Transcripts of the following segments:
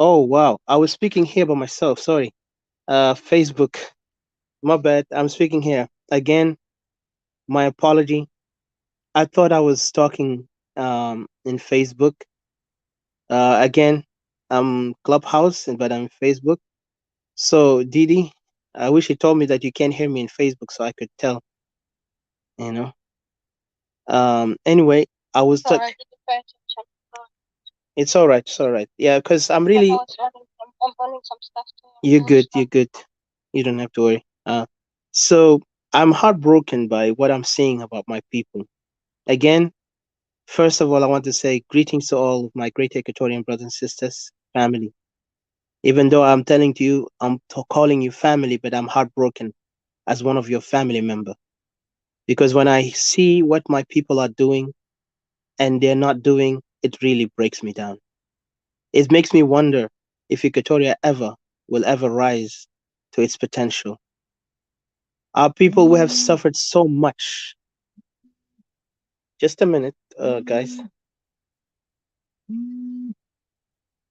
Oh wow, I was speaking here by myself. Sorry. Facebook. My bad. I'm speaking here again. My apology. I thought I was talking in Facebook. Again, I'm Clubhouse, but I'm Facebook. So Didi, I wish you told me that you can't hear me in Facebook, so I could tell. You know. Anyway, I was. Sorry, I didn't pay attention. It's all right. It's all right. Yeah, because I'm really. I'm running some stuff to You're do good. stuff. You're good. You don't have to worry. So I'm heartbroken by what I'm seeing about my people. Again, first of all, I want to say greetings to all of my great Equatorian brothers and sisters, family. Even though I'm telling to you, calling you family, but I'm heartbroken as one of your family member. Because when I see what my people are doing and they're not doing, it really breaks me down. It makes me wonder if Equatoria ever will ever rise to its potential. Our people who have suffered so much. Just a minute, guys.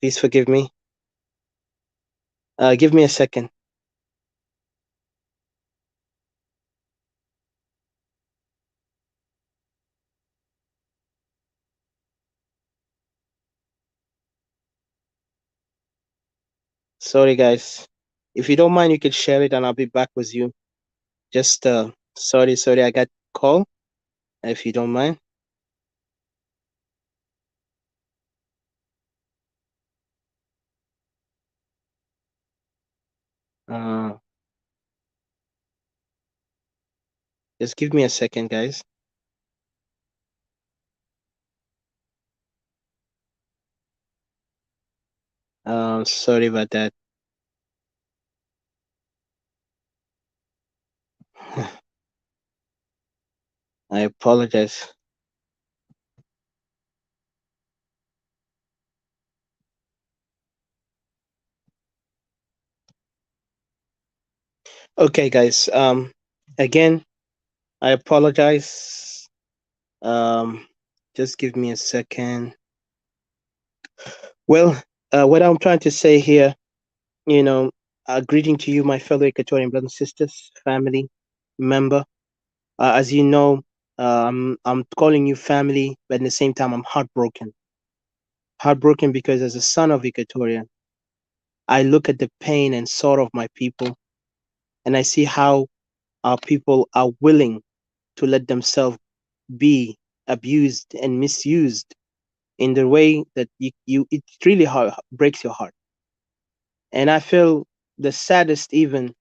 Please forgive me. Give me a second. Sorry, guys. If you don't mind, you can share it and I'll be back with you. Just, sorry, I got call. If you don't mind. Uh, just give me a second, guys. Sorry about that. I apologize. Okay, guys. Again, I apologize. Um, just give me a second. Well, what I'm trying to say here, you know, greeting to you, my fellow Equatorian brothers and sisters, family member. As you know, I'm calling you family, but at the same time, I'm heartbroken. Heartbroken because as a son of Equatoria, I look at the pain and sorrow of my people, and I see how our people are willing to let themselves be abused and misused in the way that you it really breaks your heart. And I feel the saddest even,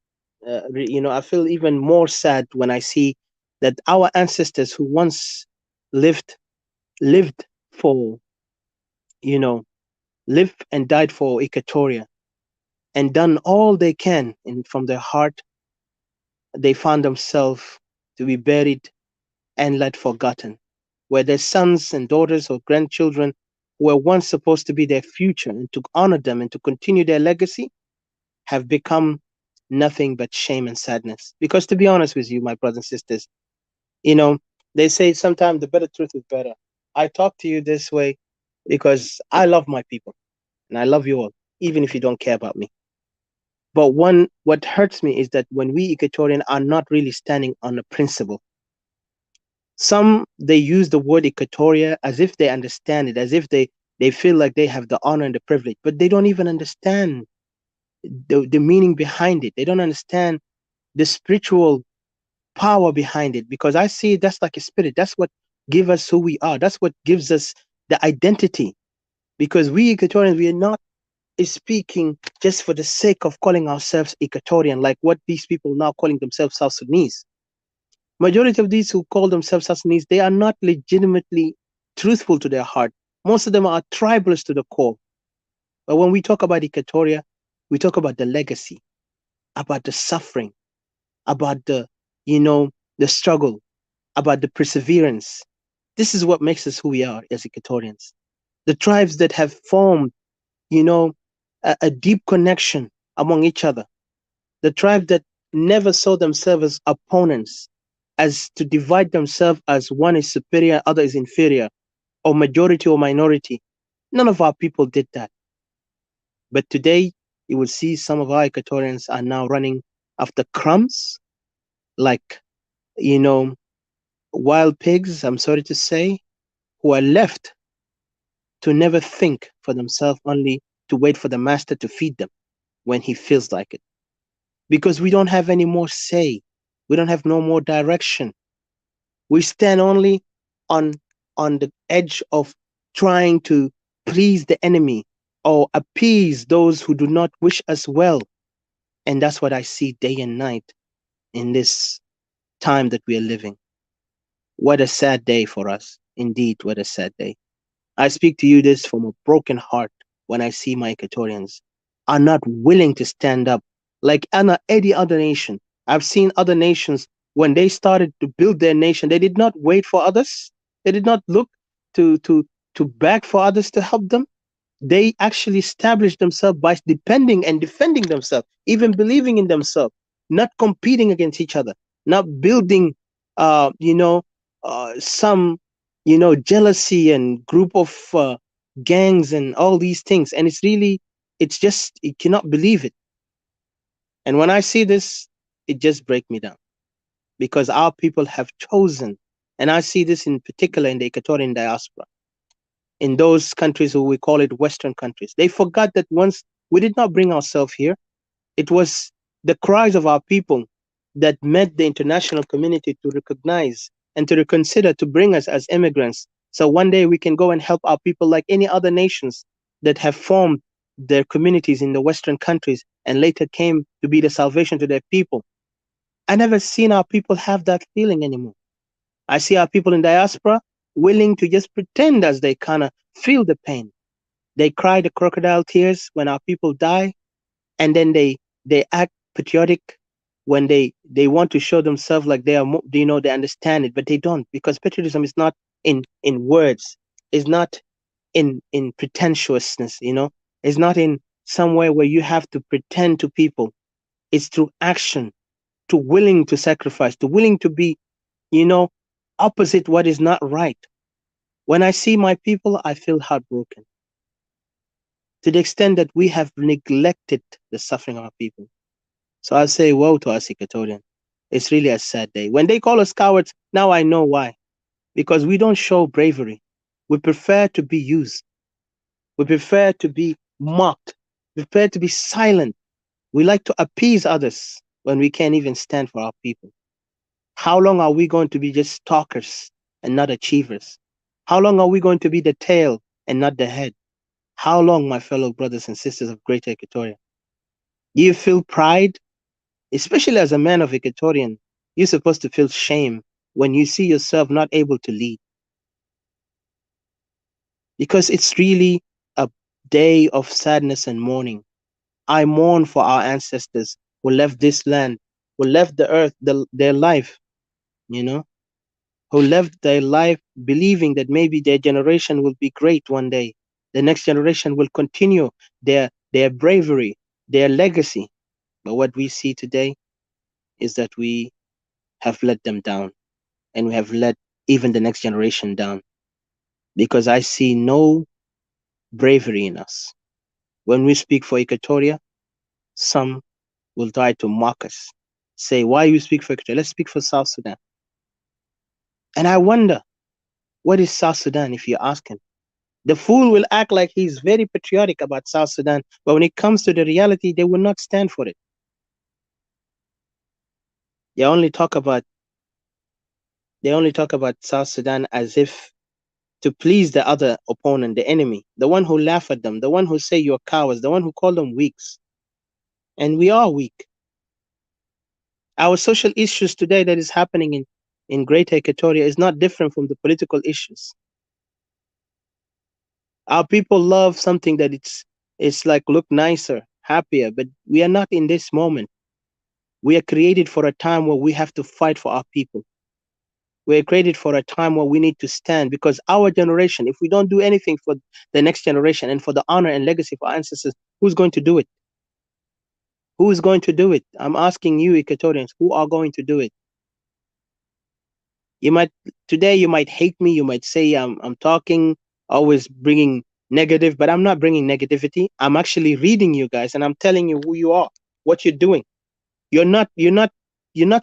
I feel even more sad when I see that our ancestors who once lived lived for, you know, lived and died for Equatoria and done all they can and from their heart, they found themselves to be buried and left forgotten, where their sons and daughters or grandchildren who were once supposed to be their future and to honor them and to continue their legacy have become nothing but shame and sadness. Because to be honest with you, my brothers and sisters, you know, they say sometimes the better truth is better. I talk to you this way because I love my people and I love you all, even if you don't care about me. But what hurts me is that when we Equatorian are not really standing on a principle, some they use the word Equatoria as if they understand it, as if they feel like they have the honor and the privilege, but they don't even understand the meaning behind it. They don't understand the spiritual power behind it because I see that's like a spirit. That's what gives us who we are. That's what gives us the identity. Because we Equatorians, we are not speaking just for the sake of calling ourselves Equatorian, like what these people now calling themselves South Sudanese. Majority of these who call themselves South Sudanese, they are not legitimately truthful to their heart. Most of them are tribalists to the core. But when we talk about Equatoria, we talk about the legacy, about the suffering, about you know, the struggle, about the perseverance. This is what makes us who we are as Equatorians. The tribes that have formed, you know, a deep connection among each other. The tribe that never saw themselves as opponents, as to divide themselves as one is superior, other is inferior, or majority or minority. None of our people did that. But today, you will see some of our Equatorians are now running after crumbs, like, you know, wild pigs, I'm sorry to say, who are left to never think for themselves, only to wait for the master to feed them when he feels like it. Because we don't have any more say. We don't have no more direction. We stand only on the edge of trying to please the enemy or appease those who do not wish us well. And that's what I see day and night in this time that we are living. What a sad day for us. Indeed, what a sad day. I speak to you this from a broken heart when I see my Equatorians are not willing to stand up like any other nation. I've seen other nations when they started to build their nation, they did not wait for others. They did not look to to to beg for others to help them. They actually established themselves by depending and defending themselves, even believing in themselves, not competing against each other, not building, uh, you know, some, jealousy and group of gangs and all these things. And it's really, it's just, you cannot believe it. And when I see this, it just breaks me down because our people have chosen, and I see this in particular in the Equatorian diaspora in those countries who we call it Western countries. They forgot that once we did not bring ourselves here. It was the cries of our people that made the international community to recognize and to reconsider to bring us as immigrants. So one day we can go and help our people like any other nations that have formed their communities in the Western countries and later came to be the salvation to their people. I never seen our people have that feeling anymore. I see our people in diaspora willing to just pretend as they kind of feel the pain. They cry the crocodile tears when our people die, and then they act patriotic when they want to show themselves like they are they understand it, but they don't, because patriotism is not in words, is not in pretentiousness, it's not in somewhere where you have to pretend to people. It's through action, to willing to sacrifice, to willing to be, you know opposite what is not right. When I see my people, I feel heartbroken to the extent that we have neglected the suffering of our people. So I say, woe to us, Equatorian. It's really a sad day. When they call us cowards, now I know why. Because we don't show bravery. We prefer to be used. We prefer to be mocked. We prefer to be silent. We like to appease others when we can't even stand for our people. How long are we going to be just talkers and not achievers? How long are we going to be the tail and not the head? How long, my fellow brothers and sisters of Greater Equatoria? Do you feel pride? Especially as a man of Equatorian, you're supposed to feel shame when you see yourself not able to lead, because it's really a day of sadness and mourning. I mourn for our ancestors who left this land, who left the earth, their life, you know, who left their life believing that maybe their generation will be great one day. The next generation will continue their bravery, their legacy. But what we see today is that we have let them down, and we have let even the next generation down, because I see no bravery in us. When we speak for Equatoria, some will try to mock us, say, why you speak for Equatoria? Let's speak for South Sudan. And I wonder, what is South Sudan if you ask him? The fool will act like he's very patriotic about South Sudan, but when it comes to the reality, they will not stand for it. They only talk about South Sudan as if to please the other opponent, the enemy, the one who laugh at them, the one who say you're cowards, the one who call them weaks. And we are weak. Our social issues today that is happening in Greater Equatoria is not different from the political issues. Our people love something that it's like look nicer, happier, but we are not in this moment. We are created for a time where we have to fight for our people. We are created for a time where we need to stand, because our generation, if we don't do anything for the next generation and for the honor and legacy of our ancestors, who's going to do it? Who is going to do it? I'm asking you, Equatorians, who are going to do it? You might Today you might hate me. You might say I'm talking, always bringing negative, but I'm not bringing negativity. I'm actually reading you guys and I'm telling you who you are, what you're doing. You're not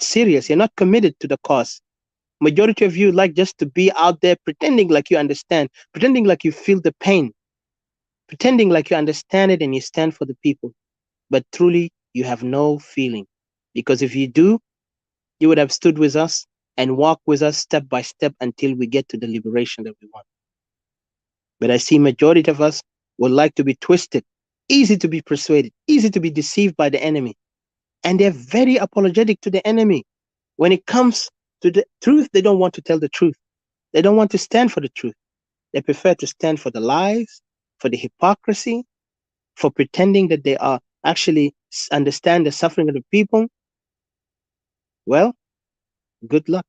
serious. You're not committed to the cause. Majority of you like just to be out there pretending like you understand, pretending like you feel the pain, pretending like you understand it and you stand for the people. But truly, you have no feeling. Because if you do, you would have stood with us and walked with us step by step until we get to the liberation that we want. But I see majority of us would like to be twisted, easy to be persuaded, easy to be deceived by the enemy. And they're very apologetic to the enemy. When it comes to the truth, they don't want to tell the truth. They don't want to stand for the truth. They prefer to stand for the lies, for the hypocrisy, for pretending that they are actually understand the suffering of the people. Well, good luck.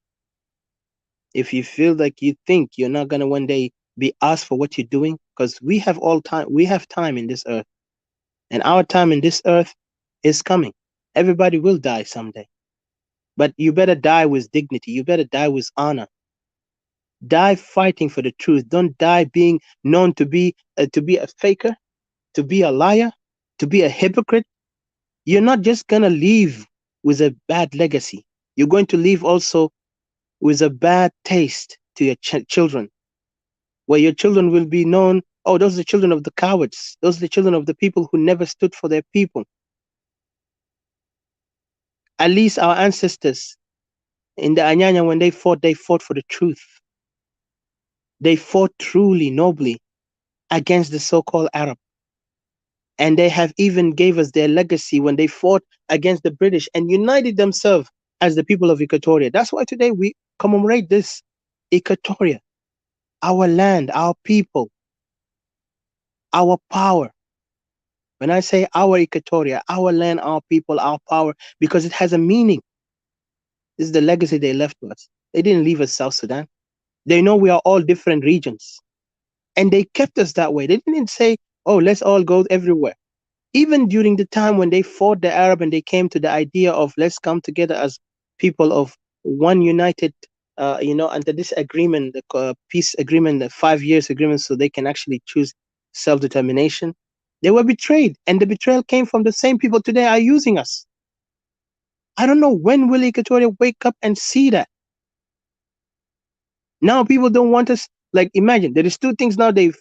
If you feel like you think you're not gonna one day be asked for what you're doing, because we have time in this earth, and our time in this earth is coming. Everybody will die someday, but you better die with dignity. You better die with honor. Die fighting for the truth. Don't die being known to be a faker, to be a liar, to be a hypocrite. You're not just gonna leave with a bad legacy. You're going to leave also with a bad taste to your children, where your children will be known. Oh, those are the children of the cowards. Those are the children of the people who never stood for their people. At least our ancestors in the Anyanya, when they fought for the truth. They fought truly, nobly against the so-called Arab. And they have even gave us their legacy when they fought against the British and united themselves as the people of Equatoria. That's why today we commemorate this Equatoria, our land, our people, our power. When I say our Equatoria, our land, our people, our power, because it has a meaning. This is the legacy they left to us. They didn't leave us South Sudan. They know we are all different regions. And they kept us that way. They didn't say, oh, let's all go everywhere. Even during the time when they fought the Arab and they came to the idea of let's come together as people of one united, under this agreement, the peace agreement, the 5 years agreement, so they can actually choose self-determination, they were betrayed. And the betrayal came from the same people today are using us. I don't know when will Equatoria wake up and see that. Now people don't want us. Like imagine there is two things now they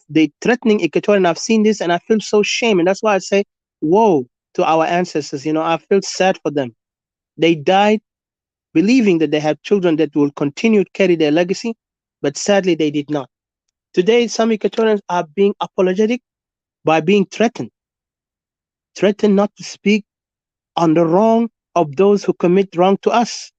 threatening Equatorial, and I've seen this and I feel so shame, and that's why I say, woe to our ancestors. I feel sad for them. They died believing that they have children that will continue to carry their legacy, but sadly they did not. Today, some Equatorians are being apologetic by being threatened not to speak on the wrong of those who commit wrong to us.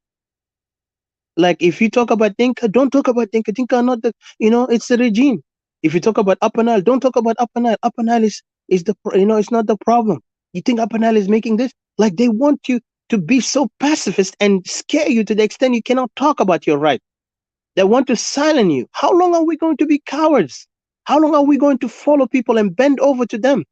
Like if you talk about Dinka, don't talk about Dinka. Dinka are not it's the regime. If you talk about Upper Nile, don't talk about Upper Nile. Upper Nile is it's not the problem. You think Upper Nile is making this? Like they want you to be so pacifist and scare you to the extent you cannot talk about your right. They want to silence you. How long are we going to be cowards? How long are we going to follow people and bend over to them?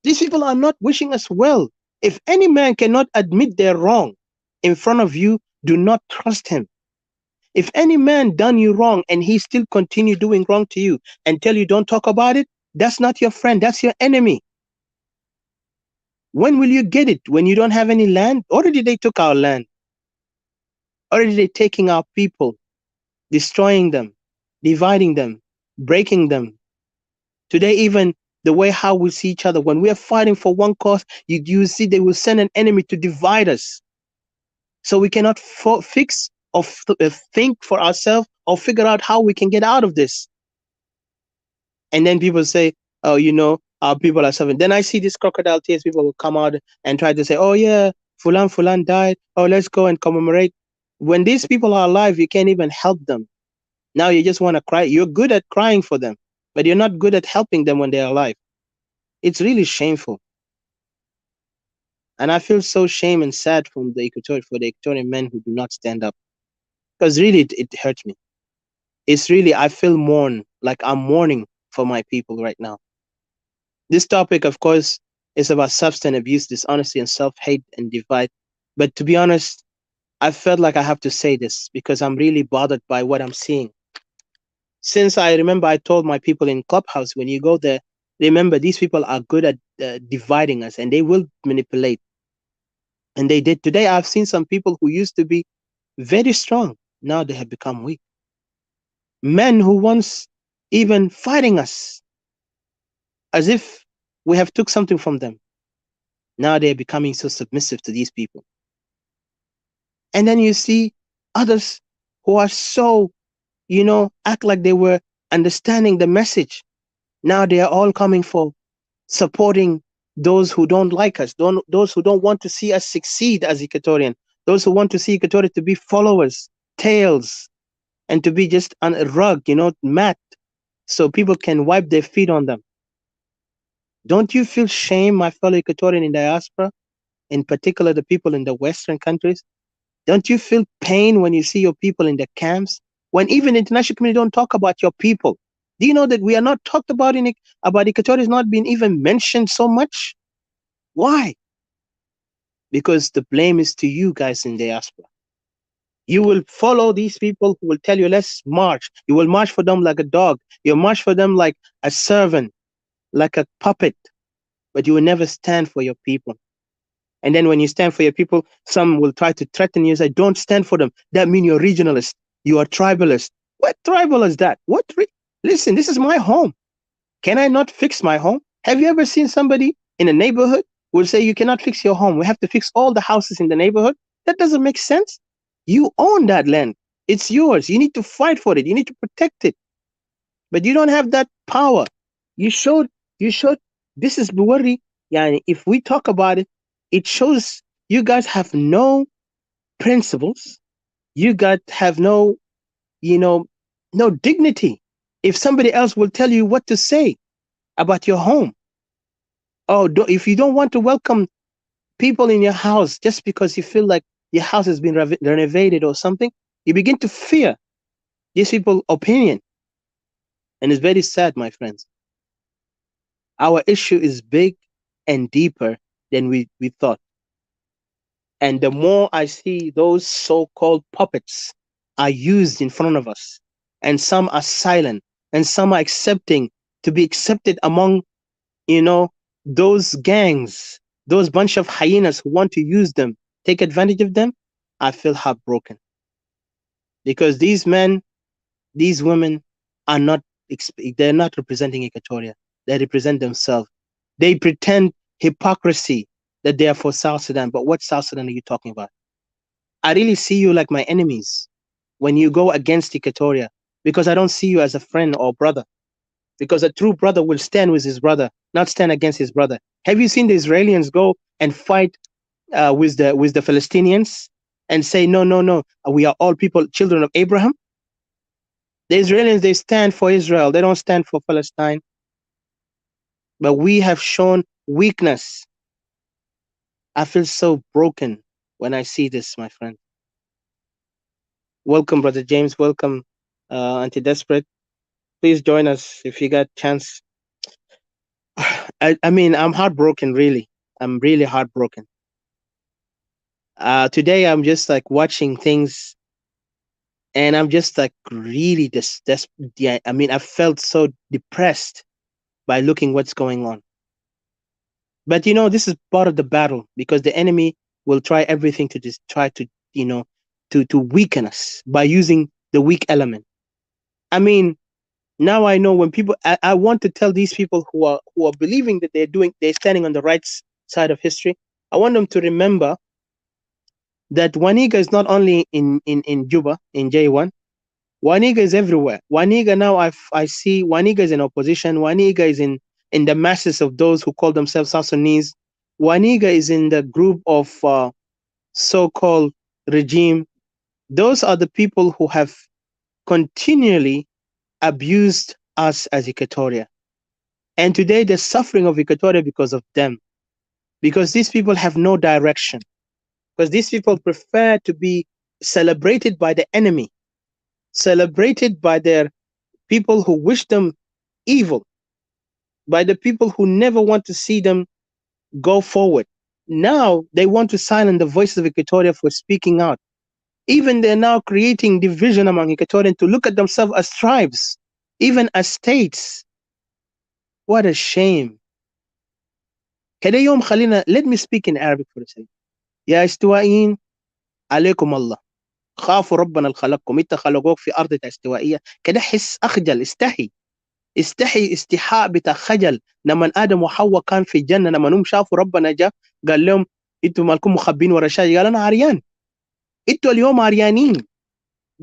These people are not wishing us well. If any man cannot admit they're wrong in front of you, do not trust him. If any man done you wrong and he still continue doing wrong to you and tell you don't talk about it, that's not your friend, that's your enemy. When will you get it? When you don't have any land? Already they took our land. Already they taking our people, destroying them, dividing them, breaking them. Today, even the way how we see each other, when we are fighting for one cause, you see they will send an enemy to divide us. So we cannot fix or think for ourselves or figure out how we can get out of this. And then people say, oh, our people are suffering. Then I see these crocodile tears, people will come out and try to say, oh yeah, Fulan died. Oh, let's go and commemorate. When these people are alive, you can't even help them. Now you just want to cry. You're good at crying for them, but you're not good at helping them when they're alive. It's really shameful. And I feel so shame and sad for the Equatorian men who do not stand up. Because really, it hurts me. It's really, I feel like I'm mourning for my people right now. This topic, of course, is about substance abuse, dishonesty, and self-hate and divide. But to be honest, I felt like I have to say this because I'm really bothered by what I'm seeing. Since I remember, I told my people in Clubhouse, when you go there, remember these people are good at dividing us, and they will manipulate. And they did. Today, I've seen some people who used to be very strong. Now they have become weak. Men who once even fighting us as if we have took something from them. Now they're becoming so submissive to these people. And then you see others who are so, act like they were understanding the message. Now they are all coming for supporting those who don't like us, those who don't want to see us succeed as Equatorian, those who want to see Equatorial to be followers, tails, and to be just on a rug, mat, so people can wipe their feet on them. Don't you feel shame, my fellow Equatorian in diaspora, in particular the people in the Western countries? Don't you feel pain when you see your people in the camps? When even the international community don't talk about your people? Do you know that we are not talked about about Equatorial is not being even mentioned so much? Why? Because the blame is to you guys in diaspora. You will follow these people who will tell you, let's march. You will march for them like a dog. You'll march for them like a servant, like a puppet, but you will never stand for your people. And then when you stand for your people, some will try to threaten you and say, don't stand for them. That means you're regionalist. You are tribalist. What tribal is that? Listen, this is my home. Can I not fix my home? Have you ever seen somebody in a neighborhood who will say, you cannot fix your home. We have to fix all the houses in the neighborhood? That doesn't make sense. You own that land. It's yours. You need to fight for it. You need to protect it. But you don't have that power. You showed, this is Buwari. Yeah, if we talk about it, it shows you guys have no principles. You guys have no, no dignity. If somebody else will tell you what to say about your home, if you don't want to welcome people in your house just because you feel like your house has been renovated or something, you begin to fear these people's opinion. And it's very sad, my friends. Our issue is big and deeper than we thought. And the more I see those so-called puppets are used in front of us, and some are silent, and some are accepting to be accepted among, you know, those gangs, those bunch of hyenas who want to use them, take advantage of them, I feel heartbroken. Because these men, these women are not, they're not representing Equatoria. They represent themselves. They pretend hypocrisy that they are for South Sudan. But what South Sudan are you talking about? I really see you like my enemies when you go against Equatoria, because I don't see you as a friend or brother. Because a true brother will stand with his brother, not stand against his brother. Have you seen the Israelis go and fight with the Palestinians and say, no, no, no, we are all people, children of Abraham? The Israelis, they stand for Israel. They don't stand for Palestine. But we have shown weakness. I feel so broken when I see this, my friend. Welcome, Brother James. Welcome, Anti-Desperate. Please join us if you got chance. I mean, I'm heartbroken, really. I'm really heartbroken. Today, I'm just like watching things, and I'm just like really yeah, I mean, I felt so depressed by looking what's going on. But this is part of the battle, because the enemy will try everything to just try to, to weaken us by using the weak element. I mean, now I know when people, I want to tell these people who are believing that they're standing on the right side of history. I want them to remember that Waniga is not only in Juba, in J1. Waniga is everywhere. Waniga now, I see Waniga is in opposition. Waniga is in the masses of those who call themselves South Sudanese. Waniga is in the group of so-called regime. Those are the people who have continually abused us as Equatoria. And today the suffering of Equatoria because of them. Because these people have no direction. Because these people prefer to be celebrated by the enemy, celebrated by their people who wish them evil, by the people who never want to see them go forward. Now they want to silence the voices of Equatoria for speaking out. Even they're now creating division among Equatorians to look at themselves as tribes. even as states. What a shame. كده يوم خلينا let me speak in Arabic for a second. يا استوائيين عليكم الله، خافوا ربنا اللي خلقكم، انت خلقوك في ارض استوائيه كده، حس اخجل، استحي استحاء بتاع خجل. لما ادم وحواء كان في الجنه، لما هم شافوا ربنا جاء قال لهم انتوا مالكم مخبين ورا شاي؟ قال انا عريان. انتوا اليوم عريانين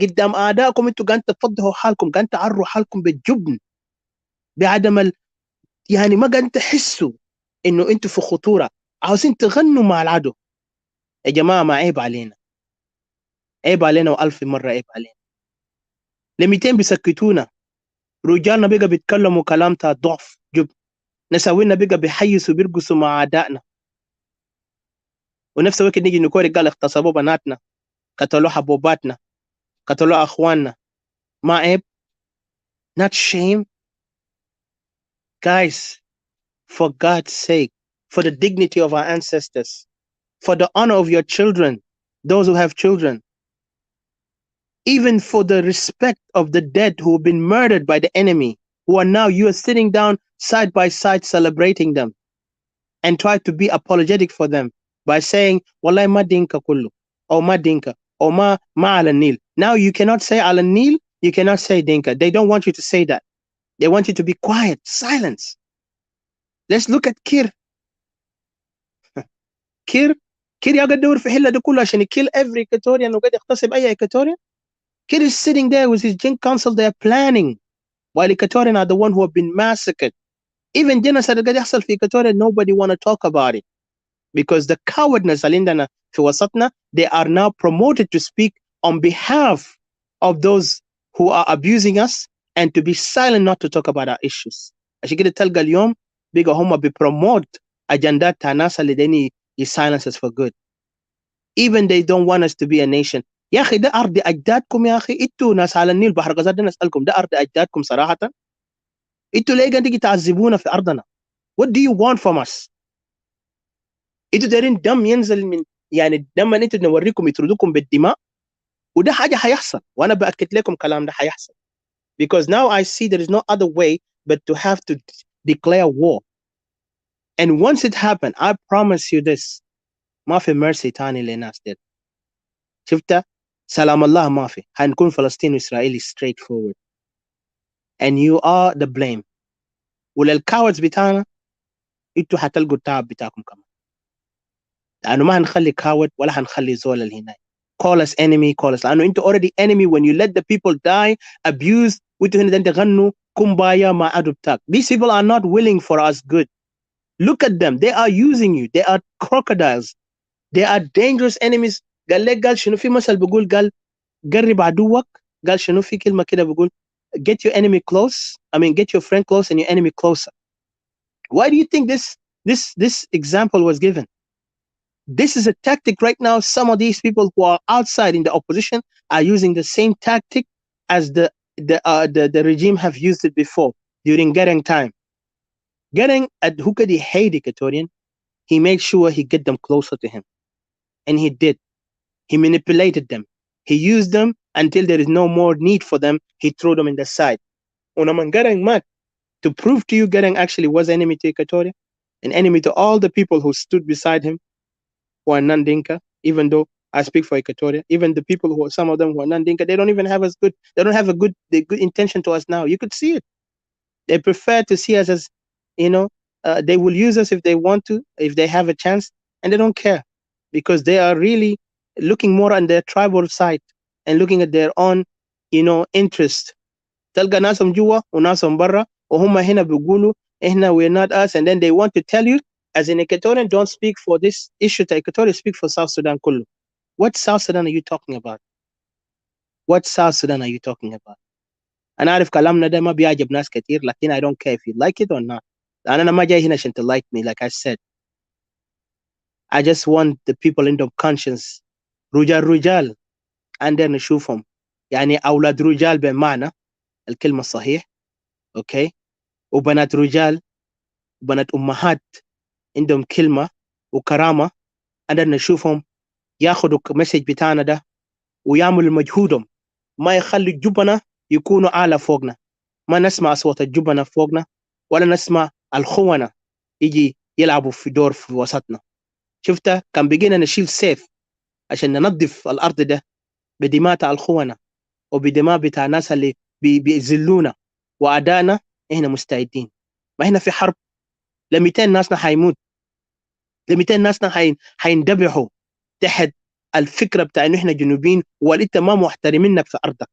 قدام اعدائكم، انتوا قاعدين تفضحوا حالكم، قاعدين تعروا حالكم بالجبن، بعدم يعني ما قاعدين تحسوا انه انتوا في خطوره، عاوزين تغنوا مع العدو. يا جماعه ما عيب علينا، عيب علينا والف مره عيب علينا. لميتين بيسكتونا، رجالنا بقى بيتكلموا كلام بتاع ضعف جبن، نساوينا بقى بيحيسوا بيرقصوا مع اعدائنا، ونفس الوقت نيجي نقول قال اغتصبوا بناتنا، قتلوا حبوباتنا، قتلوا اخواننا. ما عيب؟ not shame. Guys, for God's sake, for the dignity of our ancestors, for the honor of your children, those who have children, even for the respect of the dead who have been murdered by the enemy, who are now, you are sitting down side by side celebrating them and try to be apologetic for them by saying, Wallahi ma dinka kullu, or ma dinka, or ma ala nil. Now you cannot say ala nil, you cannot say dinka. They don't want you to say that. They want you to be quiet, silence. Let's look at Kir. Kir يقعد يدور في حله دي كلها عشان kill every Equatorian وقاعد يغتصب اي Equatorian. Kir is sitting there with his Jin council, they are planning, while Equatorian are the one who have been massacred. Even genocide قاعد يحصل في Equatoria, nobody want to talk about it. Because the cowardness اللي عندنا في وسطنا, they are now promoted to speak on behalf of those who are abusing us and to be silent, not to talk about our issues. عشان كده تلقى اليوم بيقى هم بيبروموت أجندات تاع ناس اللي ديني silence us for good. Even they don't want us to be a nation. يا أخي ده أرض أجدادكم، يا أخي إنتوا ناس على النيل بحر غزال، ده نسألكم ده أرض أجدادكم صراحة. إنتوا ليه قاعدين تيجي تعذبونا في أرضنا؟ What do you want from us؟ انتوا دايرين دم ينزل من، يعني لما انتوا نوريكم يطردوكم بالدماء، وده حاجه هيحصل، وانا باكد لكم كلام ده هيحصل. Because now I see there is no other way but to have to declare war. And once it happened, I promise you this, ما في mercy تاني للناس دي. شفتها؟ سلام الله ما في، هنكون فلسطين وإسرائيل straight forward. And you are the blame. وللكاوردز بتاعنا انتوا هتلقوا التعب بتاعكم كمان. لأنه ما هنخلي كاورد ولا هنخلي زول اللي هناك. Call us enemy, call us. لأنه انتوا already enemy when you let the people die, abuse, وانتوا هنا تغنوا كومبايا مع عدو بتاعك. These people are not willing for us good. Look at them. They are using you. They are crocodiles. They are dangerous enemies. قال لك قال شنو في مثل بيقول قال قرب عدوك، قال شنو في كلمة كده بيقول get your enemy close, I mean get your friend close and your enemy closer. Why do you think this example was given? This is a tactic right now. Some of these people who are outside in the opposition are using the same tactic as the regime have used it before during Gereng time. Gereng, at who could he hate Equatorian? He made sure he get them closer to him, and he did. He manipulated them. He used them until there is no more need for them. He threw them in the side. Unaman Gereng mat, to prove to you Gereng actually was enemy to Equatoria, an enemy to all the people who stood beside him, who are non-Dinka, even though I speak for Equatoria, even the people who are, some of them who are non-Dinka, they don't even have as good, they don't have a good intention to us now. You could see it. They prefer to see us as, they will use us if they want to, if they have a chance, and they don't care because they are really looking more on their tribal side and looking at their own, interest. تلقى ناسهم جوا وناسهم برا وهم هنا بيقولوا احنا we're not us, and then they want to tell you as an Equatorian, don't speak for this issue to Equatoria, speak for South Sudan كله. What South Sudan are you talking about? What South Sudan are you talking about? أنا أعرف كلامنا ده ما بيعجب ناس كتير، لكن I don't care if you like it or not. أنا ما جاي هنا عشان to like me, like I said. I just want the people in the conscience. رجال عندنا نشوفهم، يعني أولاد رجال بمعنى الكلمة الصحيح، أوكي؟ وبنات رجال، وبنات أمهات عندهم كلمة وكرامة، عندنا نشوفهم ياخدوا المسج بتاعنا ده ويعملوا مجهودهم، ما يخلي جبنا يكونوا أعلى فوقنا. ما نسمع أصوات الجبنة فوقنا، ولا نسمع الخونة يجي يلعبوا في دور في وسطنا. شفتها كان بيجينا نشيل سيف عشان ننظف الأرض ده بدماء الخونة وبدماء بتاع الناس اللي بيذلونا وأدانا. إحنا مستعدين، ما إحنا في حرب. ل 200 ناسنا حيموت، ل 200 ناسنا حيندبحوا تحت الفكرة بتاع إنه إحنا جنوبيين وأنت ما محترمينك في أرضك.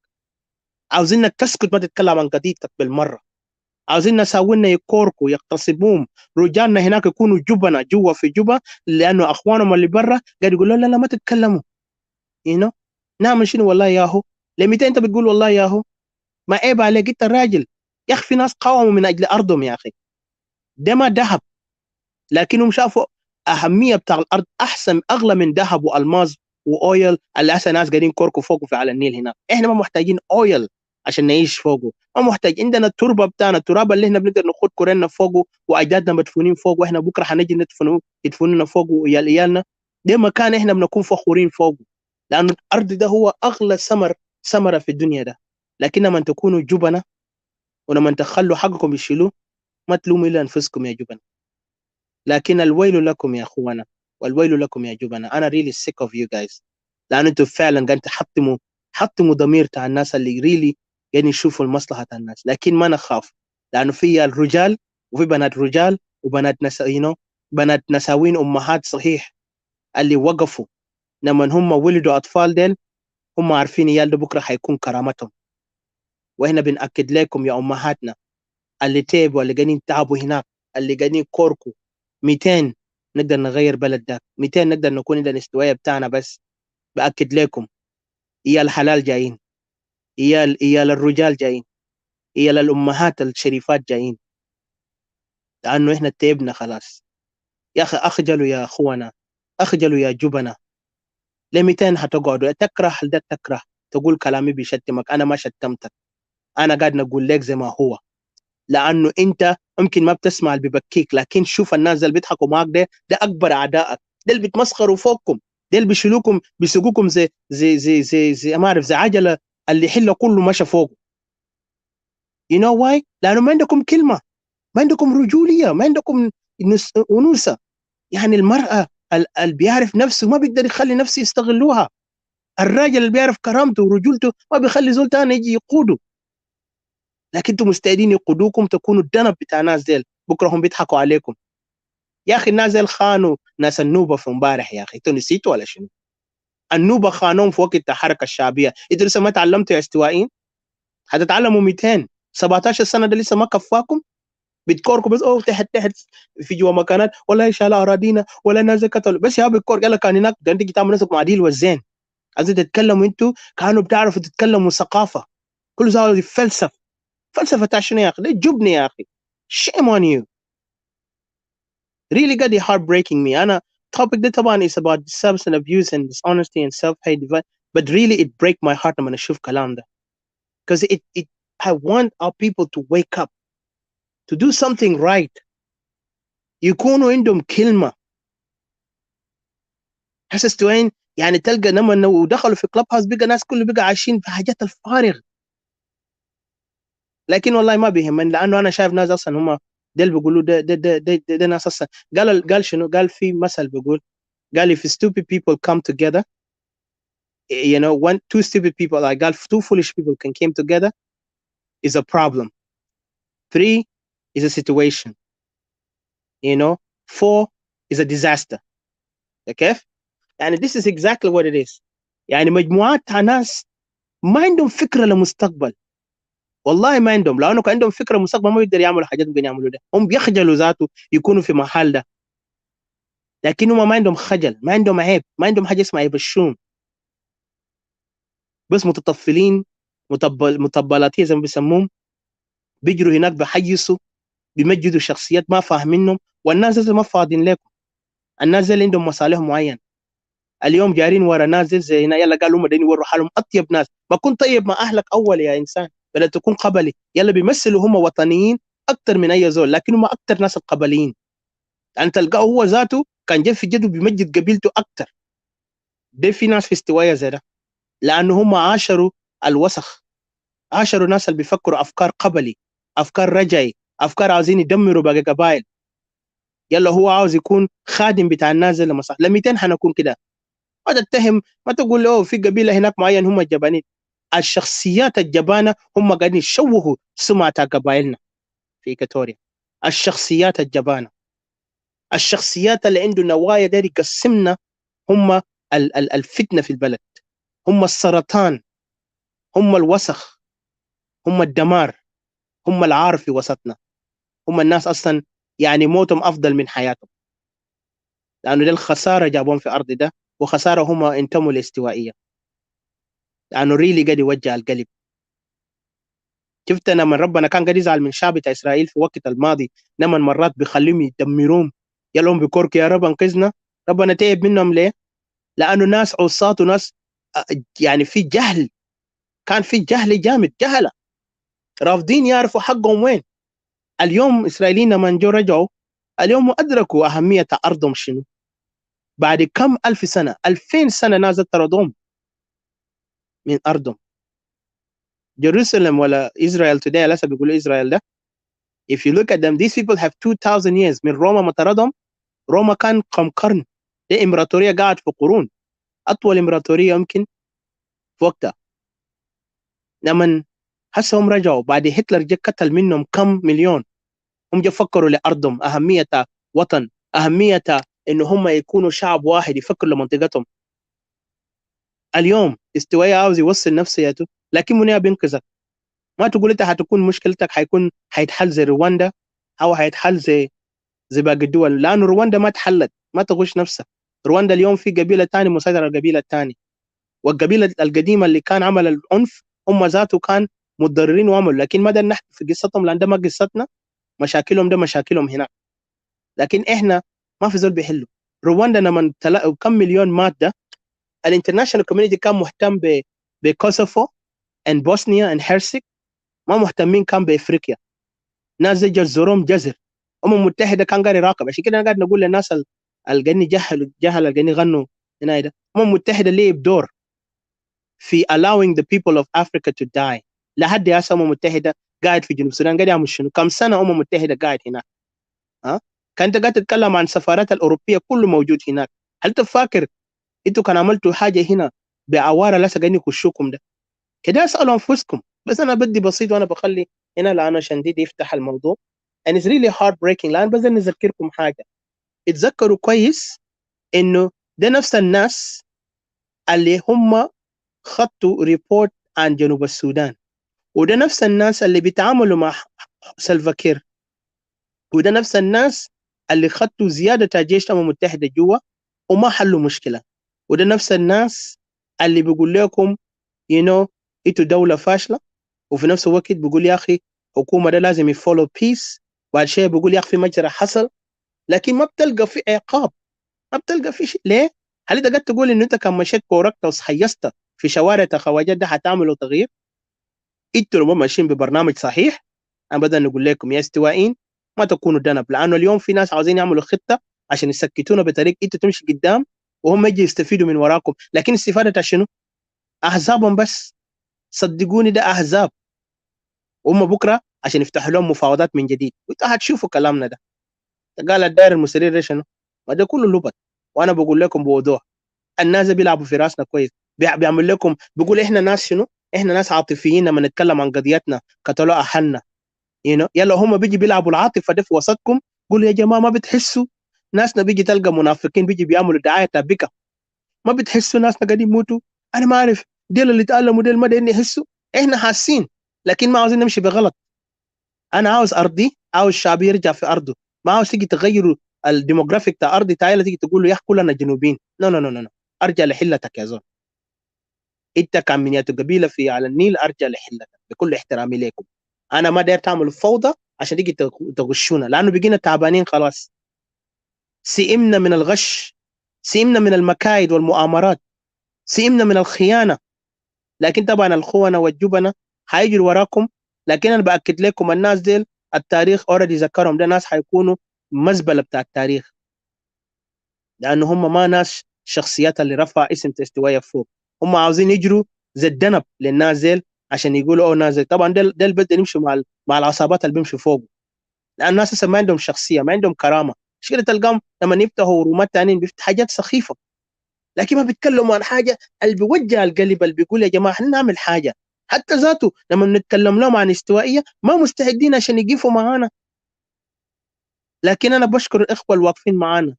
عاوزينك تسكت، ما تتكلم عن قضيتك بالمرة. عاوزين نساوينا يكوركوا يغتصبوهم، رجالنا هناك يكونوا جبنة جوا في جبا، لأنه أخوانهم اللي برا قاعد يقولوا لا لا ما تتكلموا. you know نعمل شنو والله ياهو؟ لمتى أنت بتقول والله ياهو؟ ما عيب عليك أنت الراجل يا أخي. في ناس قاوموا من أجل أرضهم يا أخي، ده ما ذهب، لكنهم شافوا أهمية بتاع الأرض أحسن أغلى من ذهب وألماس وأويل اللي هسه ناس قاعدين كوركوا فوقه في على النيل هناك. إحنا ما محتاجين أويل عشان نعيش فوقه، ما محتاج. عندنا التربة بتاعنا، التراب اللي احنا بنقدر نخد كورنا فوقه واجدادنا مدفونين فوقه، واحنا بكره حنجي يدفنونا فوقه ويا عيالنا. ده مكان احنا بنكون فخورين فوقه، لأن الأرض ده هو أغلى ثمرة في الدنيا ده. لكن لما تكونوا جبنة ولما تخلوا حقكم يشيلوه، ما تلوموا إلا أنفسكم يا جبنة. لكن الويل لكم يا اخوانا، والويل لكم يا جبنة. انا really sick of you guys، لان انتم فعلا قاعدين حطموا ضمير تاع الناس اللي really قاعدين يشوفوا المصلحة تاع الناس. لكن ما نخاف، لانه في الرجال وفي بنات رجال وبنات بنات نساوين امهات صحيح اللي وقفوا لما هم ولدوا اطفال ديل. هم عارفين عيال ده بكره حيكون كرامتهم. واحنا بنأكد لكم يا امهاتنا اللي تعبوا، اللي قاعدين تعبوا هناك، اللي قاعدين كوركوا 200 نقدر نغير بلد ده، 200 نقدر نكون عندنا الاستواء بتاعنا. بس بأكد لكم يا الحلال جايين، يا الرجال جايين، يا الأمهات الشريفات جايين، لأنه إحنا تعبنا خلاص. يا أخي أخجلوا يا أخوانا، أخجلوا يا جبنا. ل 200 هتقعدوا تكره ده، تكره تقول كلامي بيشتمك، أنا ما شتمتك، أنا قاعد نقول لك زي ما هو. لانه انت ممكن ما بتسمع اللي ببكيك، لكن شوف الناس اللي بيضحكوا معاك ده اكبر اعدائك، ده اللي بيتمسخروا فوقكم، ده اللي بيشيلوكم بيسوقوكم زي ما اعرف زي عجله اللي حله كله مشى فوقه. you know why؟ لانه ما عندكم كلمه، ما عندكم رجوليه، ما عندكم انوثه. يعني المراه اللي بيعرف نفسه ما بيقدر يخلي نفسه يستغلوها. الراجل اللي بيعرف كرامته ورجولته ما بيخلي زول تاني يجي يقوده. لكن انتم مستعدين يقودوكم تكونوا الدنب بتاع ناس ديل، بكره هم بيضحكوا عليكم. يا اخي الناس ديل خانوا ناس النوبه في امبارح. يا اخي انتوا نسيتوا ولا شنو؟ النوبه خانوهم في وقت الحركه الشعبيه. انتوا لسه ما تعلمتوا يا استوائيين؟ هتتعلموا 200 17 سنه، ده لسه ما كفاكم؟ بتكوركم بس اوه تحت تحت في جوا مكانات، ولا شال اراضينا ولا ناس قتلوا بس يا بتكور. قال لك كان هناك ده انت تعملوا نفسكم عديل والزين، عايزين تتكلموا انتوا كانوا بتعرفوا تتكلموا ثقافه. كل زول يفلسف فلسفه شنو يا اخي؟ ده جبني يا اخي. shame on you. really got the heartbreaking me. أنا topic ده طبعا is about substance abuse and dishonesty and self-hate, but really it break my heart لما أشوف كلام ده. Because I want our people to wake up, to do something right. يكونوا عندهم كلمة. حسست وين؟ يعني تلقى لما ودخلوا في كلاب هاوس بقى ناس كله بقى عايشين في حاجات الفارغ. لكن والله ما بيهمني، لأنه أنا شايف ناس أصلا هم ده اللي بيقولوا ده ناس أصلا. قال شنو؟ قال في مثل بيقول، قال if stupid people come together, when two stupid people, like God, two foolish people can came together is a problem. Three is a situation. Four is a disaster. كيف؟ يعني this is exactly what it is. يعني مجموعات ناس ما عندهم فكرة لمستقبل. والله ما عندهم، لو كان عندهم فكرة مستقبل ما يقدر يعملوا حاجات ممكن يعملوا ده. هم بيخجلوا ذاته يكونوا في محل ده، لكن هم ما عندهم خجل، ما عندهم عيب، ما عندهم حاجة اسمها عيب الشوم. بس متطفلين، مطبلاتية زي ما بيسموهم، بيجروا هناك بحيصوا، بيمجدوا شخصيات ما فاهمينهم. والناس زي ما فاضين لكم، الناس اللي عندهم مصالح معين. اليوم جارين ورا ناس زي هنا، يلا قالوا هم دين يوروا حالهم اطيب ناس. ما كنت طيب مع اهلك اول يا انسان، بلا تكون قبلي. يلا بيمثلوا هم وطنيين اكثر من اي زول، لكن هم اكثر ناس القبليين. يعني تلقاه هو ذاته كان جاي في جده بيمجد قبيلته اكثر. ده في ناس في استوايا زي ده، لانه هم عاشروا الوسخ، عاشروا ناس اللي بيفكروا افكار قبلي، افكار رجعي، افكار عاوزين يدمروا باقي قبائل. يلا هو عاوز يكون خادم بتاع الناس زي لما صح ل 200 حنكون كده. ما تتهم، ما تقول له في قبيله هناك معين هم الجبانين. الشخصيات الجبانه هم قاعدين يشوهوا سمعه قبائلنا في إيكاتوريا. الشخصيات الجبانه، الشخصيات اللي عنده نوايا داير يقسمنا، هم الفتنه في البلد، هم السرطان، هم الوسخ، هم الدمار، هم العار في وسطنا. هم الناس اصلا يعني موتهم افضل من حياتهم، لانه ده الخساره جابهم في ارض ده، وخساره هم انتموا الاستوائيه، لانه ريلي قد يوجع القلب. شفت لما ربنا كان قد يزعل من شعب بتاع اسرائيل في وقت الماضي، لما مرات بيخليهم يدمروهم، يلهم بكورك يا رب انقذنا. ربنا تعب منهم ليه؟ لانه ناس عصاة وناس يعني في جهل، كان في جهل جامد، جهله رافضين يعرفوا حقهم وين. اليوم اسرائيليين لما جو رجعوا اليوم ادركوا اهميه ارضهم شنو. بعد كم الف سنه، 2000 سنه ناس طردوهم من ارضهم. جيروسلم ولا اسرائيل today لسه بيقولوا اسرائيل ده. if you look at them, these people have 2000 years من روما ما طردهم. روما كان كم قرن، دي امبراطوريه قاعد في قرون، اطول امبراطوريه يمكن في وقتها. لما هسه هم رجعوا بعد هتلر جه قتل منهم كم مليون، هم جا فكروا لارضهم اهميه وطن، اهميه ان هم يكونوا شعب واحد يفكروا لمنطقتهم. اليوم استوائي عاوز يوصل نفسيته، لكن منها بينقذك. ما تقول انت هتكون مشكلتك هيتحل زي رواندا، او هيتحل زي باقي الدول، لانه رواندا ما اتحلت. ما تغش نفسك. رواندا اليوم في قبيله ثانيه مسيطره على القبيله الثانيه، والقبيله القديمه اللي كان عمل العنف هم ذاته كان متضررين وعملوا، لكن ما ده نحكي في قصتهم لان ده ما قصتنا. مشاكلهم ده مشاكلهم هناك، لكن احنا ما في زول بيحلوا. رواندا لما كم مليون مات ده، الانترناشونال كوميونتي كان مهتم بكوسوفو and بوسنيا and هرسك، ما مهتمين كان بافريقيا. ناس زي جزرهم جزر، المتحده كان قاعد يراقب. عشان كده انا قاعد نقول للناس القاني جهل القاني غنوا هنا ده، المتحده ليه بدور في allowing the people of Africa to die. لحد هسه متحده قاعد في جنوب السودان قاعد يعمل شنو؟ كم سنه متحده قاعد هناك؟ ها؟ كان انت قاعد تتكلم عن السفارات الاوروبيه كله موجود هناك. هل تفكر انتوا كان عملتوا حاجه هنا بعواره لسه قاعدين يخشوكم ده؟ كده اسالوا انفسكم. بس انا بدي بسيط وانا بخلي هنا لانه شديد يفتح الموضوع and it's really heartbreaking. لان بس نذكركم حاجه، اتذكروا كويس انه ده نفس الناس اللي هم خطوا ريبورت عن جنوب السودان، وده نفس الناس اللي بيتعاملوا مع سلفاكير، وده نفس الناس اللي خطوا زياده جيش الامم المتحده جوا وما حلوا مشكله، وده نفس الناس اللي بيقول لكم you know انتوا دوله فاشله، وفي نفس الوقت بيقول يا اخي حكومه ده لازم يفولو بيس، بعد شيء بيقول يا اخي في مجرى حصل، لكن ما بتلقى في عقاب، ما بتلقى في شيء. ليه؟ هل انت قاعد تقول انه انت كان مشيت كوركت وصحيست في شوارع الخواجات ده حتعملوا تغيير؟ انتوا لو ما ماشيين ببرنامج صحيح، انا بدنا نقول لكم يا استوائيين ما تكونوا دنب، لانه اليوم في ناس عاوزين يعملوا خطه عشان يسكتونا بطريقه انتوا تمشي قدام وهم يجي يستفيدوا من وراكم، لكن استفاده شنو؟ احزابهم بس. صدقوني ده احزاب، وهم بكره عشان يفتحوا لهم مفاوضات من جديد، وانتوا هتشوفوا كلامنا ده. قال الداير المسيرين ده شنو؟ ما ده كله لبط. وانا بقول لكم بوضوح، الناس بيلعبوا في راسنا كويس، بيعمل لكم بيقول احنا ناس شنو؟ احنا ناس عاطفيين لما نتكلم عن قضيتنا قتلوا اهلنا. يلا هم بيجي بيلعبوا العاطفه ده في وسطكم. قولوا يا جماعه ما بتحسوا؟ ناسنا بيجي تلقى منافقين بيجي بيعملوا دعايه تابكه. ما بتحسوا ناسنا قاعدين يموتوا؟ انا ما اعرف ديل اللي اتألموا ديل ما دايرين يحسوا. احنا حاسين، لكن ما عاوزين نمشي بغلط. انا عاوز ارضي، عاوز شعبي يرجع في ارضه. ما عاوز تيجي تغيروا الديموغرافيك بتاع ارضي تعالى تيجي تقول له يا اخي كلنا جنوبيين. نو نو نو نو، ارجع لحلتك يا زول. انت كان من ياتو قبيله في على النيل، ارجع لحلتك بكل احترامي لكم. انا ما داير تعمل فوضى عشان تيجي تغشونا، لانه بقينا تعبانين خلاص. سئمنا من الغش، سئمنا من المكايد والمؤامرات، سئمنا من الخيانه. لكن طبعا الخونه والجبنه هيجروا وراكم. لكن انا باكد لكم الناس ديل التاريخ اوريدي ذكرهم، ده ناس هيكونوا مزبله بتاع التاريخ، لانه هم ما ناس شخصيات اللي رفع اسم تستوية فوق. هم عاوزين يجروا زي الدنب للناس ديل عشان يقولوا او نازل. طبعا ده بدأ يمشوا مع العصابات اللي بيمشوا فوق، لان الناس هسه ما عندهم شخصيه، ما عندهم كرامه. مش كده تلقاهم لما يفتحوا رومات تانيين بيفتح حاجات سخيفه، لكن ما بيتكلموا عن حاجه اللي بيوجه القلب، اللي بيقول يا جماعه احنا نعمل حاجه. حتى ذاته لما بنتكلم لهم عن استوائيه ما مستعدين عشان يقفوا معانا. لكن انا بشكر الاخوه الواقفين معانا،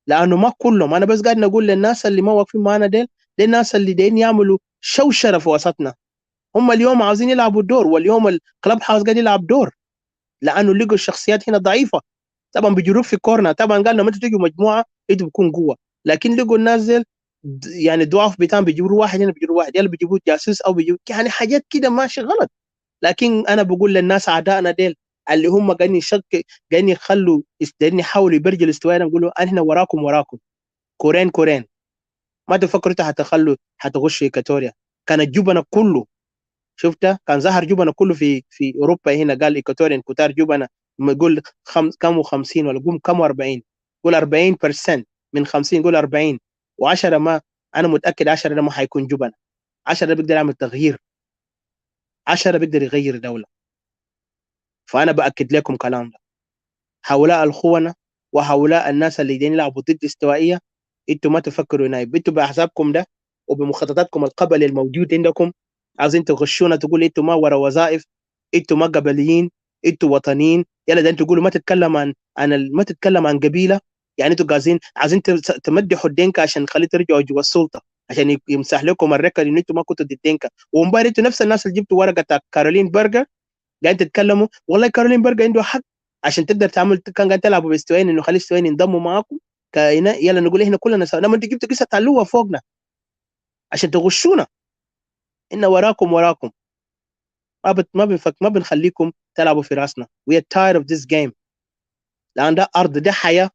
لانه ما كلهم، انا بس قاعد نقول للناس اللي ما واقفين معانا دي الناس اللي دايرين يعملوا شوشره في وسطنا. هم اليوم عاوزين يلعبوا الدور، واليوم الكلب هاوس قاعد يلعب دور، لانه لقوا الشخصيات هنا ضعيفه. طبعا بيجروك في كورنر، طبعا قال لما انتوا تيجوا مجموعه انتوا بتكون قوه، لكن لقوا الناس ديل يعني ضعاف بتاعهم، بيجيبوا واحد هنا، بيجيبوا واحد، يلا بيجيبوا جاسوس او بيجيبوا يعني حاجات كده ماشي غلط. لكن انا بقول للناس اعدائنا ديل اللي هم قاعدين قاعدين يخلوا، قاعدين يحاولوا يبرجوا الاستواء، نقول له احنا وراكم وراكم، كورين كورين. ما تفكروا انتوا هتخلوا هتغشوا ايكاتوريا. كان الجبنه كله، شفتها كان ظهر جبنه كله في اوروبا هنا، قال ايكواتوريان كتار جبنه. يقول كم و50 ولا قوم كم و40، قول 40% من 50، قول 40 و10 ما. انا متاكد 10 ده ما حيكون جبنه، 10 ده بيقدر يعمل تغيير، 10 بيقدر يغير دوله. فانا باكد لكم كلام ده، هؤلاء الخونه وهؤلاء الناس اللي جايين يلعبوا ضد استوائيه، انتوا ما تفكروا نايب، انتوا باحزابكم ده وبمخططاتكم القبل الموجود عندكم عايزين تغشونا، تقول انتوا ما ورا وظائف، انتوا ما قبليين، انتوا وطنيين. يلا ده انتوا تقولوا ما تتكلم ما تتكلم عن قبيله. يعني انتوا عايزين تمدحوا الدينكا عشان تخليه ترجعوا جوا السلطه، عشان يمسح لكم الركب ان انتوا ما كنتوا ضد الدينكا. ومباراه انتوا نفس الناس اللي جبتوا ورقه بتاع كارولين برجر قاعدين تتكلموا والله كارولين برجر عنده حق، عشان تقدر تعمل، كان قاعد تلعبوا باستوين انه خلي استوين ينضموا معاكم يلا نقول احنا كلنا سوا، لما انتوا جبتوا قصه تعلوها فوقنا عشان تغشونا. ان وراكم وراكم، ما بنخليكم تلعبوا في راسنا. we are tired of this game. لان ده ارض، ده حياه.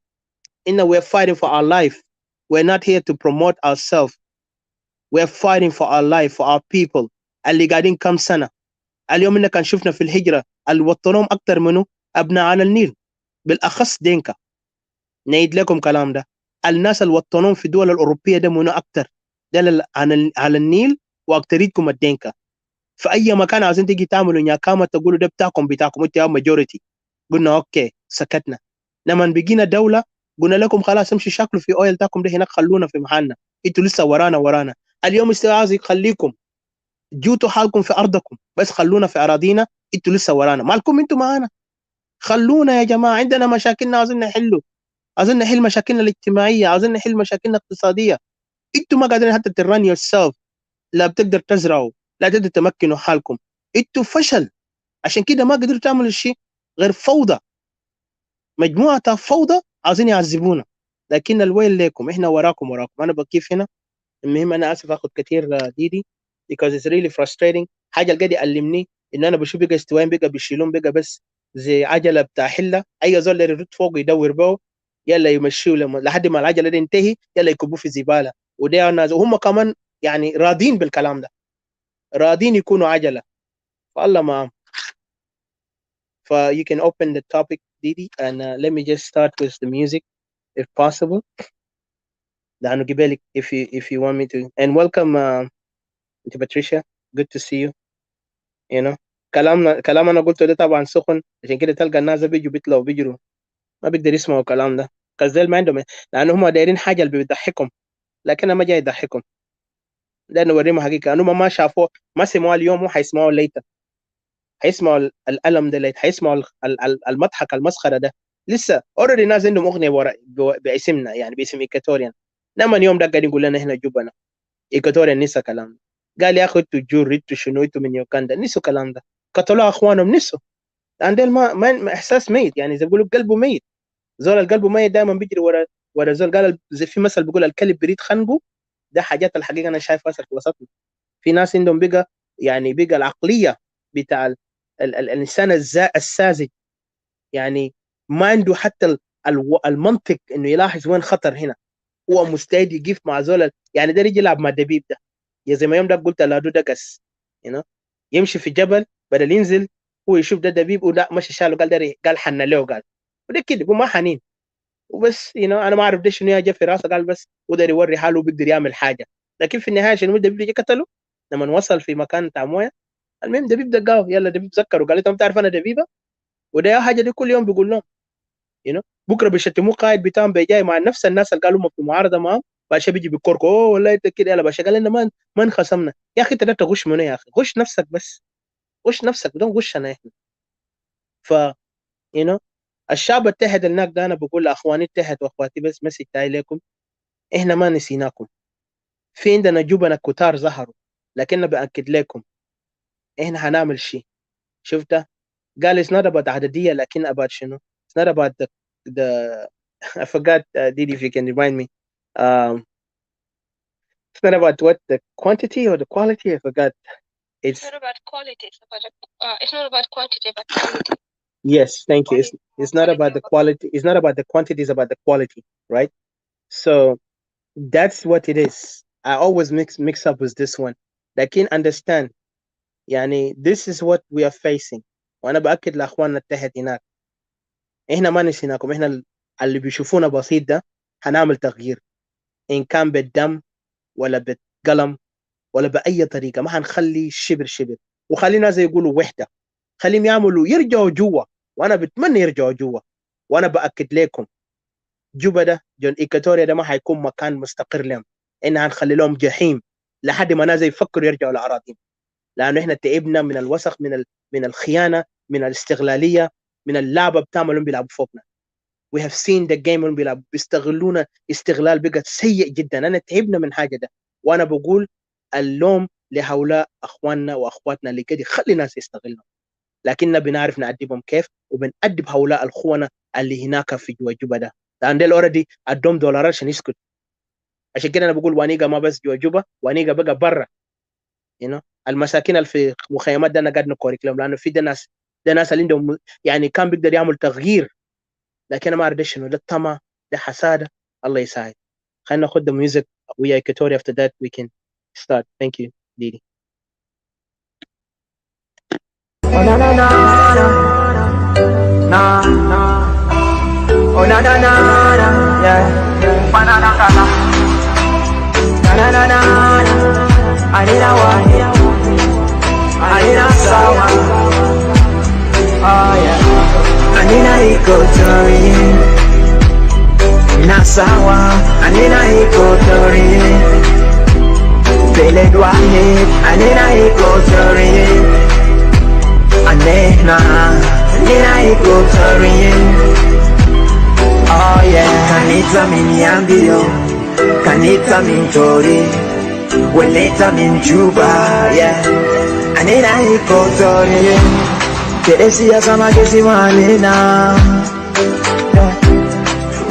ان we are fighting for our life. we are not here to promote ourselves. we are fighting for our life, for our people اللي قاعدين كم سنه. اليوم إننا كان شفنا في الهجره اللي وطنهم اكثر منه ابناء على النيل، بالاخص دينكا. نعيد لكم كلام ده، الناس اللي وطنهم في الدول الاوروبيه ده منو اكثر؟ ده على النيل، واكثريتكم الدينكا. في اي مكان عايزين تيجي تعملوا نياكامه تقولوا ده بتاعكم انتوا يا ماجوريتي، قلنا اوكي سكتنا. لما بقينا دوله قلنا لكم خلاص امشوا شكلوا في اويل بتاعكم ده هناك، خلونا في محلنا، انتوا لسه ورانا. اليوم استوى عايز يخليكم جوتوا حالكم في ارضكم، بس خلونا في اراضينا، انتوا لسه ورانا، مالكم انتوا معانا. خلونا يا جماعه، عندنا مشاكلنا عايزين نحله، عايزين نحل مشاكلنا الاجتماعيه، عايزين نحل مشاكلنا الاقتصاديه. انتوا ما قادرين حتى تران يور سيلف، لا بتقدر تزرعوا، لا تقدر تمكنوا حالكم. انتوا فشل، عشان كده ما قدروا تعملوا شيء غير فوضى، مجموعه فوضى عايزين يعذبونا. لكن الويل لكم، احنا وراكم. انا بكيف هنا. المهم انا اسف اخذ كثير ديدي because it's really frustrating. حاجه اللي قاعد يعلمني ان انا بشوف بقى استوائن بقى بيشيلون بقى بس زي عجله بتاع حله، اي زول يرد فوق يدور به، يلا يمشيه لحد ما العجله دي تنتهي، يلا يكبوه في زباله. وده الناس وهم كمان يعني راضين بالكلام ده، راضين يكونوا عجله. فالله معهم. ف you can open the topic Didi and let me just start with the music if possible. لأنه قبالك if you want me to, and welcome to Patricia, good to see you. you know كلام انا قلته ده طبعا سخن، عشان كده تلقى الناس بيجوا بيطلعوا بيجروا ما بيقدر يسمعوا الكلام ده، كذل ما عندهم، لان هم دايرين حاجه اللي بيضحكهم، لكن ما جاي يضحكهم. ده نوريهم حقيقه انهم ما شافوه، ما سمعوا اليوم، مو حيسمعوا ليته، حيسمعوا الالم ده ليته، حيسمعوا المضحك المسخره ده. لسه اوريدي ناس عندهم اغنيه باسمنا، يعني باسم ايكاتوريان. لما اليوم ده قاعد يقول لنا احنا جبنا ايكاتوريان، نسى كلام ده. قال يا اخي انتوا جور، انتوا شنو، انتوا من يوكندا، نسوا كلام ده. قتلوا اخوانهم، نسوا. عندهم ما احساس ميت، يعني زي بيقولوا قلبه ميت. زول القلب ميت دائما بيجري ورا زول. قال زي في مثل بيقول الكلب بريد خنقه. ده حاجات الحقيقه انا شايف هسه في وسطنا. في ناس عندهم بقى، يعني بقى العقليه بتاع الانسان الساذج، يعني ما عنده حتى المنطق انه يلاحظ وين خطر هنا. هو مستعد يقف مع زول، يعني ده يجي يلعب مع الدبيب ده. يا زي ما يوم ده قلت لا دو دقس you know يمشي في الجبل بدل ينزل هو يشوف ده دبيب، ولا مشي شاله قال ده قال حن له قال، وده كده هو ما حنين وبس. انا ما اعرف ده شنو جا في راسه، قال بس وقدر يوري حاله بيقدر يعمل حاجه. لكن في النهايه شنو الدبيب يجي قتله. لما وصل في مكان بتاع مويه، المهم دبيب دقاه، يلا دبيب ذكره قال له انت بتعرف انا دبيبه، وده حاجه دي كل يوم بيقول لهم بكره بيشتموه قائد بتاعهم بيجاي مع نفس الناس اللي قالوا في معارضه معاهم، باشا بيجي بيكوركو اوه والله انت كده، يلا باشا قال لنا ما انخصمنا. يا اخي انت ده تغش منو يا اخي؟ غش نفسك بس، غش نفسك بدون غشنا احنا. ف يو نو الشعب اتحد هناك ده، انا بقول لاخواني اتحد واخواتي بس مسج تاعي لكم، احنا ما نسيناكم. في عندنا جبنة كتار ظهروا، لكن باكد لكم احنا هنعمل شيء. شفت؟ قال it's not about عددية لكن about شنو؟ it's not about the I forgot Didi if you can remind me. Um, it's not about what the quantity or the quality. I forgot. It's not about quality. It's not about quantity, but quality. Yes, thank you. It's not about the quality. It's not about the quantity. It's about the quality, right? So that's what it is. I always mix up with this one. لكن understand يعني this is what we are facing. وأنا بأكد لأخواننا نتحد هناك. إحنا ما نسيناكم. إحنا اللي بيشوفونا بسيط ده هنعمل تغيير، إن كان بالدم ولا بالقلم ولا بأي طريقة. ما هنخلي شبر شبر، وخلينا زي يقولوا وحدة. خليهم يعملوا يرجعوا جوا، وأنا بتمنى يرجعوا جوا. وأنا بأكد لكم جوبا ده جون إيكاتوريا ده ما هيكون مكان مستقر لهم. إحنا هنخلي لهم جحيم لحد ما ناس يفكروا يرجعوا لأراضيهم، لأنه إحنا تعبنا من الوسخ، من الخيانة، من الاستغلالية، من اللعبة بتاعهم بيلعبوا فوقنا. we have seen the game بيلعبوا بيستغلونا استغلال بقى سيء جدا. أنا تعبنا من حاجة ده، وأنا بقول اللوم لهؤلاء أخواننا وأخواتنا اللي كده خلي ناس يستغلنا، لكننا بنعرف نأدبهم كيف، وبنأدب هؤلاء الخونة اللي هناك في جوا جوبا ده، لأن ديل أوريدي أدوم دولار عشان يسكت. عشان كده أنا بقول وانيجا ما بس جوا جوبا، وانيجا بقى برا. المساكين اللي في مخيمات ده أنا قاعد نكوريك لهم، لأنه في ده ناس اللي عندهم يعني كان بيقدر يعمل تغيير، لكن أنا ما أعرف شنو ده، الطمع ده حسادة. الله يساعد. خلينا ناخد الميوزك ويا كاتوري after that we can start. Thank you Didi. Oh na na na na na na. Oh na na na na yeah. Na na na na na na na na. I need a one, I need a someone. Oh yeah. I need a equatory. Na sawa. I need a equatory. Bele dwahe. I need a equatory. Anehna, nina ikotorin. Oh yeah, kanita miniambio, kanita mintori, weleta minjuba, yeah. Anina ikotorin, keresia sama kesi manina.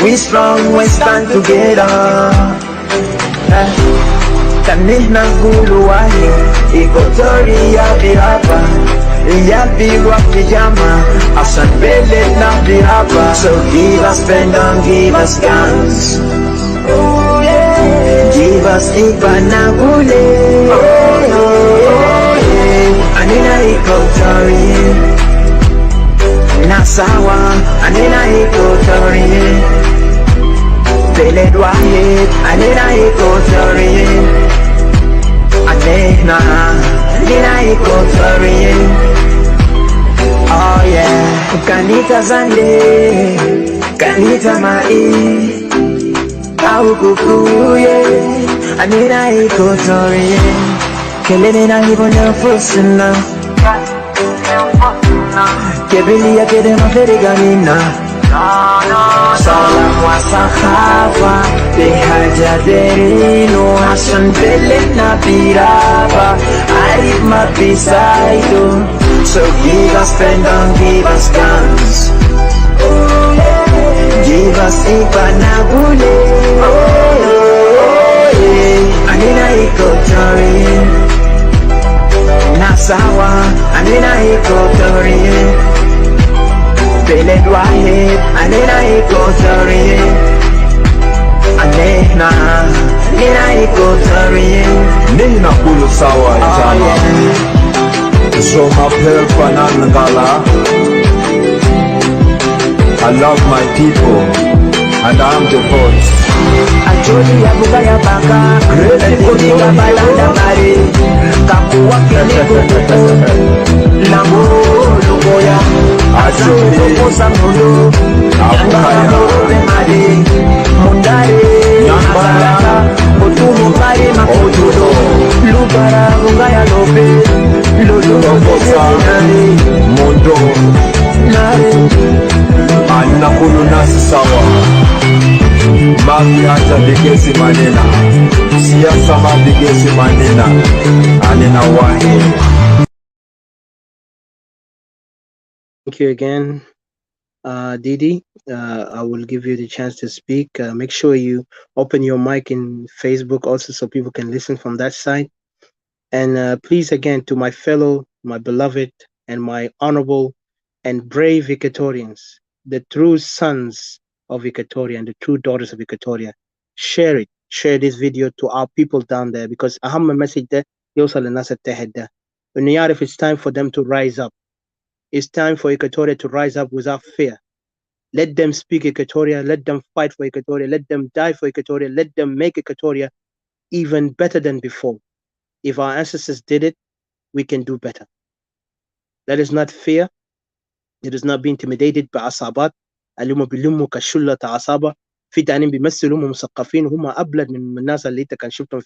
We strong, we stand together. Kanina guluwahi, ikotoria biraba. Yabirwa pijama, asan bele na biraba. So give us pendant, give us guns. Oh yeah. Give us ipanabule. Oh yeah. Anina ikotori. Nasawa, anina ikotori. Bele dwahe, anina ikotori. Anehna, nina ikotori. Oh yeah, kanita zande, kanita mai, au kukuye, anina ikotori. Kelele na hibonya fusina, kebili ya kede maferiganina. Salam wa sahafa, behaja derino, hasan bele na biraba, arif mabisaido. So give us pendant, give us guns. Give us ipanabule. Anina ikotori. Nasawa, anina ikotori. Bele dwahe, anina ikotori. Anehna, nina ikotori. Nina kulu sawa jama. So my Panangala. I love my people and I'm the voice. Acholi ya buka ya baka Kudiga balanda mare Kapuwa kene kukuku Nango lukoya Asamu kukosa mulu Yanga morobe mare Mundare Nyambara Kutumu mare makutulo Lubara bunga ya lobe Lulu kukosa Mondo Anakulu nasi sawa Mami hata bigesi manena Siasa mabigesi manena Anena wahi. Thank you again, Didi. I will give you the chance to speak. Make sure you open your mic in Facebook also so people can listen from that side. And please, again, to my fellow, my beloved, and my honorable and brave Equatorians, the true sons of Equatoria and the true daughters of Equatoria, share it. Share this video to our people down there because أهم message ده يوصل للناس التحت ده. إنه يعرف it's time for them to rise up. It's time for Equatoria to rise up without fear. Let them speak Equatoria. Let them fight for Equatoria. Let them die for Equatoria. Let them make Equatoria even better than before. If our ancestors did it, we can do better. Let us not fear. Let us not be intimidated بعصابات اللي هم بيلموا كشلة عصابة في تانيين بيمثلوا هم مثقفين وهم أبلد من الناس اللي أنت كان شفتهم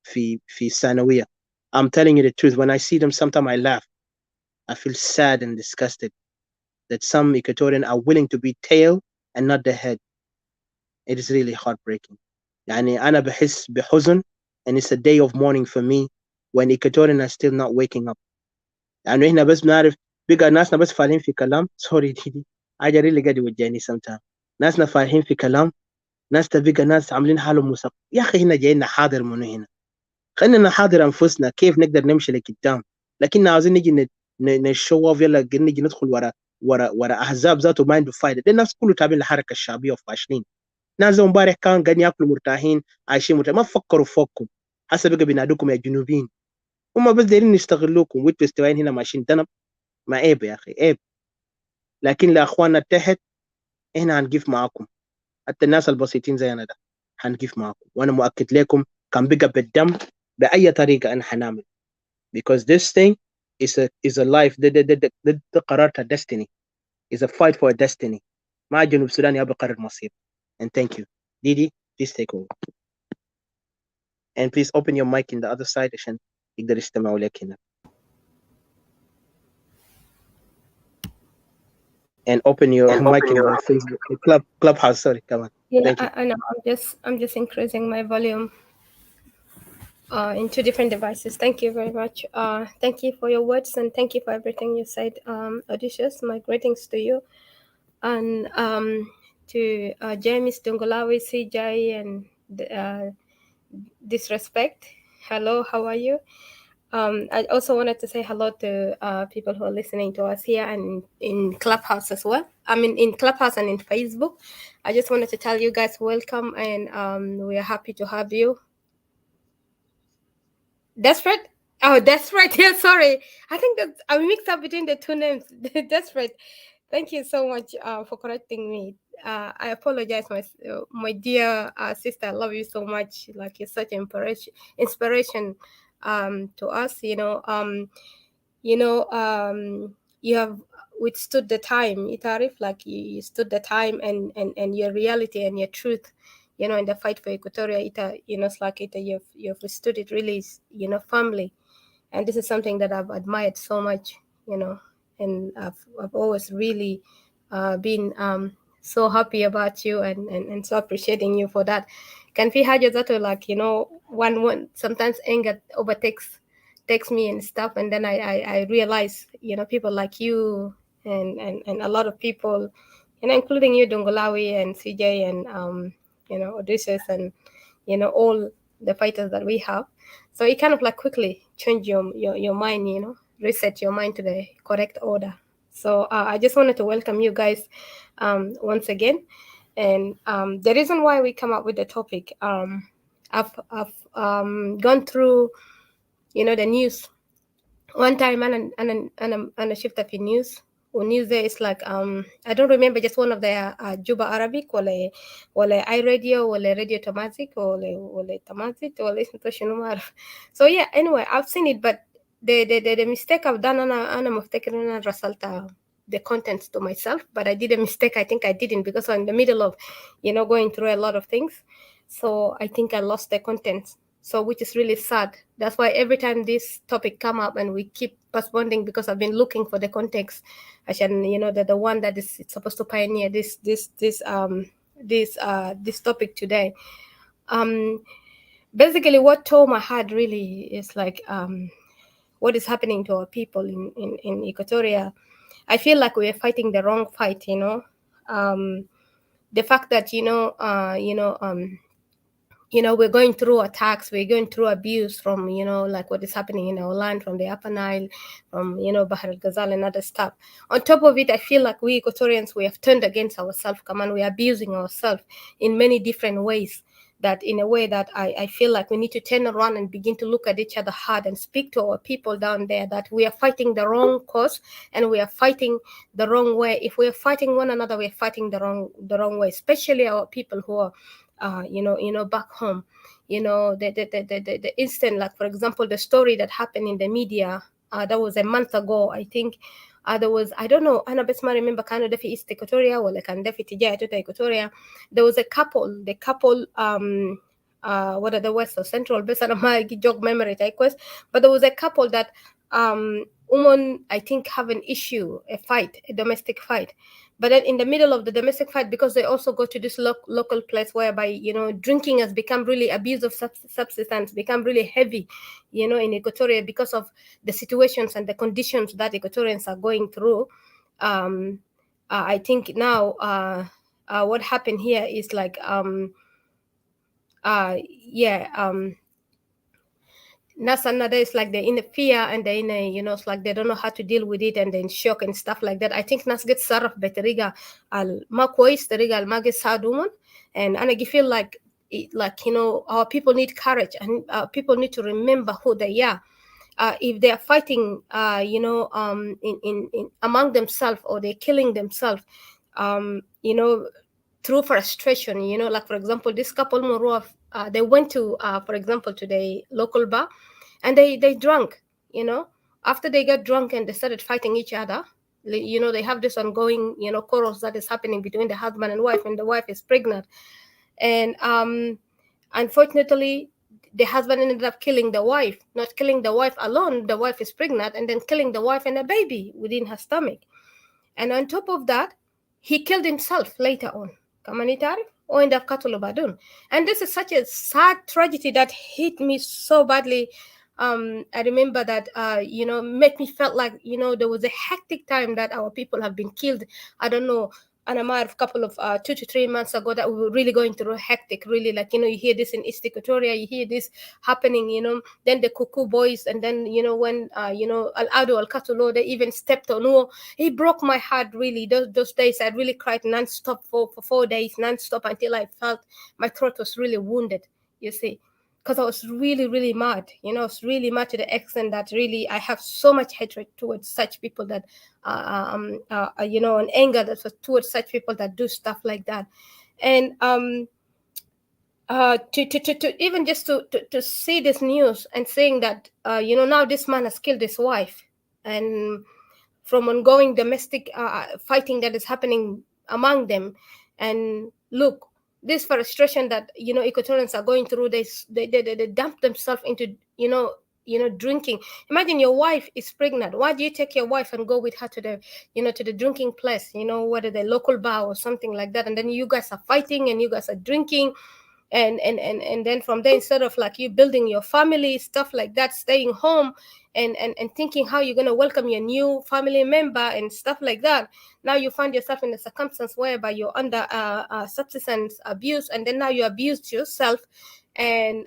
في الثانوية. I'm telling you the truth. When I see them, sometimes I laugh. I feel sad and disgusted that some Equatorian are willing to be tail and not the head. It is really heartbreaking. يعني أنا بحس بحزن and it's a day of mourning for me when Equatorian are still not waking up. لأنه إحنا بس بنعرف بقى ناسنا بس فاهمين في كلام سوري دي حاجة really قاعد يوجعني sometimes. ناسنا فاهمين في كلام ناس تبقى ناس عاملين حالهم مسق يا أخي هنا جايين نحاضر منو هنا خلينا نحاضر أنفسنا كيف نقدر نمشي لقدام لكن عاوزين نجي نشو اوف يلا نجي ندخل ورا أحزاب ذاته ما عنده فايدة ده الناس كله تابعين الحركة الشعبية وفاشلين ناس زي امبارح كان قاعدين ياكلوا مرتاحين عايشين مرتاحين ما فكروا فوقكم حسب بقى بينادوكم يا جنوبيين هم بس دايرين يستغلوكم وانتوا استوائين هنا ماشيين دنب ما عيب يا اخي عيب لكن لاخواننا تحت احنا هنقف معاكم حتى الناس البسيطين زينا ده هنقف معاكم وانا مؤكد لكم كان بقى بالدم باي طريقه انا هنعمل because this thing is a life ده قرار destiny is a fight for a destiny مع جنوب السودان يبقى قرار مصير and thank you Didi please take over and please open your mic in the other side عشان يقدر يستمعوا لك هنا and open your mic in the Facebook clubhouse sorry come on Yeah, thank you I know. I'm just increasing my volume in two different devices. Thank you very much. Thank you for your words and thank you for everything you said. Odysseus, my greetings to you and to James Dungolawi, CJ, and Disrespect. Hello, how are you? I also wanted to say hello to people who are listening to us here and in Clubhouse as well. I mean, in Clubhouse and in Facebook. I just wanted to tell you guys welcome and we are happy to have you. Desperate? Oh, Desperate. Yeah, sorry. I think that I mixed up between the two names. Desperate. Thank you so much for correcting me. I apologize, my dear sister. I love you so much. Like you're such inspiration to us. You have withstood the time. Itarif, like you stood the time and your reality and your truth. In the fight for Equatoria, it's like you've withstood it really, firmly. And this is something that I've admired so much, and I've always really been so happy about you and so appreciating you for that. Can fi haja zato, like, one sometimes anger overtakes me and stuff, and then I realize, people like you and a lot of people, including you, Dongolawi and CJ and Odysseus and all the fighters that we have. So it kind of like quickly change your mind, reset your mind to the correct order. So I just wanted to welcome you guys once again. And the reason why we come up with the topic, I've gone through, the news one time and a shift of the news ونيوز is like I don't remember just one of the Juba Arabic ولا I radio ولا radio Tamazic ولا Tamazic ولا اسمه شنو ما أعرف. So yeah, anyway, I've seen it, but the mistake I've done أنا مفتكر إن أنا رسلت the contents to myself, but I did a mistake. I think I didn't, because I'm in the middle of going through a lot of things. So I think I lost the contents, so which is really sad. That's why every time this topic come up and we keep postponing, because I've been looking for the context. The one that is supposed to pioneer this topic today. Basically what tore my heart really is like what is happening to our people in Equatoria. I feel like we are fighting the wrong fight. The fact that we're going through attacks, we're going through abuse from, like what is happening in our land, from the Upper Nile, from, Bahr al-Ghazal and other stuff. On top of it, I feel like we Equatorians, we have turned against ourselves, come on, we're abusing ourselves in many different ways, that in a way that I feel like we need to turn around and begin to look at each other hard and speak to our people down there that we are fighting the wrong cause and we are fighting the wrong way. If we are fighting one another, we are fighting the wrong way, especially our people who are back home. The instant, like for example, the story that happened in the media, that was a month ago, I think. There was, I don't know, أنا بس ما remember كانوا ده في East Equatoria ولا كان ده في اتجاه توتا Equatoria. There was a couple, the couple what are the West or Central, بس أنا ما jog memory request, but there was a couple that women, I think, have an issue, a fight, a domestic fight. But then in the middle of the domestic fight, because they also go to this local place whereby, drinking has become really, abuse of substance become really heavy, in Equatoria, because of the situations and the conditions that Equatorians are going through. I think now what happened here is like, Nasana, is like they're in a fear and they're in a, it's like they don't know how to deal with it and they're in shock and stuff like that. I think Nas gets sarf beteriga al makwais teriga al magis saduman, and I feel like our people need courage, and people need to remember who they are. If they are fighting, in among themselves, or they're killing themselves, through frustration, like for example, this couple Murua, they went to, for example, to the local bar, and they drank. After they got drunk and they started fighting each other, they have this ongoing, quarrels that is happening between the husband and wife, and the wife is pregnant, and unfortunately the husband ended up killing the wife. Not killing the wife alone, the wife is pregnant, and then killing the wife and a baby within her stomach. And on top of that, he killed himself later on. Kamanitari, or in the Katolo Badun. And this is such a sad tragedy that hit me so badly. I remember that, made me felt like, there was a hectic time that our people have been killed. I don't know, and I might have a couple of 2 to 3 months ago, that we were really going through a hectic, really, like, you hear this in East Equatoria, you hear this happening, then the Kuku boys, and then, when, Al-Ado, Al-Katulo, they even stepped on war. It broke my heart, really. Those days, I really cried non-stop for 4 days, non-stop, until I felt my throat was really wounded, you see. Because I was really, really mad. I was really mad to the extent that really I have so much hatred towards such people that, and anger that was towards such people that do stuff like that. And to even just to see this news and saying that, now this man has killed his wife, and from ongoing domestic fighting that is happening among them, and look, this frustration that Equatorians are going through, they dump themselves into drinking. Imagine your wife is pregnant. Why do you take your wife and go with her to the to the drinking place, whether the local bar or something like that, and then you guys are fighting and you guys are drinking, and then from there, instead of like you building your family, stuff like that, staying home and thinking how you're going to welcome your new family member and stuff like that, now you find yourself in a circumstance whereby you're under substance abuse, and then now you abused yourself, and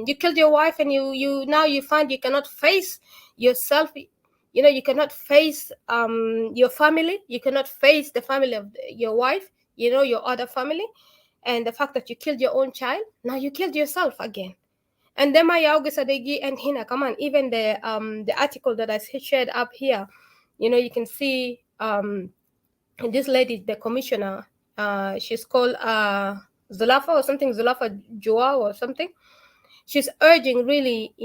you killed your wife, and you now you find you cannot face yourself. You cannot face your family, you cannot face the family of your wife, your other family, and the fact that you killed your own child, now you killed yourself again. And then my Sadegi and Hina, come on, even the article that I shared up here, you can see this lady, the commissioner, she's called Zulafa or something, Zulafa Joa or something. She's urging, really,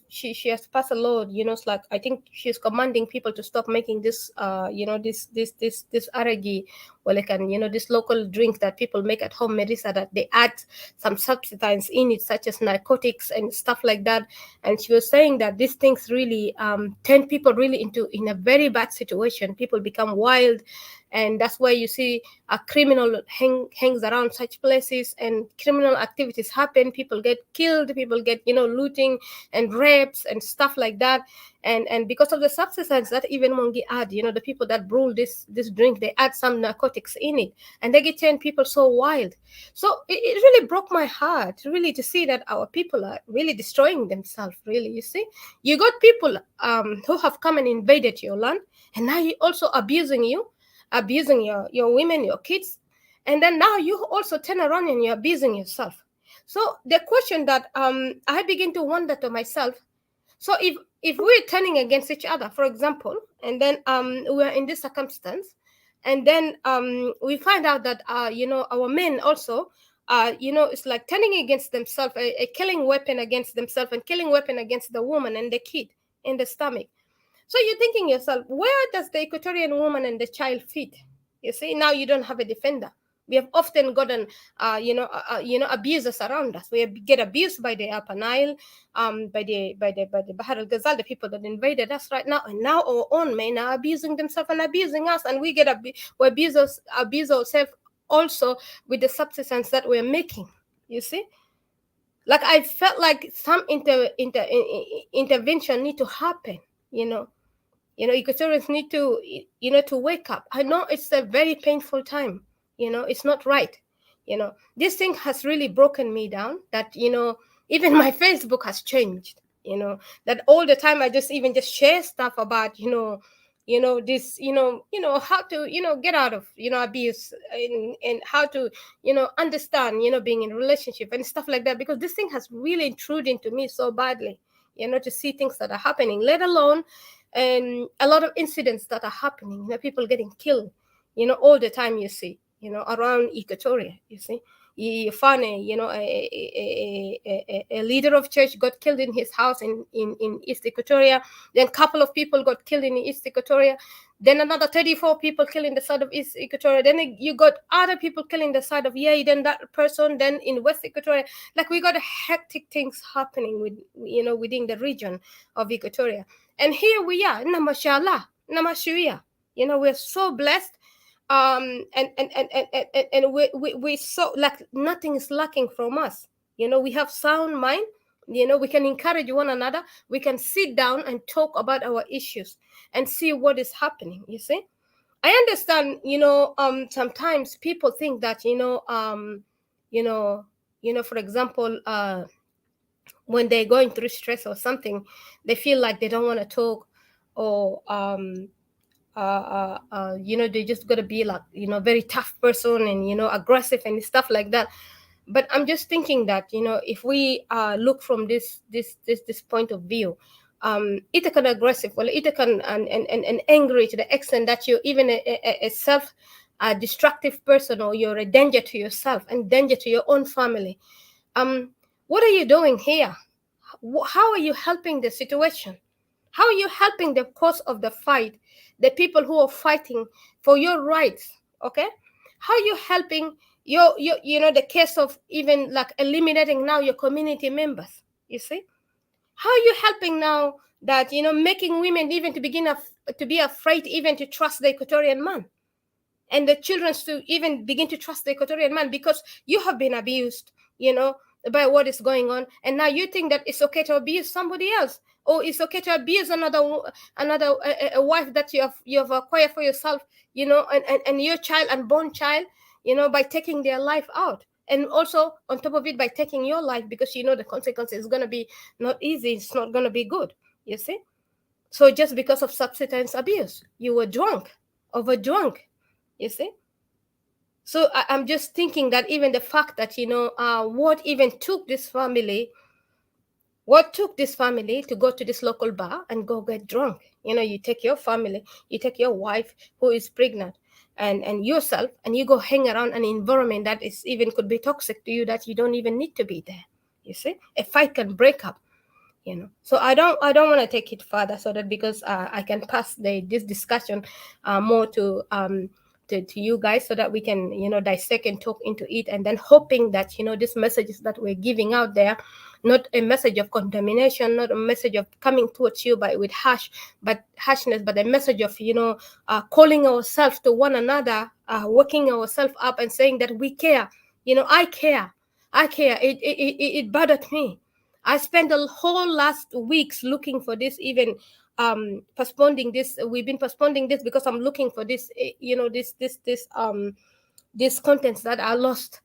she has passed a law, it's like, I think she's commanding people to stop making this this aragi, well, like, and this local drink that people make at home, Melissa, that they add some substance in it, such as narcotics and stuff like that. And she was saying that these things really turn people really in a very bad situation. People become wild, and that's why you see a criminal hangs around such places, and criminal activities happen. People get killed, people get looting and rapes and stuff like that. And because of the substance that even Mongi add, the people that brew this drink, they add some narcotics in it, and they get turn people so wild. So it really broke my heart, really, to see that our people are really destroying themselves, really. You see, you got people who have come and invaded your land, and now you also abusing your women, your kids, and then now you also turn around and you're abusing yourself. So the question that I begin to wonder to myself, so if we're turning against each other, for example, and then we're in this circumstance, and then we find out that our men also it's like turning against themselves, a killing weapon against themselves, and killing weapon against the woman and the kid in the stomach. So you're thinking yourself, where does the Equatorian woman and the child fit? You see, now you don't have a defender. We have often gotten, abusers around us. We get abused by the Upper Nile, by the Bahar al Ghazal, the people that invaded us right now, and now our own men are abusing themselves and abusing us, and we abuse ourselves also with the substance that we're making. You see, like, I felt like some intervention need to happen. Equatorians need to wake up. I know it's a very painful time. It's not right. This thing has really broken me down, that, even my Facebook has changed, that all the time I just share stuff about, this, how to, get out of, abuse, and how to, understand, being in a relationship and stuff like that, because this thing has really intruded into me so badly, to see things that are happening, let alone a lot of incidents that are happening, people getting killed, all the time, you see, around Equatoria, you see. You find a leader of church got killed in his house in East Equatoria. Then a couple of people got killed in East Equatoria. Then another 34 people killed in the side of East Equatoria. Then you got other people killing the side of Yei. Then that person. Then in West Equatoria, like, we got hectic things happening within the region of Equatoria. And here we are, namashallah, namashuya. We're so blessed. And we so, like, nothing is lacking from us. We have sound mind. We can encourage one another. We can sit down and talk about our issues and see what is happening. You see, I understand. Sometimes people think that for example, when they're going through stress or something, they feel like they don't want to talk, or they just gotta be like, very tough person, and aggressive and stuff like that. But I'm just thinking that if we look from this point of view, it can aggressive, well, it can and angry to the extent that you're even a self destructive person, or you're a danger to yourself and danger to your own family. What are you doing here? How are you helping the situation? How are you helping the cause of the fight, the people who are fighting for your rights? Okay, how are you helping your the case of even like eliminating now your community members? You see, how are you helping now that making women even to begin to be afraid even to trust the Equatorian man, and the children to even begin to trust the Equatorian man, because you have been abused, by what is going on, and now you think that it's okay to abuse somebody else, or it's okay to abuse another a wife that you have acquired for yourself, and your child, unborn child, by taking their life out, and also on top of it by taking your life, because the consequence is going to be not easy, it's not going to be good, you see. So just because of substance abuse, you were over drunk, you see. So I'm just thinking that even the fact that what took this family to go to this local bar and go get drunk, You take your family, you take your wife who is pregnant, and yourself, and you go hang around an environment that is even could be toxic to you, that you don't even need to be there. You see, a fight can break up. So I don't want to take it further, so that because I can pass this discussion more to you guys, so that we can dissect and talk into it, and then hoping that these messages that we're giving out there, not a message of contamination, not a message of coming towards you with harshness, but a message of calling ourselves to one another, waking ourselves up and saying that we care. I care. It bothered me. I spent the whole last weeks looking for this, even postponing this. We've been postponing this because I'm looking for this, these contents that are lost,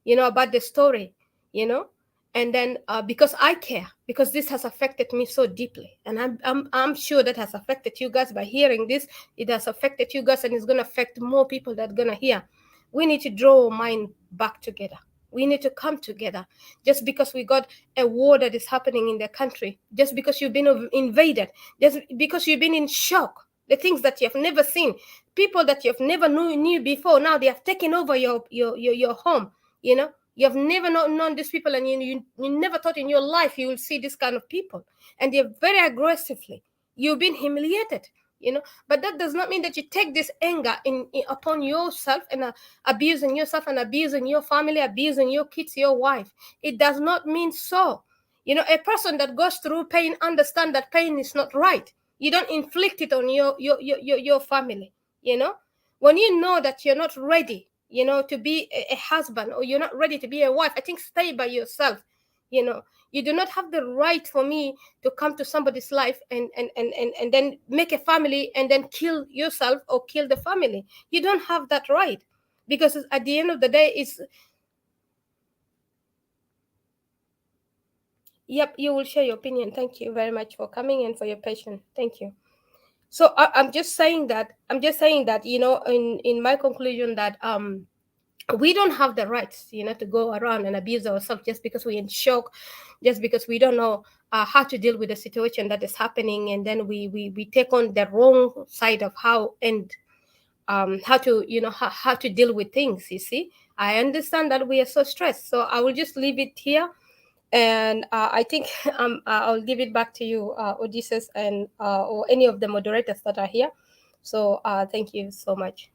about the story, and then because I care, because this has affected me so deeply, and I'm sure that has affected you guys. By hearing this, it has affected you guys, and it's going to affect more people that are going to hear. We need to draw our mind back together. We need to come together. Just because we got a war that is happening in the country, just because you've been invaded, just because you've been in shock, the things that you have never seen, people that you've never knew before, now they have taken over your home. You have never known these people, and you never thought in your life you will see this kind of people, and they're very aggressively. You've been humiliated. But that does not mean that you take this anger upon yourself, and abusing yourself, and abusing your family, abusing your kids, your wife. It does not mean so. A person that goes through pain understand that pain is not right. You don't inflict it on your family. When you know that you're not ready, to be a husband, or you're not ready to be a wife, I think stay by yourself. You do not have the right for me to come to somebody's life and then make a family and then kill yourself or kill the family. You don't have that right, because at the end of the day, it's yep, you will share your opinion. Thank you very much for coming and for your patience. Thank you. So I'm just saying that in my conclusion, that we don't have the rights, to go around and abuse ourselves just because we're in shock, just because we don't know how to deal with the situation that is happening, and then we take on the wrong side of how to how to deal with things. You see, I understand that we are so stressed, so I will just leave it here, and I think I'll give it back to you, Odysseus, and or any of the moderators that are here. So thank you so much.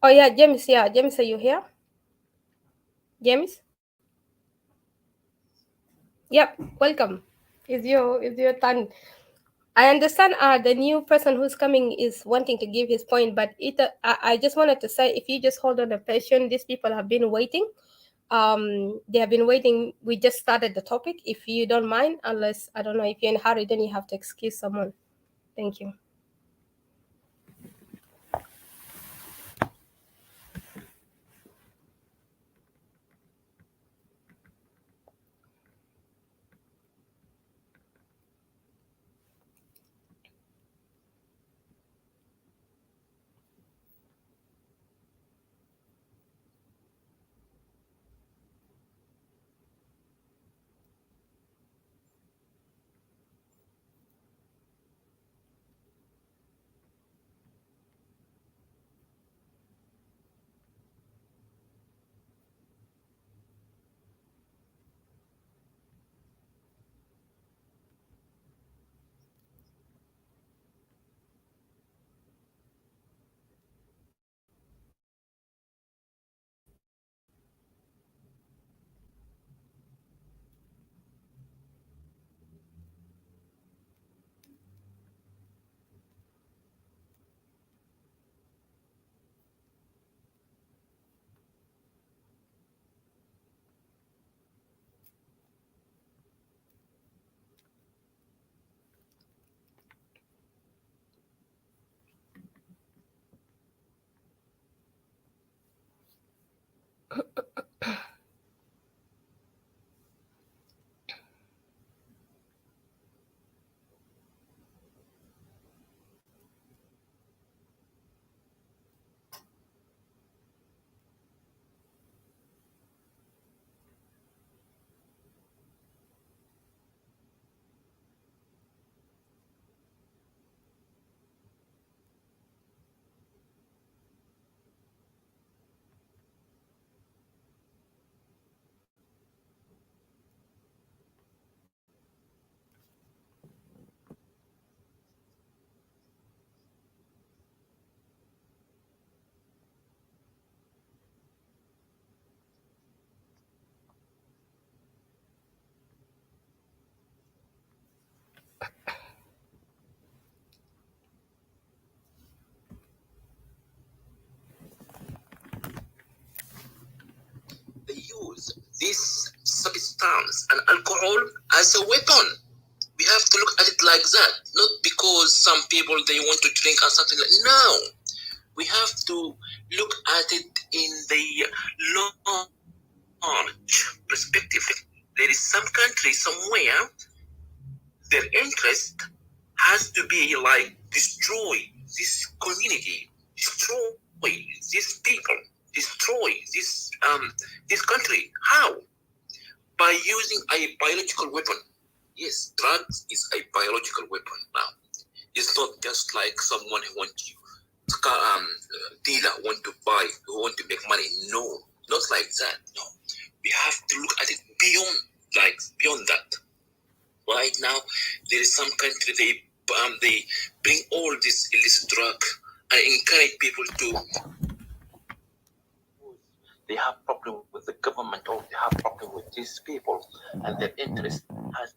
Oh yeah, James. Yeah, James, are you here? James? Yep. Welcome. Is your turn. I understand the new person who's coming is wanting to give his point, but I just wanted to say, if you just hold on a patient, these people have been waiting. They have been waiting. We just started the topic. If you don't mind, unless I don't know, if you're in a hurry, then you have to excuse someone. Thank you. this substance and alcohol as a weapon. We have to look at it like that, not because some people they want to drink or something like. No, we have to look at it in the large perspective. There is some country somewhere, their interest has to be like destroy this community, destroy these people, destroy this country. How? By using a biological weapon. Yes, drugs is a biological weapon now. It's not just like someone who want you, dealer want to buy, who want to make money. No, not like that. No, we have to look at it beyond that. Right now, there is some country they bring all this illicit drug and encourage people to. They have problem with the government, or they have problem with these people, and their interest has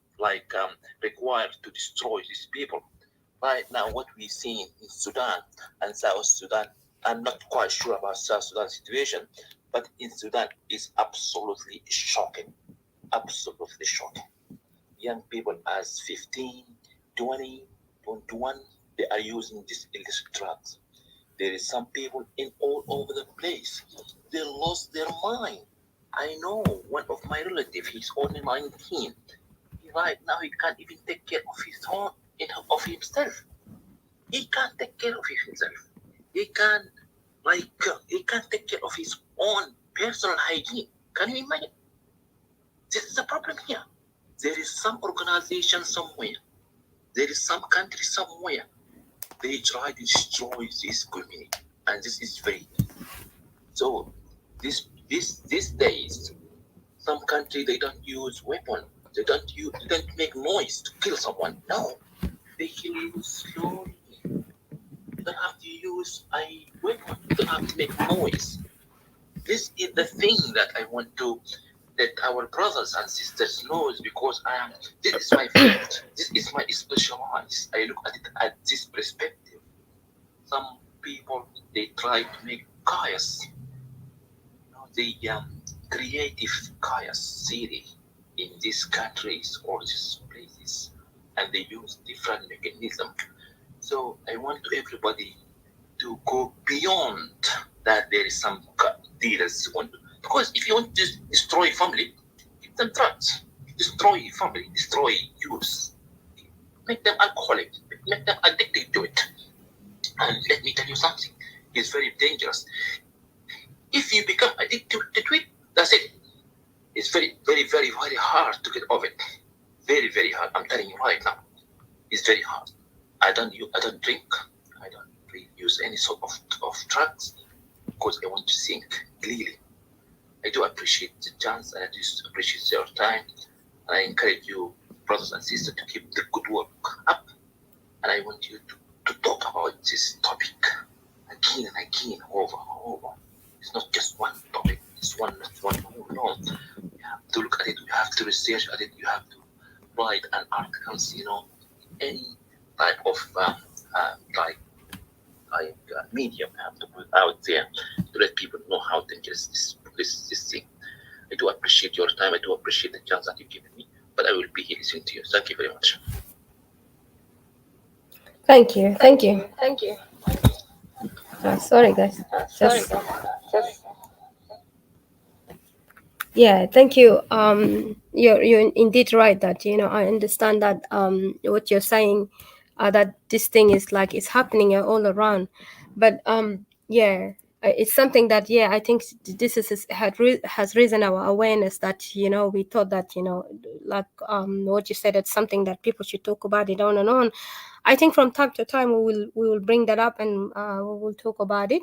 required to destroy these people. Right now, what we see in Sudan and South Sudan, I'm not quite sure about South Sudan situation, but in Sudan is absolutely shocking, absolutely shocking. Young people as 15, 20, 21, they are using these illicit drugs. There is some people in all over the place. They lost their mind. I know one of my relatives, he's only 19. Right now, he can't even take care of his own, of himself. He can't take care of himself. He can't, he can't take care of his own personal hygiene. Can you imagine? This is the problem here. There is some organization somewhere. There is some country somewhere. They try to destroy this community, and this is very so. These days, some country they don't use weapon. They don't make noise to kill someone. No, they kill you slowly. You don't have to use a weapon. You don't have to make noise. This is the thing that I want to let our brothers and sisters knows, because this is my field. This is my specialized. I look at it at this perspective. Some people they try to make chaos, the creative chaos theory in these countries or these places, and they use different mechanisms. So I want to everybody to go beyond that. There is some dealers want to, because if you want to destroy family, give them drugs. Destroy family, destroy youth, make them alcoholic, make them addicted to it. And let me tell you something, it's very dangerous. If you become addicted to it, that's it. It's very, very, very, very hard to get over it. Very, very hard. I'm telling you right now, it's very hard. I don't drink. I don't really use any sort of drugs because I want to think clearly. I do appreciate the chance, and I do appreciate your time, and I encourage you, brothers and sisters, to keep the good work up. And I want you to talk about this topic again and again, over and over. It's not just one topic. It's not one. No. You have to look at it. You have to research at it. You have to write an articles. Any type of medium you have to put out there to let people know how dangerous this thing. I do appreciate your time. I do appreciate the chance that you've given me. But I will be here listening to you. Thank you very much. Thank you. Sorry, guys. Yeah, thank you. You're indeed right that I understand that what you're saying, that this thing is like it's happening all around, but yeah, it's something that I think this has risen our awareness that we thought that like what you said, it's something that people should talk about it on and on. I think from time to time we will bring that up, and we will talk about it.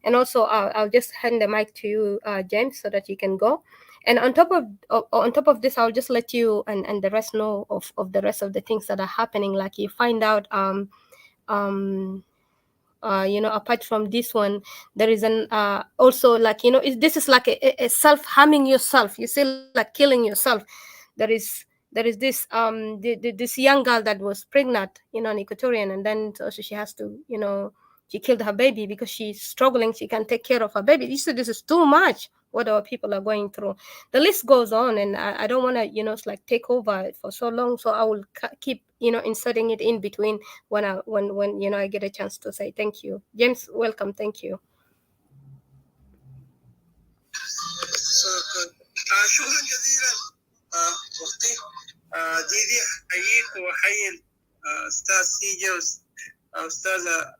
And also I'll just hand the mic to you, James, so that you can go. And on top of this, I'll just let you and the rest know of the rest of the things that are happening. Like you find out apart from this one, there is an also, like this is like a self-harming yourself. You say like killing yourself. There is this this young girl that was pregnant, an Equatorian, and then also she has to She killed her baby because she's struggling. She can't take care of her baby. This is too much what our people are going through. The list goes on, and I don't want to, it's like take over for so long. So I will keep, inserting it in between when I get a chance to say thank you. James, welcome. Thank you. شكرا جزيلا أختي ديدي. أحييك وأحيي أستاذ سيجا وأستاذة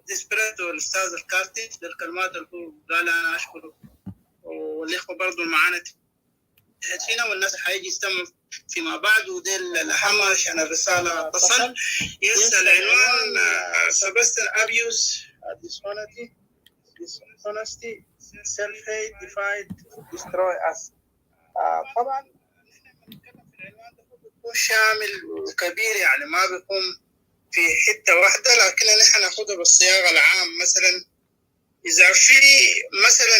ديسبريت والأستاذ الكارتي للكلمات اللي هو قالها. أنا أشكره، والإخوة برضو معانا هنا، والناس حيجي يستمعوا فيما بعد، ودي الأهم عشان الرسالة تصل. يسأل عنوان Sebastian abuse, dishonesty, self-hate, divide, destroy us. طبعا نتكلم في العنوان ده بيكون شامل وكبير، يعني ما بيكون في حتة واحدة، لكن نحن ناخده بالصياغة العام. مثلا إذا في مثلا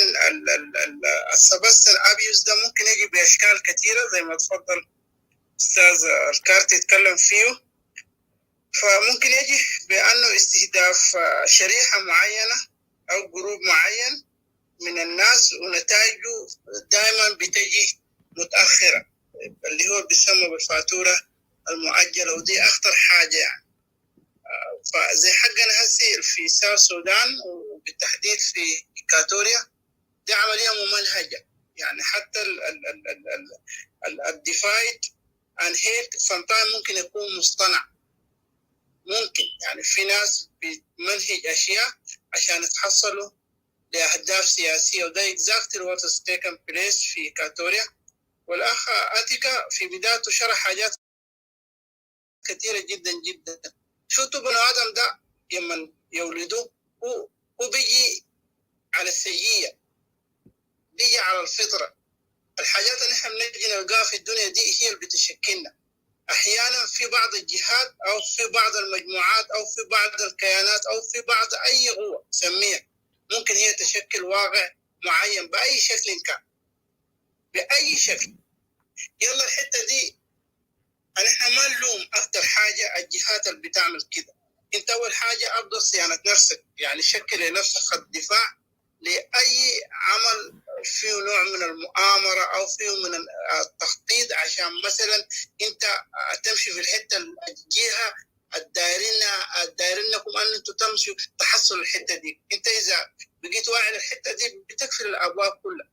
السبستن أبيوز ده ممكن يجي بأشكال كثيرة زي ما تفضل أستاذ الكارتي يتكلم فيه. فممكن يجي بأنه استهداف شريحة معينة أو جروب معين من الناس، ونتائجه دائما بتجي متأخرة، اللي هو بيسمى بالفاتورة المؤجلة، ودي أخطر حاجة يعني. فزي حقنا هسي في ساوث السودان وبالتحديد في إكواتوريا، دي عملية ممنهجة. يعني حتى الديفايد and hate sometimes ممكن يكون مصطنع، ممكن يعني في ناس بتمنهج أشياء عشان يتحصلوا لأهداف سياسية، وده exactly what has taken place في إكواتوريا. والأخ أتيكا في بدايته شرح حاجات كثيرة جدا جدا. شفتوا بنو آدم ده يمن يولدوه وبيجي على السجية، بيجي على الفطرة. الحاجات اللي احنا بنجي نلقاها في الدنيا دي هي اللي بتشكلنا. أحيانا في بعض الجهات أو في بعض المجموعات أو في بعض الكيانات أو في بعض أي قوة سميها، ممكن هي تشكل واقع معين بأي شكل كان، بأي شكل. يلا الحتة دي احنا ما نلوم أكتر حاجة الجهات اللي بتعمل كده. انت أول حاجة أفضل صيانة نفسك، يعني شكل لنفسك خط دفاع لأي عمل فيه نوع من المؤامرة أو فيه من التخطيط، عشان مثلا انت تمشي في الحتة الجهة الدايرينكم أن انتم تمشوا تحصلوا الحتة دي. انت إذا بقيت واعي للحتة دي بتكفر الأبواب كلها.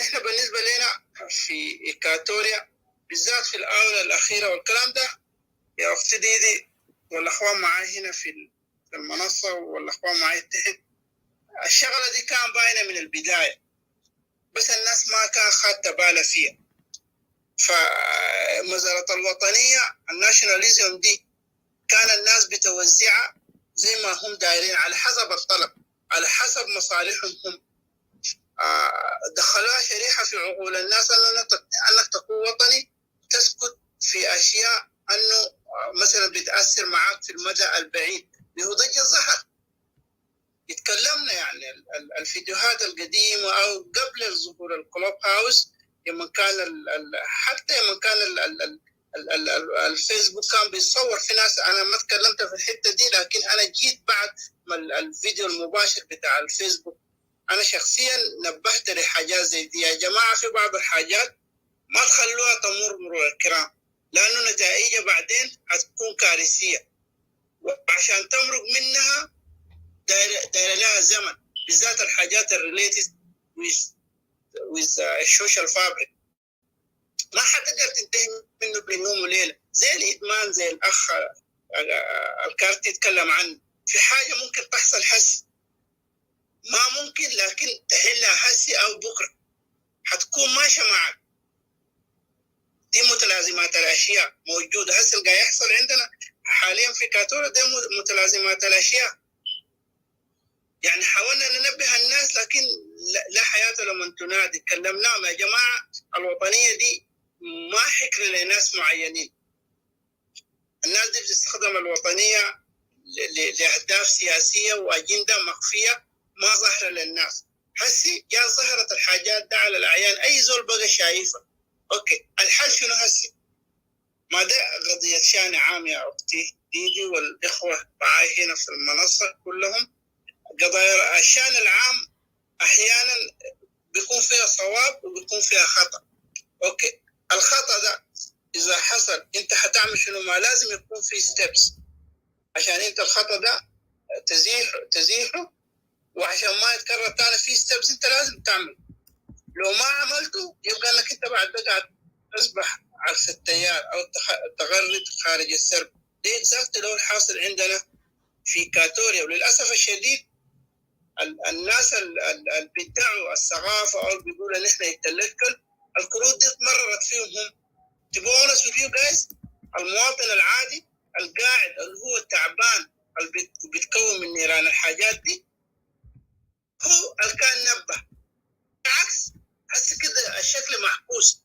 احنا بالنسبة لنا في إكواتوريا بالذات في الآونة الأخيرة والكلام ده، يا أختي ديدي والأخوان معاي هنا في المنصة والأخوان معاي تحت، الشغلة دي كان باينة من البداية، بس الناس ما كان خادة بالها فيها. فمزارة الوطنية الناشوناليزم دي كان الناس بتوزعها زي ما هم دايرين على حسب الطلب، على حسب مصالحهم هم. دخلوها شريحة في عقول الناس أنك تكون وطني، تسكت في أشياء أنه مثلا بتأثر معك في المدى البعيد. بهدج الظهر يتكلمنا يعني الفيديوهات القديمة أو قبل ظهور الكلوب هاوس، لما كان حتى لما كان الفيسبوك كان بيصور في ناس. أنا ما تكلمت في الحتة دي، لكن أنا جيت بعد ما الفيديو المباشر بتاع الفيسبوك. أنا شخصيا نبهت لحاجات زي دي. يا جماعة في بعض الحاجات ما تخلوها تمر مرور الكرام، لأنه نتائجها بعدين هتكون كارثية، وعشان تمرق منها داير لها زمن، بالذات الحاجات الريليتد with السوشيال فابريك. ما حتقدر تنتهي منه بيوم وليلة. زي الإدمان، زي الأخ الكارتي يتكلم عنه، في حاجة ممكن تحصل هسي، ما ممكن لكن تحلها هسي أو بكرة حتكون ماشية معك. دي متلازمات الأشياء موجودة هسي اللي قاعد يحصل عندنا حاليا في إكواتوريا. دي متلازمات الأشياء. يعني حاولنا ننبه الناس، لكن لا حياة لمن تنادي. كلمناهم يا جماعة الوطنية دي ما حكر لناس معينين. الناس دي بتستخدم الوطنية لأهداف سياسية وأجندة مخفية ما ظاهرة للناس. هسي جاء ظهرت الحاجات ده على الأعيان، أي زول بقى شايفة. أوكي، الحل شنو هسي؟ ما ده قضية شأن عام يا أختي. ديدي والإخوة معي هنا في المنصة كلهم، قضايا الشأن العام أحيانا بيكون فيها صواب وبيكون فيها خطأ. أوكي، الخطأ ده إذا حصل أنت حتعمل شنو؟ ما لازم يكون في ستيبس عشان أنت الخطأ ده تزيحه، وعشان ما يتكرر تاني في ستيبس أنت لازم تعمل. لو ما عملته يبقى أنك أنت بعد ده قاعد تصبح عكس التيار أو تغرد خارج السرب. ده إكزاكت لو الحاصل عندنا في كاتوريا. وللأسف الشديد الناس اللي بيدعوا الثقافة أو بيقولوا إن إحنا يتلكل، الكروت دي اتمررت فيهم هم. To be honest with you guys، المواطن العادي القاعد اللي هو التعبان اللي بيتكون من نيران الحاجات دي هو اللي كان نبه. بالعكس هسه كده الشكل محبوس.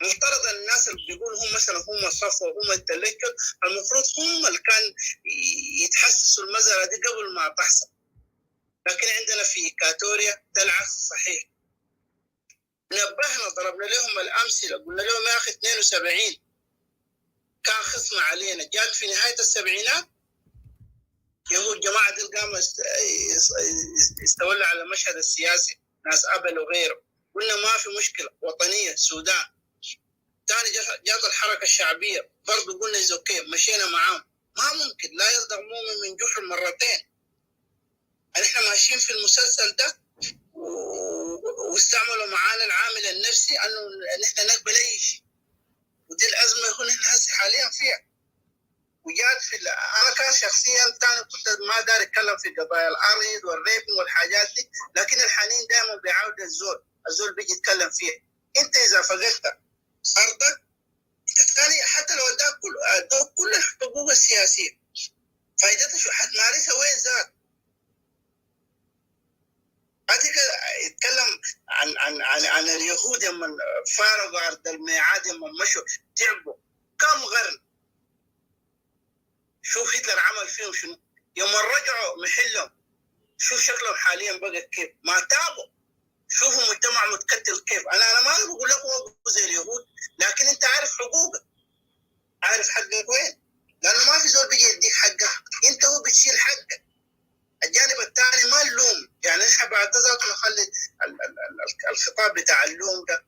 مفترض الناس اللي بيقولوا هم مثلا هم صفوا وهم يتلكل، المفروض هم اللي كان يتحسسوا المسألة دي قبل ما تحصل. لكن عندنا في كاتوريا ده العكس صحيح. نبهنا، ضربنا لهم الأمثلة، قلنا لهم يا أخي 72 كان خصم علينا، جات في نهاية السبعينات يهو الجماعة دي قاموا استولوا على المشهد السياسي، ناس أبل وغيره. قلنا ما في مشكلة وطنية السودان. ثاني جات الحركة الشعبية برضو قلنا إذا أوكي مشينا معاهم. ما ممكن لا يصدر مؤمن من جحر مرتين. نحن ماشيين في المسلسل ده واستعملوا معانا العامل النفسي انه نحن نقبل اي شيء، ودي الازمه هو نحن هسه حاليا فيها. وجات انا كان شخصيا ثاني كنت ما داري اتكلم في قضايا الارض والريب والحاجات دي، لكن الحنين دائما بيعود الزول بيجي يتكلم فيها. انت اذا فقدت ارضك الثاني حتى لو اداك كل الحقوق السياسيه، فائدتها شو؟ حتمارسها وين ذاك؟ بعد كده يتكلم عن اليهود لما فارقوا ارض الميعاد، لما مشوا تعبوا كم قرن. شوف هتلر عمل فيهم شنو؟ يوم رجعوا محلهم شوف شكلهم حاليا بقى كيف، ما تابوا. شوفوا مجتمع متكتل كيف. انا ما بقول لك وقفوا زي اليهود، لكن انت عارف حقوقك، عارف حقك وين، لانه ما في زول بيجي يديك حقك، انت هو بتشيل حقك. الجانب الثاني ما اللوم، يعني نحن بعد ذاك نخلي الخطاب بتاع اللوم ده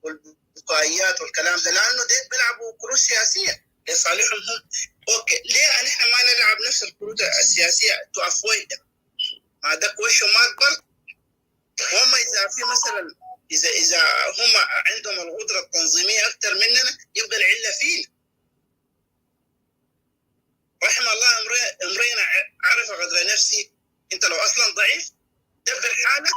والبقايات والكلام ده، لانه ديت بيلعبوا كروت سياسيه لصالحهم هم. اوكي، ليه نحن ما نلعب نفس الكروت السياسيه تو افويد؟ ما ده كويش وما اكبر. هم اذا في مثلا اذا هم عندهم القدره التنظيميه اكثر مننا يبقى العله فينا. رحم الله امرئ عرف قدر نفسي. انت لو اصلا ضعيف دبر حالك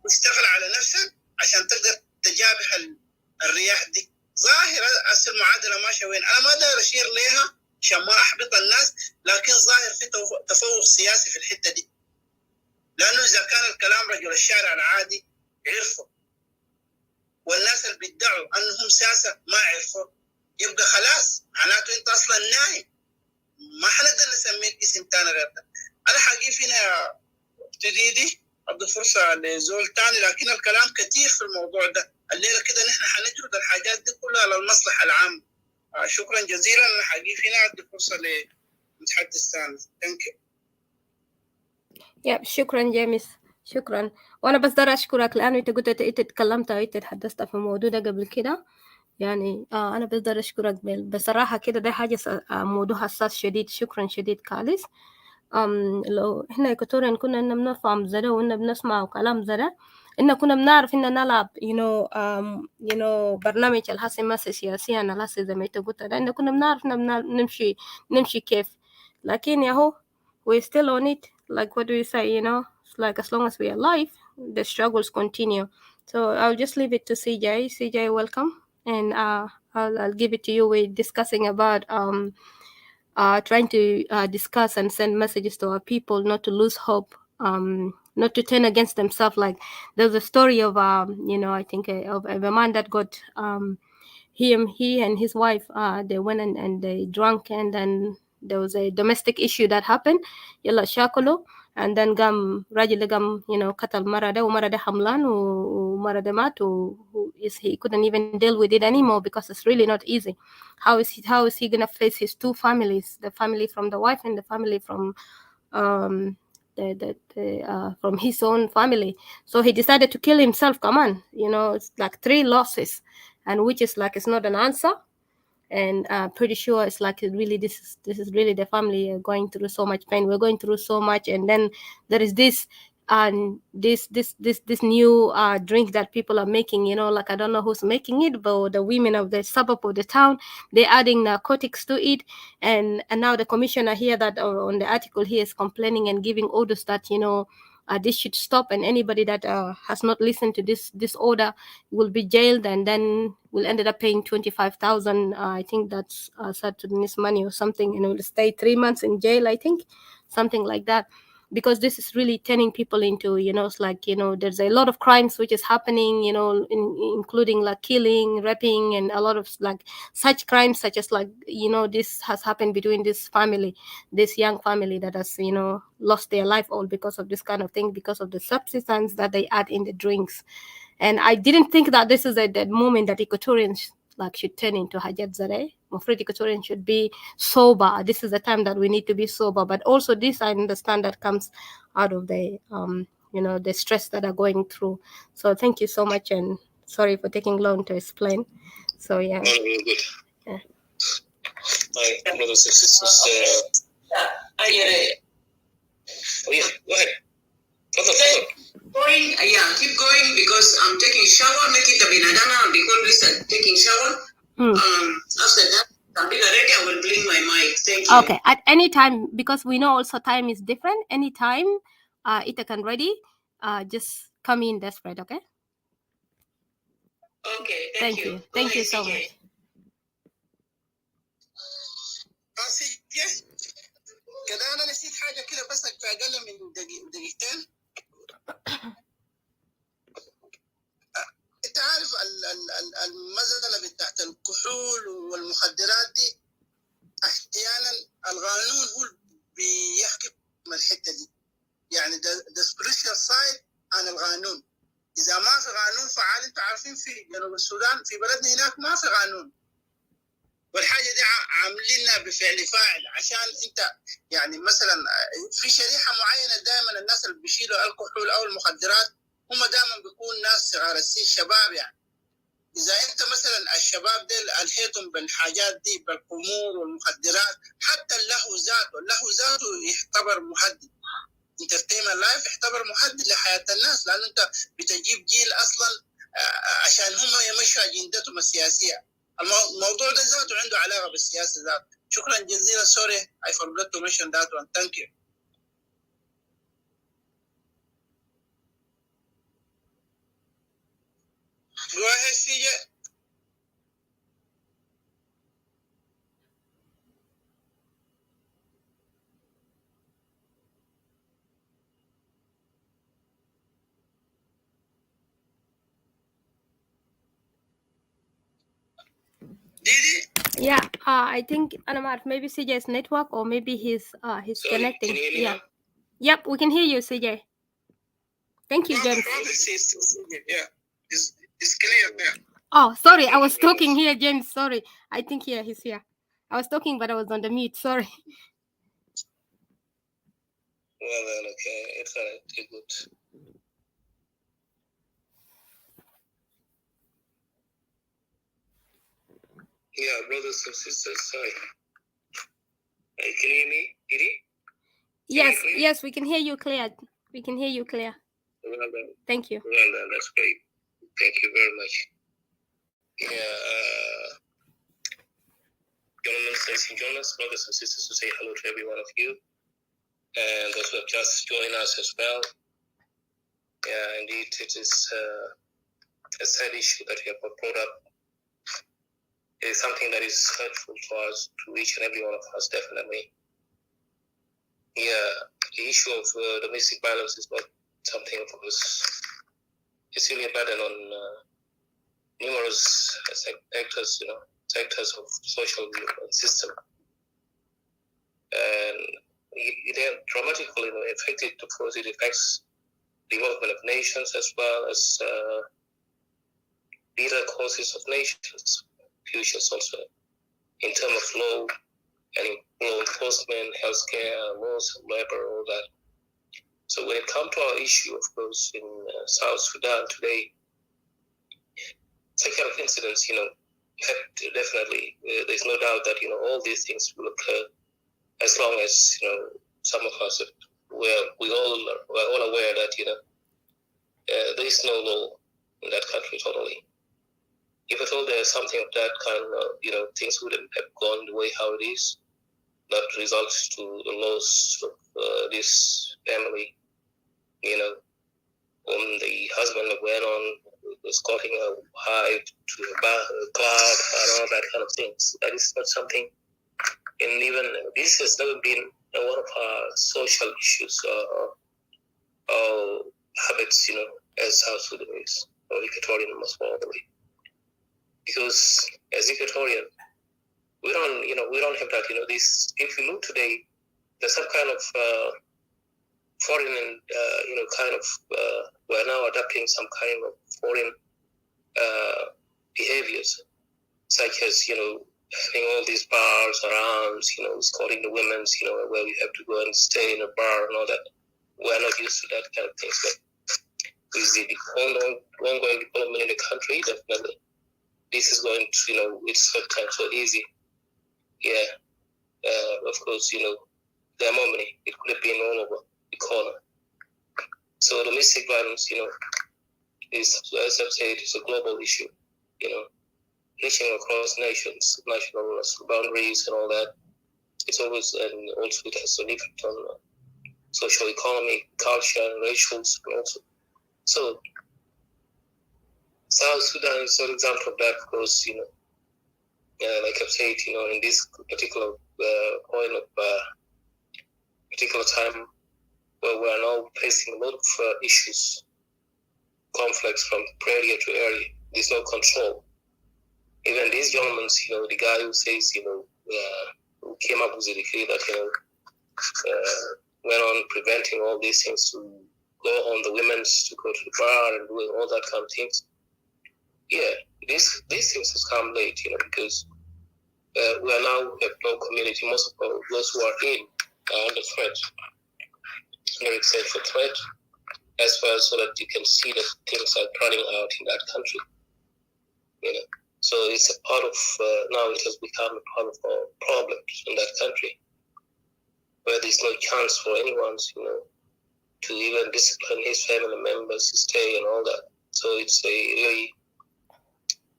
واشتغل على نفسك عشان تقدر تجابه الرياح دي. ظاهر هسه المعادله ماشيه وين؟ انا ما داير اشير ليها عشان ما احبط الناس، لكن ظاهر في تفوق سياسي في الحته دي. لانه اذا كان الكلام رجل الشارع العادي عرفوا، والناس اللي بيدعوا انهم ساسه ما عرفوا، يبقى خلاص معناته انت اصلا نايم، ما حنقدر نسميك اسم تاني غير ده. انا حقيقي هنا ابتدي ادي فرصه لزول تاني، لكن الكلام كثير في الموضوع ده. الليله كده نحن حنجرد الحاجات دي كلها للمصلحه العامه. شكرا جزيلا. انا حقيقي هنا ادي فرصه لمتحدث ثاني. ثانك يا شكرا جيمس، شكرا. وانا بس دار اشكرك لانه انت قلت انت تكلمت او انت تحدثت في الموضوع ده قبل كده. يعني انا بس دار اشكرك بصراحه كده، ده حاجه موضوع حساس شديد. شكرا شديد كاليس. لو احنا كتورين كنا إن بنفهم زده وإن بنسمع كلام زده، إن كنا بنعرف إن نلعب برنامج الحاسي ماسي سياسيا الحاسي زي ما أنت قلت ده، إن كنا بنعرف إن نمشي كيف. لكن ياهو we still on it, like what do you say, it's like as long as we are alive the struggles continue. So I'll just leave it to CJ, welcome, and I'll give it to you. We're discussing about trying to discuss and send messages to our people not to lose hope, not to turn against themselves. Like there's a story of I think of a man that got he and his wife they went and they drank, and then there was a domestic issue that happened. يلا شاكلوا and then قام راجل قام قتل مرة ده ومرة ده حملان ومرة ده مات he couldn't even deal with it anymore, because it's really not easy. How is he gonna face his two families, the family from the wife and the family from from his own family? So he decided to kill himself. Come on, it's like 3 losses, and which is like, it's not an answer. And pretty sure it's like, really, this is really the family going through so much pain. We're going through so much, and then there is this this new drink that people are making, like, I don't know who's making it, but the women of the suburb of the town, they're adding narcotics to it. And now the commissioner here, that on the article here, is complaining and giving orders that this should stop, and anybody that has not listened to this order will be jailed, and then will ended up paying 25,000. I think that's South Sudanese money or something, and will stay 3 months in jail, I think, something like that. Because this is really turning people into, it's like, there's a lot of crimes which is happening, including like killing, raping, and a lot of like such crimes, such as like, this has happened between this young family that has, lost their life all because of this kind of thing, because of the substance that they add in the drinks. And I didn't think that this is that moment that Equatorians like should turn into Hajat Zareh. Mafred Equatorians should be sober. This is the time that we need to be sober. But also this, I understand, that comes out of the the stress that are going through. So thank you so much, and sorry for taking long to explain. So yeah. Very good. Yeah. My brothers and sisters. Oh yeah, go ahead. Going, yeah, keep going, because I'm taking shower, make it a binadana because taking shower. After that, I'm being ready, I will bring my mic. Thank you. Okay, at any time, because we know also time is different. Anytime Ita can ready, just come in desperate, okay? Okay, thank you. Thank you so much. كده انا نسيت حاجه كده بس في اقل من دقيقتين. انت عارف المزله بتاعت الكحول والمخدرات دي، احيانا القانون هو بيحكم الحته دي، يعني ده سبيريتشوال سايد عن القانون. اذا ما في قانون فعال، انتوا عارفين في جنوب السودان في بلدنا هناك ما في قانون، والحاجه دي عاملينها بفعل فاعل، عشان انت يعني مثلا في شريحه معينه دائما الناس اللي بيشيلوا الكحول او المخدرات هم دائما بيكون ناس صغار السن، شباب. يعني اذا انت مثلا الشباب ديل الهيتهم بالحاجات دي، بالخمور والمخدرات، حتى اللهو ذاته يعتبر مهدد. انترتينمنت لايف يعتبر مهدد لحياه الناس، لانه انت بتجيب جيل اصلا عشان هم يمشوا اجندتهم السياسيه. الموضوع ده ذاته عنده علاقه بالسياسه ذاته. شكرا جزيلا. sorry I forgot to mention that one. Thank you. Go ahead, CJ. Yeah, I think maybe CJ's network, or maybe he's Sorry, connecting. can you hear me Yeah. now? Yep, we can hear you, CJ. Thank you, James. Yeah, it's clear there. Oh, sorry, I was talking here, James. Sorry, I think he's here. I was talking, but I was on the mute. Sorry. Well then, okay, it's alright. Good. Yeah, brothers and sisters, sorry. Can you hear me, Didi? Yes, we can hear you clear. We can hear you clear. Well then. Thank you. Well then, that's great. Thank you very much. Yeah, gentlemen, Stacy Jonas, brothers and sisters, to say hello to every one of you, and those who have just joined us as well. Yeah, indeed, it is a sad issue that you have brought up. It is something that is hurtful to us, to each and every one of us, definitely. Yeah, the issue of domestic violence is not something of us. It's really a burden on numerous actors, sectors of social system, and it dramatically affected, of course, it affects development of nations as well as bitter causes of nations, futures also, in terms of law and law enforcement, healthcare, laws, labor, all that. So when it comes to our issue, of course, in South Sudan today, such kind of incidents, definitely, there's no doubt that, all these things will occur as long as, some of us, we're all aware that, there is no law in that country totally. If at all there's something of that kind of, things wouldn't have gone the way how it is, that results to the loss of this family, when the husband went on escorting a wife to a bar, a club, and all that kind of things. That is not something, and even this has never been one of our social issues or habits, as South Sudanese or Equatorian most probably. Because as Equatorian, we don't have that, this. If you look today, there's some kind of foreign and we're now adopting some kind of foreign behaviors, such as having all these bars around, escorting the women's, where we have to go and stay in a bar and all that. We're not used to that kind of things, but with the ongoing development in the country, definitely this is going to, it's not kind of so easy. Yeah, of course, there are more money. It could have been all over the corner. So domestic violence, is, as I've said, it's a global issue, reaching across nations, national boundaries and all that. It's always, and also it has an effect on social economy, culture, and racials also. So South Sudan is an example of that, of course, like I've said, in this particular point of particular time where we are now facing a lot of issues, conflicts from area to area. There's no control. Even these gentlemen, the guy who says, who came up with the decree that, went on preventing all these things to go on the women's to go to the bar and doing all that kind of things. Yeah, these things has come late, because we are now have no community. Most of those who are in are under threat. Under existential threat, as well, so that you can see that things are running out in that country. So it's a part of now it has become a part of our problems in that country, where there's no chance for anyone, to even discipline his family members to stay and all that. So it's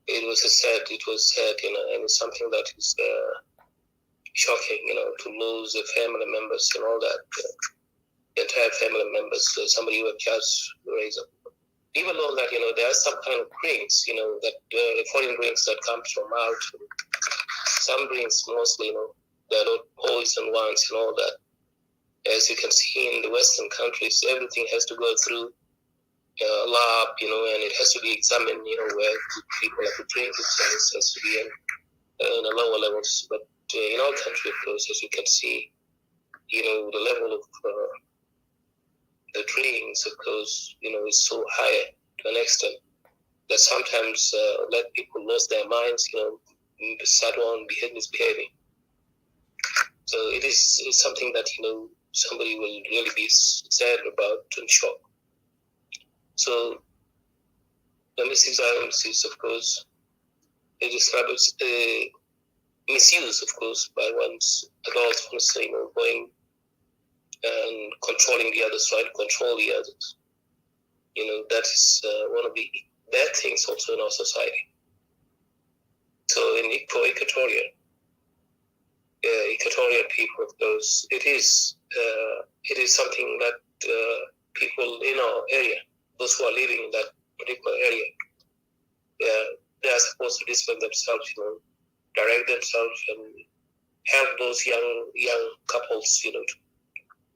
it was sad, and it's something that is shocking, to lose the family members and all that. The entire family members, somebody who have just raised up. Even though that, there are some kind of drinks, that foreign drinks that come from out. Some drinks mostly, they're not poison wines and all that. As you can see in the Western countries, everything has to go through a lab, and it has to be examined, where people have to drink it, and it has to be in a lower levels. But in our country, of course, as you can see, the level of the drinks, of course, is so high to an extent that sometimes let people lose their minds, start on misbehaving. So it's something that, somebody will really be sad about and shocked. So domestic violence is, of course, it describes misuse, of course, by one's adults, going and controlling the others, trying to control the others. That is one of the bad things also in our society. So for Equatorian people, of course, it is something that people in our area, those who are living in that particular area, they are supposed to discipline themselves, direct themselves and help those young couples,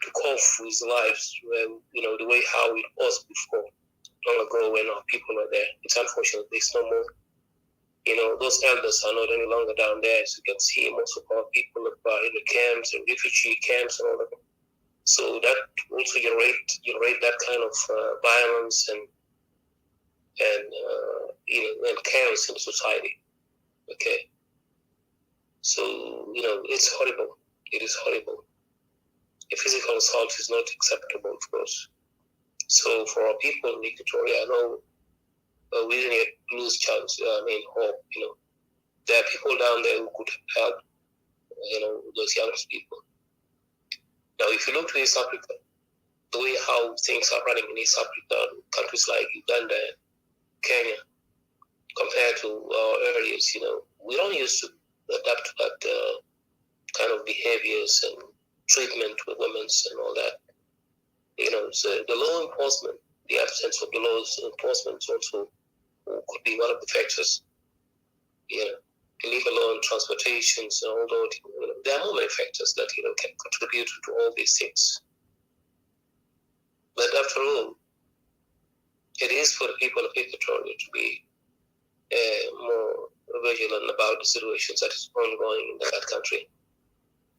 to cope with lives when, the way how it was before, long ago when our people were there. It's unfortunate there's no more. Those elders are not any longer down there. As you can see, most of our people are in the camps and refugee camps and all that. So that also generate that kind of violence and and chaos in society. Okay, so it's horrible. It is horrible. A physical assault is not acceptable, of course. So for our people in Equatoria, I know we didn't yet lose chance. Hope. There are people down there who could help. Those young people. Now, if you look to East Africa, the way how things are running in East Africa, countries like Uganda, Kenya, compared to our areas, we don't used to adapt to that kind of behaviors and treatment with women and all that. So the law enforcement, the absence of the laws enforcement also could be one of the factors. To leave alone transportations, although there are many factors that can contribute to all these things. But after all, it is for the people of Equatoria to be more vigilant about the situations that is ongoing in that country,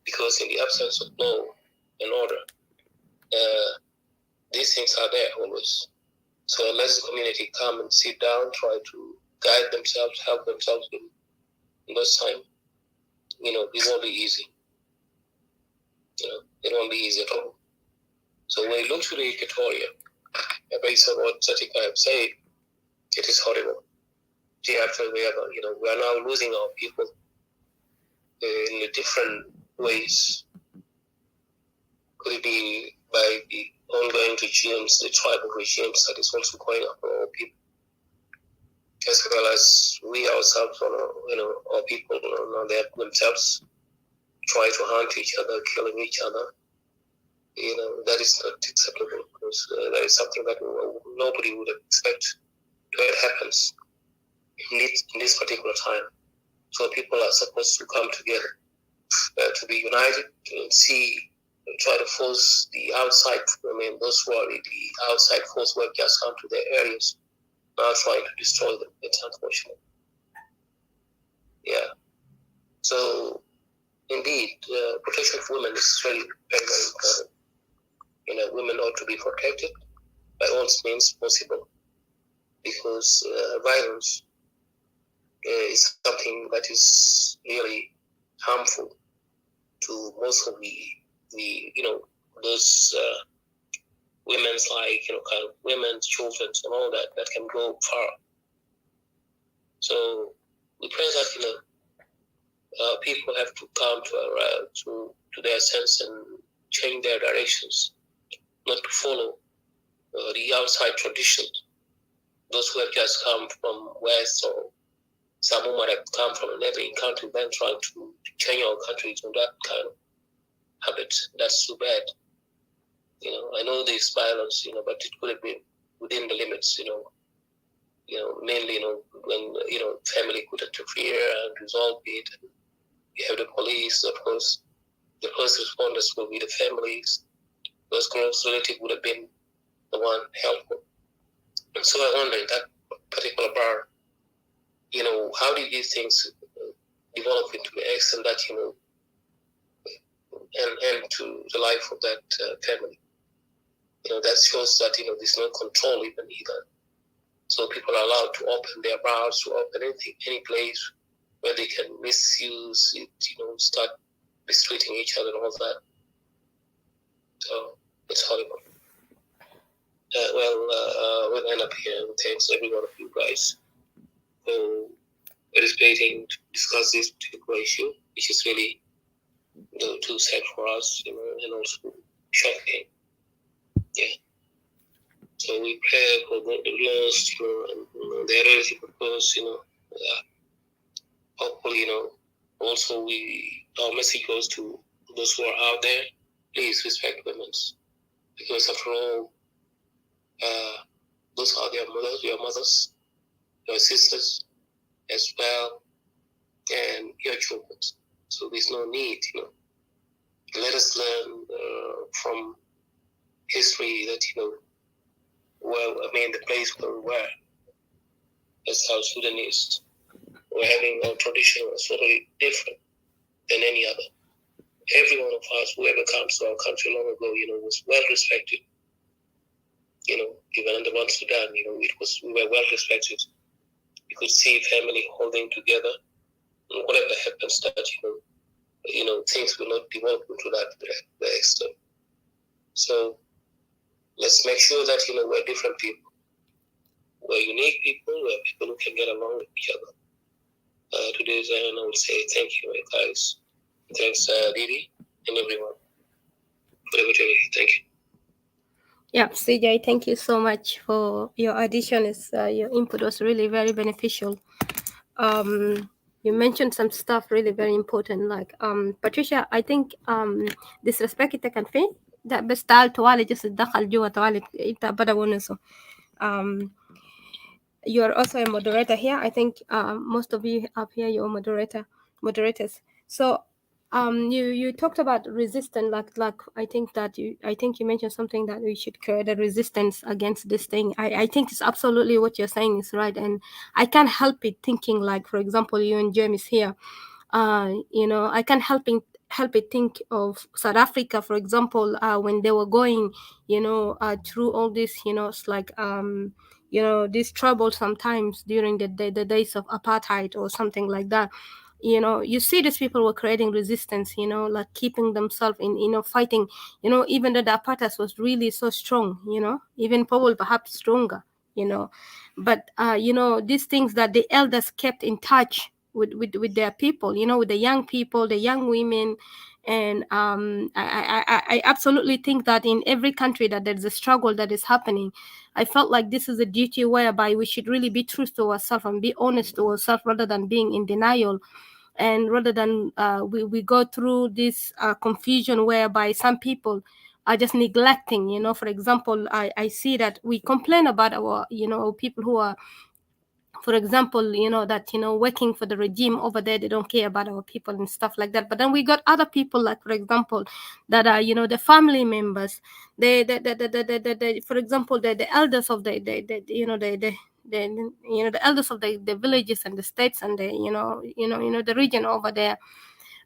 because in the absence of law and order, these things are there always. So unless the community come and sit down, try to guide themselves, help themselves in those time, it won't be easy. It won't be easy at all. So when you look to the Equatoria, based on what Satika have said, it is horrible. Day after day, we are now losing our people in different ways. Could it be by the ongoing regimes, the tribal regimes that is also going up on our people, as well as we ourselves, our people, themselves try to hunt each other, killing each other. That is not acceptable, because that is something that nobody would expect when it happens in this particular time. So people are supposed to come together, to be united, and try to force the outside, those who are the outside force who have just come to their areas, now trying to destroy them. It's unfortunate. Yeah. So, indeed, protection of women is very, very, very important. Women ought to be protected by all means possible, because violence is something that is really harmful to most of those women's, kind of women's, children, and all that can go far. So we pray that people have to come to their sense and change their directions, not to follow the outside traditions. Those who have just come from West, or some who might have come from a neighboring country, then trying to change our country to that kind of habit. That's too bad. I know there's violence, but it could have been within the limits, mainly, when, family could interfere and resolve it. You have the police, of course. The first responders will be the families. Those close relatives would have been the one helpful. And so I wonder, in that particular bar, how did these things develop into the extent that, and to the life of that family? That shows that, there's no control even either. So people are allowed to open their bars, to open anything, any place where they can misuse it, start mistreating each other and all that. So it's horrible. We'll end up here. Thanks every one of you guys for participating to discuss this particular issue, which is really too sad for us, and also shocking. Yeah. So we pray for the lost, and their relative, of course, hopefully, also our message goes to those who are out there. Please respect women, because after all, those are their mothers, your mothers, your sisters as well, and your children. So there's no need, Let us learn from history that, the place where we were as South Sudanese, we're having our tradition was totally different than any other. Every one of us, whoever comes to our country long ago, was well respected. Even under one Sudan, we were well respected. you could see family holding together. And whatever happens, that things will not develop into that extent. So let's make sure that we're different people, we're unique people, we're people who can get along with each other. Today's I would say thank you, guys. Thanks, Didi, and everyone for the opportunity. Thank you. Yeah, CJ, thank you so much for your addition. Your input was really very beneficial. You mentioned some stuff really very important, like Patricia. I think disrespect it can fit that بس تعال توالي just تدخل جوا توالي انت بدا ونسو. You're also a moderator here. I think most of you up here, you're moderators. So you talked about resistance, like I think you mentioned something that we should create a resistance against this thing. I think it's absolutely what you're saying is right, and I can't help it thinking, like, for example, you and James here. I can't help it think of South Africa, for example, when they were going, through all this, it's like this trouble sometimes during the days of apartheid or something like that. You see these people were creating resistance, like keeping themselves in, fighting, even though the apartheid was really so strong, even probably perhaps stronger, but these things that the elders kept in touch with their people, with the young people, the young women. And I absolutely think that in every country that there's a struggle that is happening, I felt like this is a duty whereby we should really be true to ourselves and be honest to ourselves rather than being in denial. And rather than we go through this confusion whereby some people are just neglecting, for example, I see that we complain about our, people who are, for example, that, working for the regime over there, they don't care about our people and stuff like that. But then we got other people, like, for example, that are, the family members, for example, the elders of the elders of the villages and the states and the region over there.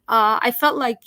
I felt like,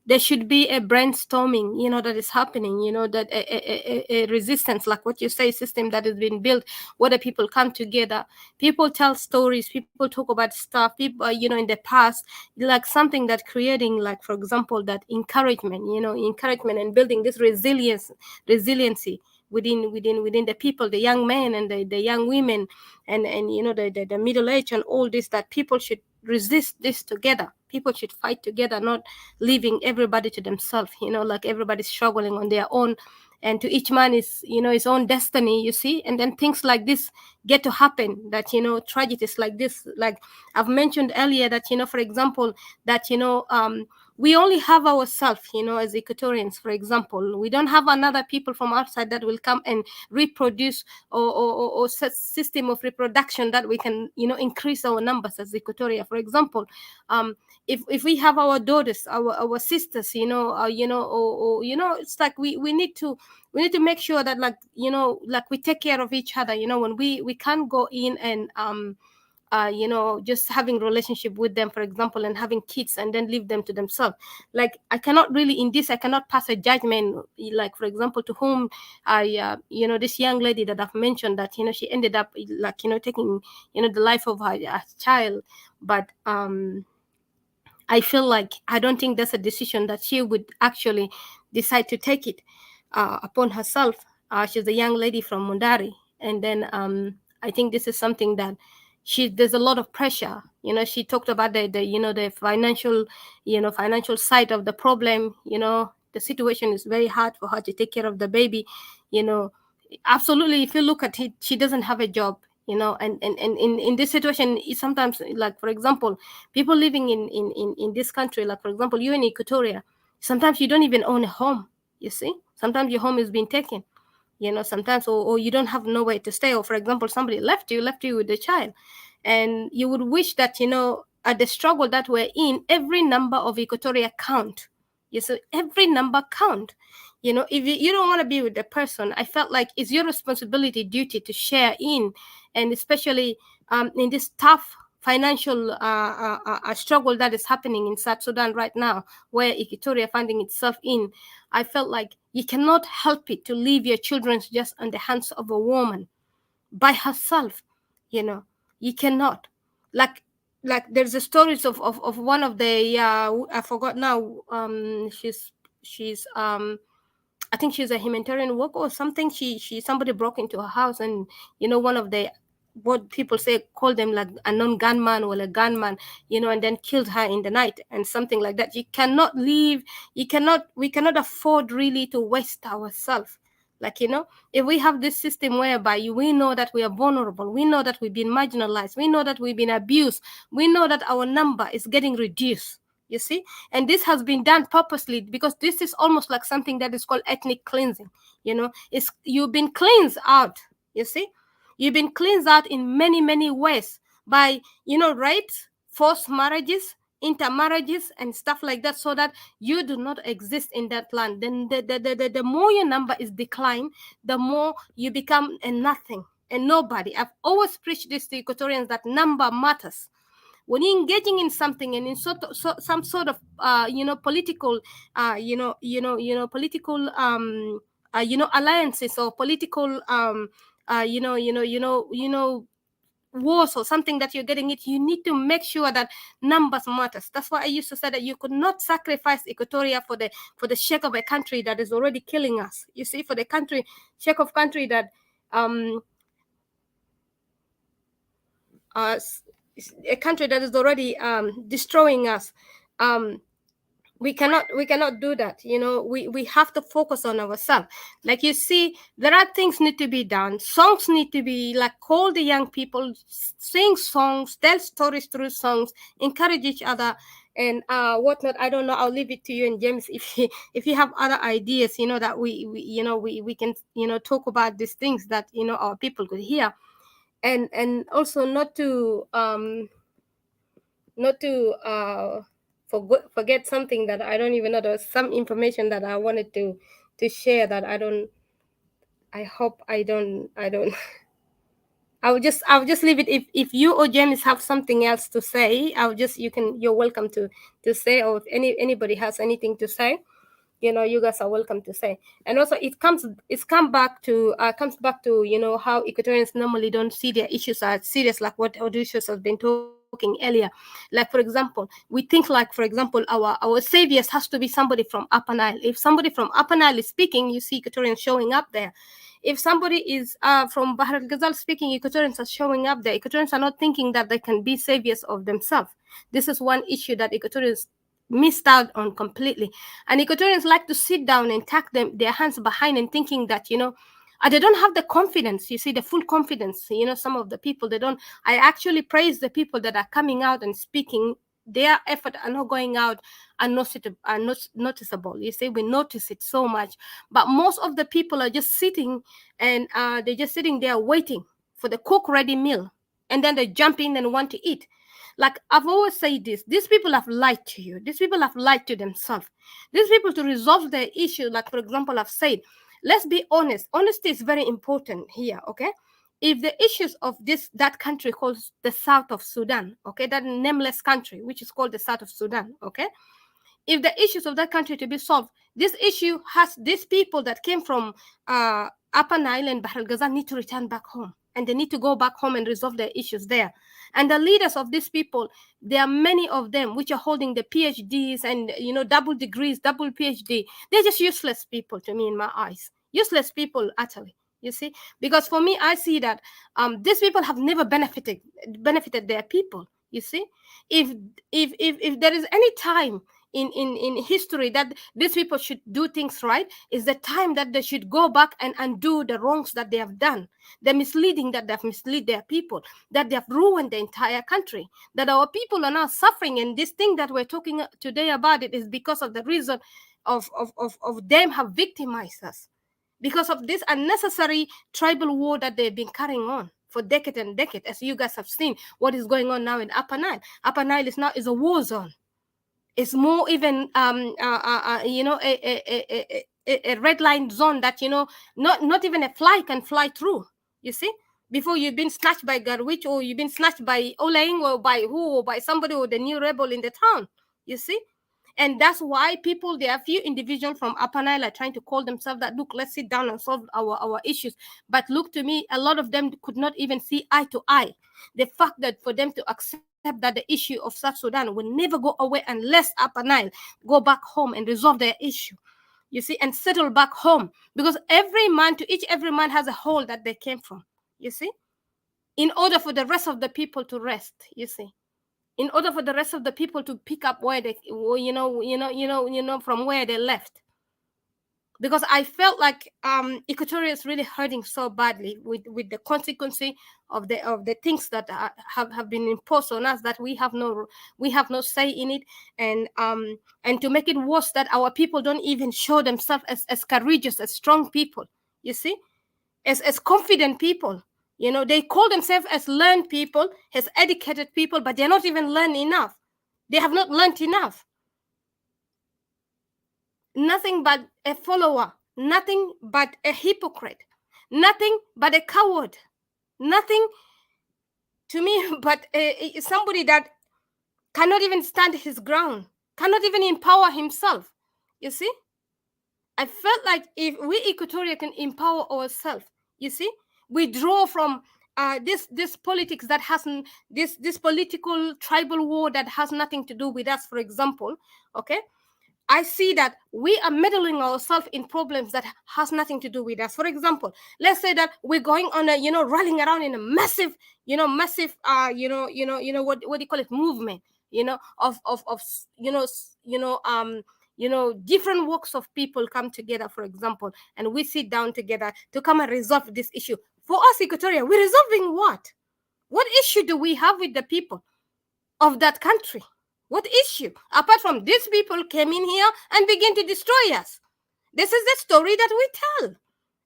there should be a brainstorming, that is happening, that a resistance, like what you say, system that has been built, where the people come together, people tell stories, people talk about stuff, people, in the past, like something that creating, like, for example, that encouragement, encouragement and building this resiliency within the people, the young men and the young women, and the middle age and all this, that people should resist this together. People should fight together, not leaving everybody to themselves, like everybody's struggling on their own, and to each man is, his own destiny, you see. And then things like this get to happen, that, tragedies like this, like I've mentioned earlier, that, for example, that, we only have ourselves, as Equatorians, for example. We don't have another people from outside that will come and reproduce or system of reproduction that we can, increase our numbers as Equatoria. For example, if we have our daughters, our sisters, it's like we need to make sure that, like, like we take care of each other, when we can't go in and just having relationship with them, for example, and having kids and then leave them to themselves. Like, I cannot pass a judgment, like, for example, to whom this young lady that I've mentioned, that, she ended up, like, taking, the life of her child. But I feel like I don't think that's a decision that she would actually decide to take it upon herself. She's a young lady from Mundari, and then I think this is something that there's a lot of pressure. She talked about the financial side of the problem. The situation is very hard for her to take care of the baby. Absolutely. If you look at it, she doesn't have a job. And in this situation, it's sometimes, like, for example, people living in this country, like, for example, you in Equatoria, sometimes you don't even own a home. You see, sometimes your home is being taken. Sometimes, or you don't have nowhere to stay, or, for example, somebody left you with the child, and you would wish that, at the struggle that we're in, every number of Equatoria count. You see, every number count. If you don't want to be with the person, I felt like it's your responsibility, duty to share in, and especially in this tough financial struggle that is happening in South Sudan right now, where Equatoria finding itself in. I felt like you cannot help it to leave your children just on the hands of a woman by herself. You cannot. Like there's a stories of one of the I forgot now. She's I think she's a humanitarian worker or something. She somebody broke into her house, and one of the, what people say, call them like a non-gunman or a gunman, and then killed her in the night and something like that. You cannot leave. We cannot afford really to waste ourselves. Like, if we have this system whereby we know that we are vulnerable, we know that we've been marginalized, we know that we've been abused, we know that our number is getting reduced, you see. And this has been done purposely, because this is almost like something that is called ethnic cleansing. It's, you've been cleansed out, you see. You've been cleansed out in many ways by, rapes, forced marriages, intermarriages, and stuff like that, so that you do not exist in that land. Then the more your number is declined, the more you become a nothing, a nobody. I've always preached this to Equatorians, that number matters. When you're engaging in something and in some sort of political political alliances, or political wars or something that you're getting it, you need to make sure that numbers matters. That's why I used to say that you could not sacrifice Equatoria for the sake of a country that is already killing us. You see, for the sake of country that a country that is already destroying us. We cannot do that. We have to focus on ourselves. Like, you see, there are things need to be done. Songs need to be, like, call the young people, sing songs, tell stories through songs, encourage each other, and whatnot. I don't know, I'll leave it to you and James, if you have other ideas, that we can talk about these things that our people could hear. And also not to forget something that I don't even know. There was some information that I wanted to share that I hope I don't I'll just leave it. If you or James have something else to say, you're welcome to say, or if anybody has anything to say, you guys are welcome to say. And also, comes back to how Equatorians normally don't see their issues as serious, like what Odysseus has been talking earlier. Like, for example, we think, like, for example, our saviors has to be somebody from Upper Nile. If somebody from Upper Nile is speaking, you see Equatorians showing up there. If somebody is from Bahr el Ghazal speaking, Equatorians are showing up there. Equatorians are not thinking that they can be saviors of themselves. This is one issue that Equatorians missed out on completely. And Equatorians like to sit down and tuck their hands behind and thinking that, they don't have the confidence, you see, the full confidence. Some of the people, they don't. I actually praise the people that are coming out and speaking. Their effort are not going out and not noticeable. You see, we notice it so much. But most of the people are just sitting, and they're just sitting there waiting for the cook-ready meal. And then they jump in and want to eat. Like, I've always said this, these people have lied to you. These people have lied to themselves. These people, to resolve their issue, like, for example, I've said, let's be honest. Honesty is very important here, okay? If the issues of that country called the South of Sudan, okay, that nameless country, which is called the South of Sudan, okay? If the issues of that country to be solved, this issue has these people that came from Upper Nile and Bahr el Ghazal need to return back home. And they need to go back home and resolve their issues there. And the leaders of these people, there are many of them which are holding the PhDs and, double degrees, double PhD. They're just useless people to me, in my eyes. Useless people, utterly. You see, because for me, I see that these people have never benefited their people. You see, if there is any time in history that these people should do things right, is the time that they should go back and undo the wrongs that they have done, the misleading that they have misled their people, that they have ruined the entire country, that our people are now suffering. And this thing that we're talking today about, it is because of the reason of them have victimized us, because of this unnecessary tribal war that they've been carrying on for decade and decade. As you guys have seen what is going on now in Upper Nile. Upper Nile is a war zone. It's more even a red line zone that not even a fly can fly through. You see, before you've been snatched by Garwich, or you've been snatched by Olaing, or by who, or by somebody, or the new rebel in the town. You see, And that's why people, there are few individuals from Upper Nile are trying to call themselves that, look, let's sit down and solve our issues. But look, to me, a lot of them could not even see eye to eye. The fact that for them to accept that the issue of South Sudan will never go away unless Upper Nile go back home and resolve their issue, you see, and settle back home. Because every man has a hole that they came from, you see, in order for the rest of the people to rest, you see, in order for the rest of the people to pick up where they, from where they left. Because I felt like Equatoria is really hurting so badly with the consequence of the things that have been imposed on us, that we have no say in it, and to make it worse, that our people don't even show themselves as courageous, as strong people, you see, as confident people. They call themselves as learned people, as educated people, but they're not even learned enough. They have not learned enough. Nothing but a follower, nothing but a hypocrite, nothing but a coward, nothing to me but somebody that cannot even stand his ground, cannot even empower himself. You see, I felt like if we Equatoria can empower ourselves, you see, we draw from this politics that hasn't, this political tribal war that has nothing to do with us, for example, okay? I see that we are meddling ourselves in problems that has nothing to do with us. For example, let's say that we're going on a, running around in a massive, what do you call it, movement, different walks of people come together, for example, and we sit down together to come and resolve this issue. For us, Equatoria, we're resolving what? What issue do we have with the people of that country? What issue? Apart from these people came in here and begin to destroy us. This is the story that we tell.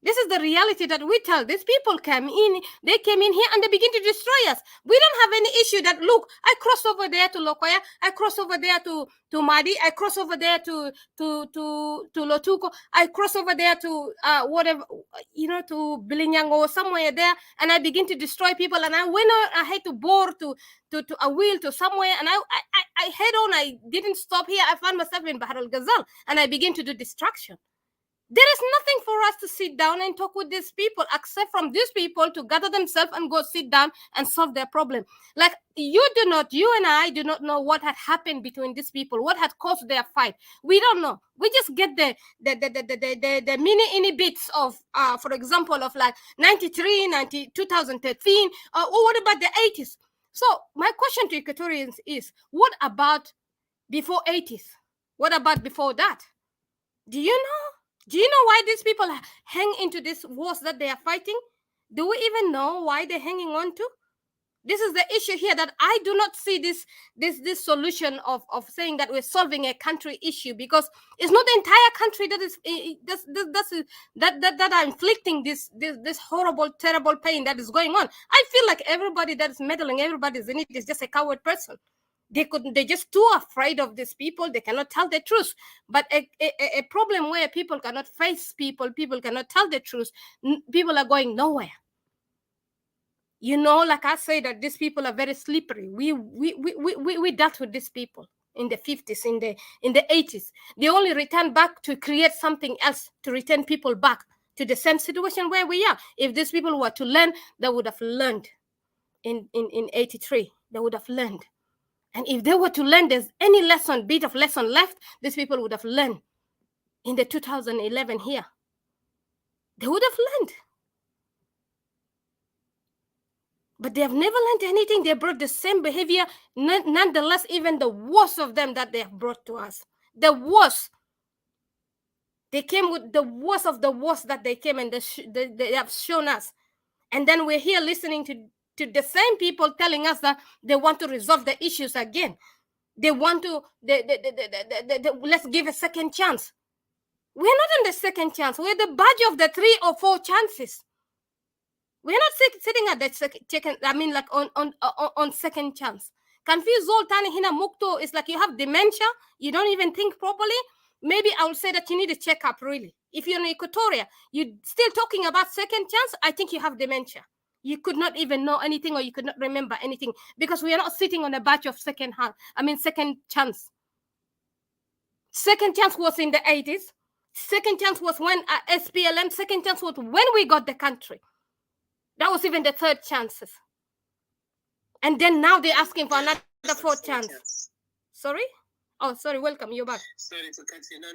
This is the reality that we tell. These people came in here and they begin to destroy us. We don't have any issue that, look, I cross over there to Lokoya, I cross over there to Madi, I cross over there to Lotuko, I cross over there to whatever, to Bilinyang or somewhere there, and I begin to destroy people, and I went ahead to bore to a wheel to somewhere, and I head on, I didn't stop here, I found myself in Bahar al-Ghazal, and I begin to do destruction. There is nothing for us to sit down and talk with these people, except from these people to gather themselves and go sit down and solve their problem. Like, you and I do not know what had happened between these people, what had caused their fight. We don't know. We just get the mini bits of, for example, of like 93, 2013, or what about the 80s? So my question to Equatorians is, what about before 80s? What about before that? Do you know? Do you know why these people hang into these wars that they are fighting? Do we even know why they're hanging on to? This is the issue here, that I do not see this solution of saying that we're solving a country issue, because it's not the entire country that are inflicting this horrible, terrible pain that is going on. I feel like everybody that is meddling, everybody's in it, is just a coward person. They're just too afraid of these people. They cannot tell the truth. But a problem where people cannot face people cannot tell the truth, people are going nowhere. Like I say, that these people are very slippery. We dealt with these people in the 50s, in the 80s. They only returned back to create something else, to return people back to the same situation where we are. If these people were to learn, they would have learned in 83. They would have learned. And if they were to learn, there's any bit of lesson left, these people would have learned in the 2011 here. They would have learned. But they have never learned anything. They brought the same behavior, nonetheless, even the worst of them that they have brought to us. The worst. They came with the worst of the worst that they came, and they have shown us. And then we're here listening to the same people telling us that they want to resolve the issues again. They want to, let's give a second chance. We're not on the second chance. We're the badge of the 3 or 4 chances. We're not sitting at that second, on second chance. Confused all tani hina mukto is like you have dementia, you don't even think properly. Maybe I would say that you need a checkup, really. If you're in Equatoria, you're still talking about second chance, I think you have dementia. You could not even know anything, or you could not remember anything, because we are not sitting on a batch of second chance. Second chance was in the 80s. Second chance was when SPLM. Second chance was when we got the country. That was even the third chances. And then now they're asking for another fourth chance. Sorry? Oh, sorry. Welcome. You're back. Sorry to cut you. No.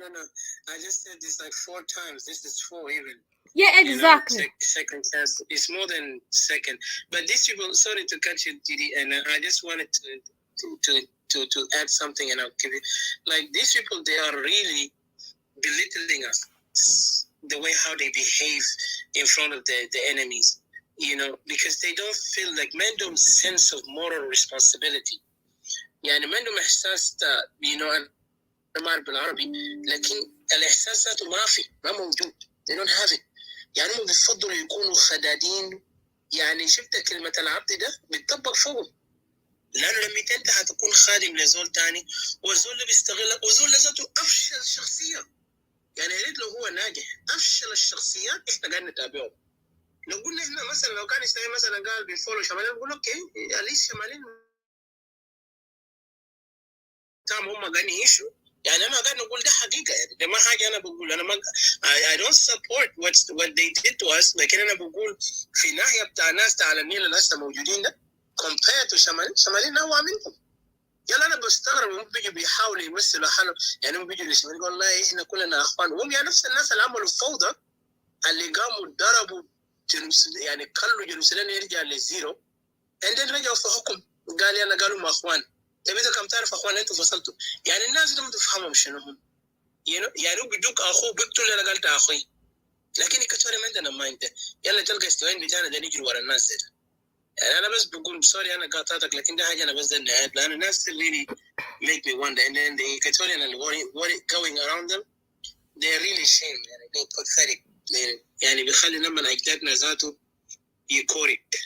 I just said this like 4 times. This is 4 even. Yeah, exactly. Second chance. It's more than second. But these people, sorry to cut you, Didi, and I just wanted to add something, and I'll give it. Like, these people, they are really belittling us, the way how they behave in front of the enemies, because they don't feel like men don't sense of moral responsibility. يعني ما عندهم إحساس أنا ما أعرف بالعربي، لكن الإحساس ذاته ما موجود. They don't have it. يعني هم بيفضلوا يكونوا خدادين. يعني شفت كلمة العبد ده بتطبق فوق، لأنه لما أنت هتكون خادم لزول تاني، والزول اللي بيستغلك، وزول ذاته أفشل شخصية. يعني يا ريت لو هو ناجح، أفشل الشخصيات إحنا قاعد نتابعه. لو قلنا إحنا مثلا، لو كان إسرائيل مثلا قال بيفولو شمالين، نقول أوكي ليش شمالين تام هم قاعدين يعيشوا. يعني أنا قاعد نقول ده حقيقة، يعني ده ما حاجة أنا بقول. أنا ما I don't support what they did to us، لكن أنا بقول في ناحية بتاع ناس بتاع النيل اللي لسه موجودين ده compared to شمالين أوعى منهم. يلا أنا بستغرب هم بيجوا بيحاولوا يمثلوا حالهم، يعني هم بيجوا للشمالين والله إحنا كلنا أخوان، وهم يعني نفس الناس اللي عملوا الفوضى، اللي قاموا ضربوا يعني كلوا جنوب السودان يرجع للزيرو، and then رجعوا في حكم قالوا ما أخوان. طيب إذا كم تعرف أخوان أنتوا فصلتوا، يعني الناس دي ما تفهمهم شنو هم، يعني بدوك أخوه بيقتل، أنا قلت أخوي، لكن الكتوري ما عندنا ما أنت يلا تلقى استوين بتاعنا ده نجري ورا الناس ده. يعني أنا بس بقول سوري أنا قاطعتك، لكن ده حاجة أنا بس النهاية، لأن الناس really make me wonder, and then the Equatorian and what going around them, they're really shame, يعني they're pathetic. يعني بيخلي لما أجدادنا ذاته يكورك،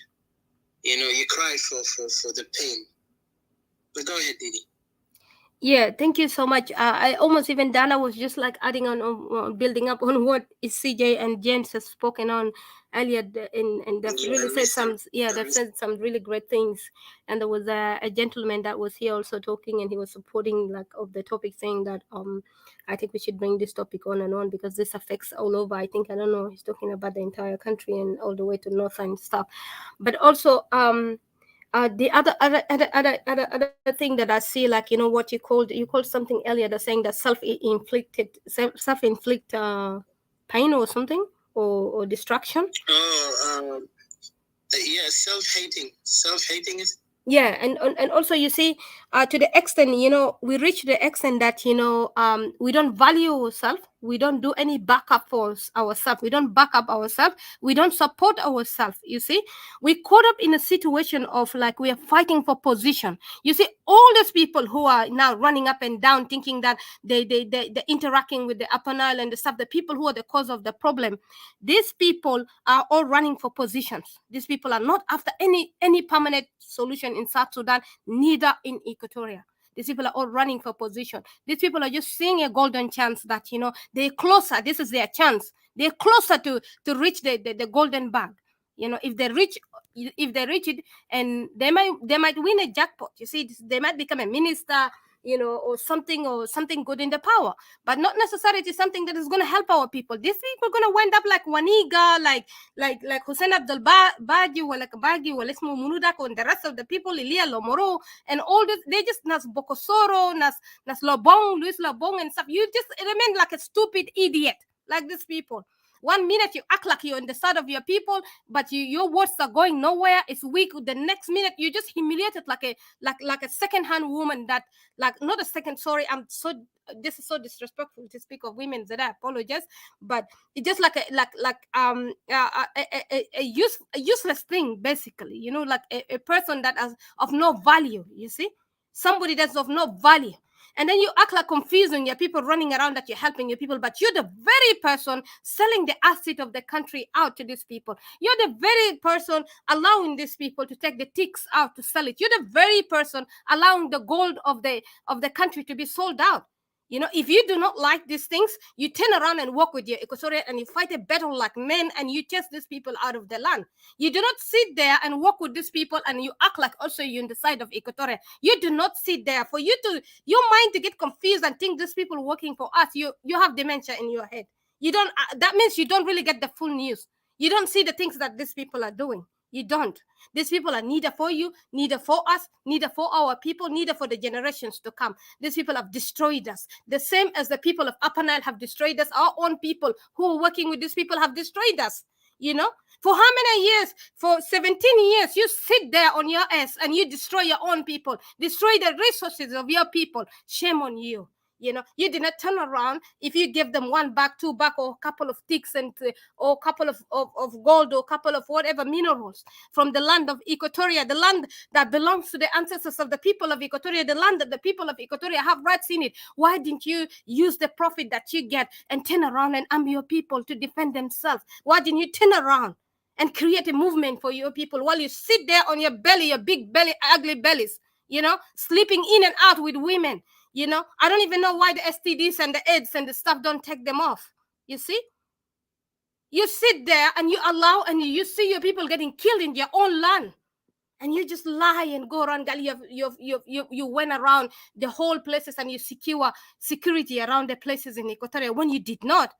you cry for the pain. But go ahead, Didi. Yeah, thank you so much. I almost even Dana was just like adding on building up on what is CJ and James has spoken on earlier, and they've really said they've said some really great things. And there was a gentleman that was here also talking, and he was supporting like of the topic, saying that I think we should bring this topic on and on because this affects all over. I think, I don't know, he's talking about the entire country and all the way to north and stuff, but also the other thing that I see, like, what you called something earlier, they're saying that self-inflicted pain or something, or destruction. Yeah, self-hating is. Yeah, and also you see, to the extent, we reach the extent that we don't value ourselves, we don't do any backup for ourselves, we don't back up ourselves, we don't support ourselves. You see, we caught up in a situation of like we are fighting for position. You see, all those people who are now running up and down thinking that they're interacting with the Upper Nile and the stuff, the people who are the cause of the problem, these people are all running for positions. These people are not after any permanent solution in South Sudan, neither in Equatoria. These people are all running for position. These people are just seeing a golden chance that they're closer. This is their chance. They're closer to reach the golden bag. If they reach it, and they might win a jackpot. You see, they might become a minister, or something good in the power, but not necessarily something that is going to help our people. These people are going to wind up like Waniga, like Hussein Abdul Bagi, or like Bagi, or Lesmo Munudak, and the rest of the people, Ilia Lomoro, and all this. They just nas Bokosoro, nas Lobong, Luis Lobong, and stuff. You just remain like a stupid idiot, like these people. 1 minute you act like you're on the side of your people, but your words are going nowhere. It's weak. The next minute you just humiliated like a second-hand woman that, like, not a second. Sorry, this is so disrespectful to speak of women. That I apologize, but it's just like a useless thing, basically. Like a person that is of no value. You see, somebody that's of no value. And then you act like confusing your people, running around that you're helping your people, but you're the very person selling the asset of the country out to these people. You're the very person allowing these people to take the ticks out to sell it. You're the very person allowing the gold of the country to be sold out. You know, if you do not like these things, you turn around and walk with your Equatorial and you fight a battle like men and you chase these people out of the land. You do not sit there and walk with these people and you act like also you're on the side of Equatorial. You do not sit there. For you to, your mind to get confused and think these people working for us, you have dementia in your head. You don't, that means you don't really get the full news. You don't see the things that these people are doing. You don't. These people are neither for you, neither for us, neither for our people, neither for the generations to come. These people have destroyed us. The same as the people of Upper Nile have destroyed us. Our own people who are working with these people have destroyed us. You know, for how many years? For 17 years, you sit there on your ass and you destroy your own people, destroy the resources of your people. Shame on you. You know, you did not turn around. If you give them 1 bag, 2 bag, or a couple of ticks and or a couple of gold or a couple of whatever minerals from the land of Equatoria, the land that belongs to the ancestors of the people of Equatoria, the land that the people of Equatoria have rights in it, why didn't you use the profit that you get and turn around and arm your people to defend themselves? Why didn't you turn around and create a movement for your people while you sit there on your belly, your big belly, ugly bellies, you know, sleeping in and out with women? You know, I don't even know why the STDs and the AIDS and the stuff don't take them off. You see? You sit there and you allow and you see your people getting killed in their own land. And you just lie and go around. You went around the whole places and you secure security around the places in Equatoria when you did not.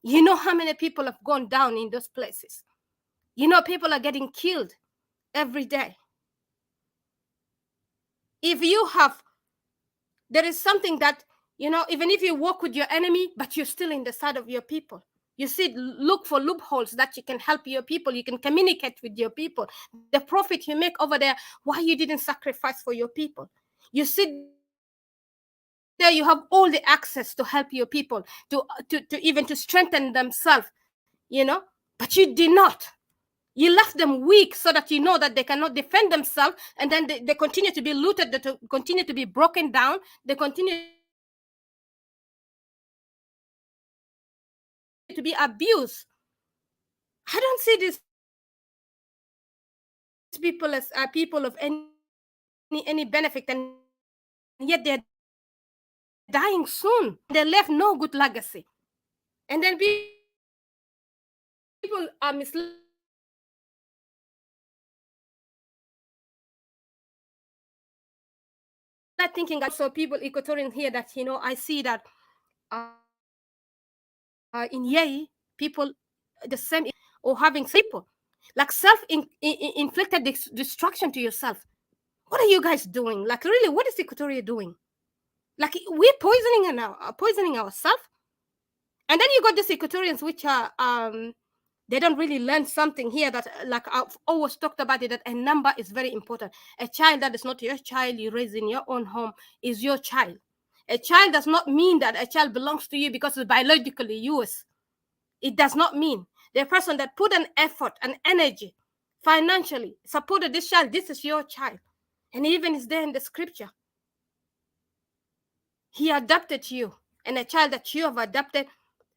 You know how many people have gone down in those places. You know, people are getting killed every day. If you have, there is something that, you know, even if you work with your enemy, but you're still in the side of your people. You see, look for loopholes that you can help your people. You can communicate with your people. The profit you make over there, why you didn't sacrifice for your people? You sit there, you have all the access to help your people, to even to strengthen themselves, you know, but you did not. You left them weak so that you know that they cannot defend themselves, and then they continue to be looted, they continue to be broken down, they continue to be abused. I don't see these people as people of any benefit, and yet they're dying soon. They left no good legacy. And then people are misled, thinking also people Equatorian here that, you know, I see that in Yei, people the same or having people like self-inflicted destruction to yourself. What are you guys doing? Like, really, what is Equatoria doing? Like, we're poisoning ourselves. And then you got these Equatorians, which are they don't really learn something here that, like I've always talked about it, that a number is very important. A child that is not your child, you raise in your own home, is your child. A child does not mean that a child belongs to you because it's biologically yours. It does not mean the person that put an effort and energy financially supported this child, this is your child. And even is there in the scripture. He adopted you, and a child that you have adopted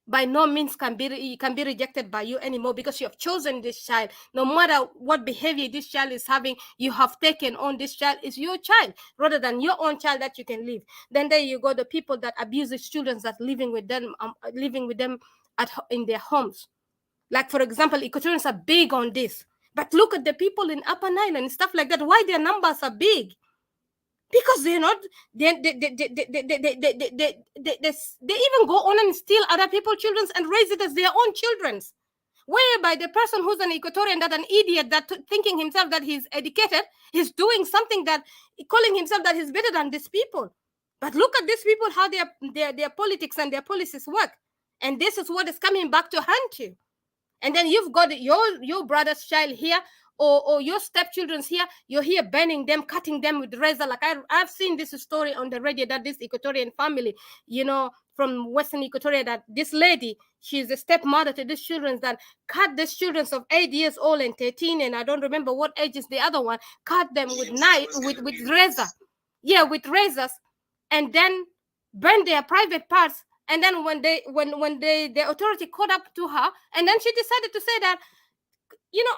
by no means can be rejected by you anymore, because you have chosen this child. No matter what behavior this child is having, you have taken on this child is your child rather than your own child that you can leave. Then there you go, the people that abuse these children that living with them in their homes. Like, for example, Equatorians are big on this, but look at the people in Upper Nile and stuff like that. Why their numbers are big? Because they're not, they even go on and steal other people's children and raise it as their own children's. Whereby the person who's an Equatorian, that an idiot that thinking himself that he's educated, he's doing something that, calling himself that he's better than these people. But look at these people, how their politics and their policies work. And this is what is coming back to haunt you. And then you've got your brother's child here, or your stepchildren's here. You're here burning them, cutting them with razor. Like I've seen this story on the radio that this Equatorian family, you know, from Western Equatoria, that this lady, she's a stepmother to these children, that cut these children of 8 years old and 13, and I don't remember what age is the other one, cut them with knife, with razor. Yeah, with razors, and then burn their private parts. And then when the authority caught up to her, and then she decided to say that, you know,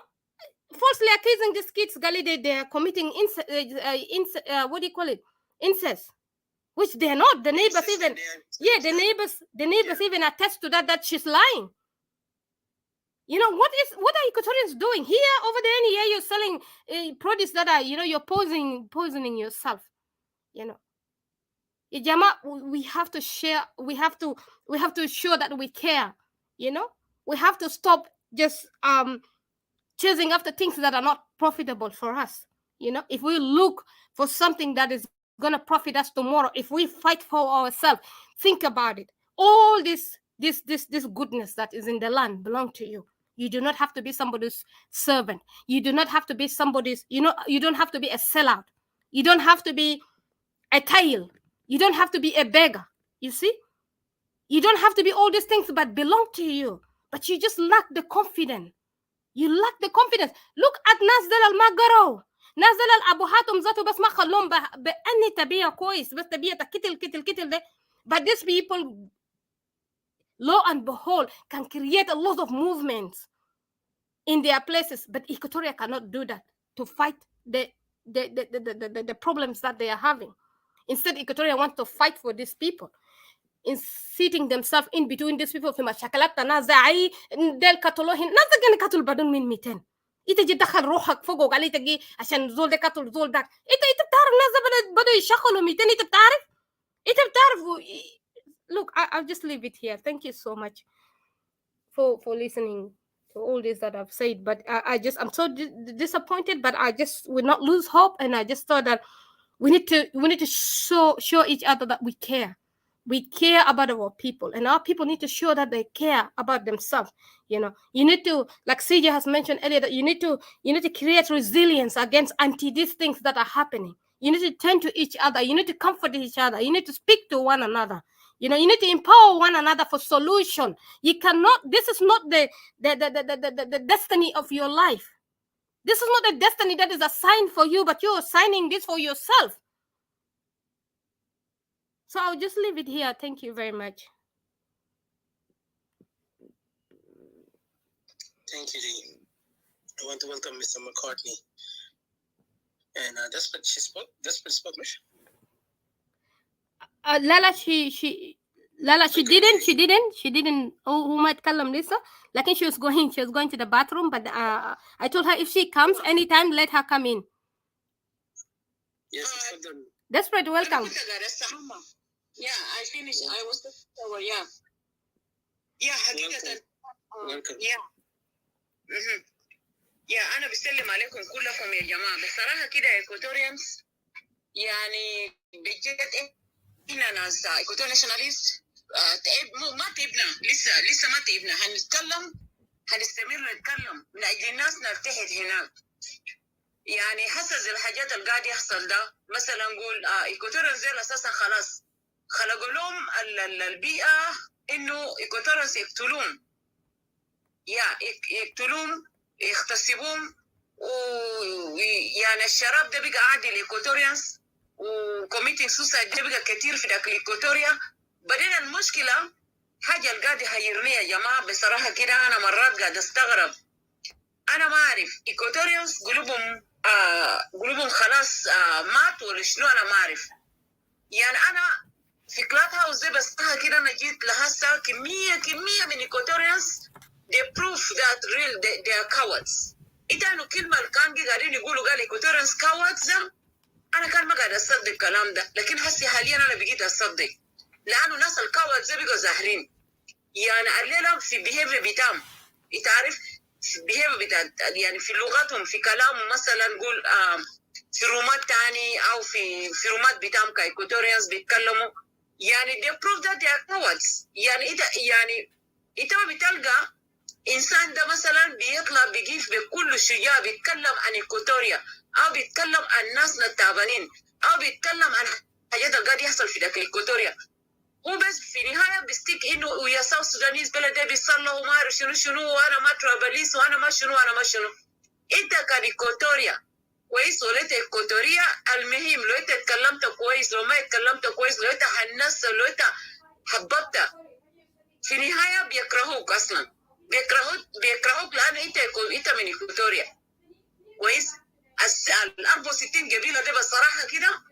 falsely accusing these kids, Galide, they're committing what do you call it? Incest. which they're not. The neighbors even, the neighbors even attest to that she's lying. You know, what are Equatorians doing here, over there, and here you're selling produce that are, you know, you're poisoning yourself. You know, we have to share. We have to show that we care. You know, we have to stop just chasing after things that are not profitable for us. You know, if we look for something that is gonna profit us tomorrow, if we fight for ourselves, think about it. All this goodness that is in the land belong to you. You do not have to be somebody's servant. You do not have to be somebody's, you know, you don't have to be a sellout. You don't have to be a tail. You don't have to be a beggar. You see? You don't have to be all these things but belong to you. But you just lack the confidence. You lack the confidence. Look at ناس دل المقروا. ناس دل الأبوهاتهم ذاته بس ما خلوهم بأني تبية كويس بس تبية كتل ده. But these people, lo and behold, can create a lot of movements in their places. But Equatoria cannot do that to fight the problems that they are having. Instead, Equatoria wants to fight for these people, in seating themselves in between these people. في مشاكلات تنازعي ديل قتلوهن ناس كان قتل بدون من 200. انت جي دخل روحك فوق وقال لي تجي عشان زول ده قتل زول ده. انت بتعرف ناس بدوا يشغلوا 200. انت بتعرف. Look, I'll just leave it here. Thank you so much for listening to all this that I've said. But I'm so disappointed, but I just will not lose hope. And I just thought that we need to show each other that we care. We care about our people, and our people need to show that they care about themselves. You know, you need to, like CJ has mentioned earlier, that you need to create resilience against these things that are happening. You need to turn to each other. You need to comfort each other. You need to speak to one another. You know, you need to empower one another for solution. You cannot. This is not the destiny of your life. This is not the destiny that is assigned for you, but you're assigning this for yourself. So I'll just leave it here. Thank you very much. Thank you, Jean. I want to welcome Mr. McCartney. And that's what she spoke. Lala, she didn't. Who might call them Lisa? Like she was going to the bathroom, but I told her if she comes anytime, let her come in. Yes, Desperate, welcome. Yeah, I finished. I was over. Yeah. حقيقة. Welcome. Yeah. Yeah, أنا بسلم عليكم كلكم يا جماعة. بصراحة كده Equatorians يعني بجد إحنا ناس Equatorian nationalists ما تعبنا لسه ما تعبنا. هنستمر نتكلم من أجل الناس نرتحل هناك. يعني حسب الحاجات اللي قاعد يحصل ده، مثلا نقول Equatorians زي أساسا خلاص خلقوا لهم البيئة إنه Equatorians يقتلون يغتصبون، ويعني الشراب ده بقى عادي لإيكواتوريانز، وكوميتنج سوسايد ده بقى كتير في داخل إيكواتوريا. بعدين المشكلة حاجة اللي قاعد يحيرني يا جماعة بصراحة كده، أنا مرات قاعد أستغرب. أنا ما أعرف إيكواتوريانز قلوبهم خلاص مات ولا شنو، أنا ما أعرف. يعني أنا في كلاب هاوس ده بس كده أنا جيت لهسه كمية من إيكواتوريانز they prove that real they are cowards. إذا إنه كلمة اللي كان قاعدين يقولوا قال إيكواتوريانز cowards ده، أنا كان ما قاعد أصدق الكلام ده، لكن هسه حاليا أنا بقيت أصدق، لأنه ناس الكاوردز ده بقوا ظاهرين. يعني الليلة في behavior بتاعهم، أنت عارف في behavior بتاع يعني في لغتهم في كلامهم، مثلا نقول في رومات تاني أو في رومات بتاعهم كإيكواتوريانز بيتكلموا، يعني they prove that they are cowards. يعني أنت ما بتلقى إنسان ده مثلا بيطلع بيجيف بكل شجاع بيتكلم عن إيكواتوريا، أو بيتكلم عن ناسنا التعبانين، أو بيتكلم عن حاجات اللي قاعد يحصل في داخل إيكواتوريا. هو بس في النهاية بيستيك إنه ويا ساوث سودانيز بلد ده بيصلوا وما أعرف شنو وأنا ما ترابليس وأنا ما شنو. أنت كان إيكواتوريا كويس وليت إيكواتوريا، المهم لو أنت اتكلمت كويس، لو ما اتكلمت كويس، لو أنت حنست، لو أنت حببت، في النهاية بيكرهوك أصلا. بيكرهوك لأن أنت من إيكواتوريا كويس. ال 64 قبيلة دي بصراحة كده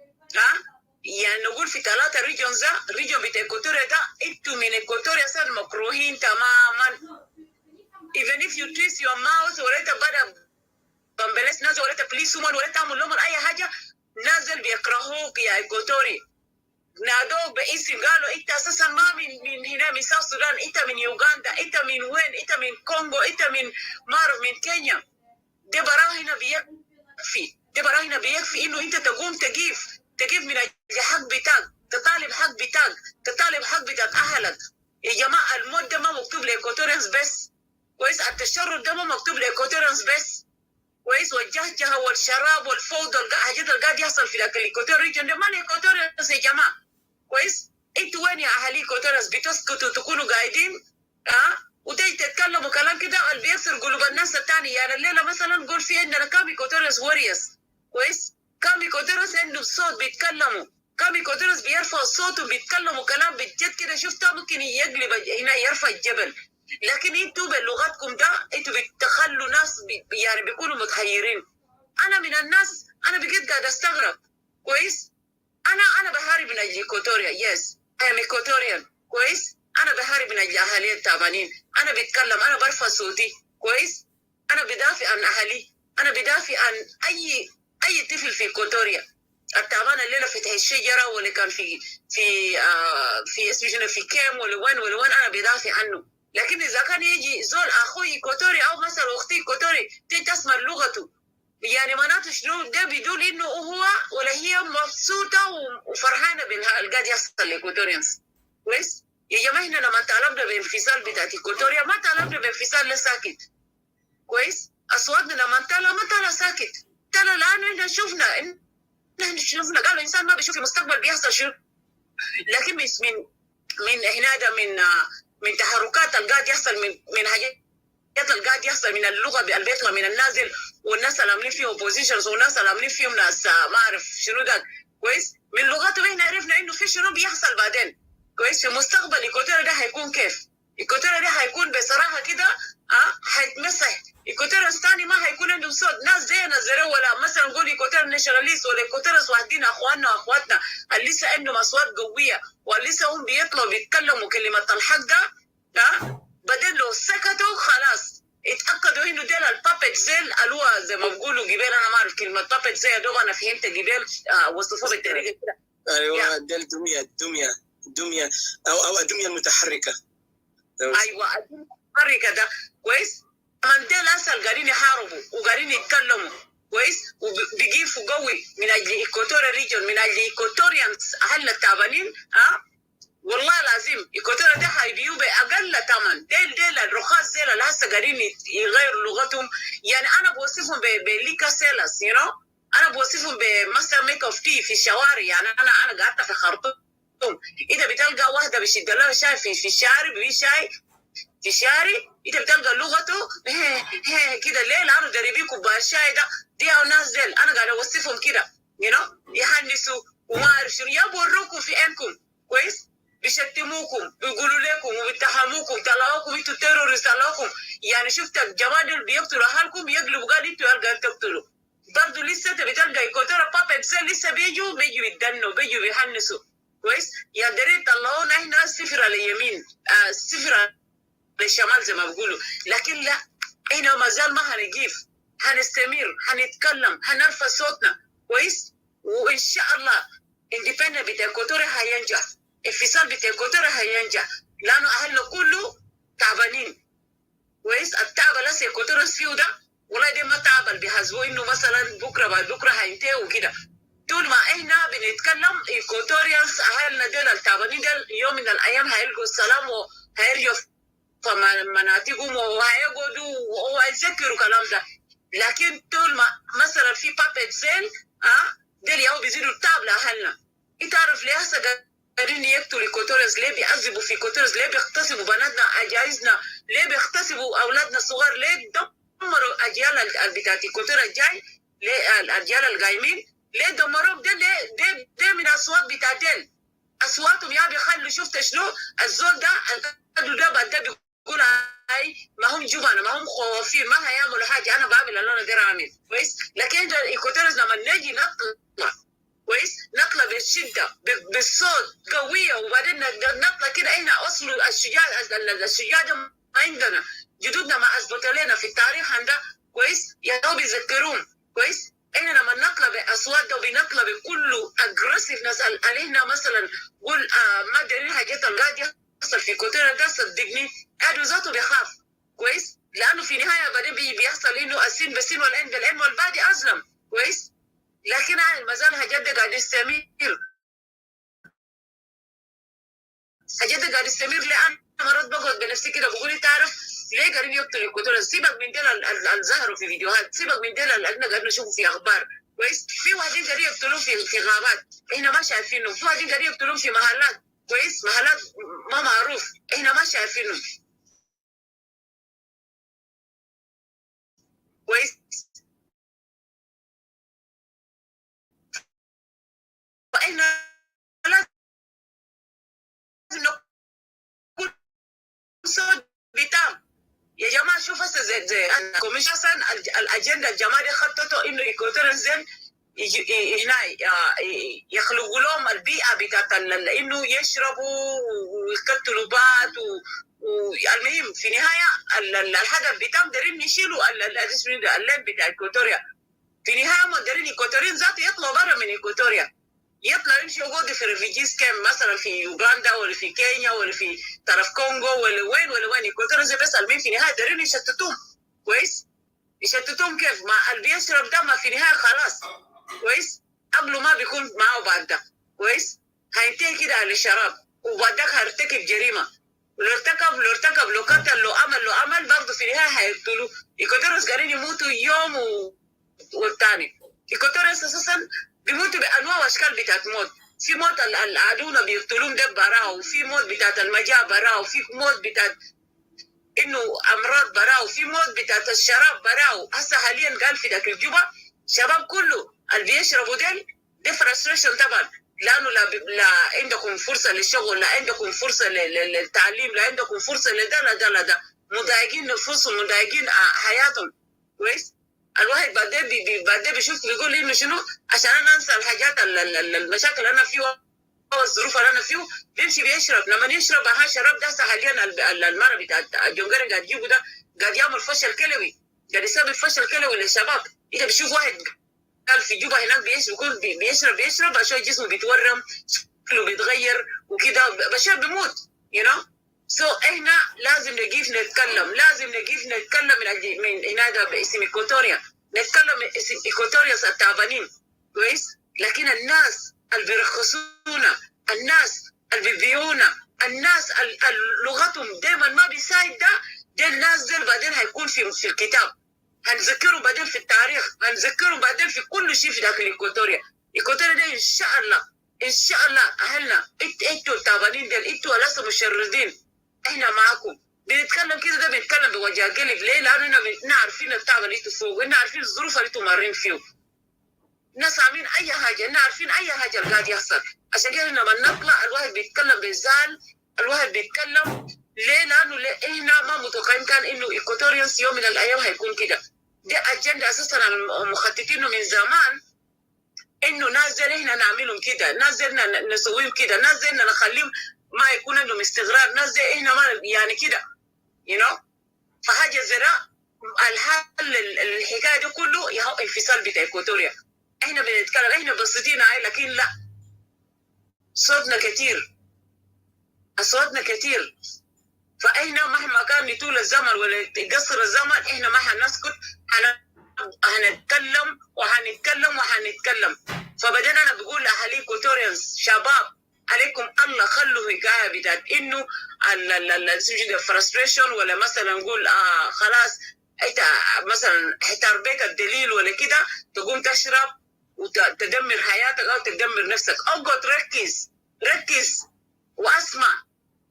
يعني نقول في 3 ريجونز ده، ريجون بتاع إيكوتوريا ده انتوا من إيكوتوريا صار مكروهين تماما. even if you twist your mouth وليتا بدا بمبلس نازل وليتا بليس ومن وليتا تعمل لهم أي حاجة، نازل بيكرهوك يا إيكوتوري. نادوك باسم قالوا انت اساسا ما من هنا من ساوث السودان، انت من يوغندا، انت من وين، انت من كونغو، انت من مارو من كينيا. ده براهنا بيكفي، ده براهنا بيكفي انه انت تقوم تجيب من الحق بتاعك، تطالب حق بتاعك، تطالب حق بتاعك اهلك. يا جماعه الموت ده ما مكتوب لايكوتوريانز بس، كويس؟ التشرد ده ما مكتوب لايكوتوريانز بس، كويس؟ والجهجه والشراب والفوضى الحاجات اللي قاعد يحصل في الايكوتوريان ريجن ده ما الايكوتوريانز يا جماعه، كويس؟ انتوا وين يا اهالي ايكوتوريانز بتسكتوا تكونوا قاعدين وتيجي تتكلموا كلام كده اللي بيكسر قلوب الناس الثانيه؟ يعني الليله مثلا نقول في عندنا كام ايكوتوريانز ووريرز، كويس؟ كام ايكوتوريانز عندهم صوت بيتكلموا، كام ايكوتوريانز بيرفعوا صوتهم بيتكلموا كلام بجد كده شفتها ممكن يقلب هنا يرفع الجبل. لكن انتوا بلغتكم ده انتوا بتخلوا ناس يعني بيكونوا متحيرين. انا من الناس انا بجد قاعد استغرب، كويس؟ انا بهارب من اجل ايكوتوريا، يس اي ام ايكوتوريان، كويس؟ انا بهارب من اجل اهالي التعبانين، انا بتكلم، انا برفع صوتي، كويس؟ انا بدافع عن اهالي، انا بدافع عن اي طفل في ايكوتوريا. التعبان الليله فتح الشجره ولا كان في اسمه شنو في كيم ولا وين انا بدافع عنه. لكن اذا كان يجي زول اخوي كوتوري او مثلا اختي كوتوري تسمع لغته، يعني معناته شنو؟ ده بيدل انه هو ولا هي مبسوطه وفرحانه بالقاعد يحصل للكوتوريانز، كويس؟ يا جماعه احنا لما طالبنا بانفصال بتاعت كوتوريا ما طالبنا بانفصال لساكت، كويس؟ اصواتنا لما طلع ما طلع ساكت، طلع لانه احنا شفنا قالوا الانسان ما بيشوف المستقبل بيحصل شنو. لكن من هنا ده من تحركات اللي قاعد يحصل من حاجات اللي قاعد يحصل من اللغه اللي بيطلع من النازل، والناس اللي عاملين فيهم بوزيشنز والناس اللي عاملين فيهم ناس ما اعرف شنو ده، كويس؟ من لغتهم احنا عرفنا انه في شنو بيحصل بعدين، كويس؟ في مستقبل ايكوتوريا ده هيكون كيف؟ ايكوتوريا ده هيكون بصراحه كده هيتمسح. ايكوتوريا الثاني ما هيكون عندهم صوت، ناس زينا ولا مثلا نقول ايكوتوريا ناشوناليست ولا ايكوتوريا واحدين اخواننا واخواتنا اللي لسه عندهم اصوات قويه ولسه هم بيطلعوا بيتكلموا كلمه الحق ده بعدين لو سكتوا خلاص اتاكدوا انه ديل البابت زيل الوا زي ما بيقولوا جبال. انا ما اعرف كلمه بابت زي دوب انا فهمت جبال وصفوها بالطريقه كده. ايوه ديل دميه او الدميه المتحركه. ايوه الدميه المتحركه ده، كويس؟ من ديل اسال قاعدين يحاربوا وقاعدين يتكلموا، كويس؟ وبيقيفوا قوي من اجل ايكوتوريا ريجن، من اجل ايكوتوريانز اهل التعبانين. والله لازم ايكوتوريا ده هيبيعوا باقل ثمن. ديل الرخاص ديل اللي هسه قاعدين يغيروا لغتهم. يعني انا بوصفهم بليكا سيلس، انا بوصفهم بماستر ميك اوف تي في الشوارع. يعني انا قعدت في خرطوم، اذا بتلقى واحده بشد لها شاي في الشارع، بيبيع شاي في الشارع، انت بتلقى لغته كده. ليه؟ لانه دربيه كوبايه الشاي ده دي ناس ديل انا قاعد اوصفهم كده، يحنسوا وما اعرف شنو، يبوروكم في عينكم، كويس؟ بيشتموكم ويقولوا لكم وبيتهموكم، طلعوكم انتوا تيرورست، طلعوكم. يعني شفت الجماعه دول بيقتلوا اهلكم، يقلبوا قال انتوا قاعدين تقتلوا. برضه لسه بتلقى ايكوتوريا بابت زي لسه بيجوا يتدنوا، بيجوا بيحنسوا، كويس؟ يا دريت طلعونا احنا صفر على اليمين، صفر للشمال زي ما بيقولوا. لكن لا، احنا ما زال ما هنجيف، هنستمر، هنتكلم، هنرفع صوتنا، كويس؟ وان شاء الله اندبندنت بتاع ايكوتوريا هينجح، انفصال بتاع ايكوتوريا هينجح، لانه اهلنا كله تعبانين، كويس؟ التعب اللي هسه ايكوتوريا فيه ده والله ده ما تعب اللي بيحسبوه انه مثلا بكره بعد بكره هينتهي وكده. طول ما احنا بنتكلم ايكوتوريانز اهلنا دول التعبانين دول يوم من الايام هيلقوا السلام وهيرجعوا مناطقهم وهيقعدوا وهيذكروا كلام ده. لكن طول ما مثلا في بابت زيل دول ياو بيزيدوا التعب لاهلنا. انت عارف ليه هسه قاعدين يقتلوا ايكوتوريانز؟ ليه بيعذبوا في ايكوتوريانز؟ ليه بيغتصبوا بناتنا عجايزنا؟ ليه بيغتصبوا اولادنا الصغار؟ ليه دمروا اجيال بتاعت ايكوتوريا الجاي؟ ليه الاجيال القايمين ليه دمروهم؟ ده من اصوات بتاع ديل، اصواتهم يا بيخلوا. شفت شنو الزول ده ده بعد ده بيقول هاي ما هم جبنة، ما هم خوافين، ما هيعملوا حاجه، انا بعمل اللي انا اقدر اعمل، كويس؟ لكن ايكوتوريانز لما نجي نطلع، كويس؟ نطلع بشده بالصوت قويه، وبعدين نطلع كده. احنا اصل الشجاع ده ما عندنا، جدودنا ما اثبتوا لنا في التاريخ عندنا كويس، يا بيذكرون كويس. احنا لما نطلع باصوات ده وبنطلع بكل اجريسيفنس علينا، مثلا قول ما دليل حاجات القاعد يحصل في كوتيرا ده، صدقني قاعد ذاته بيخاف كويس، لانه في نهايه بعدين بيحصل انه السين بالسين والعين بالعين والبادي ازلم كويس. لكن ما زال حاجات ده قاعد يستمر، حاجات ده قاعد يستمر. لان مرات بقعد بنفسي كده بقول تعرف ليه قاعدين يقتلوا الكوتيرا؟ سيبك من دول الظاهروا في فيديوهات، سيبك من دول اللي احنا قاعدين نشوفوا في اخبار كويس. في واحدين قاعدين يقتلون في غابات احنا ما شايفينهم، في واحدين قاعدين يقتلون في محلات كويس، محلات ما معروف احنا ما شايفينهم كويس. فاحنا لازم نكون صوت بتام يا جماعه. شوف هسه زي كوميشن الاجنده الجماعه دي خططوا انه يكونوا زين هنا يخلقوا لهم البيئه بتاعت انه يشربوا ويقتلوا بعض، والمهم في نهايه الهدف بتاعهم دارين يشيلوا الليل بتاع ايكوتوريا. في نهايه ما دارين ايكوتوريين ذاته يطلعوا برا من ايكوتوريا، يطلعوا يمشوا يقعدوا في ريفيجيز كام مثلا في يوغندا ولا في كينيا ولا في طرف كونغو ولا وين ايكوتوريا زي. بس المهم في نهايه دارين يشتتوهم كويس. يشتتوهم كيف؟ مع اللي بيشرب ده ما في نهايه خلاص كويس، قبله ما بيكون معه بعد ده كويس، هينتهي كده على الشراب، وبعدك هيرتكب جريمه. لو ارتكب لو قتل لو عمل برضه في النهايه هيقتلوا. ايكوتوريوس قاعدين يموتوا يوم والثاني. ايكوتوريوس اساسا بيموتوا بانواع واشكال بتاعت موت. في موت العدونا بيقتلوهم ده براو، وفي موت بتاعت المجاعه براو، وفي موت بتاعت انه امراض براو، وفي موت بتاعت الشراب براو. هسه حاليا قال في ذاك الجوبه شباب كله اللي بيشربوا دي فرستريشن طبعا، لانه لا عندكم فرصه للشغل، لا عندكم فرصه للتعليم، لا عندكم فرصه لده مضايقين نفوسهم، مضايقين حياتهم كويس. الواحد بعدين بيشوف بيقول انه شنو عشان انا انسى الحاجات المشاكل اللي انا فيها والظروف اللي انا فيه، بيمشي بيشرب. لما يشرب شراب ده حاليا المره بتاعت الجونجري قاعد يجيبه ده قاعد يعمل فشل كلوي، قاعد يسبب فشل كلوي للشباب. انت بتشوف واحد قال في جوبا هناك بيشرب عشان جسمه بيتورم، شكله بيتغير وكده، بشر بيموت احنا لازم نقيف نتكلم، من هنا ده باسم ايكوتوريا، نتكلم اسم ايكوتوريا التعبانين كويس. لكن الناس اللي بيرخصونا، الناس اللي بيبيعونا، الناس اللي لغتهم دايما ما بيساعد ده الناس دي بعدين هيكون في الكتاب، هنذكرهم بعدين في التاريخ، هنذكرهم بعدين في كل شيء في داخل ايكوتوريا ده ان شاء الله اهلنا انتوا التعبانين دول، انتوا لسه مشردين، احنا معاكم. بنتكلم كده ده بنتكلم بوجه قلب ليه؟ لاننا عارفين التعب اللي انتوا فوق، احنا عارفين الظروف اللي انتوا مارين فيه، الناس عاملين اي حاجه، احنا عارفين اي حاجه اللي قاعد يحصل. عشان كده لما نطلع الواحد بيتكلم بزعل، الواحد بيتكلم ليه؟ لانه احنا ما متوقعين كان انه ايكوتوريانس يوم من الايام هيكون كده. دي اجنده اساسا مخططينه من زمان، انه ناس زي احنا نعملهم كده، ناس زي نسويهم كده، ناس زي نخليهم ما يكون عندهم استقرار، ناس زي احنا ما يعني كده فحاجه زي الحل الحكايه دي كله يهو انفصال بتاع ايكوتوريا. احنا بنتكلم احنا بسيطين لكن لا، صوتنا كتير، اصواتنا كتير. فاحنا مهما كان يطول الزمن ولا يقصر الزمن احنا ما هنسكت، هنتكلم وهنتكلم. فبعدين انا بقول لاهالي ايكوتوريانز شباب عليكم الله، خلوا حكايه بتاعت انه الفرستريشن ولا مثلا نقول خلاص انت مثلا احتار بك الدليل ولا كده تقوم تشرب وتدمر حياتك او تدمر نفسك. اقعد ركز واسمع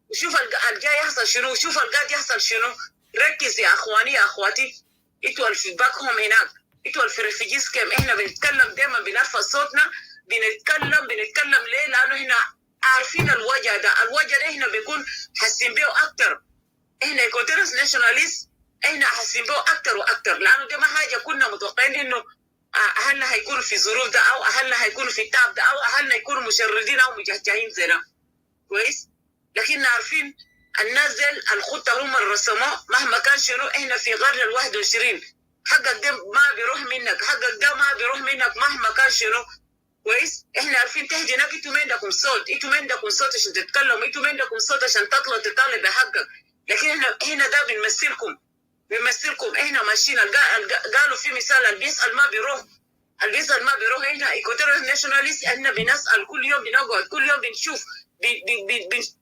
وشوف الجاي يحصل شنو، شوف القاعد يحصل شنو. ركز يا اخواني يا اخواتي، انتوا الفيدباك هم هناك، انتوا في الريفيجيز كام. احنا بنتكلم دايما بنرفع صوتنا، بنتكلم ليه؟ لانه احنا عارفين الوجه ده احنا بيكون حاسين بيه اكتر. احنا ايكوتوريانس ناشوناليست احنا حاسين بيه اكتر واكتر، لانه ده ما حاجه كنا متوقعين انه اهلنا هيكونوا في ظروف ده، او اهلنا هيكونوا في التعب ده، او اهلنا يكونوا مشردين او مجهجهين زينا. كويس. لكن عارفين الناس دي الخطه هم اللي رسموها، مهما كان شنو احنا في قرن ال21 حقك ده ما بيروح منك، حقك ده ما بيروح منك مهما كان شنو. كويس. احنا عارفين تهدي هناك انتوا ما عندكم صوت، انتوا ما عندكم صوت عشان تتكلموا، انتوا ما عندكم صوت عشان تطلعوا تطالب بحقك. لكن احنا هنا ده بنمثلكم احنا ماشيين. قالوا في مثال اللي بيسال ما بيروح، اللي بيسال ما بيروح. احنا ايكوتوريال ناشوناليست، احنا بنسال كل يوم، بنقعد كل يوم بنشوف،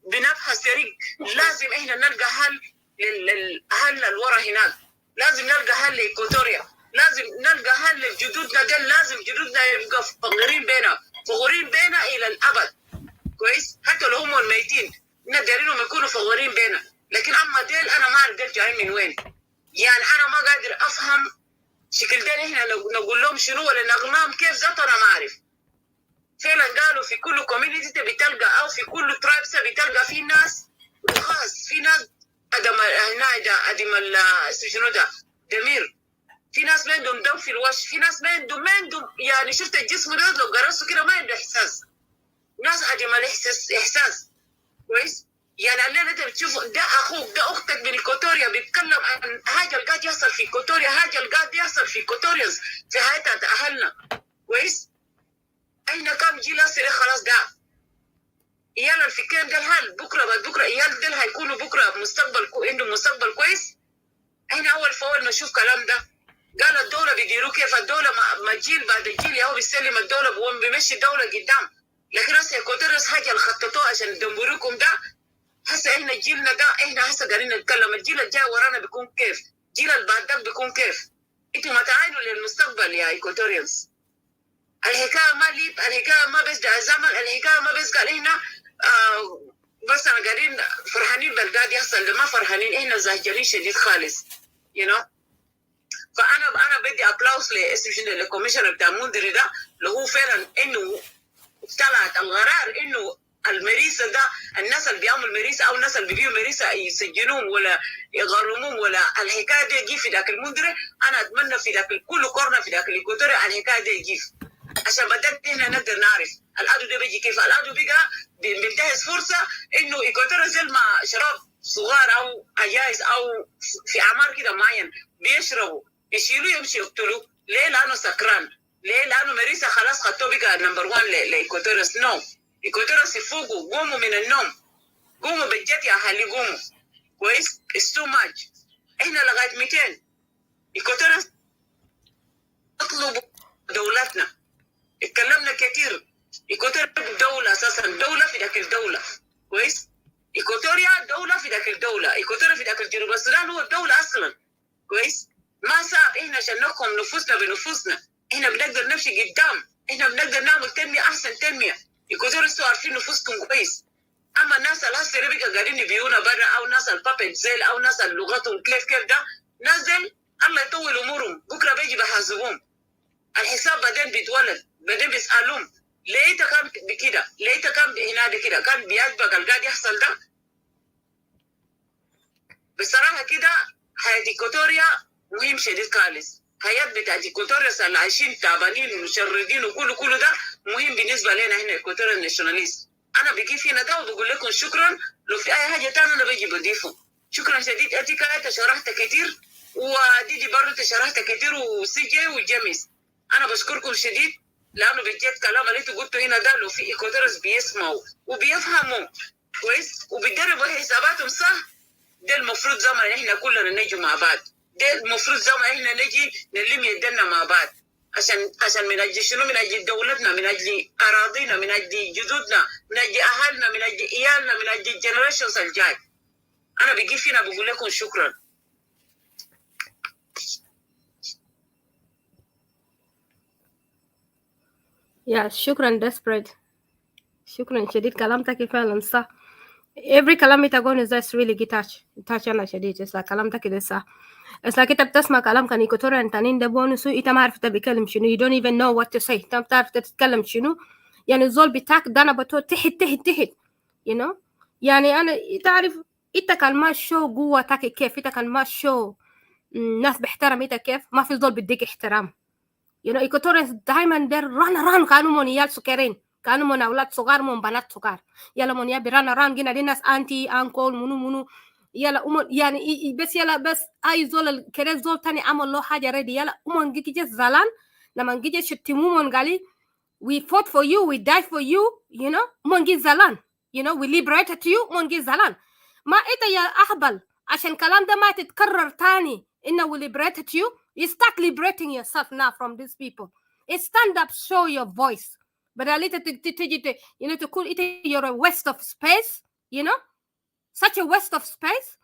بنبحث طريق. لازم احنا نلقى حل للحل الورا هناك، لازم نلقى حل لايكوتوريا، لازم نلقى حل لجدودنا دول. لازم جدودنا يبقى فخورين بينا الى الابد. كويس. حتى لو هم الميتين دايرينهم يكونوا فخورين بينا. لكن اما ديل انا ما اعرف ديل جايين من وين. يعني انا ما قادر افهم شكل ديل احنا نقول لهم شنو ولا نغنام كيف ذات. انا ما اعرف. فعلا قالوا في كل كوميونيتي بتلقى، او في كل ترايبس بتلقى في ناس خاص، في ناس ادم هنا ده ادم شنو ده ضمير، في ناس ما عندهم دم في الوش، في ناس ما عندهم يعني شفت الجسم ده لو قرصته كده ما عنده احساس. ناس ادم احساس. كويس. يعني الليله انت بتشوف ده اخوك ده اختك من ايكوتوريا بيتكلم عن حاجه اللي قاعد يحصل في ايكوتوريا، حاجه اللي قاعد يحصل في ايكوتوريانز في حياتنا اهلنا. كويس. احنا كم جيل اصلا خلاص ده عيال الفكرين ده الحال بكره بعد بكره عيال دول هيكونوا بكره عندهم مستقبل كويس. احنا اول فاول ما نشوف كلام ده قال الدوله بيديروا كيف الدوله ما جيل بعد جيل ياهو بيسلم الدوله بيمشي الدوله قدام. لكن هسه ايكوتوريانز حاجه اللي خططوها عشان يدمروكم ده. هسه احنا جيلنا ده احنا هسه قاعدين نتكلم الجيل الجاي ورانا بيكون كيف، جيل اللي بعد ده بيكون كيف. انتوا ما تعاينوا للمستقبل يا ايكوتوريانز. الحكايه ما ليب، الحكايه ما بس ده زمن، الحكايه ما بس قال هنا بس انا قاعدين فرحانين بالقاعد يحصل ده، ما فرحانين احنا زهجرين شديد خالص فانا بدي ابلاوس للكوميشنر بتاع مندري ده اللي هو فعلا انه طلعت القرار انه المريسه ده الناس اللي بيعملوا المريسه او الناس اللي بيبيعوا مريسه يسجنوهم ولا يغرموهم ولا الحكايه دي يجي في ذاك المندري. انا اتمنى في ذاك كل قرن في ذاك الايكوتوري الحكايه دي يجي عشان بدات هنا نقدر نعرف الادو ده بيجي كيف. الادو بقى بينتهز فرصه انه ايكوتوري زي ما شراب صغار او عجائز او في اعمار كده معين بيشربوا يشيلوا يمشي يقتلوا. ليه؟ لانه سكران. ليه؟ لانه مريسه خلاص خدته بقى نمبر 1 لايكوتوريس. نو ايكوتوريس يفوقوا، قوموا من النوم، قوموا بجد يا اهلي قوموا. كويس. اتس تو ماتش. احنا لغايه 200 ايكوتوريس اطلبوا دولتنا. اتكلمنا كتير. ايكوتوريا دوله اساسا، دوله في ذاك الدوله. كويس. ايكوتوريا دوله في ذاك الدوله، ايكوتوريا في ذاك الجنوب السودان هو الدوله اصلا. كويس. ما صعب احنا عشان نحكم نفوسنا بنفوسنا. احنا بنقدر نمشي قدام، احنا بنقدر نعمل تنميه احسن تنميه. يكونوا عارفين نفوسكم كويس. اما الناس اللي هسه بقى قاعدين يبيعونا برا، او ناس البابت زيل، او ناس لغتهم كيف ده نازل الله يطول امورهم بكره بيجي بحاسبهم. الحساب بعدين بيتولد، بعدين بيسالهم ليه انت كان بكده، ليه انت كان هنا بكده، كان بيعجبك اللي قاعد يحصل ده. بصراحه كده حياه ايكوتوريا مهم شديد خالص. حياه بتاعت ايكوتوريا اللي عايشين تعبانين ومشردين وكله ده مهم بالنسبه لنا هنا ايكوتوريا ناشوناليست. انا بجيب هنا ده وبقول لكم شكرا. لو في اي حاجه ثانيه انا بجي بضيفه. شكرا شديد. انت كانت شرحت كتير وديدي برضه شرحت كتير وسجي وجميس. انا بشكركم شديد لانه بجد كلام اللي انتوا قلتوا هنا ده لو في ايكوتوريس بيسمعوا وبيفهموا كويس وبيدربوا حساباتهم صح. ده المفروض زمان احنا كلنا نجي مع بعض. ده المفروض زمان احنا نجي نلم يدنا مع بعض عشان من اجل شنو؟ من اجل دولتنا، من اجل اراضينا، من اجل جدودنا، من اجل اهلنا، من اجل عيالنا، من اجل الجنريشنز الجاي. انا بجي فينا بقول لكم شكرا. شكرا desperate. شكرا شديد. كلامك فعلا صح. every كلام انت قول is just really touch انا شديد. بس كلامك كده صح. بس لكن انت بتسمع كلام كان ايكوتوريا انت ده بونس انت ما عارف انت بتكلم شنو. you don't even know what to say. انت ما بتعرف تتكلم شنو. يعني الزول بتاعك ده انا بتو تحت you know. يعني انا تعرف انت كان ما شو قوتك كيف، انت كان ما شو ناس بيحترم انت كيف. ما في زول بديك احترام You know, Equatorians diamond there run around kanu mon yal sukerin. Kanu mon awlat sugar mon banat sugar. Yala mon yabi run around gina dinas auntie, uncle, munu. Yala yani bes yala bes ay zol kere zol tani amon lo haja ready yala gikije zalan na mangije shitimu mon gali. We fought for you, we died for you, you know, mongi zalan. You know, we liberated you, mongi zalan. Ma ita ya ahbal, عشان كلام ده ما تتكرر تاني إنه we liberated you. You start liberating yourself now from these people. Stand up, show your voice. But a little you know, to call it you're a waste of space, you know, such a waste of space.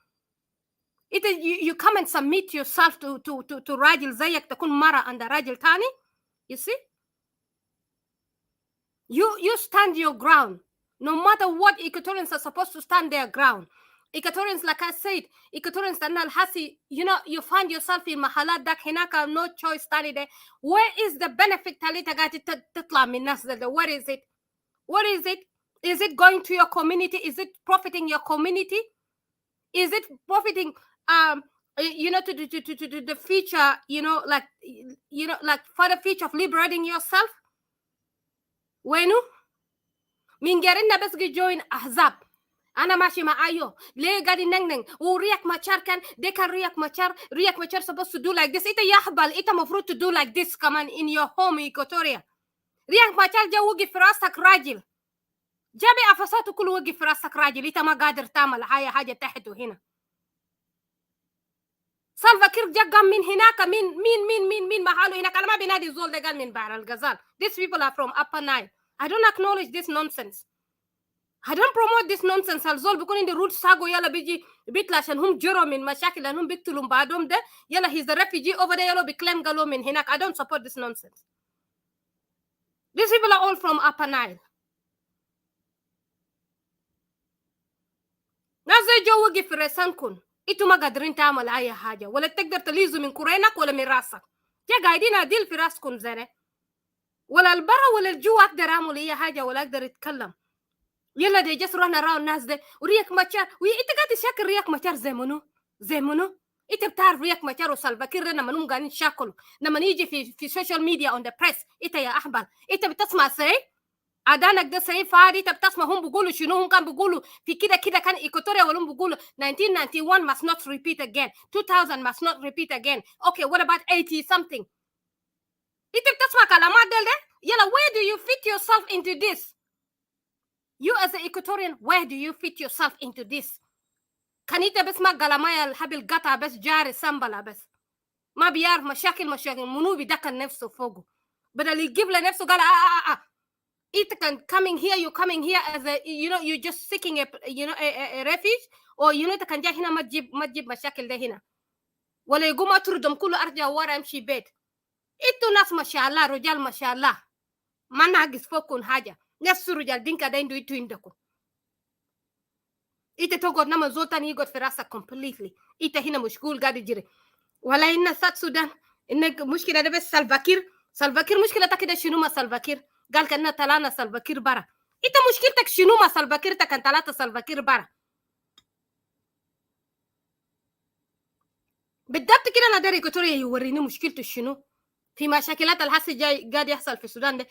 You come and submit yourself to راجل زيك تكون مرة عند راجل تاني. You see? You stand your ground. No matter what, Equatorians are supposed to stand their ground. Equatorians, like I said, Equatorians are not hasi. You know, you find yourself in mahalat dak hinaka, no choice standing there. Where is the benefit talita gati tatla minas? Where is it? What is it? Is it going to your community? Is it profiting your community? Is it profiting you know, to the future, you know, like for the future of liberating yourself? Wenu? Mingerin na bes join ahzab. Ana mashi maayo. Le gadi neng. Riak Machar kan. They can Riak Machar supposed to do like this. Ita yahbal. Ita mafruit to do like this. Come on, in your home, Equatoria. Riak Machar ja wugi firasak rajil. Jabi afasatu kul wugi firasak rajil. Ita ma qadir tamal haya haja tahitu hina. Salva Kiir jagam min hinaka min mahalo hinaka. Alama binadi zol de gan min Bahr al Ghazal. These people are from Upper Nile. I don't acknowledge this nonsense. I don't promote this nonsense. Alzol bikun in the root sago yala biji bitlash and hum juro min mashakil and hum biktulum badom de yala he's a refugee over there yalo biklem galo min hinak. I don't support this nonsense. These people are all from Upper Nile. Naze jo wagi firesankun. Itu magadrin tamal aya haja. Wala tegder talizu min kurenak wala min rasak. Ya gaidina dil firaskun zere. Wala albara wala الجو أقدر أعمل أي حاجة ولا أقدر أتكلم. يلا they just run around ناس ده وريك ماتشار أنت قاعد تشاكل ريك ماتشار زي منو أنت بتعرف ريك ماتشار وسالفا كير لما نم قاعدين نشاكل لما نيجي في social media on the press أنت يا أحبال أنت بتسمع سي أدانك ده سي فادي أنت بتسمع هم بيقولوا شنو هم كان بيقولوا في كده كان إيكوتوريا ولا بيقولوا 1991 must not repeat again 2000 must not repeat again okay what about 80 something أنت بتسمع كلامات ده يلا where do you fit yourself into this? You as an Equatorian, where do you fit yourself into this? Kanita bes ma galamaya الحبل قطع بس جاري سامبلا بس ما بيعرف مشاكل منو بيدخل نفسه فوقه بدل يجيب لنفسه قال it can coming here you coming here as a you know you just seeking a refuge or you know تكن جاي هنا ما تجيب مشاكل ده هنا ولا يقوم أطردهم كله أرجع ورا أمشي بيت إنتوا ناس ما شاء الله رجال ما شاء الله ما ناقص فوقكم حاجة نفس رجال دينكا ده إنتوا عندكم إنت تقعد نما زوتان يقعد في راسك completely إنت هنا مشغول قاعد يجري ولا إن سات السودان إنك مشكلة ده بس سالفاكير مشكلة كده شنو ما سالفاكير قال كأننا تلانا سالفاكير برا إنت مشكلتك شنو ما سالفاكير تكن تلاتة سالفاكير برا بالضبط كده أنا داري إيكوتوريا يوريني مشكلته شنو في مشاكلات الحسي جاي قاعد يحصل في السودان ده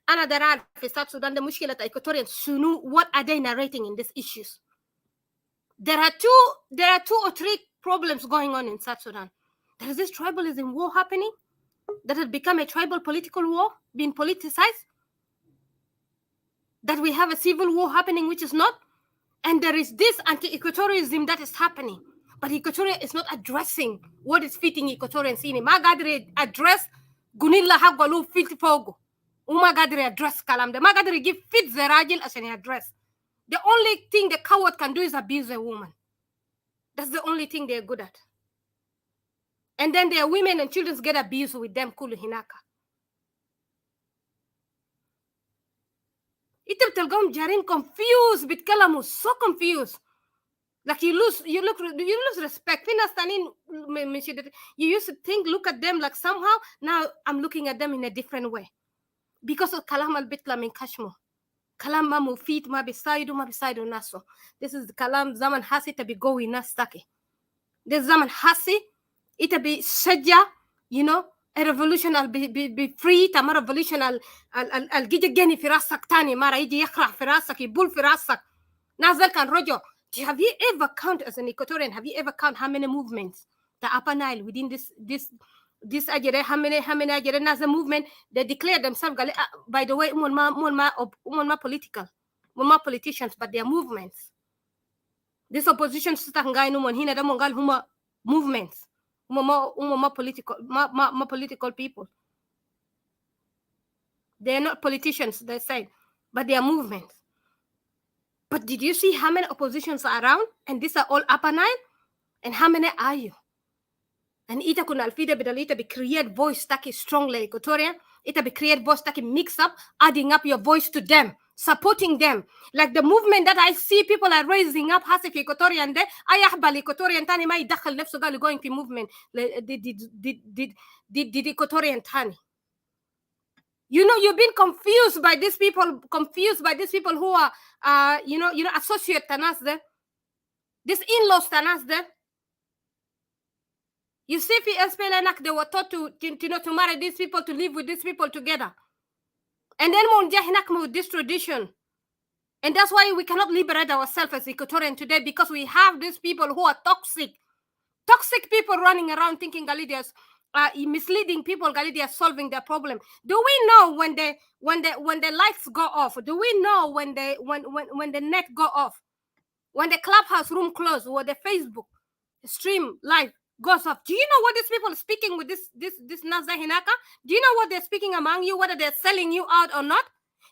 أنا داري أعرف في السودان ده مشكلة إيكوتوريا شنو what are they narrating in these issues there are two or three problems going on in South Sudan. There is this tribalism war happening that has become a tribal political war being politicized, that we have a civil war happening which is not, and there is this anti-Equatorianism that is happening. But Equatoria is not addressing what is fitting Equatorians in. Ma gadri address gunilla hagwalu fit fogo. Uma gadri address kalam de. Ma gadri give fit zerajil as an address. The only thing the coward can do is abuse a woman. That's the only thing they're good at. And then their women and children get abused with them kulu hinaka. Item telgom jarin confused bit kalamu so confused. Like you lose respect. You used to think, look at them like somehow. Now I'm looking at them in a different way. Because of kalam al bitla min kashmo. Kalam ma mufit ma bisaidu naso. This is the kalam zaman hasi to be going nastaki. This zaman hasi ita be shaja, you know, الريفولوشن بفري تمام ريفولوشن الجيجي جاني في راسك تاني مرة يجي يقرع في راسك يبول في راسك نازل كان رجع. Have you ever count as an Equatorian, have you ever count how many movements the Upper Nile within this ajere, how many ajere Naza movement, they declare themselves, by the way, political, politicians, but they are movements. This opposition stangai no mon hina da mongal huma movements. More political people. They are not politicians, they say, but they are movements. But did you see how many oppositions are around? And these are all Upper Nile? And how many are you? And ita kuna alfida bidalita be create voice taki strongly Equatorian. Ita be create voice taki mix up, adding up your voice to them, supporting them. Like the movement that I see people are raising up hasif Equatorian de, ayahbal Equatorian tani ma yidakhal nefsu gali going to movement. Did Equatorian tani. You know, you've been confused by these people who are, associate tanas there. These in-laws tanas there. You see, they were taught to marry these people, to live with these people together. And then with this tradition. And that's why we cannot liberate ourselves as Equatorian today, because we have these people who are toxic. Toxic people running around thinking Galidias misleading people, Galidia solving their problem. Do we know when the lights go off? Do we know when the net go off? When the clubhouse room close or the Facebook stream live goes off? Do you know what these people are speaking with this Naza Hinaka? Do you know what they're speaking among you, whether they're selling you out or not?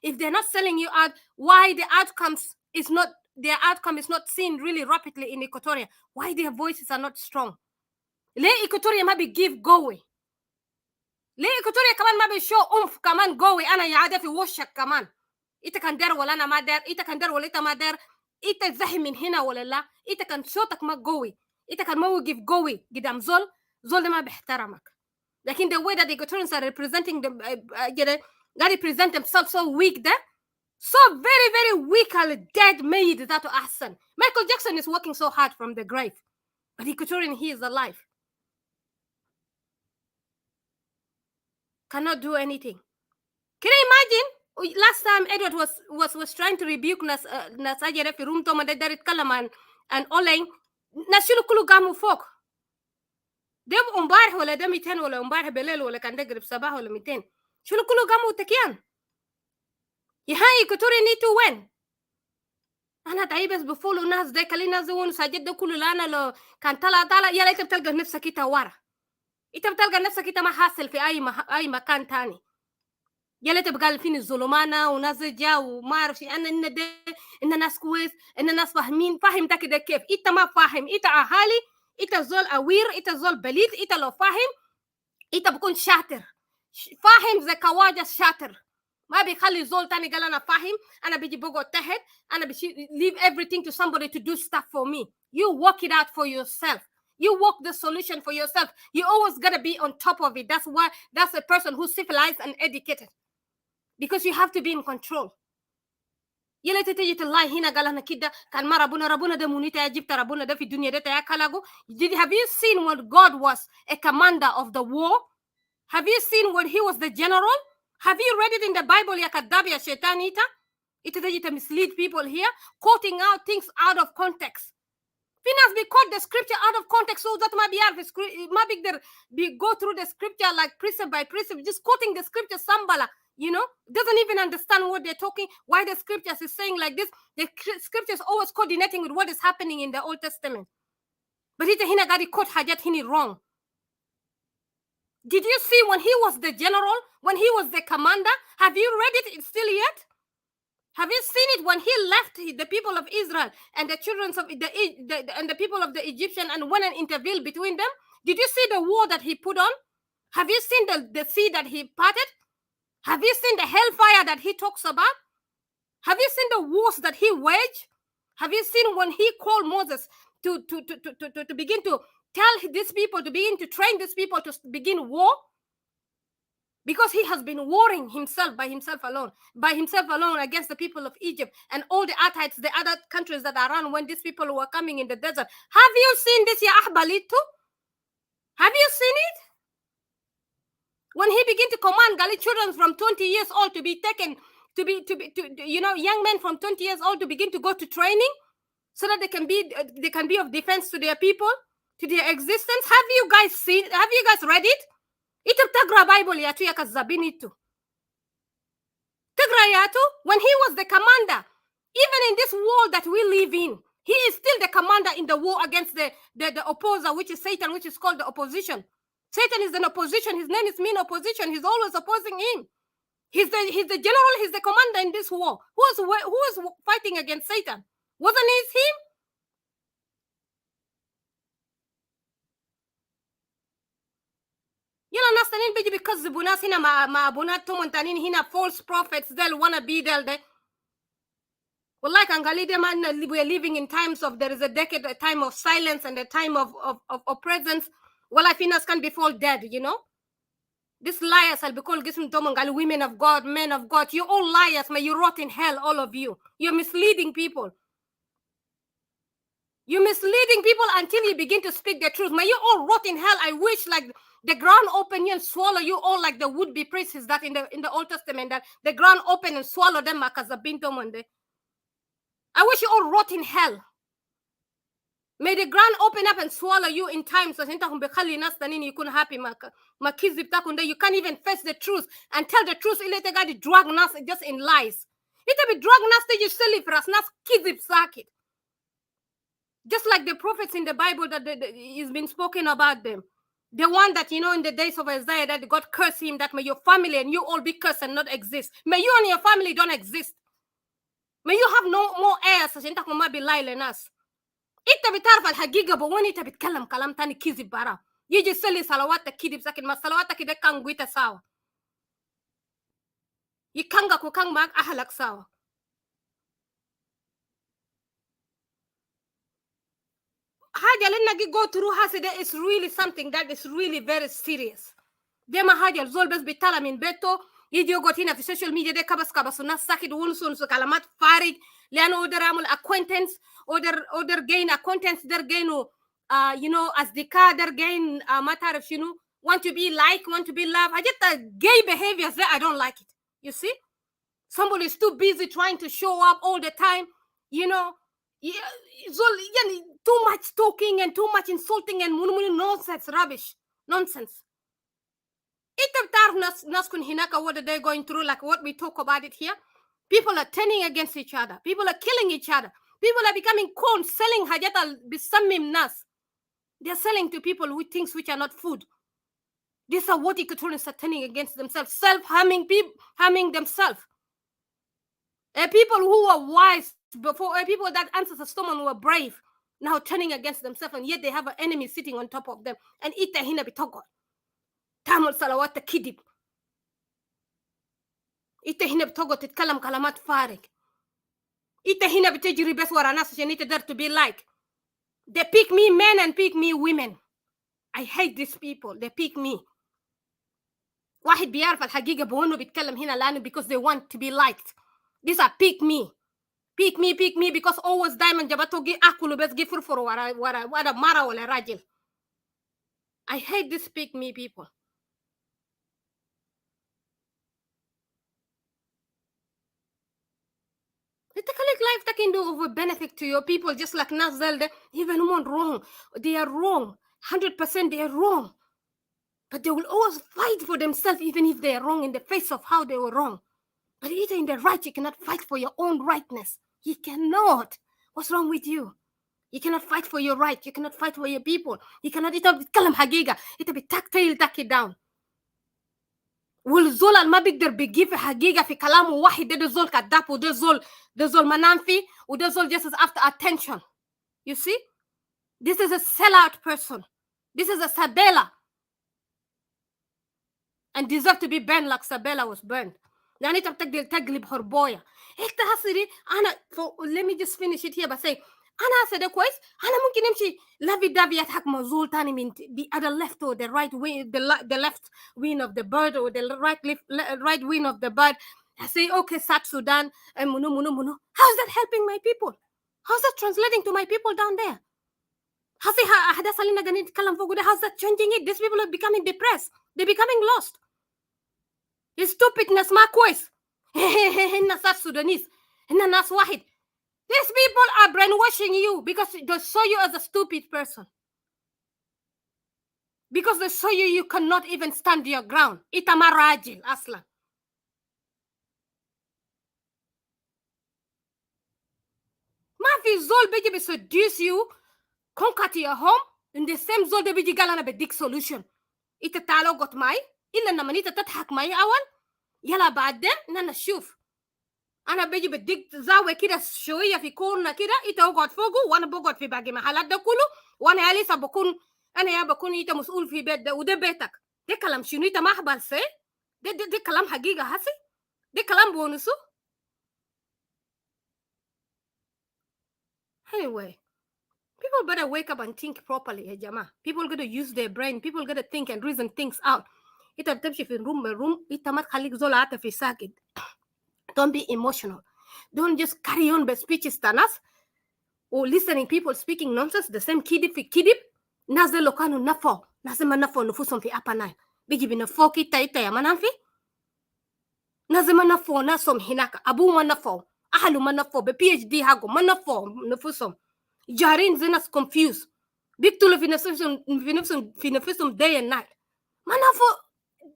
If they're not selling you out, why their outcome is not seen really rapidly in Equatoria? Why their voices are not strong? Le Equatoria maybe give go away. Le Equatoria kaman maybe show kaman go away. Ana yaada fi washak kaman. Ita kan der wala na ma der. Ita kan der wala ita ma der. Ita zahi min hina wala la. Ita kan shotak ma go away. Ita kan ma give go away. Gidam zol de ma bihtaramak. Lakin the way that the Equatorians are representing them, they represent themselves so weak there. So very, very weak and dead made that to Hassan. Michael Jackson is working so hard from the grave. But Equatorian, he is alive. Cannot do anything. Can you imagine? Last time Edward was trying to rebuke Nasajere fi room toma Darit Kalaman and Oleng. Nashulu kulu gamu folk. Dem umbar wala dem iten wala umbar belel wala kande grip sabah wala miten. Shulu kulu gamu tekian. Yaha Equatorian need to win. أنا تعيبس بفولو ناس ده كلنا زون ساجد ده كله لانا لو كان طلع يلا أنت بتلقى نفسك إنت ورا أنت بتلقى نفسك إنت ما حاصل في أي مكان تاني يلا تبقى فين الظلمانة وناس جا وما أعرف شيء أنا إن ده إن ناس كويس إن ناس فاهم ده كده كيف أنت ما فاهم أنت أهالي أنت زول أوير أنت زول بليد أنت لو فاهم أنت بكون شاطر فاهم زي كواجة شاطر ما بيخلي زول تاني قال أنا فاهم أنا بيجي بقعد تحت أنا بيجي leave everything to somebody to do stuff for me. You work it out for yourself. You work the solution for yourself. You always gotta be on top of it. That's a person who's civilized and educated, because you have to be in control. يلا تيجي تلاقي هنا قال أنا كده كان ما ربنا ده منيتا جبت ربنا ده في الدنيا ده تيا كلاغو. Have you seen when God was a commander of the war? Have you seen when he was the general? Have you read it in the Bible? Ya kadab ya shaitanita. Ita to mislead people here, quoting out things out of context. Finas be quote the scripture out of context, so that be go through the scripture like precept by precept, just quoting the scripture sambala, doesn't even understand what they're talking, why the scriptures is saying like this. The scriptures always coordinating with what is happening in the Old Testament. But ita hina gadi quote hajat hini wrong. Did you see when he was the general, when he was the commander? Have you read it still yet? Have you seen it when he left the people of Israel and the children of and the people of the Egyptian and went and intervened between them? Did you see the war that he put on? Have you seen the sea that he parted? Have you seen the hellfire that he talks about? Have you seen the wars that he waged? Have you seen when he called Moses to begin to tell these people, to begin to train these people to begin war? Because he has been warring by himself alone against the people of Egypt and all the Hittites, the other countries that are around when these people were coming in the desert. Have you seen this, ya ahbalitu? Have you seen it? When he began to command Gali children from 20 years old to be taken, young men from 20 years old to begin to go to training so that they can be of defense to their people, to their existence. Have you guys seen? Have you guys read it? Ito tagra Bible yatu ya kazabini itu. Tagra yatu, when he was the commander, even in this world that we live in, he is still the commander in the war against the opposer, which is Satan, which is called the opposition. Satan is an opposition. His name is mean opposition. He's always opposing him. He's the general. He's the commander in this war. Who was fighting against Satan? Wasn't it him? Nas tanin biji because bunas hina ma bunat tumon tanin hina false prophets they'll wanna be there. Well, like Angalide man, we are living in times of, there is a decade, a time of silence and a time of presence. Well, I think us can be fall dead, These liars I'll be called women of God, men of God. You're all liars, may you rot in hell, all of you. You're misleading people. You're misleading people until you begin to speak the truth. May you all rot in hell. I wish like the ground open you and swallow you all like the would-be priests that in the Old Testament, that the ground open and swallow them. I wish you all rot in hell. May the ground open up and swallow you in time so you couldn't happy. You can't even face the truth and tell the truth. You drag nas just in lies. It be drag nas you silly for us nas kizip sakit. Just like the prophets in the Bible that is been spoken about them. The one that, in the days of Isaiah, that God cursed him, that may your family and you all be cursed and not exist. May you and your family don't exist. May you have no more heirs. So you ما بالله لناس. انت بتعرف الحقيقه بوين انت بتكلم كلام تاني كذب برا يجي يصلي صلواتك كذب ساكن ما صلواتك ده كان قويته ساوا يكانغك وكان معك اهلك ساوا حاجه لنا go through هسه ده is really something that is really very serious. ده ما حاجه الزول بس بيطلع من بيته يجي يقعد هنا في السوشيال ميديا ده كبس والناس ساكت ونسون كلمات فارغ لانه قدر يعمل acquaintance order gain acquaintance در gain أصدقاء در gain ما تعرف شنو want to be like, want to be loved. I just gay behaviors that I don't like it. You see, somebody is too busy trying to show up all the time. Too much talking and too much insulting and nonsense, rubbish, nonsense. What they're going through, like what we talk about it here. People are turning against each other. People are killing each other. People are becoming cold, selling hajat bisamim nas. They're selling to people with things which are not food. These are what Equatorians are turning against themselves, self-harming people, harming themselves. People who were wise before, people that answered the storm and were brave, now turning against themselves, and yet they have an enemy sitting on top of them. And ita hina bitogol. Tamul salawat kidib. Ita hina bitogol titkalam kalamat farig. Ita hina bitajri bes wara nas عشان تقدر to be like. They pick me men and pick me women. I hate these people. They pick me. واحد بيعرف الحقيقة بونه بيتكلم هنا لأنه because they want to be liked. These are pick me. Pick me because always diamond جبتو جي أكلوا بس جي فرفروا ورا مرة ولا راجل. I hate these pick me people. Take life that can do of benefit to your people, just like Nazal, even one wrong. They are wrong. 100% they are wrong. But they will always fight for themselves, even if they are wrong in the face of how they were wrong. But either in the right, you cannot fight for your own rightness. You cannot. What's wrong with you? You cannot fight for your right. You cannot fight for your people. You cannot تتكلم حقيقة. It be tactile, take it down. والزول ما بيقدر بيجيب حقيقة في كلامه واحد ده زول كذاب وده زول منامفي وده زول just after attention. You see? This is a sellout person. This is a Sabella. And deserve to be burned like Sabella was burned. يعني انت بتقدر تقلب حربوية. انت هسري let me just finish it here by saying أنا هسه كويس أنا ممكن أمشي لافي دافي أضحك مزول تاني من the other left or the right wing, the left wing of the bird or the right wing of the bird. I say okay, South Sudan and muno. How's that helping my people? How's that translating to my people down there? How's that changing it? These people are becoming depressed. They're becoming lost. stupidness ما كويس. هن صار سودانيس، هن ناس واحد. These people are brainwashing you because they saw you as a stupid person. Because they saw you cannot even stand your ground. Ita ma rajil aslan. Ma fi zol beji be seduce you, conquer to your home, in the same zol de beji galana be dik solution. Ita talo got mai, illa na manita tathak mai awal, yala baadden nana shuf. Ana beji be dik zawe kida shoya fi korna kida, ita ugot fogu, wana bogot fi bagi mahalat da kulu, wana alisa bokun, ana ya bakun ita musul fi bed da ude betak. De kalam shunu ita mahbal se? De kalam hagiga hasi? De kalam bonusu? Anyway, people better wake up and think properly, ya jama. People gotta use their brain. People gotta think and reason things out. Ita btamshi fi room, ita mat khalik zola ata fi sakit. Don't be emotional. Don't just carry on by speeches tanas or listening people speaking nonsense. The same kidip fi kidip. Naze lokanu nafo. Naze manafo nufusum fi apa nai. Biji binafo kita ita ya manamfi. Naze manafo nasom hinaka. Abu manafo. Ahalu manafo. Be PhD hago. Manafo nufusum. Jarin zenas confused. Biktulu fi nafisum day and night. Manafo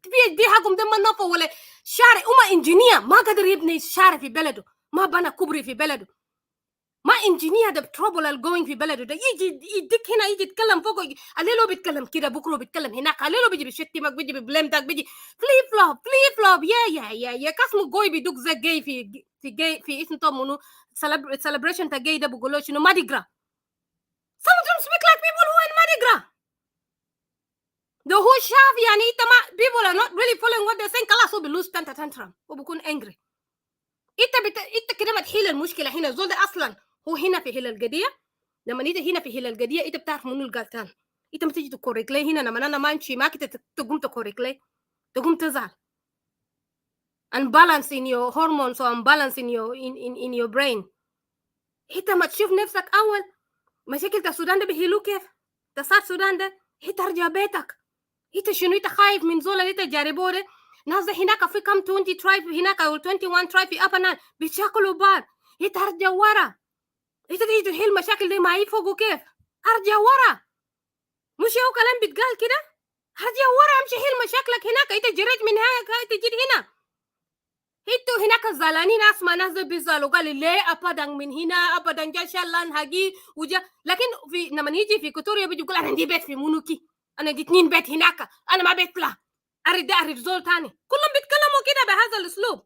PhD hagum de manafo wale share uma engineer ma qadir yibni share fi beledu ma bana kubri fi beledu ma engineer the trouble al going fi beledu da yiji dik hina yiji tkallam fogo alelo bitkallam kida bukro bitkallam hina alelo biji bishtimak biji blame tak biji flip flop yeah kasmu goy bi duk za gay fi gay fi ism tomunu celebration ta gay da bugolo shino Mardi Gras. Some of them speak like people who are in Mardi Gras. The whole shaf yani itama people are not really following what they're saying. Kala so be lose tantrum وبكون angry. إنت كده ما تحل المشكلة هنا. زول ده أصلا هو هنا في هلال القضية. لما أنت هنا في هلال القضية أنت بتعرف منو القالتان. أنت ما تيجي تكوريك لي هنا لما أنا ما أمشي معك تقوم تكوريك لي تقوم تزعل. Unbalance in your hormones or unbalance in your brain. أنت ما تشوف نفسك أول مشاكل تا السودان ده بيهيلو كيف؟ تصار السودان ده أنت ترجع بيتك. أنت شنو أنت خايف من زول اللي أنت جاربوه ده؟ ناس هناك في كم 20 tribe هناك أو 21 tribe في أبنان بيشاكلوا بعض. أنت أرجع ورا. أنت تيجي تحل مشاكل دي ما يفوقوا كيف؟ أرجع ورا. مش هو كلام بيتقال كده؟ أرجع ورا أمشي حل مشاكلك هناك. أنت جريت من هناك أنت جيت هنا. أنتوا هناك زعلانين أسمع ناس بيزعلوا قال ليه أبداً من هنا أبداً جا شلان هاجي وجا. لكن في لما نيجي في كوتوريا بيجي يقول أنا عندي بيت في مونوكي. أنا دي 2 بيت هناك. أنا ما بيت لا. أريد زول تاني. كلهم بيتكلموا كده بهذا الأسلوب.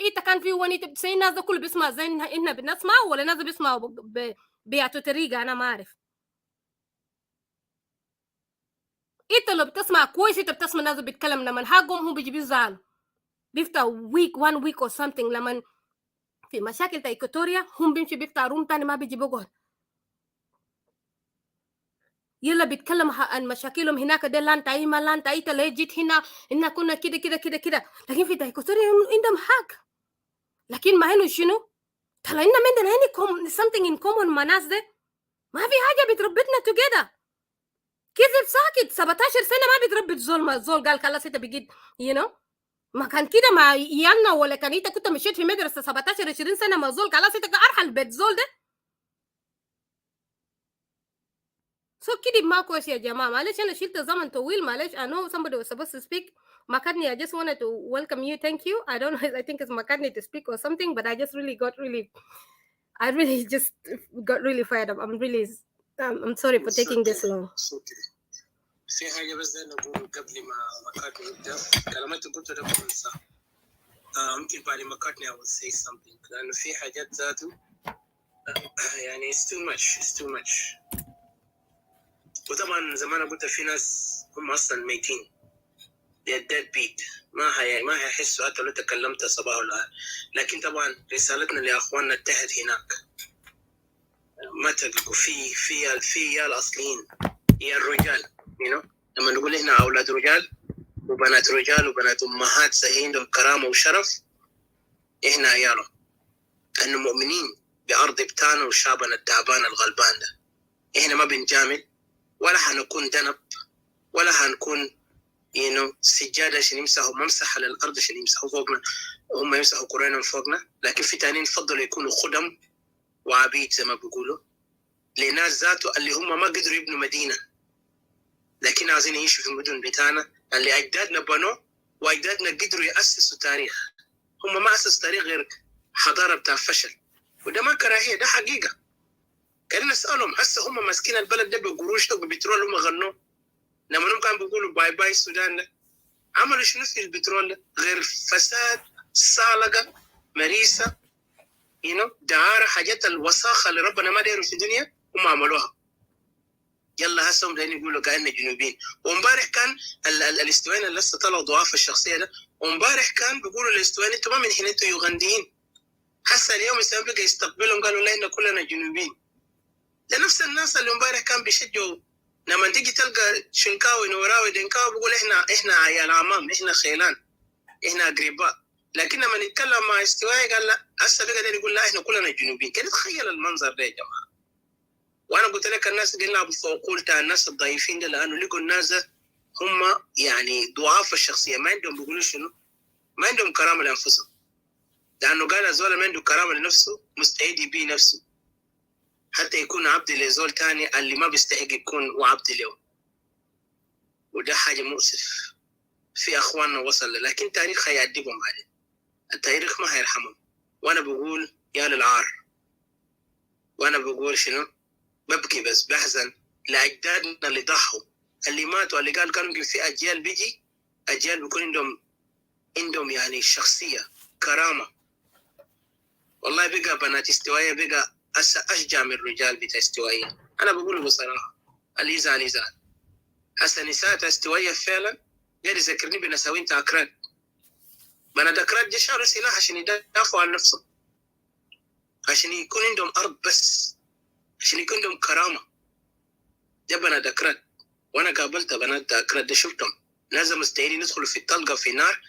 إنت كان في واني زي الناس ده كله بيسمع زي إحنا بنسمع ولا ناس بيسمعوا بيعطوا طريقة أنا ما أعرف. إنت لو بتسمع كويس إنت بتسمع ناس بيتكلم لما حقهم هم بيجي بيزعلوا. بيفتح one week or something لما في مشاكل تا إيكوتوريا هم بيمشي بيفتح روم تاني ما بيجي بيقعد. يلا بيتكلم عن مشاكلهم هناك ده لان تاي ما لان تاي تلاقي جيت هنا إن كنا كده لكن في تايكوتوريا عندهم حق. لكن ما هنو شنو طلعنا من هنا something in common مع ناس ده ما في حاجة بتربطنا together. كذب ساكت 17 سنة ما بتربط زول قال خلاص انت بقيت ما كان كده مع ايامنا ولا كان انت كنت مشيت في مدرسة 17 20 سنة مع زول خلاص انت ارحل بيت زول ده. So كده ما كويس يا جماعة. معلش أنا شلت زمن طويل. معلش I know somebody was supposed to speak. McCartney, I just wanted to welcome you. Thank you. I don't know. I think it's McCartney to speak or something, but I just really got really fired up. I'm sorry for taking this long. في حاجة بس ده نقول قبل ما مكارتني يبدأ كلامات قلت ده بنسى. ممكن بعد مكارتني I will say something لأنه في حاجات ذاته يعني it's too much. وطبعا زمان قلت في ناس هم أصلا ميتين. they're deadbeat. ما هيحسوا حتى لو تكلمت صباح ولا. لكن طبعا رسالتنا لأخواننا التحت هناك ما تلقوا في الأصليين هي الرجال لما نقول إحنا أولاد رجال وبنات رجال وبنات أمهات سهين والكرامة والشرف إحنا عيالهم أنه مؤمنين بأرض بتاعنا وشعبنا التعبان الغلبان ده. إحنا ما بنجامل ولا هنكون دنب ولا هنكون سجادة عشان يمسحوا ممسح على الأرض عشان يمسحوا فوقنا، هم يمسحوا قرينا فوقنا. لكن في تانيين فضلوا يكونوا خدم وعبيد زي ما بيقولوا لناس ذاته اللي هم ما قدروا يبنوا مدينة، لكن عايزين يعيشوا في المدن بتاعنا اللي أجدادنا بنوا، وأجدادنا قدروا يأسسوا تاريخ. هم ما أسسوا تاريخ غير حضارة بتاع فشل، وده ما كراهية، ده حقيقة. كان نسألهم هسه هم ماسكين البلد ده بقروش وبترول، هم غنوا لما هم كانوا بيقولوا باي باي السودان ده، عملوا شنو في البترول ده غير فساد، صالقة، مريسة، دعارة، حاجات الوساخة اللي ربنا ما دايروا في الدنيا هم عملوها. يلا هسه هم دايرين يقولوا كأننا جنوبيين. ومبارح كان الاستوائيين اللي لسه طلعوا ضعاف الشخصية ده، ومبارح كان بيقولوا الاستوائيين انتوا ما من هنا، انتوا يوغنديين. هسه اليوم السبب بقى يستقبلهم قالوا لا احنا كلنا جنوبيين. ده نفس الناس اللي امبارح كان بيشجعوا لما تيجي تلقى شنكاوي نوراوي دنكاوي بيقول احنا عيال عمام، احنا خيلان، احنا اقرباء. لكن لما نتكلم مع استوائي قال لا، هسه بقى يقول لا احنا كلنا جنوبيين. كده تخيل المنظر ده يا جماعه. وانا قلت لك الناس قلنا بالفوقول تاع الناس الضعيفين ده، لانه لقوا الناس هم يعني ضعاف الشخصيه، ما عندهم بيقولوا شنو، ما عندهم كرامه لانفسهم. لانه قال الزول ما عنده كرامه لنفسه مستعد يبيع نفسه حتى يكون عبد لزول تاني اللي ما بيستحق يكون وعبد له. وده حاجه مؤسف في اخواننا وصل، لكن التاريخ هيأدبهم بعدين، التاريخ ما هيرحمهم. وانا بقول يا للعار، وانا بقول شنو، ببكي بس بحزن لاجدادنا اللي ضحوا، اللي ماتوا، اللي كانوا في اجيال بيجي اجيال بيكون عندهم يعني شخصيه كرامه. والله بقى بنات استوائيه بقى اشجع من الرجال بتاع استوائيه. انا بقول بصراحه اللي يزعل يزعل. هسه نساء استوائيه فعلا قاعد يذكرني بنساوين تاع اكراد. بنات اكراد دي شالوا سلاح عشان يدافعوا عن نفسهم، عشان يكون عندهم ارض بس، عشان يكون عندهم كرامه. ده بنات اكراد. وانا قابلت بنات اكراد ده شفتهم ناس مستعدين يدخلوا في الطلقه في نار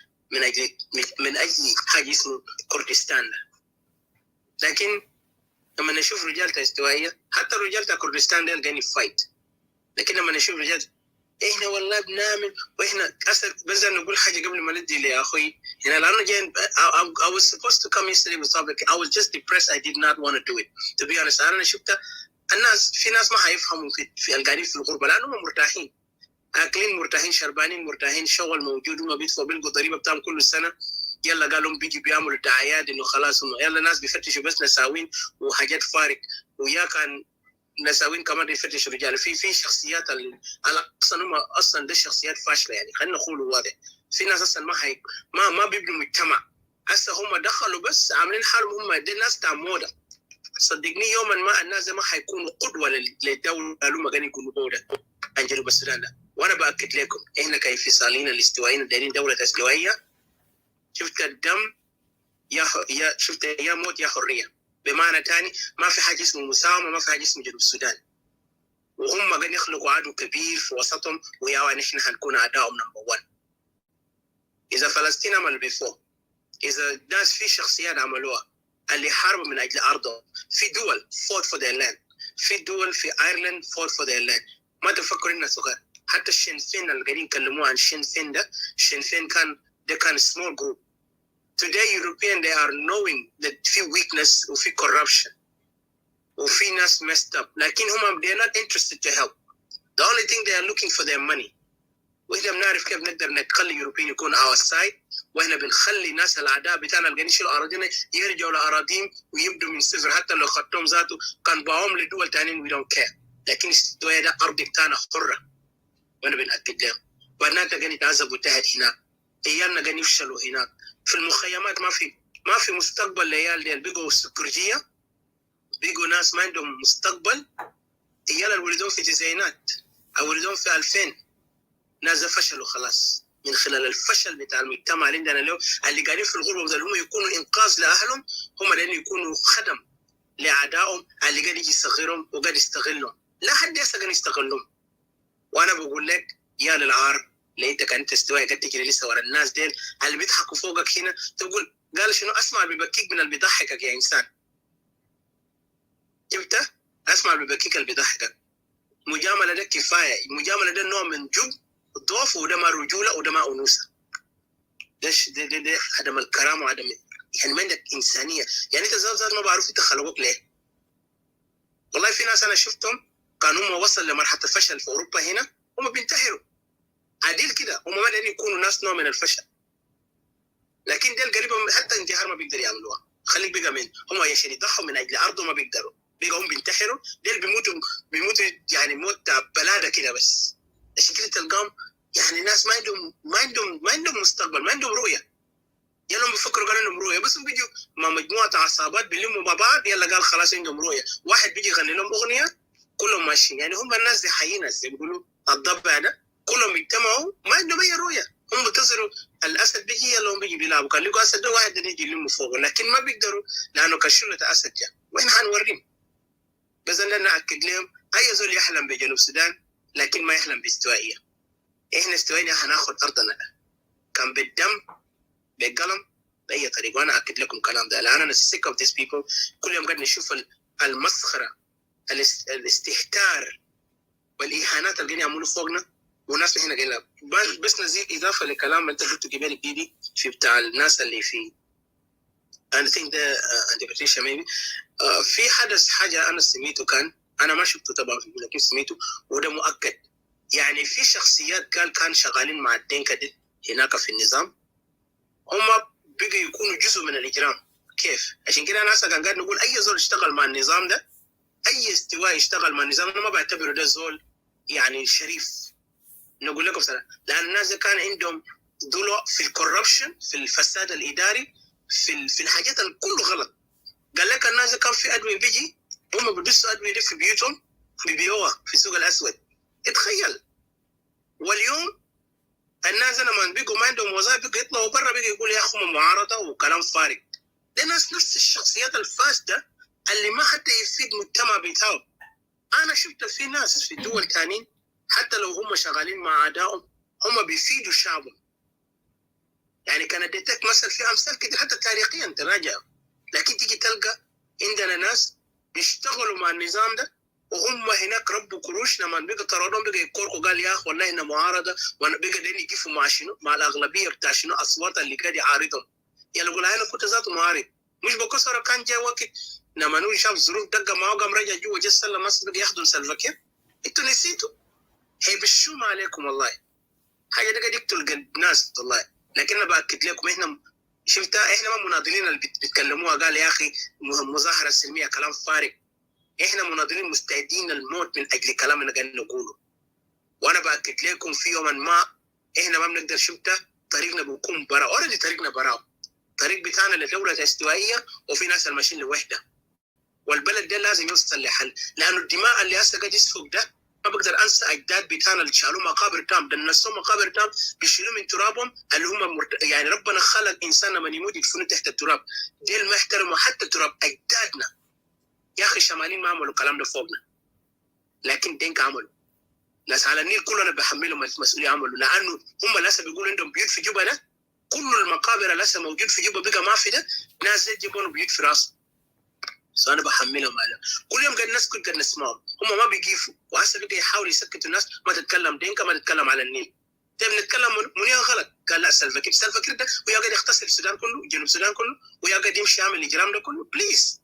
من اجل حاجه اسمه كردستان ده. لكن لما نشوف رجال استوائيه، حتى الرجال تاع كردستان ده قاعدين يفايت، لكن لما نشوف رجال احنا والله بنعمل واحنا اسد. بس نقول حاجه قبل ما ندي لاخوي هنا، لانه جاي I was supposed to come yesterday with topic. I was just depressed. I did not want to do it to be honest. انا شفت الناس، في ناس ما هيفهموا في القاعدين في الغربه لانهم مرتاحين، اكلين مرتاحين، شربانين مرتاحين، شغل موجود، هم بيدفعوا بيلقوا ضريبه بتاعهم كل سنه. يلا قالوا بيجي بيعملوا دعايات انه خلاص يلا ناس بيفتشوا بس نساوين وحاجات فارق، ويا كان نساوين كمان يفتشوا رجال. في شخصيات على اصلا هم اصلا ده شخصيات فاشله، يعني خلينا نقول واضح. في ناس اصلا ما بيبنوا مجتمع. هسه هم دخلوا بس عاملين حالهم هم دي ناس بتاع موضه. صدقني يوما ما الناس ما حيكونوا قدوه للدوله اللي هم قاعدين يكونوا موضه عن جنوب السودان ده. وانا باكد لكم احنا كانفصاليين الاستوائيين دايرين دوله استوائيه. شفت الدم يا شفت يا موت يا حريه. بمعنى تاني ما في حاجه اسمه مساومه، ما في حاجه اسمه جنوب السودان. وهم قاعدين يخلقوا عدو كبير في وسطهم، ويا نحن هنكون اعدائهم نمبر 1. اذا فلسطين عمل بيفوق، اذا ناس في شخصيات عملوها اللي حاربوا من اجل ارضهم، في دول fought for their land، في دول في ايرلند fought for their land. ما تفكروا انها صغير. حتى الشينفين اللي قاعدين يكلموا عن الشينفين ده، الشينفين كان small group. Today European they are knowing that في weakness وفي corruption وفي ناس messed up، لكن هم they are not interested to help. The only thing they are looking for their money. واحنا بنعرف كيف نقدر نخلي European يكون our side، واحنا بنخلي ناس الاعداء بتاعنا اللي قاعدين يشيلوا اراضينا يرجعوا لاراضيهم ويبدوا من صفر، حتى لو خدتهم ذاته كان باهم لدول ثانيين we don't care. لكن استوائيه ده ارض بتاعنا حره، وانا بنأكد لهم. بناتنا قاعدين يتعذبوا تحت هناك، عيالنا قاعدين يفشلوا هناك في المخيمات. ما في مستقبل للعيال ديل. بقوا سكرجيه، بقوا ناس ما عندهم مستقبل. عيال اللي ولدوا في التسعينات او ولدوا في 2000 ناس فشلوا خلاص من خلال الفشل بتاع المجتمع اللي عندنا اليوم. اللي قاعدين في الغربه بدل هم يكونوا انقاذ لاهلهم، هم اللي يكونوا خدم لاعدائهم اللي قاعد يجي يصغرهم وقاعد يستغلهم. لا حد يقدر يستغلهم. وانا بقول لك يا للعار، لقيتك انت استوائي قاعد تجري لسه ورا الناس ديل اللي بيضحكوا فوقك هنا. تقول قال شنو؟ اسمع اللي بيبكيك من اللي بيضحكك يا انسان. شفت؟ اسمع اللي بيبكيك اللي بيضحكك. مجامله ده كفايه. المجامله ده نوع من جب ضعف وده ما رجوله وده ما انوثه. ده عدم الكرامه وعدم يعني ما عندك انسانيه. يعني انت ذات ما بعرف انت خلقوك ليه. والله في ناس انا شفتهم كانوا هم وصل لمرحله الفشل في اوروبا هنا هم بينتحروا عادل كده. هم ما لين يكونوا ناس نوع من الفشل، لكن ديل قريبا حتى انتحار ما بيقدر يعملوها. خليك بقى من هم عشان يضحوا من اجل ارضهم ما بيقدروا، بقى هم بينتحروا. ديل بيموتوا يعني موت بلاده كده. بس عشان كده تلقاهم يعني ناس ما عندهم مستقبل، ما عندهم رؤيه. يلا بيفكروا قالوا عندهم رؤيه، بس بيجوا مع مجموعه عصابات بيلموا مع بعض يلا قال خلاص عندهم رؤيه. واحد بيجي يغني لهم اغنيه كلهم ماشيين. يعني هم الناس دي حيين زي بيقولوا الضبع ده كلهم يجتمعوا ما عندهم اي رؤيه. هم بينتظروا الاسد بيجي يلا هم بيجي بيلعبوا. كان لقوا اسد ده واحد يجي يلموا فوقه، لكن ما بيقدروا لانه كشله اسد جاء. وين حنوريهم؟ بس انا ناكد لهم اي زول يحلم بجنوب السودان لكن ما يحلم باستوائيه. احنا استوائيه حناخذ ارضنا ده كان بالدم بالقلم باي طريقه. وانا اكد لكم الكلام ده لان انا sick of these people. كل يوم قاعد نشوف المسخره الاستهتار والاهانات اللي قاعدين يعملوا فوقنا وناس هنا قاعدين. بس نزيد اضافه لكلام انت قلته قبل جديدي في بتاع الناس اللي في انا ثينك ده انتربريتيشن ميبي. في حدث حاجه انا سميته كان انا ما شفته طبعا لكن سميته وده مؤكد. يعني في شخصيات كان شغالين مع الدينكا دي هناك في النظام هم بقوا يكونوا جزء من الاجرام. كيف؟ عشان كده انا كان قاعد نقول اي زول اشتغل مع النظام ده، اي استواء يشتغل مع النظام، انا ما بعتبره ده زول يعني شريف. نقول لكم صراحه لان الناس كان عندهم ضلوع في الكوربشن، في الفساد الاداري، في الحاجات الكل غلط. قال لك الناس كان في ادويه بيجي هم بيدسوا ادويه دي في بيوتهم بيبيعوها في السوق الاسود. اتخيل. واليوم الناس لما بيجوا ما عندهم وظائف بيجوا يطلعوا برا بيجوا يقولوا يا اخو معارضه وكلام فارغ. ده ناس نفس الشخصيات الفاسده اللي ما حتى يفيد المجتمع بتاعه. انا شفت في ناس في دول ثانيين حتى لو هم شغالين مع اعدائهم هم بيفيدوا شعبهم. يعني كان اديتك مثل في امثال كتير حتى تاريخيا تراجع، لكن تيجي تلقى عندنا ناس بيشتغلوا مع النظام ده وهم هناك ربوا قروش. لما بقى طردهم بقى يكوركوا قال يا اخ والله هنا معارضه وانا بقى دين يقفوا مع شنو مع الاغلبيه بتاع شنو اصوات اللي قاعد يعارضهم. يلا يقول انا كنت ذاته معارض مش بكسر. كان جاء وقت لما نقول شاف ظروف دقه معه قام رجع جوا جه سلم مصر بقى ياخذوا سلفكير. انتوا نسيتوا هيبشوم عليكم والله. حاجه دي قاعد يقتل الناس والله. لكن انا باكد لكم احنا شفتها احنا ما مناضلين اللي بيتكلموها قال يا اخي مظاهره سلميه كلام فارغ. احنا مناضلين مستعدين الموت من اجل كلام اللي قاعدين نقوله. وانا باكد لكم في يوم ما احنا ما بنقدر شفتها طريقنا بيكون براء. اوريدي طريقنا براء. الطريق بتاعنا لدوله استوائيه وفي ناس الماشيين لوحده. والبلد ده لازم يوصل لحل لانه الدماء اللي هسه قاعد يسفك ده ما بقدر انسى اجداد بتاعنا اللي شالوا مقابر تام. ده الناس مقابر تام بيشيلوا من ترابهم اللي هم يعني ربنا خلق انسان لما يموت يدفنوا تحت التراب. ديل ما احترموا حتى تراب اجدادنا. يا اخي الشماليين ما عملوا الكلام ده فوقنا لكن دينك عملوا. ناس على النيل كلنا بحملهم المسؤوليه عملوا لانه هم لسه بيقولوا عندهم بيوت في جوبا ده. كل المقابر اللي لسه موجود في جوبا بقى ما في ده ناس يجيبوا بيوت في راسهم. انا بحملهم على كل يوم قاعد الناس كل قاعد نسمعهم هم ما بيقيفوا. وهسه بقى يحاولوا يسكتوا الناس ما تتكلم دينكا ما تتكلم على النيل. طيب نتكلم منيا غلط. قال لا سلفكير ده ويا قاعد يغتصب السودان كله جنوب السودان كله ويا قاعد يمشي يعمل الاجرام ده كله. بليز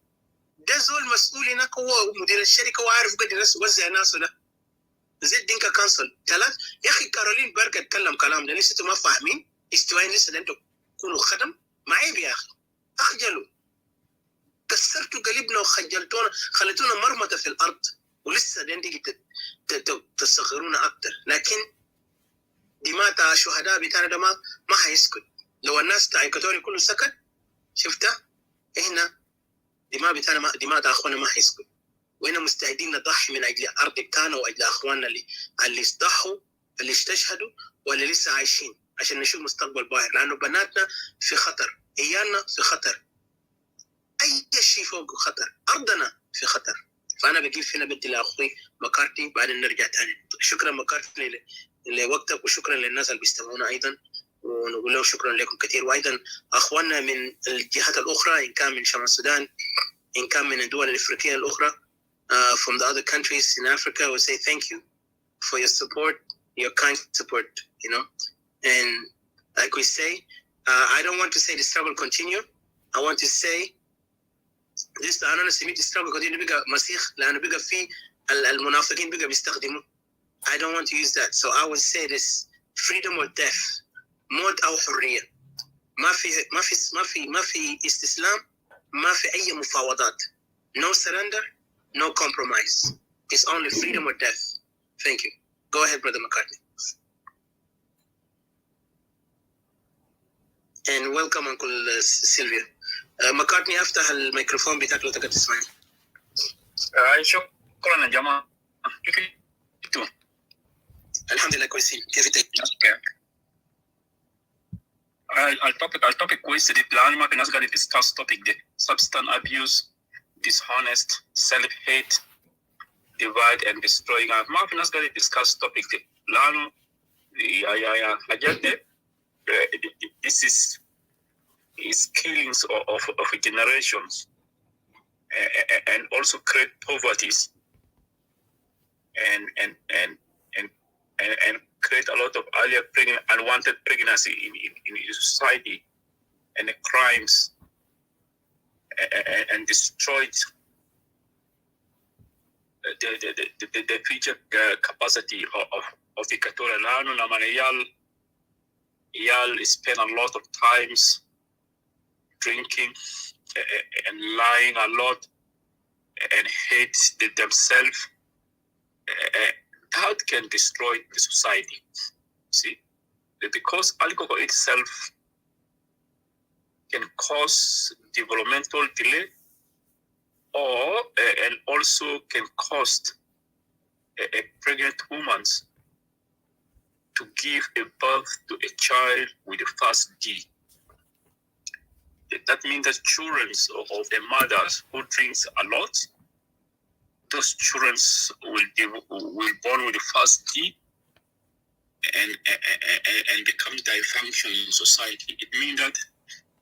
ده زول مسؤول هناك هو مدير الشركه وعارف قاعد الناس يوزع ناسه ده زي دينكا كانسل ثلاث. يا اخي كارولين بيرك اتكلم كلام ده لسه ما فاهمين استوائي لسه ده انتوا تكونوا خدم ما عيب يا اخي. اخجلوا كسرتوا قلبنا وخجلتونا خليتونا مرمطه في الارض ولسه دي تصغرونا اكثر. لكن دماء الشهداء بتاعنا ده ما هيسكت. لو الناس تاع ايكواتوريا كله سكت شفتها احنا دماء بتاعنا دماء اخواننا ما هيسكت. واحنا مستعدين نضحي من اجل الارض بتاعنا واجل اخواننا اللي ضحوا اللي استشهدوا واللي لسه عايشين عشان نشوف مستقبل باهر. لانه بناتنا في خطر، عيالنا في خطر، اي شيء فوق خطر، ارضنا في خطر. فانا بجيب هنا بدي لاخوي مكارتي بعدين نرجع ثاني. شكرا مكارتي لوقتك وشكرا للناس اللي بيستمعونا ايضا ونقول له شكرا لكم كثير. وايضا اخواننا من الجهات الاخرى ان كان من شمال السودان ان كان من الدول الافريقيه الاخرى from the other countries in Africa, we say thank you for your support. your kind support, And like we say, I don't want to say the struggle continue. I want to say this أنا سميت struggle continue بقى مسيخ لأنه بقى في المنافقين بقى بيستخدموا. I don't want to use that. So I will say this: freedom or death, موت أو حرية. ما في استسلام، ما في أي مفاوضات. No surrender, no compromise. It's only freedom or death. Thank you. Go ahead, Brother McCartney. And welcome, Uncle Sylvia. McCartney, افتح الميكروفون بتاعك لو تقدر تسمعني. شكرا يا جماعة. الحمد لله كويسين. كيف انت؟ التوبيك كويس جدا لأن ما في ناس قاعدة discuss topic ده substance abuse, dishonest, self-hate, divide and destroy. ما في ناس قاعدة discuss topic ده لأنه يا حاجات ده this is killings of generations and also create poverties and create a lot of earlier unwanted pregnancy in society and the crimes and destroyed the future capacity of the Equatorial Lano. Yal spend a lot of times drinking and lying a lot and hate themselves. That can destroy the society. See, because alcohol itself can cause developmental delay, and also can cost a pregnant woman to give a birth to a child with the first D. That means that children of the mothers who drinks a lot, those children will born with the first D and become dysfunction in society. It means that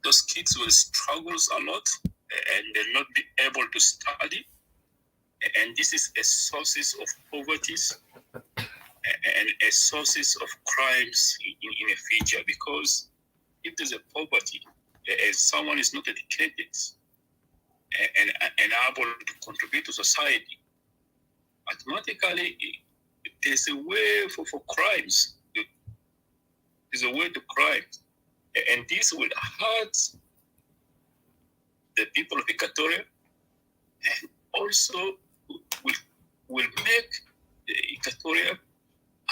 those kids will struggle a lot and they'll not be able to study. And this is a source of poverty and a source of crimes in the future, because if there's a poverty, someone is not educated and able to contribute to society, automatically there's a way for crimes. There's a way to crime, and this will hurt the people of Equatoria, and also will make Equatoria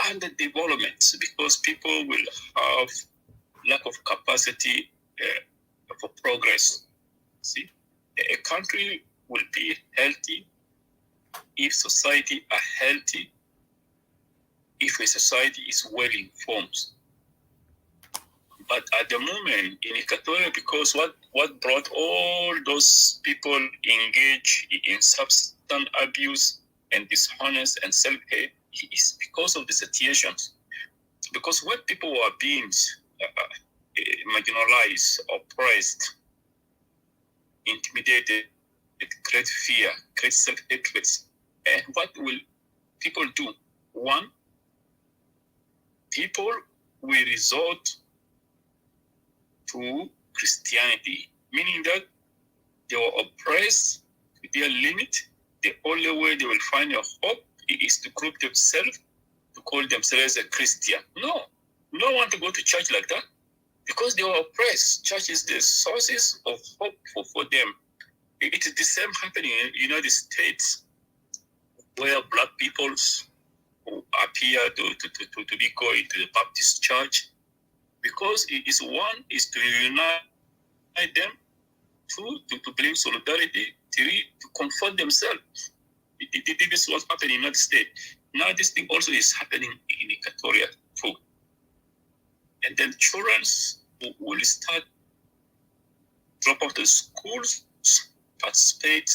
underdevelopment, because people will have lack of capacity for progress. See, a country will be healthy if society are healthy, if a society is well informed. But at the moment in Equatoria, because what brought all those people engaged in substance abuse and dishonest and self-hate is because of the situations. Because when people were being marginalized, oppressed, intimidated, create fear, create self-hatred. And what will people do? One, people will resort to Christianity, meaning that they were oppressed to their limit. The only way they will find a hope is to group themselves, to call themselves a Christian. No one to go to church like that, because they were oppressed. Church is the sources of hope for them. It is the same happening in the United States, where black people appear to be going to the Baptist church, because it is one is to unite them, two to bring solidarity, three to comfort themselves. This is what's happening in the United States. Now this thing also is happening in Equatoria too. And then children will start drop out of schools, participate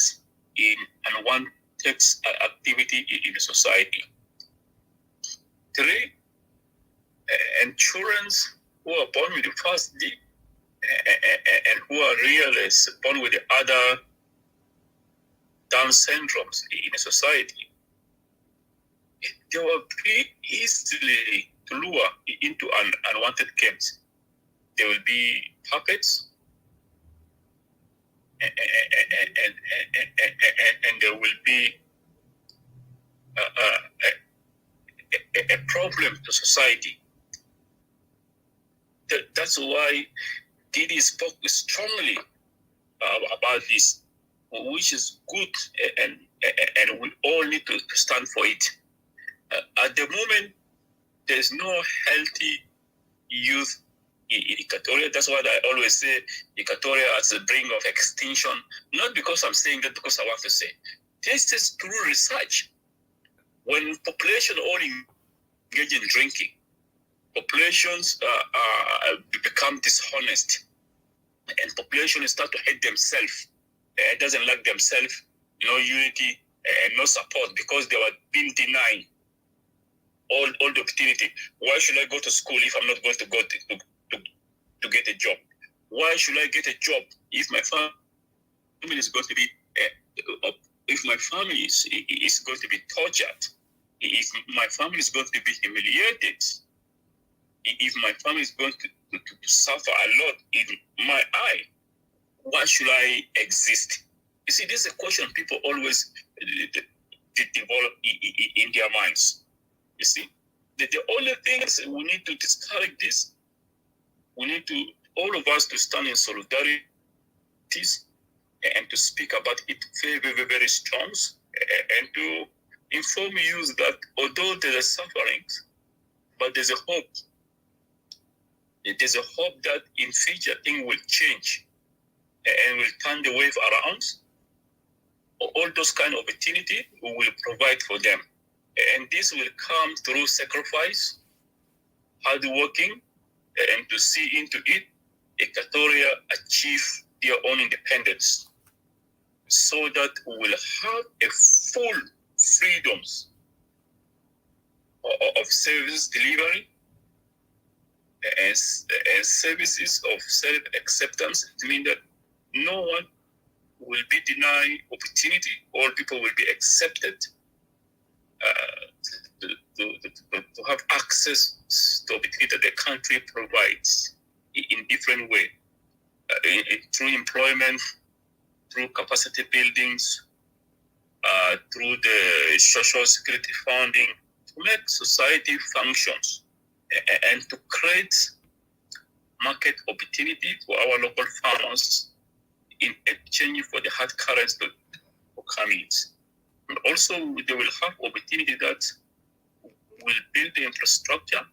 in unwanted activity in the society. Three, and children who are born with the first D and who are really born with the other Down syndromes in a society, they will be easily to lure into unwanted camps. There will be puppets, and there will be a problem to society. That's why Didi spoke strongly about this, which is good, and we all need to stand for it. At the moment, there's no healthy youth in Equatoria. That's why I always say Equatoria is the brink of extinction. Not because I'm saying that, because I want to say. This is true research. When population all engage in drinking, populations become dishonest, and population start to hate themselves. It doesn't like themselves, no unity, and no support, because they were being denied all the opportunity. Why should I go to school if I'm not going to go to get a job? Why should I get a job if my family is going to be if my family is going to be tortured, if my family is going to be humiliated, if my family is going to suffer a lot in my eye? Why should I exist? You see, this is a question people always develop in their minds. You see, the only thing is we need to discourage this. We need to, all of us, to stand in solidarity and to speak about it very, very, very strong, and to inform you that although there are sufferings, but there's a hope. There's a hope that in future things will change and will turn the wave around. All those kind of opportunity we will provide for them. And this will come through sacrifice, hard working, and to see into it, Equatoria achieve their own independence, so that we will have a full freedoms of service delivery and services of self-acceptance. It means that no one will be denied opportunity. All people will be accepted to have access to opportunity that the country provides in different ways, through employment, through capacity buildings, through the social security funding, to make society functions and to create market opportunity for our local farmers in exchange for the hard currency for coming. And also, they will have opportunity that will build the infrastructure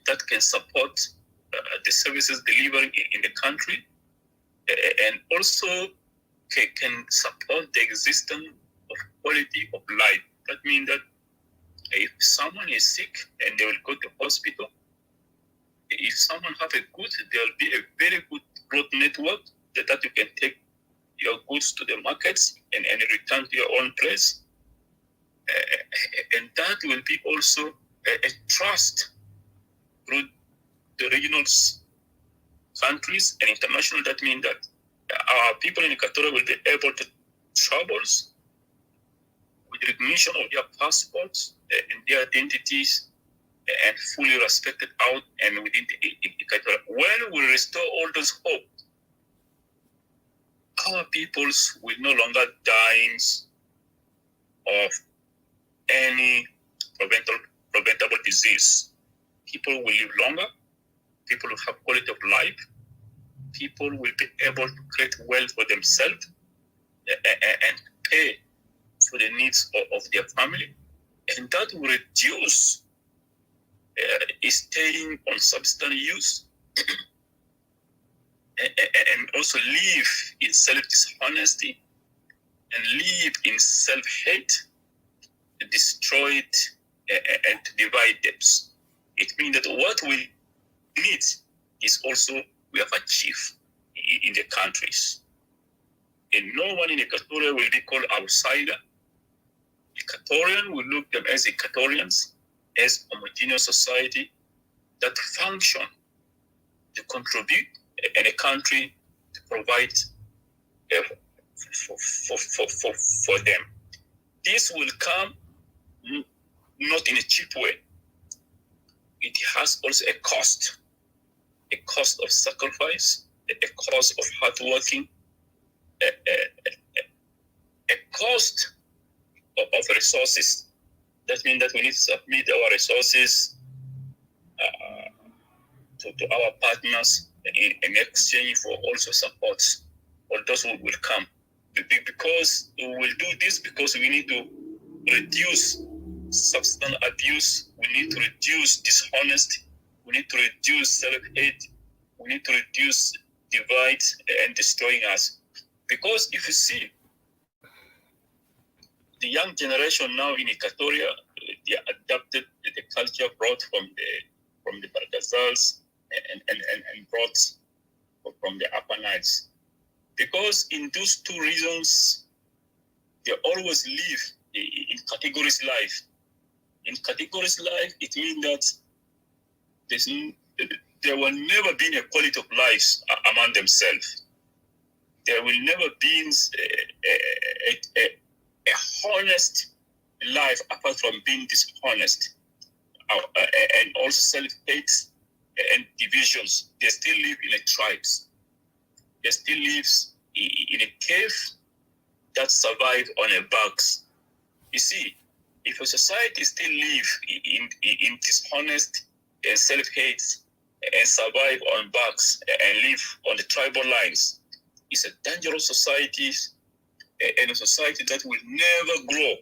that can support the services delivered in the country, and also can support the existence of quality of life. That means that if someone is sick and they will go to hospital, if someone have a good, there will be a very good road network that you can take your goods to the markets and return to your own place. And that will be also a trust through the regional countries and international. That means that our people in Equatorial will be able to travel with recognition of their passports and their identities, and fully respected out and within Equatorial. When we restore all those hope, our peoples will no longer die of any preventable disease. People will live longer. People will have quality of life. People will be able to create wealth for themselves and pay for the needs of their family. And that will reduce staying on substance use and also live in self-dishonesty and live in self-hate, destroy it, and divide them. It means that what we need is also we have achieved in the countries. And no one in Equatoria will be called outsider. Equatorian will look them as Equatorians, as homogeneous society that function to contribute in a country to provide for them. This will come not in a cheap way. It has also a cost of sacrifice, a cost of hard working, a cost of resources. That means that we need to submit our resources to our partners in exchange for also support for those who will come. Because we will do this because we need to reduce substance abuse, we need to reduce dishonesty, we need to reduce self-hate, we need to reduce divide and destroying us. Because if you see the young generation now in Equatoria, they adapted the culture brought from the Bargazals and brought from the Upper Niles. Because in those two regions, they always live in categories life. In categories life, it means that there will never be a quality of life among themselves. There will never be a honest life apart from being dishonest and also self-hate and divisions. They still live in a tribes. They still live in a cave that survive on a box. You see, if a society still live in dishonest and self-hate and survive on box and live on the tribal lines, it's a dangerous society and a society that will never grow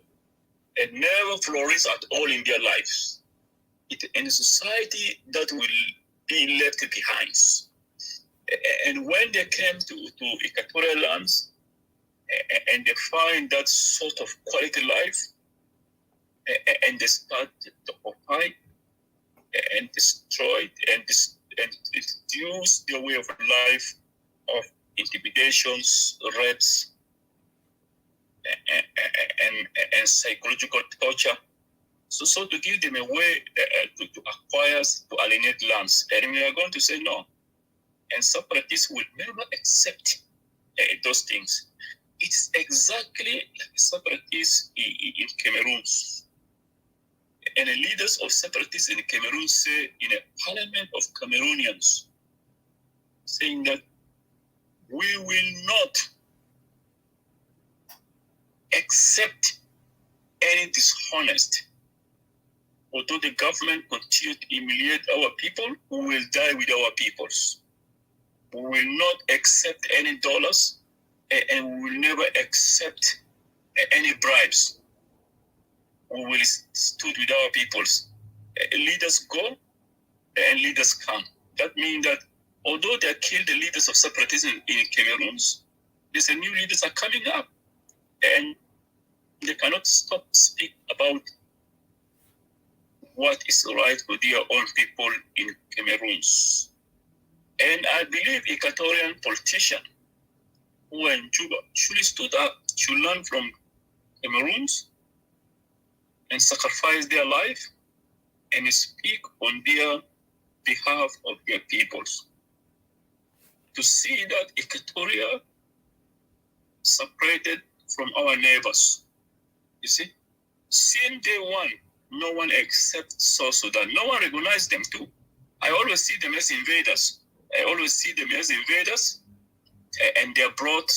and never flourish at all in their lives. And a society that will be left behind. And when they came to Equatorial lands and they find that sort of quality life, and they start to occupy and destroy and reduce their way of life of intimidations, rapes, and psychological torture. So to give them a way to acquire, to alienate lands. And we are going to say no. And separatists will never accept those things. It's exactly like separatists in Cameroon. And the leaders of separatists in Cameroon say in a parliament of Cameroonians, saying that we will not accept any dishonest. Although the government continue to humiliate our people, we will die with our peoples. We will not accept any dollars, and we will never accept any bribes. We will stand with our peoples. Leaders go and leaders come. That means that although they killed the leaders of separatism in Cameroon, there's a new leaders are coming up, and they cannot stop speak about what is right for their own people in Cameroon. And I believe Equatorian politicians who are in Juba should stood up, should learn from Cameroons and sacrifice their life and speak on their behalf of their peoples. To see that Equatoria separated from our neighbors. You see, since day one, no one accepts South Sudan. No one recognizes them too. I always see them as invaders. And they brought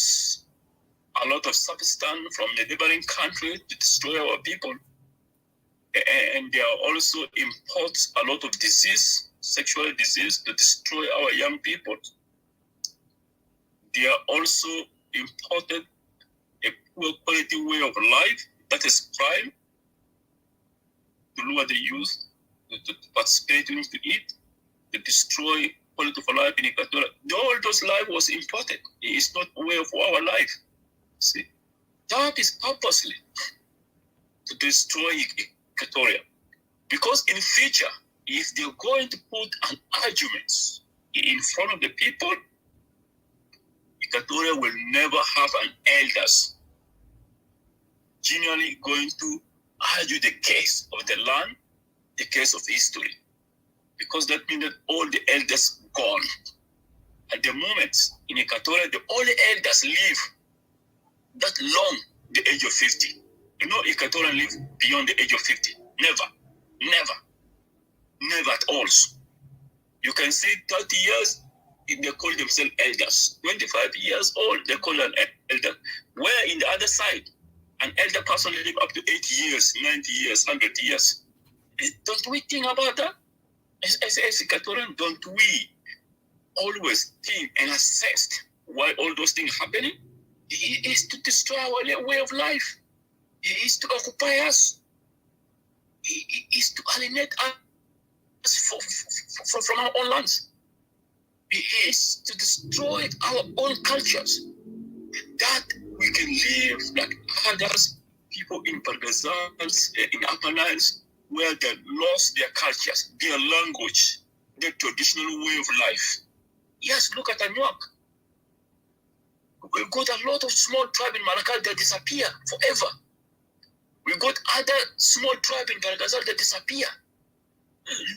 a lot of substance from the neighboring country to destroy our people. And they are also import a lot of disease, sexual disease, to destroy our young people. They are also imported a poor quality way of life, that is crime, to lure the youth to participate in, to eat, to destroy quality of life in Equatorial. All those life was imported. It is not a way of our life. See, that is purposely to destroy Equatoria. Because in future, if they're going to put an argument in front of the people, Equatoria will never have an elders genuinely going to argue the case of the land, the case of history. Because that means that all the elders gone. At the moment, in Equatoria, the only elders live that long, the age of 50. You know, Equatorians live beyond the age of 50. Never at all. You can see 30 years, they call themselves elders. 25 years old, they call an elder. Where in the other side, an elder person live up to 80 years, 90 years, 100 years. Don't we think about that? As Equatorian, don't we always think and assess why all those things are happening? It is to destroy our way of life. It is to occupy us. It is to alienate us from our own lands. It is to destroy our own cultures. That we can live like others, people in Bargazals, in Upper Niles, where they lost their cultures, their language, their traditional way of life. Yes, look at Anuak. We got a lot of small tribes in Malakal that disappear forever. We got other small tribes in Bargazal that disappear.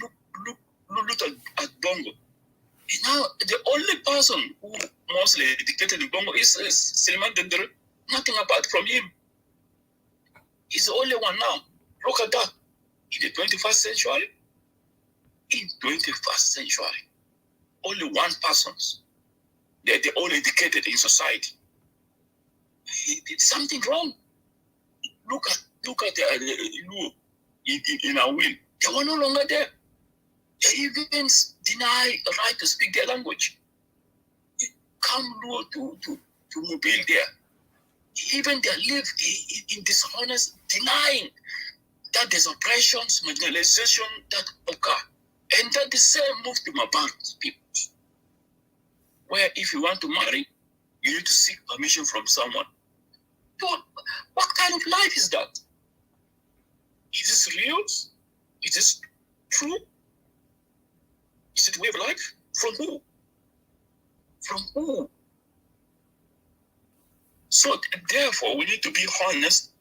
Look at Bongo. Now, the only person who mostly dictated in Bongo is Silman Dendere. Nothing apart from him. He's the only one now. Look at that. In the 21st century, only one person. They're the only educated in society. It's something wrong. Look at the in our will. They were no longer there. They even deny the right to speak their language. Come to Mobile there. Even they live in dishonest, denying that there's oppressions, marginalization that occur. And that the same move to Maban people. Where if you want to marry, you need to seek permission from someone. But what kind of life is that? Is this real? Is this true? Is it way of life? From who? From who? So therefore, we need to be honest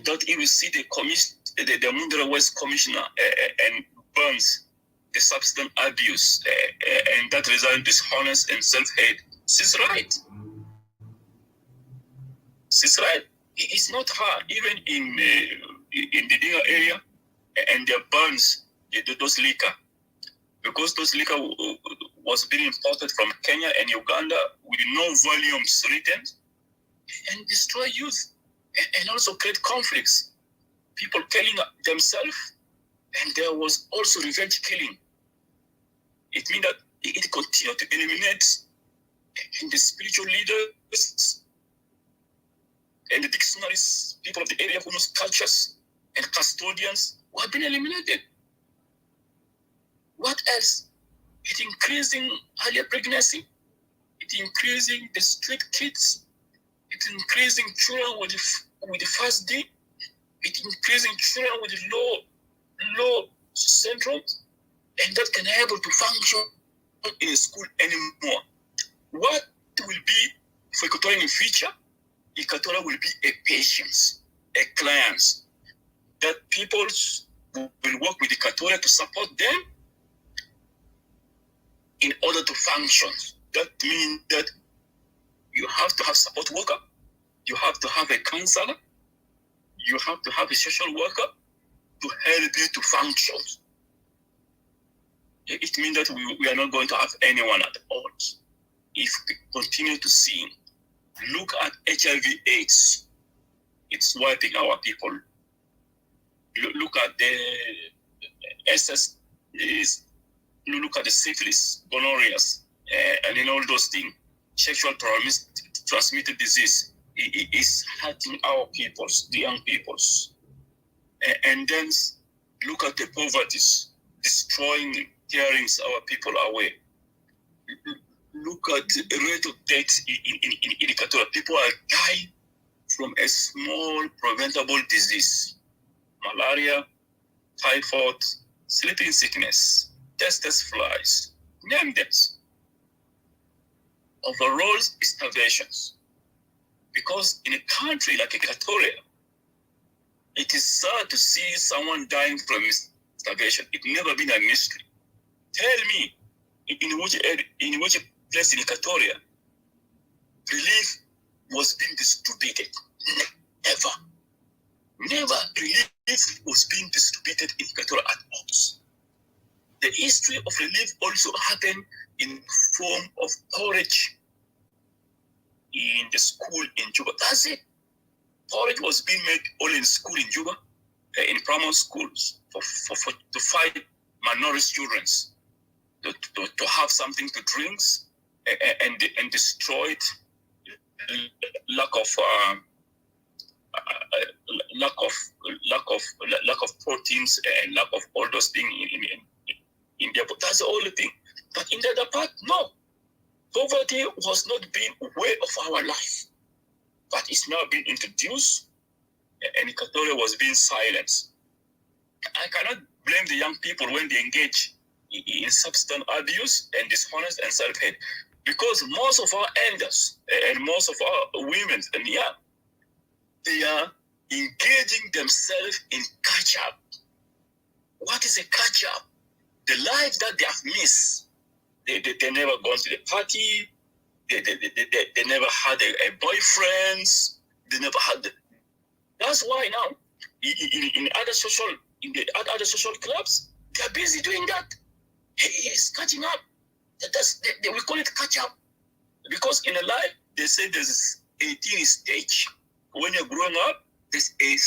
that if we see the Mundra West Commissioner and Burns, the substance abuse, and that result in dishonest and self-hate, she's right. She's right. It's not her, even in the Dinga area, and the Burns, those liquor. Because those liquor was being imported from Kenya and Uganda with no volumes written and destroy youth and also create conflicts. People killing themselves, and there was also revenge killing. It means that it continued to eliminate and the spiritual leaders and the dictionaries, people of the area who knows cultures and custodians who have been eliminated. What else? It increasing earlier pregnancy. It increasing the street kids. It increasing children with the first day. It increasing children with low syndrome, and that can able to function in a school anymore. What will be for Equatorial in future? Equatorial will be a patience, a clients, that people will work with Equatorial to support them in order to function. That means that you have to have support worker, you have to have a counselor, you have to have a social worker to help you to function. It means that we are not going to have anyone at all. If we continue to see, look at HIV/AIDS, it's wiping our people. Look at the SS, look at the syphilis, gonorrhea, and in all those things, sexual transmitted disease. It is hurting our peoples, the young peoples. And then look at the poverties, destroying, tearing our people away. Look at the rate of death in Equatorial. People are dying from a small preventable disease. Malaria, typhoid, sleeping sickness, testis flies, name them. Overall starvations. Because in a country like Equatoria, it is sad to see someone dying from starvation. It's never been a mystery. Tell me, in which place in Equatoria, relief was being distributed? Never relief was being distributed in Equatorial at once. The history of relief also happened in form of porridge in the school in Juba. That's it. Porridge was being made only in school in Juba, in primary schools, to fight minority children, to have something to drink, and destroyed lack of proteins and lack of all those things in there. But that's the only thing. But in the other part, no. Poverty was not being a way of our life, but it's now being introduced, and Equatoria was being silenced. I cannot blame the young people when they engage in substance abuse and dishonest and self-hate, because most of our elders and most of our women and they are engaging themselves in catch-up. What is a catch-up? The life that they have missed. They never gone to the party. They never had a boyfriend. They never had. That's why now in other social clubs they are busy doing that. It's catching up. We call it catch up, because in a life they say there's 18 stage. When you're growing up, there's 18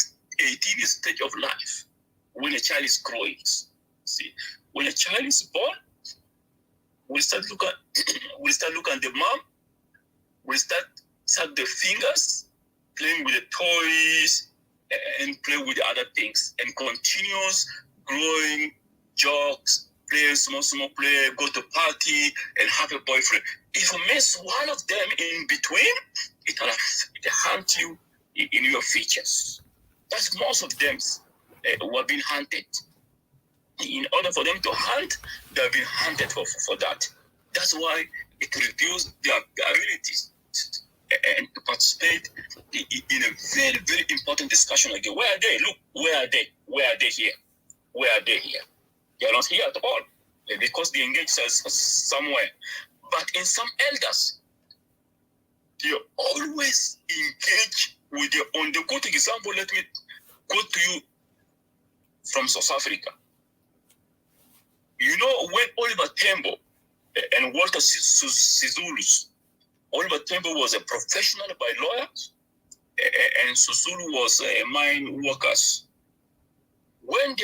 stage of life. When a child is growing, see, when a child is born, we start look at the mom. We start suck the fingers, playing with the toys, and play with the other things, and continues growing, jogs, play small play, go to party, and have a boyfriend. If you miss one of them in between, it hunt you in your features. That's most of them were being hunted. In order for them to hunt, they have been hunted for that. That's why it reduces their abilities and to participate in a very, very important discussion again. Where are they? Look, where are they? Where are they here? Where are they here? They are not here at all, because they engage somewhere. But in some elders, they always engage with their own. The good example, let me go to you from South Africa. You know, when Oliver Tambo and Walter Sisulu, Oliver Tambo was a professional by lawyers, and Sisulu was a mine workers. When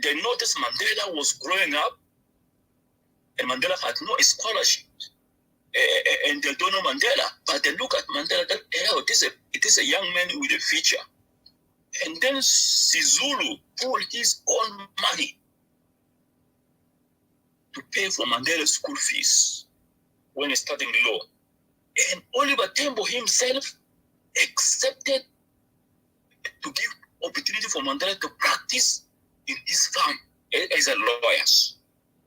they noticed Mandela was growing up, and Mandela had no scholarship, and they don't know Mandela, but they look at Mandela that it is a young man with a future. And then Sisulu pulled his own money to pay for Mandela's school fees when he's studying law. And Oliver Tambo himself accepted to give opportunity for Mandela to practice in his farm as a lawyer,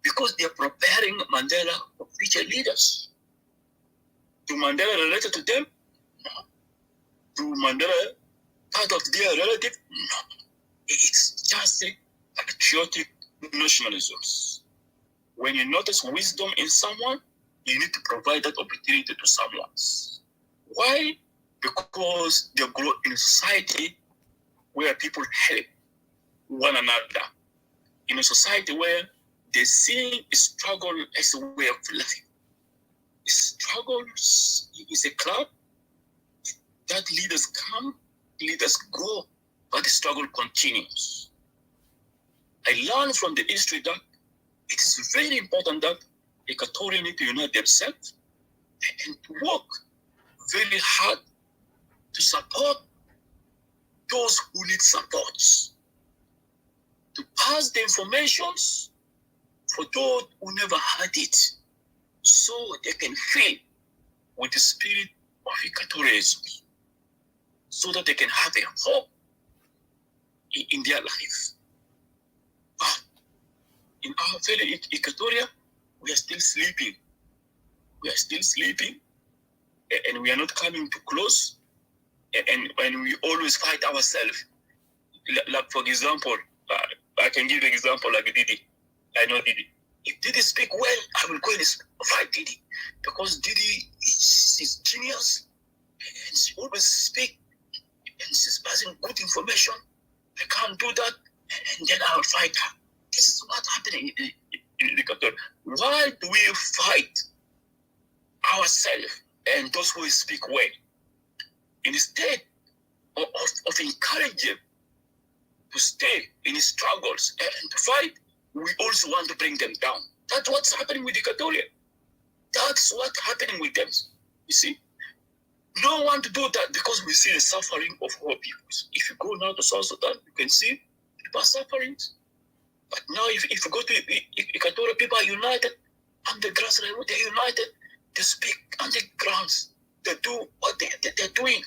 because they're preparing Mandela for future leaders. Do Mandela related to them? No. Do Mandela part of their relative? No. It's just a patriotic nationalism. When you notice wisdom in someone, you need to provide that opportunity to someone. Why? Because they grow in a society where people help one another. In a society where they see struggle as a way of living. Struggle is a club that leaders come, leaders go, but the struggle continues. I learned from the history that it is very important that Equatorians need to unite themselves and to work very hard to support those who need support, to pass the information for those who never had it, so they can feel with the spirit of Equatorianism, so that they can have a hope in their life. But in our village, Equatoria, we are still sleeping. We are still sleeping, and we are not coming too close, and we always fight ourselves. Like, for example, I can give an example like Didi. I know Didi. If Didi speak well, I will go and fight Didi, because Didi is genius, and she always speak, and she's passing good information. I can't do that, and then I'll fight her. This is what's happening in the country. Why do we fight ourselves and those who speak well? Instead of encouraging to stay in struggles and to fight, we also want to bring them down. That's what's happening with Equatoria. That's what's happening with them. You see, no one want to do that because we see the suffering of our peoples. If you go now to South Sudan, you can see people are suffering. But now if you go to Equatoria, people are united. On the grassroots, they're united. They speak on the grounds. They do what they're doing.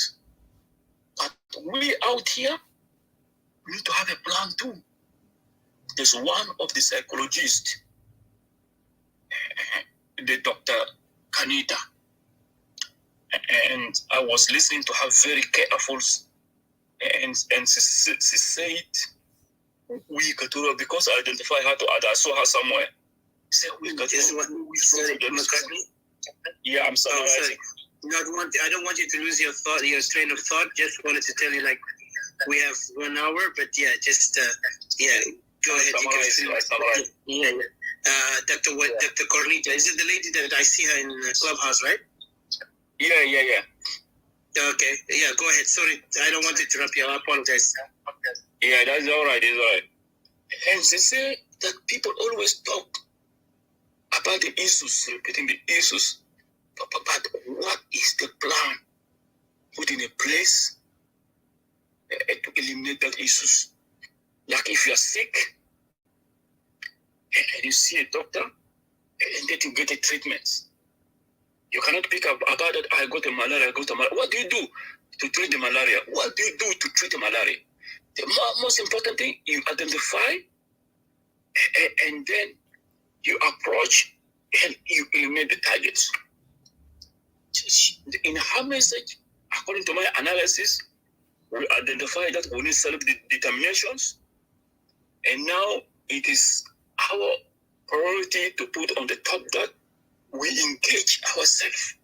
But we out here, we need to have a plan too. There's one of the psychologists, the Dr. Kanita, and I was listening to her very careful, and she said, we Equatoria, because I identify her to others, I saw her somewhere. She said, we Equatoria. Yeah, I'm sorry. I don't want you to lose your train of thought. Just wanted to tell you, like, we have 1 hour, but yeah, just go ahead. Dr. Cornita, is it the lady that I see her in the clubhouse, right? Yeah. Okay, yeah, go ahead. Sorry, I don't want to interrupt you. I apologize. Yeah, that's all right. It's all right. And they say that people always talk about the issues, repeating the issues. But what is the plan put in a place to eliminate that issues? Like if you are sick and you see a doctor and then you get a treatment, you cannot pick up about it. I got a malaria. What do you do to treat the malaria? What do you do to treat the malaria? The most important thing, you identify and then you approach and you eliminate the targets. In her message, according to my analysis, we identify that we need self-determinations, and now it is our priority to put on the top that we engage ourselves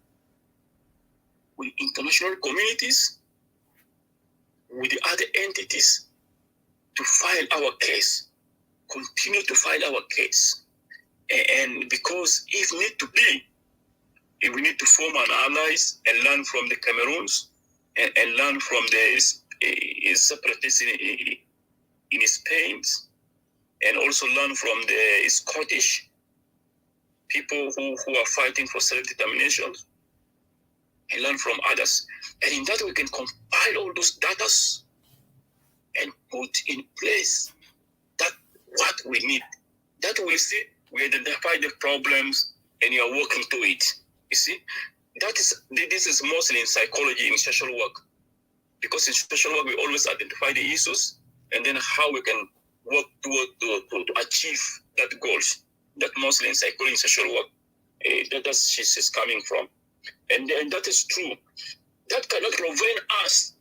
with international communities, with the other entities to file our case, continue to file our case. And because if need to be, if we need to form an allies and learn from the Cameroons and learn from the separatists in Spain, and also learn from the Scottish people who are fighting for self-determination, and learn from others. And in that we can compile all those data and put in place that what we need. That we see, we identify the problems and you are working to it. You see, this is mostly in psychology, in social work. Because in social work, we always identify the issues and then how we can work to achieve that goals. That mostly in psychology, in social work, that's she's coming from. And that is true. That cannot prevent us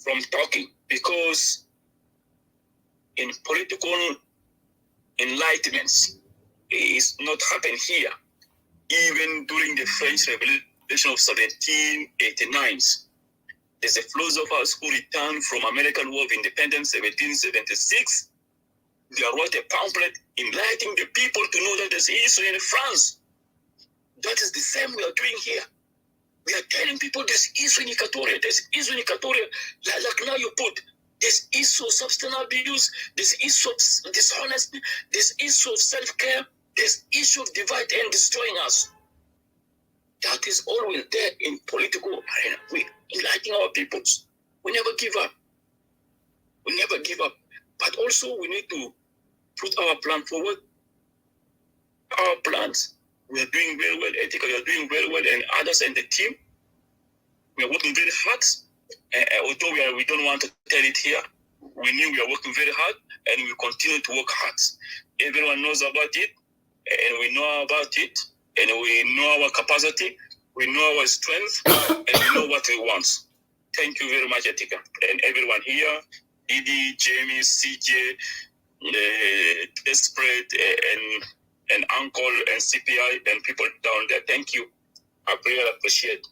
from talking, because in political enlightenments, it is not happened here. Even during the French Revolution of 1789, there's a philosopher who returned from American War of Independence, 1776. They wrote a pamphlet enlightening the people to know that there's issue in France. That is the same we are doing here. We are telling people there's issue in Equatoria, there's issue in Equatoria. Like now you put, there's issue of substance abuse, there's issue of dishonesty, there's issue of self-care, there's issue of divide and destroying us. That is always there in political arena. We enlighten our peoples. We never give up. We never give up. But also we need to put our plan forward. Our plans, we are doing very well. Ethical, we are doing very well, and others and the team, we are working very hard. Although we don't want to tell it here, we knew we are working very hard, and we continue to work hard. Everyone knows about it, and we know about it, and we know our capacity, we know our strength, and we know what we want. Thank you very much, Etika, and everyone here, Edie, Jamie, CJ, Desperate, and Uncle, and CPI, and people down there. Thank you. I really appreciate it.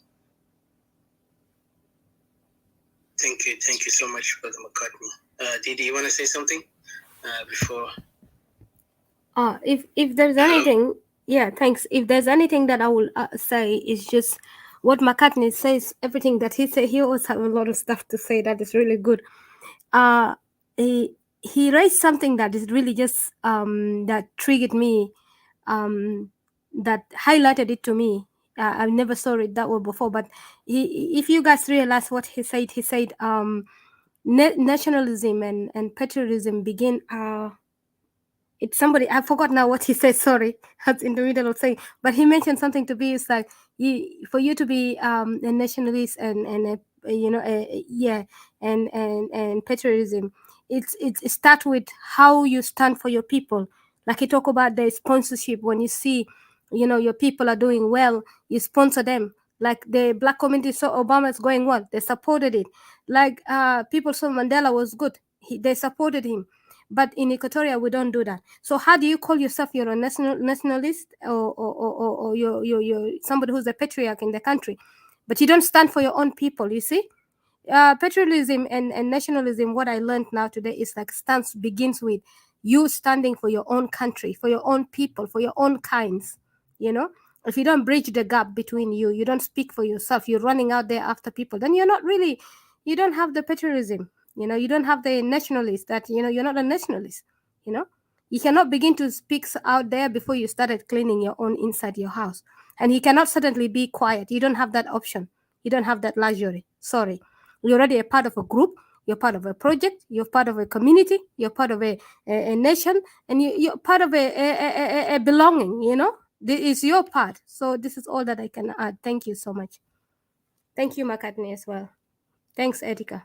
Thank you so much, Brother McCartney. Didi, you want to say something before? If there's anything, yeah, thanks. If there's anything that I will say, is just what McCartney says. Everything that he said, he always have a lot of stuff to say that is really good. He raised something that is really just that triggered me, that highlighted it to me. I never saw it that way before, but if you guys realize what he said nationalism and patriotism begin. It's somebody, I forgot now what he said. Sorry, I was in the middle of saying, but he mentioned something to be. It's like for you to be a nationalist and yeah, and patriotism. It start with how you stand for your people. Like he talk about the sponsorship. When you see, your people are doing well, you sponsor them. Like the black community saw Obama is going well, they supported it. Like people saw Mandela was good, they supported him. But in Equatoria, we don't do that. So how do you call yourself you're a nationalist, or you're somebody who's a patriarch in the country, but you don't stand for your own people? You see, patriotism and nationalism. What I learned now today is like stance begins with you standing for your own country, for your own people, for your own kinds. If you don't bridge the gap between you don't speak for yourself. You're running out there after people. Then you're not really. You don't have the patriotism. You don't have the nationalist. That you're not a nationalist. You know, you cannot begin to speak out there before you started cleaning your own inside your house. And you cannot suddenly be quiet. You don't have that option. You don't have that luxury. Sorry. You're already a part of a group. You're part of a project. You're part of a community. You're part of a nation. And you're part of a belonging, This is your part. So this is all that I can add. Thank you so much. Thank you, McCartney, as well. Thanks, Etika.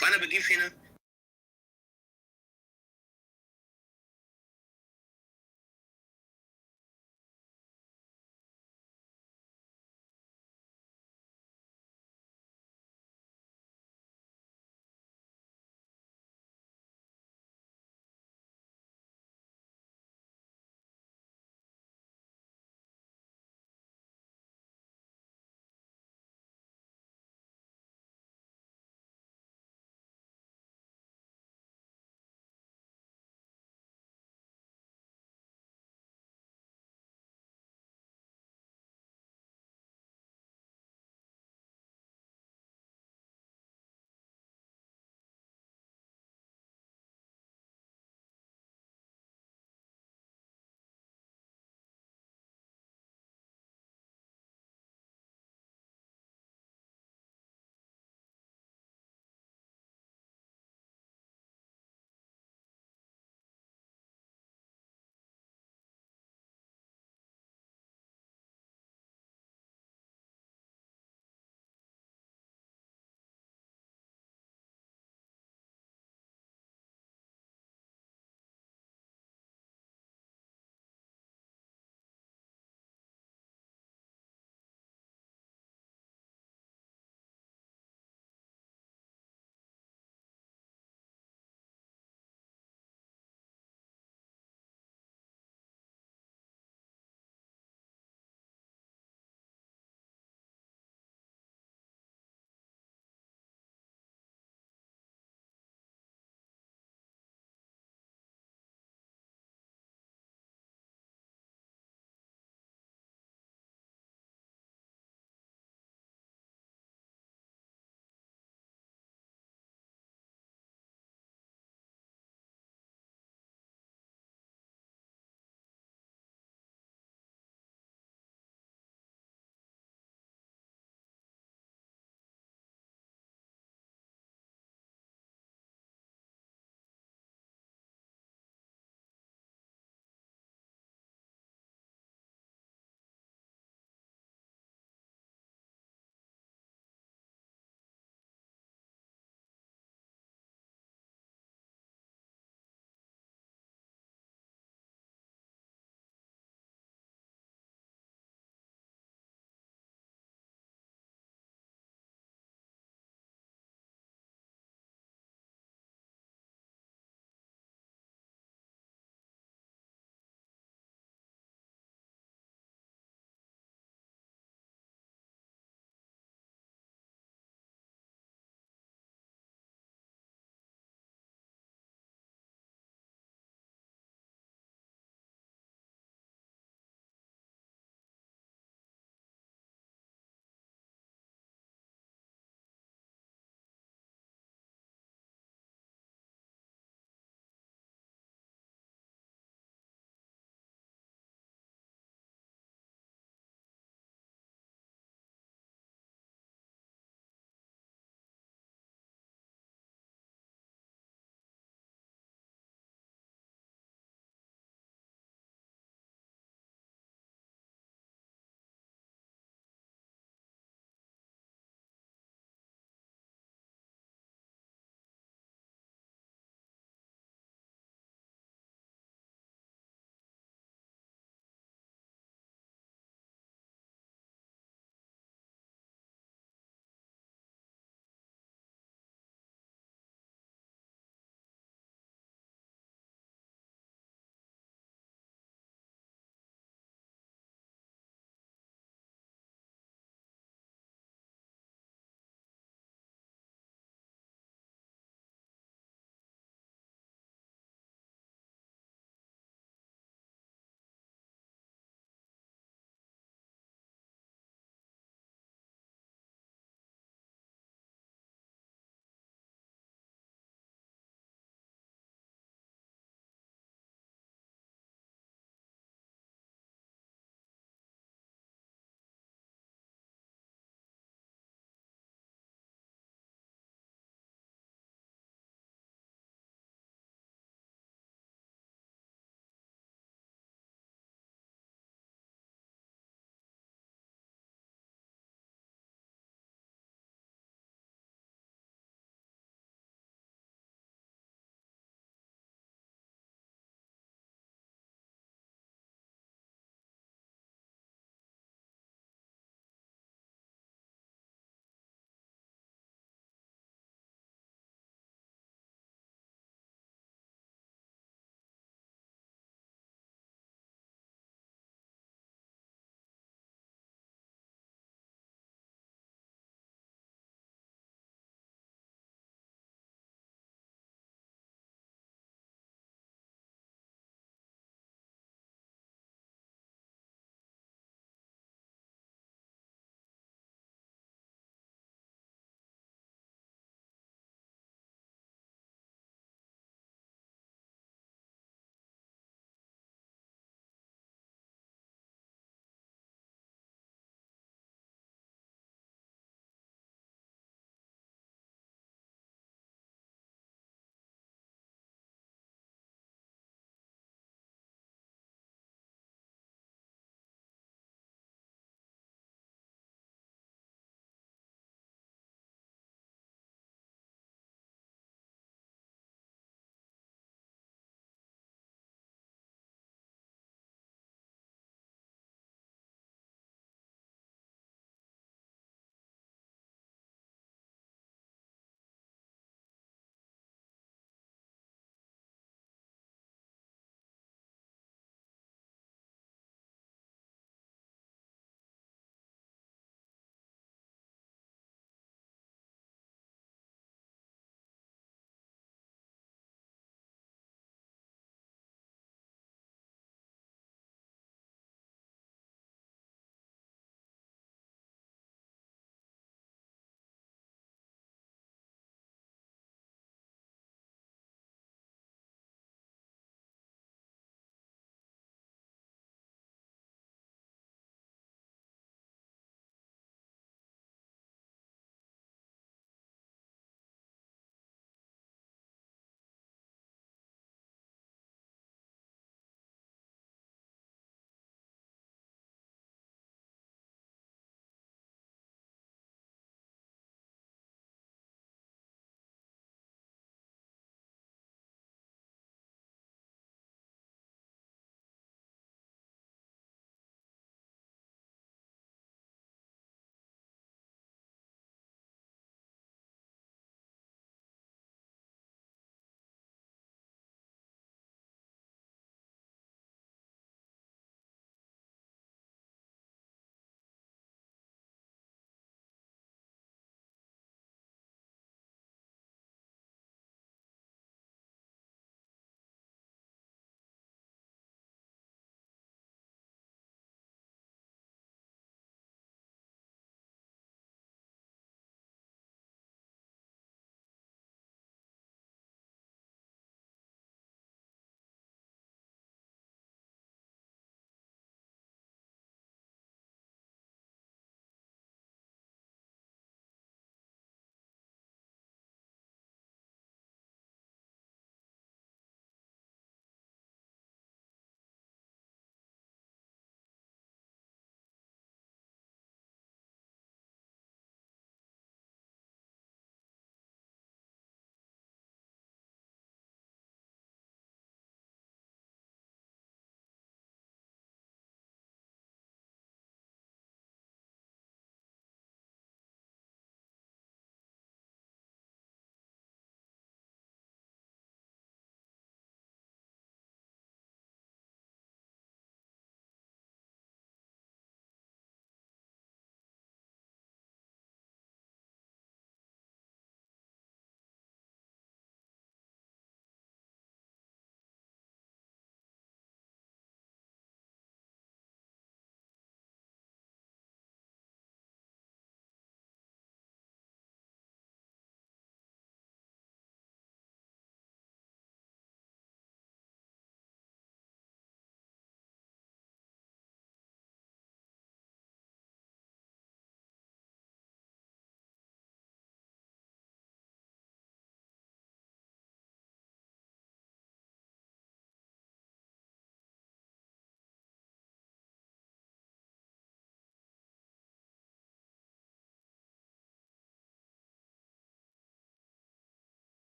فانا بقيف هنا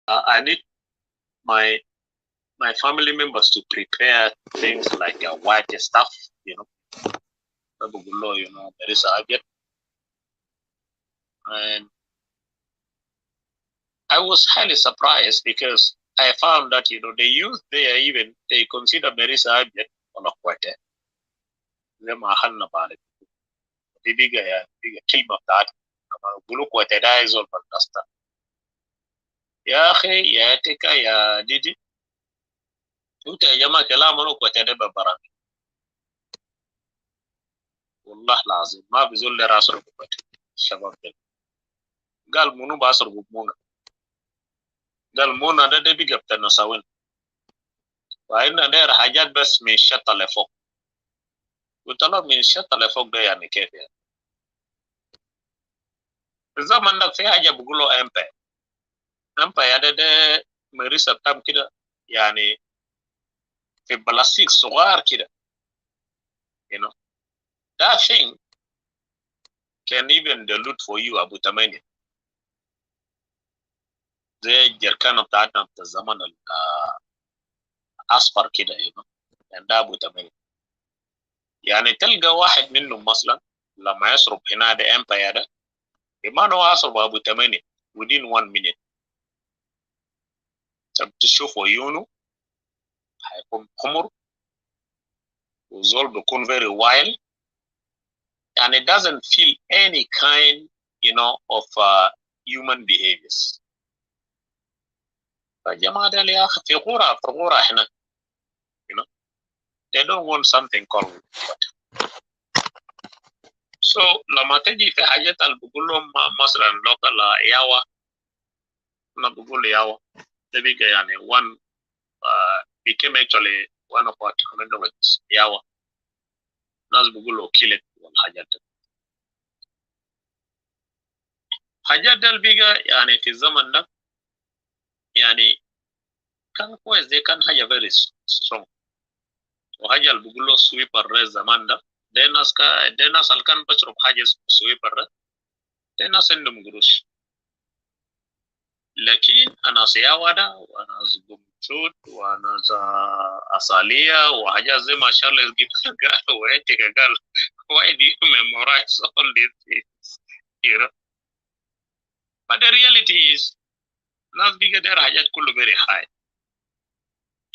I need my family members to prepare things like white stuff, there is a get. And I was highly surprised because I found that the youth there even they consider Marisa Abject on a quarter. Them a hand about it. The bigger team of that. Look what it is all understand. Ya akhi ya tika ya didi. Uta jama kalamu look what it babarak. والله لازم ما بيزول لي راس ركبته الشباب ده قال منو باصر بمونا قال مونا ده بيجي بتنساوين وإن داير حاجات بس من الشطة لفوق قلت له من الشطة لفوق ده يعني كيف يعني في الزمن ده في حاجة بيقولوا امبا ده مريسة بتاعهم كده يعني في بلاستيك صغار كده that thing can even dilute for you أبو تمانية زي الجركانة بتاعتنا بتاع الزمن الأصفر كده يعني ده أبو تمانية يعني تلقى واحد منهم مثلا لما يصرف هنا ده امبا ده بما هو يصرف أبو تمانية within 1 minute تشوف عيونه هيكون حمر وزول بيكون very wild and it doesn't feel any kind of human behaviors. فجماعة ده يا أخي في غورة هنا they don't want something called so لما تجي في حاجات اللي بقول لهم مثلا local ياوا أنا بقول ياوا ده بيجي يعني one became actually one of our terminologies ياوا ناس بيقولوا كيلت والحاجات دي حاجات ده بيجي يعني في الزمن ده يعني كان كويس دي كان حاجة very strong وحاجة اللي بيقولوا سويبر زمان ده دي ناس اللي كان بشرب حاجة سويبر دي ناس عندهم قروش لكن أنا سياوة ده وأنا زبمشوت وأنا أصالية وحاجة زي ما شارلز جيبسون قال وإنتك قال why do you memorize all these things but the reality is ناس بيجي داير حاجات كله very high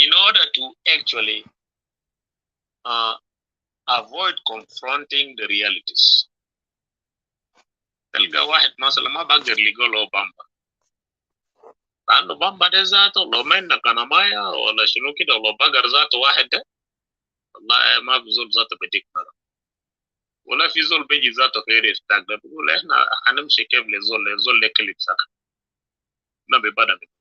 in order to actually avoid confronting the realities. تلقى واحد مثلا ما بقدر يلقى له بامبا لأنه بامبا ده ذاته لو منك أنا مايا ولا شنو كده ولو بقر ذاته واحد ده والله ما في زول ذاته بديك مرة ولا في زول بيجي ذاته غير يفتاق ده بيقول إحنا هنمشي كيف لزول لكلب سكن ما بيبدا منه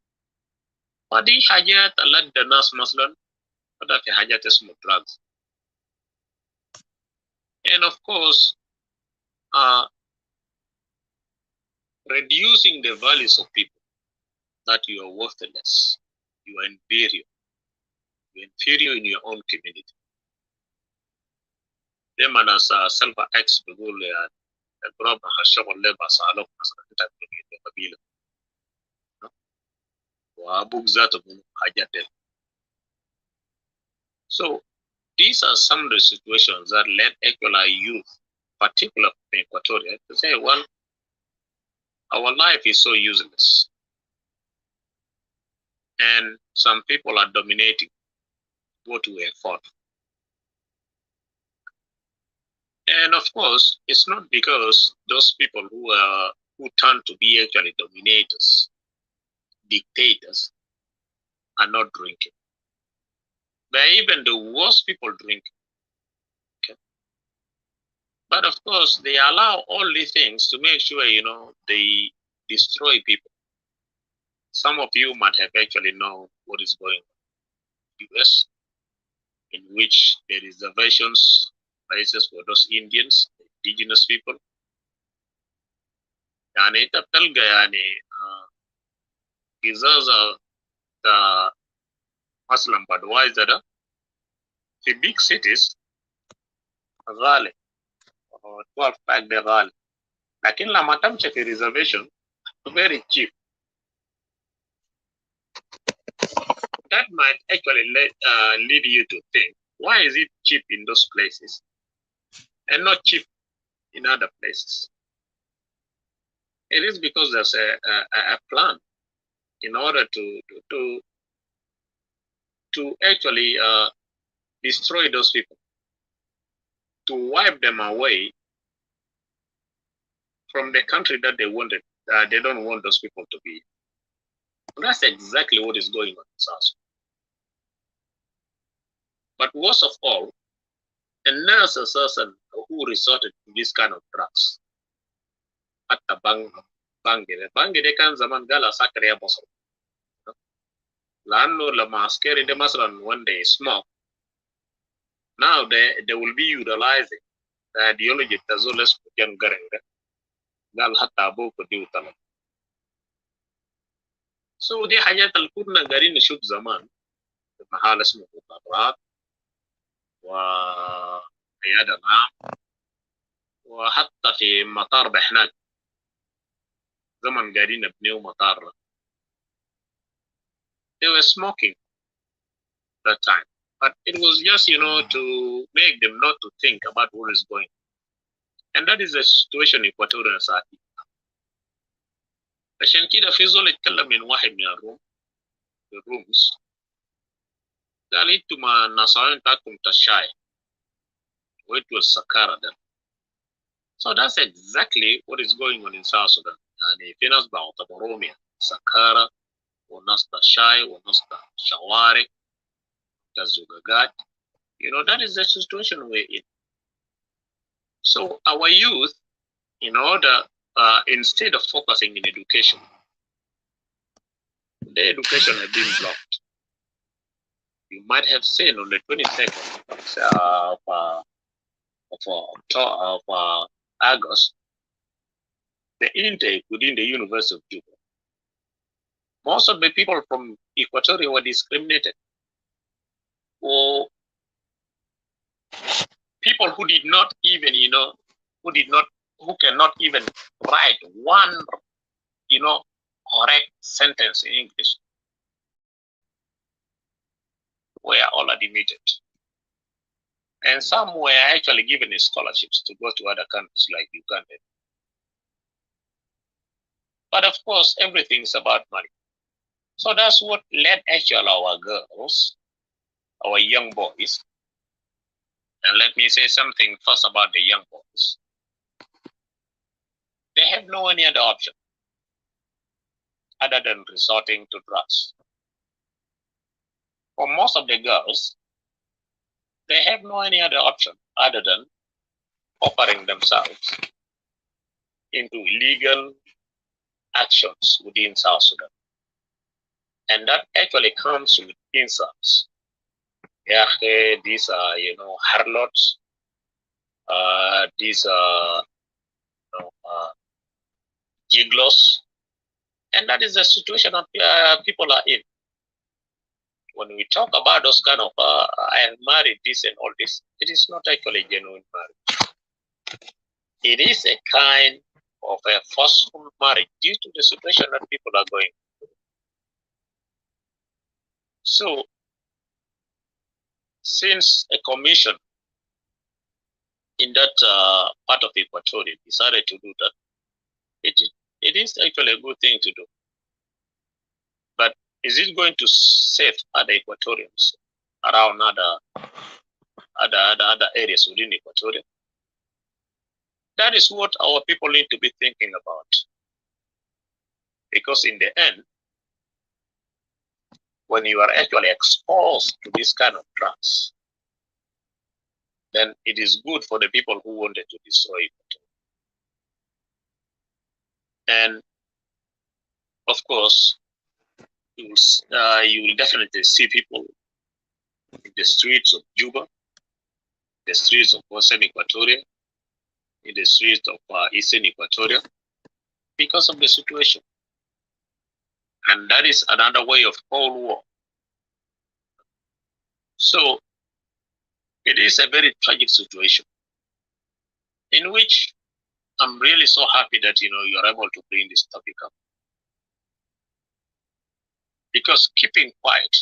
فدي حاجات اللي الناس مثلا بدأ في حاجات اسمه drugs and of course reducing the values of people that you are worthless, you are inferior in your own community. Them as self-acts بيقول يعني البراب الشغل اللي بصالوك مثلا انت في قبيلة وابوك ذاته من حاجات دي. So these are some of the situations that led actual youth, particularly in Equatoria, to say, well, our life is so useless. And some people are dominating what we have fought. And of course, it's not because those people who turn to be actually dominators, dictators, are not drinking. But even the worst people drink. Okay? But of course, they allow all these things to make sure, they destroy people. Some of you might have actually known what is going on in the US, in which there is reservations, places for those Indians, indigenous people. يعني انت بتلقى يعني قزازة مثلا بدوايزر ده في big cities غالي 12 pack ده غالي لكن لما تمشي في reservation very cheap That might actually lead you to think, why is it cheap in those places and not cheap in other places? It is because there's a plan in order to actually destroy those people, to wipe them away from the country that they wanted. They don't want those people to be. And that's exactly what is going on in South Sudan. But worst of all, a nurse person who resorted to this kind of drugs at the Bangide kan zaman gala sakare ya bosor. Lano la maskeri de masran when they smoke. Now they will be utilizing the ideology tazoles can gareng gal hatta boko diutala. So دي حاجات اللي كنا قاعدين نشوف زمان في محل اسمه مطارات وقيادة العام وحتى في مطار بحناك زمن قاعدين نبنيو مطار. They were smoking that time, but it was just to make them not to think about what is going on. And that is the situation Equatorial Society. عشان كده في زول اتكلم من واحد من الرooms قال انتم النصارين بتاعتكم تشاي وانتوا السكارة ده. So that's exactly what is going on in South Sudan. يعني في ناس بعتبروهم سكارة وناس تشاي وناس شوارع تزوجات. That is the situation we're in. So our youth, in order, instead of focusing in education, the education has been blocked. You might have seen on the 22nd of August, the intake within the University of Juba. Most of the people from Equatoria were discriminated, or people who did not even, who cannot even write one, correct sentence in English, were all admitted. And some were actually given scholarships to go to other countries like Uganda. But of course, everything's about money. So that's what led actually our girls, our young boys. And let me say something first about the young boys. They have no any other option other than resorting to drugs. For most of the girls, they have no any other option other than offering themselves into illegal actions within South Sudan. And that actually comes with insults. Yeah, these are, harlots. These are, gigolos. And that is the situation that people are in. When we talk about those kind of, I am married, this and all this, it is not actually genuine marriage. It is a kind of a forceful marriage due to the situation that people are going through. So, since a commission in that part of Equatoria decided to do that, it is actually a good thing to do. But is it going to save other Equatorians around other areas within Equatoria? That is what our people need to be thinking about. Because in the end, when you are actually exposed to this kind of drugs, then it is good for the people who wanted to destroy it. And of course, you will definitely see people in the streets of Juba, the streets of Western Equatoria, in the streets of Eastern Equatoria, because of the situation. And that is another way of Cold War. So it is a very tragic situation in which I'm really so happy that you're able to bring this topic up. Because keeping quiet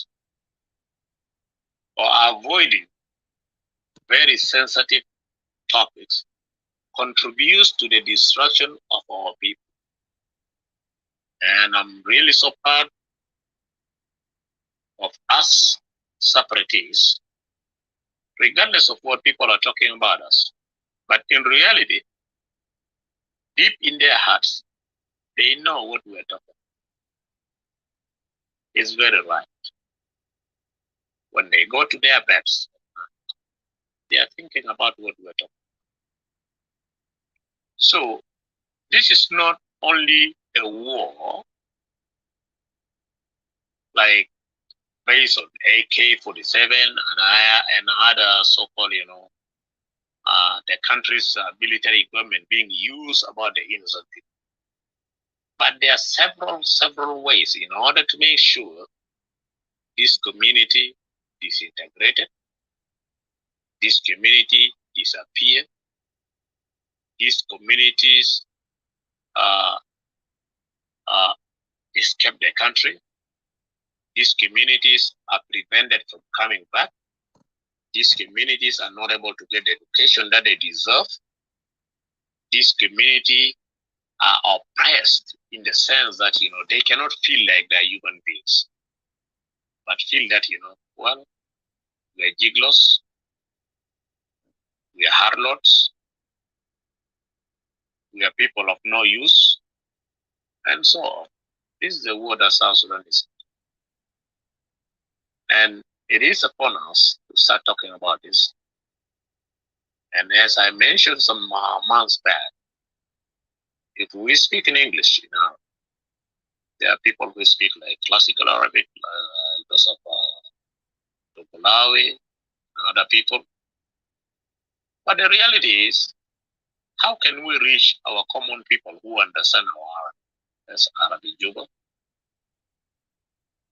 or avoiding very sensitive topics contributes to the destruction of our people. And I'm really so proud of us separatists, regardless of what people are talking about us. But in reality, deep in their hearts, they know what we're talking about. It's very right. When they go to their beds, they are thinking about what we're talking about. So this is not only a war like based on AK-47 and other so-called, the country's military equipment being used about the innocent people. But there are several ways in order to make sure this community disintegrated, this community disappear, these communities escape the country, these communities are prevented from coming back, these communities are not able to get the education that they deserve, this community are oppressed in the sense that, they cannot feel like they're human beings, but feel that, well, we're giglos, we are harlots, we are people of no use, and so on. This is the word that South Sudan is. And it is upon us to start talking about this. And as I mentioned some months back, if we speak in English, there are people who speak like classical Arabic, because of Malawi and other people. But the reality is, how can we reach our common people who understand our Arabic? As Arabic Juba.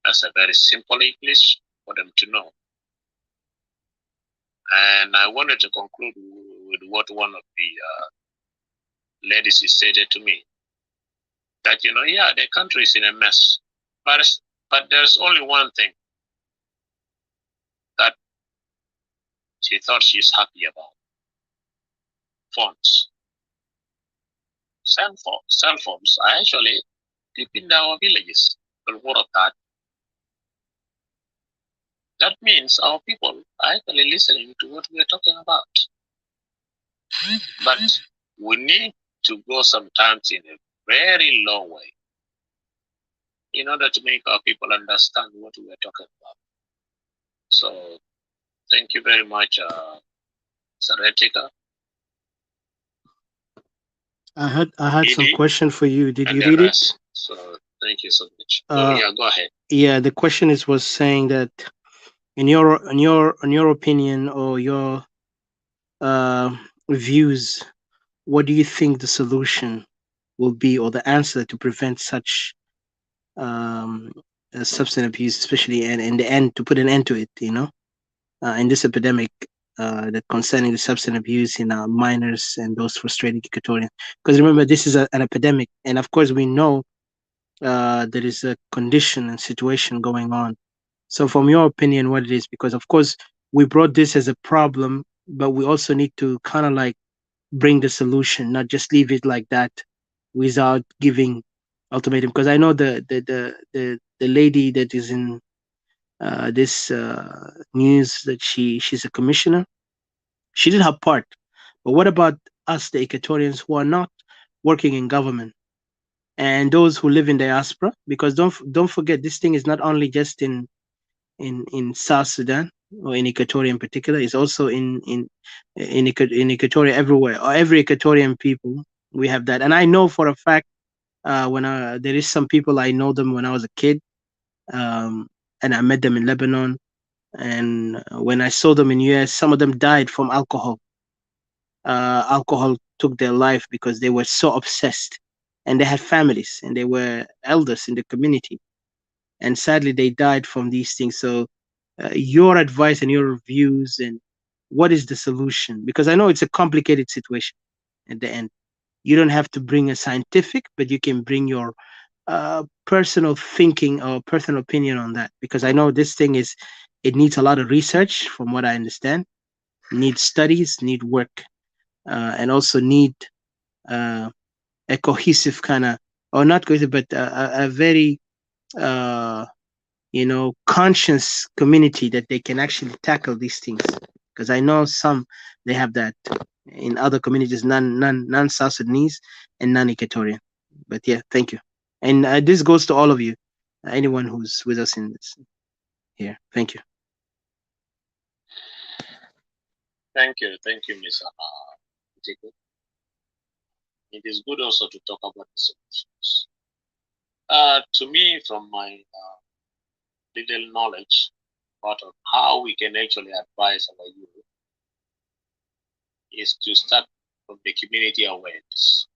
That's a very simple English for them to know. And I wanted to conclude with what one of the ladies stated to me. That, the country is in a mess. But there's only one thing that she thought she's happy about. Phones. Cell phones are actually deep in our villages. That means our people are actually listening to what we are talking about. But we need to go sometimes in a very low way in order to make our people understand what we are talking about. So thank you very much, Zaretika. I had some question for you. Did you read it? So thank you so much. Go ahead. Yeah, the question was saying that in your opinion or your views, what do you think the solution will be or the answer to prevent such substance abuse, especially, and in the end to put an end to it, in this epidemic that concerning the substance abuse in minors and those frustrated Equatorians. Because remember, this is an epidemic, and of course we know there is a condition and situation going on. So from your opinion, what it is, because of course we brought this as a problem, but we also need to kind of like bring the solution, not just leave it like that without giving ultimatum. Because I know the lady that is in this news that she's a commissioner. She did her part, but what about us, the Equatorians who are not working in government and those who live in diaspora? Because don't forget, this thing is not only just in South Sudan or in Equatoria in particular. It's also in Equatoria everywhere, or every Equatorian people. We have that, and I know for a fact when there is some people I know them when I was a kid, and I met them in Lebanon, and when I saw them in US, some of them died from alcohol. Alcohol took their life because they were so obsessed, and they had families and they were elders in the community, and sadly they died from these things. So your advice and your views, and what is the solution? Because I know it's a complicated situation at the end. You don't have to bring a scientific, but you can bring your personal thinking or personal opinion on that, because I know this thing it needs a lot of research, from what I understand, need studies, need work, and also need uh, a cohesive kind of, or not cohesive, but a very uh, conscious community that they can actually tackle these things. Because I know some they have that in other communities, non South Sudanese and non Equatorian. But yeah, thank you. And this goes to all of you, anyone who's with us in this here. Thank you. Thank you, Mr. Jacob. It is good also to talk about the solutions. To me, from my little knowledge about how we can actually advise our youth, is to start from the community awareness,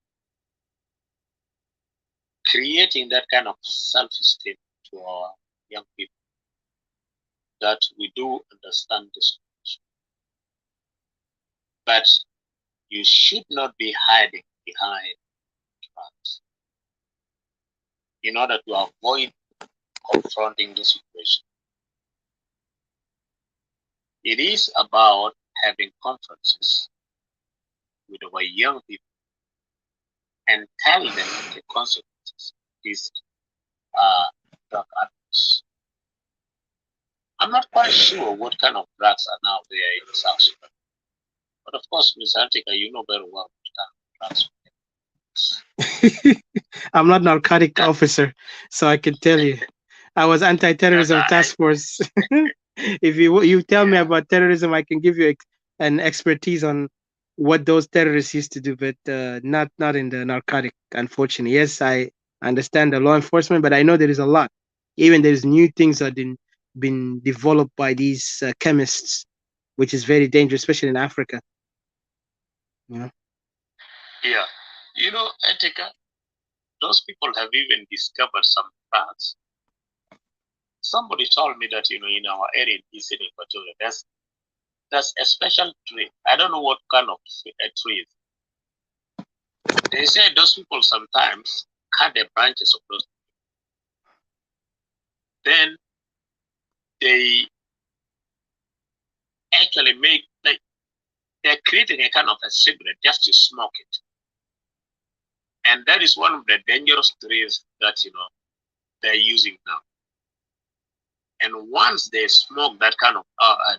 creating that kind of self-esteem to our young people, that we do understand this, but you should not be hiding behind drugs in order to avoid confronting the situation. It is about having conferences with our young people and tell them the consequences of these drug addicts. I'm not quite sure what kind of drugs are now there in South Sudan. But of course, Ms. Antika, you know very well what kind of drugs. I'm not narcotic officer, so I can tell you. I was anti-terrorism task force. If you tell me about terrorism, I can give you an expertise on what those terrorists used to do, but not in the narcotic, unfortunately. Yes, I understand the law enforcement, but I know there is a lot. Even there's new things that been developed by these chemists, which is very dangerous, especially in Africa. Yeah. You know, Etika, those people have even discovered some drugs. Somebody told me that, in our area in Eastern Equatoria, there's a special tree. I don't know what kind of a tree. They say those people sometimes cut the branches of those. Then they actually make, like, they're creating a kind of a cigarette just to smoke it. And that is one of the dangerous trees that, they're using now. And once they smoke that kind of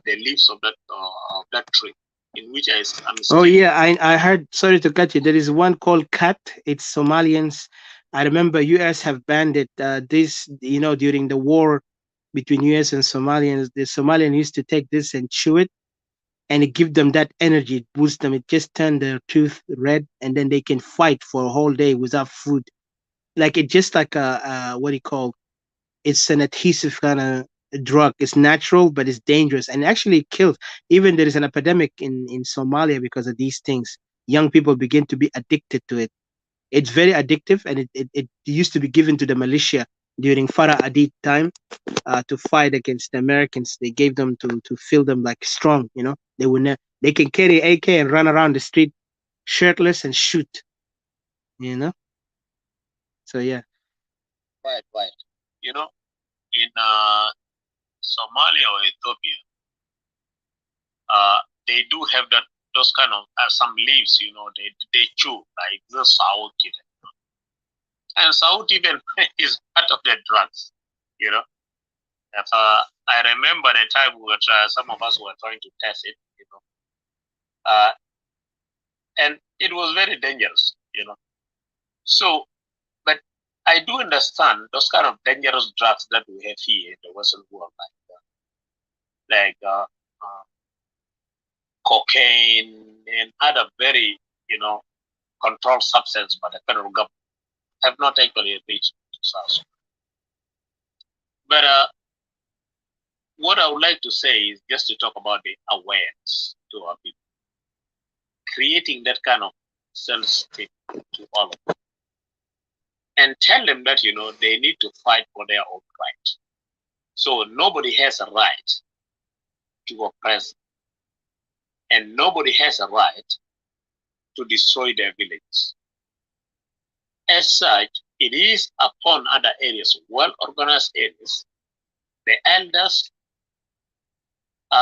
the leaves of that tree, in which I'm oh yeah, I heard. Sorry to cut you. There is one called cat. It's Somalians. I remember U.S. have banned it. This during the war between U.S. and Somalians, the Somalian used to take this and chew it, and it give them that energy. It boosts them. It just turn their tooth red, and then they can fight for a whole day without food. Like it just like a what do you call? It's an adhesive kind of drug. It's natural, but it's dangerous and actually kills. Even there is an epidemic in Somalia because of these things. Young people begin to be addicted to it. It's very addictive, and it used to be given to the militia during Farah Adid time to fight against the Americans. They gave them to feel them like strong. They can carry AK and run around the street shirtless and shoot. So yeah. Right. In Somalia or Ethiopia, they do have those kind of some leaves, they chew like the South even. And South even is part of the drugs, If, I remember the time some of us were trying to test it, and it was very dangerous, So, but I do understand those kind of dangerous drugs that we have here in the Western world, like cocaine and other very, controlled substance by the federal government have not actually reached us. But what I would like to say is just to talk about the awareness to our people, creating that kind of self-esteem to all of them, and tell them that, they need to fight for their own right. So nobody has a right to oppress, and nobody has a right to destroy their villages. As such, it is upon other areas, well-organized areas, the elders,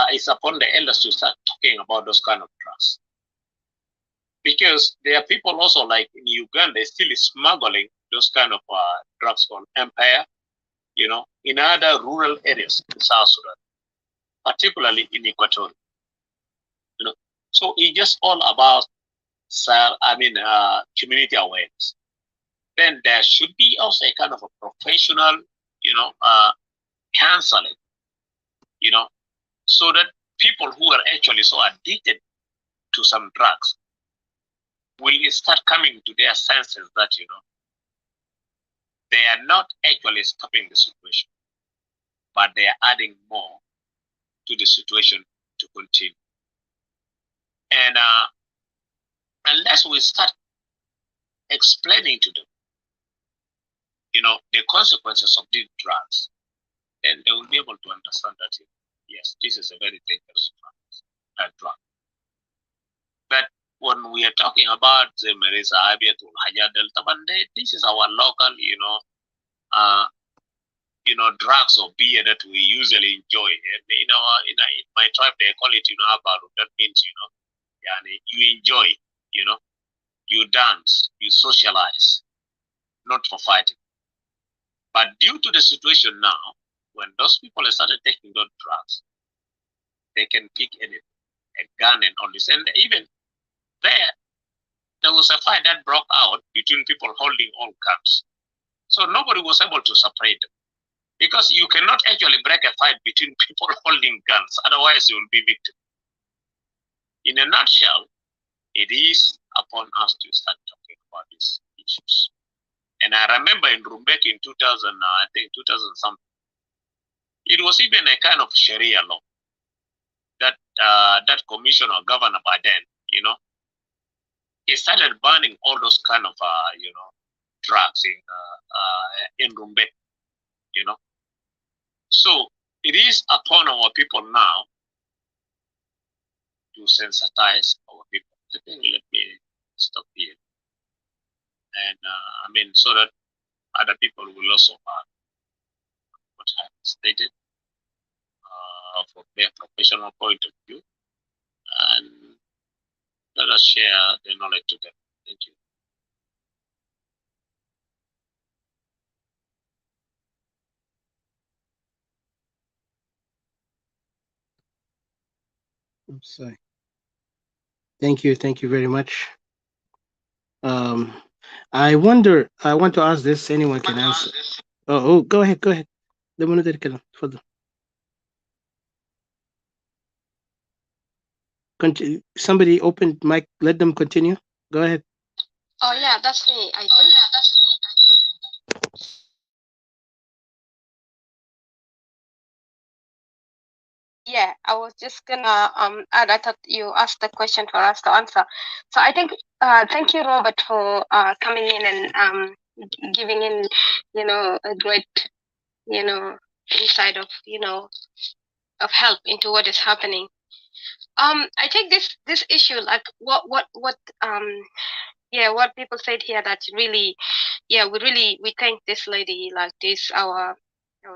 it's upon the elders to start talking about those kind of drugs. Because there are people also like in Uganda still smuggling those kind of drugs on Empire, in other rural areas in South Sudan, particularly in Equatorial. So it's just all about community awareness. Then there should be also a kind of a professional, counseling, so that people who are actually so addicted to some drugs will start coming to their senses that, they are not actually stopping the situation, but they are adding more to the situation to continue. And unless we start explaining to them, the consequences of these drugs, then they will be able to understand that, yes, this is a very dangerous drug. But when we are talking about the Marisa Abiatul Hajadel Tabande, this is our local, drugs or beer that we usually enjoy. And in my tribe they call it, abaru. That means, you enjoy, you dance, you socialize, not for fighting. But due to the situation now, when those people have started taking those drugs, they can pick anything, a gun and all this. And even there was a fight that broke out between people holding all guns. So nobody was able to separate them. Because you cannot actually break a fight between people holding guns, otherwise you will be victim. In a nutshell, it is upon us to start talking about these issues. And I remember in Rumbek in 2000, I think 2000 something, it was even a kind of Sharia law that that commissioner or governor by then, he started banning all those kind of drugs in Rumbek, So it is upon our people now to sensitize our people. I think let me stop here. And so that other people will also add what I have stated from their professional point of view, and let us share the knowledge together. Thank you. I'm sorry. Thank you very much. I want to ask this, anyone can answer. Oh, go ahead. Somebody opened mic, let them continue. Go ahead. Oh yeah, that's me, I think. Yeah, I was just gonna add, I thought you asked the question for us to answer. So I think thank you, Robert, for coming in and giving in, a great, insight of, of help into what is happening. I take this issue like what people said here, that really, we thank this lady, like this our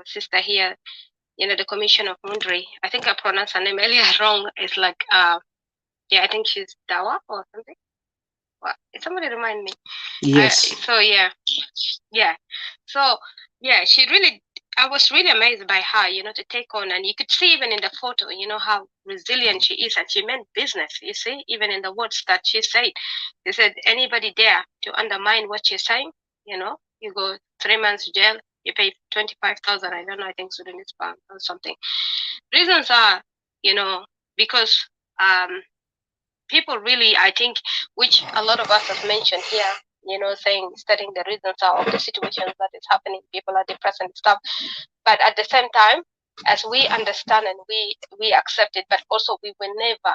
sister here, the commission of Mundri. I think I pronounced her name earlier wrong. It's like I think she's Dawa or something. What? Somebody remind me. Yes. So she really, I was really amazed by her, to take on, and you could see even in the photo, how resilient she is, and she meant business. You see, even in the words that she said, they said anybody dare to undermine what she's saying, you go 3 months jail, you pay 25,000. I don't know. I think Sudanese pound or something. Reasons are, because people really, I think, which a lot of us have mentioned here, studying the reasons of the situations that is happening. People are depressed and stuff. But at the same time, as we understand and we accept it, but also we will never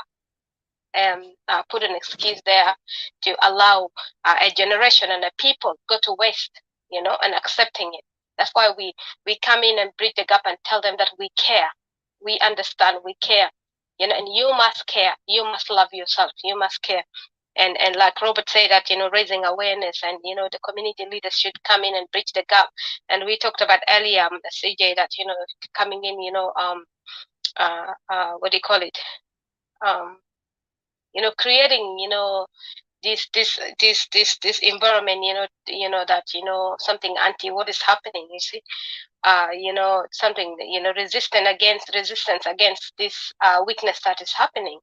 put an excuse there to allow a generation and a people go to waste, and accepting it. That's why we come in and bridge the gap and tell them that we care, we understand, we care, and you must care, you must love yourself, you must care. And like Robert said, that raising awareness, and the community leaders should come in and bridge the gap. And we talked about earlier, CJ, that coming in, what do you call it, creating this environment, that something anti what is happening, you see, something, resistance against this weakness that is happening.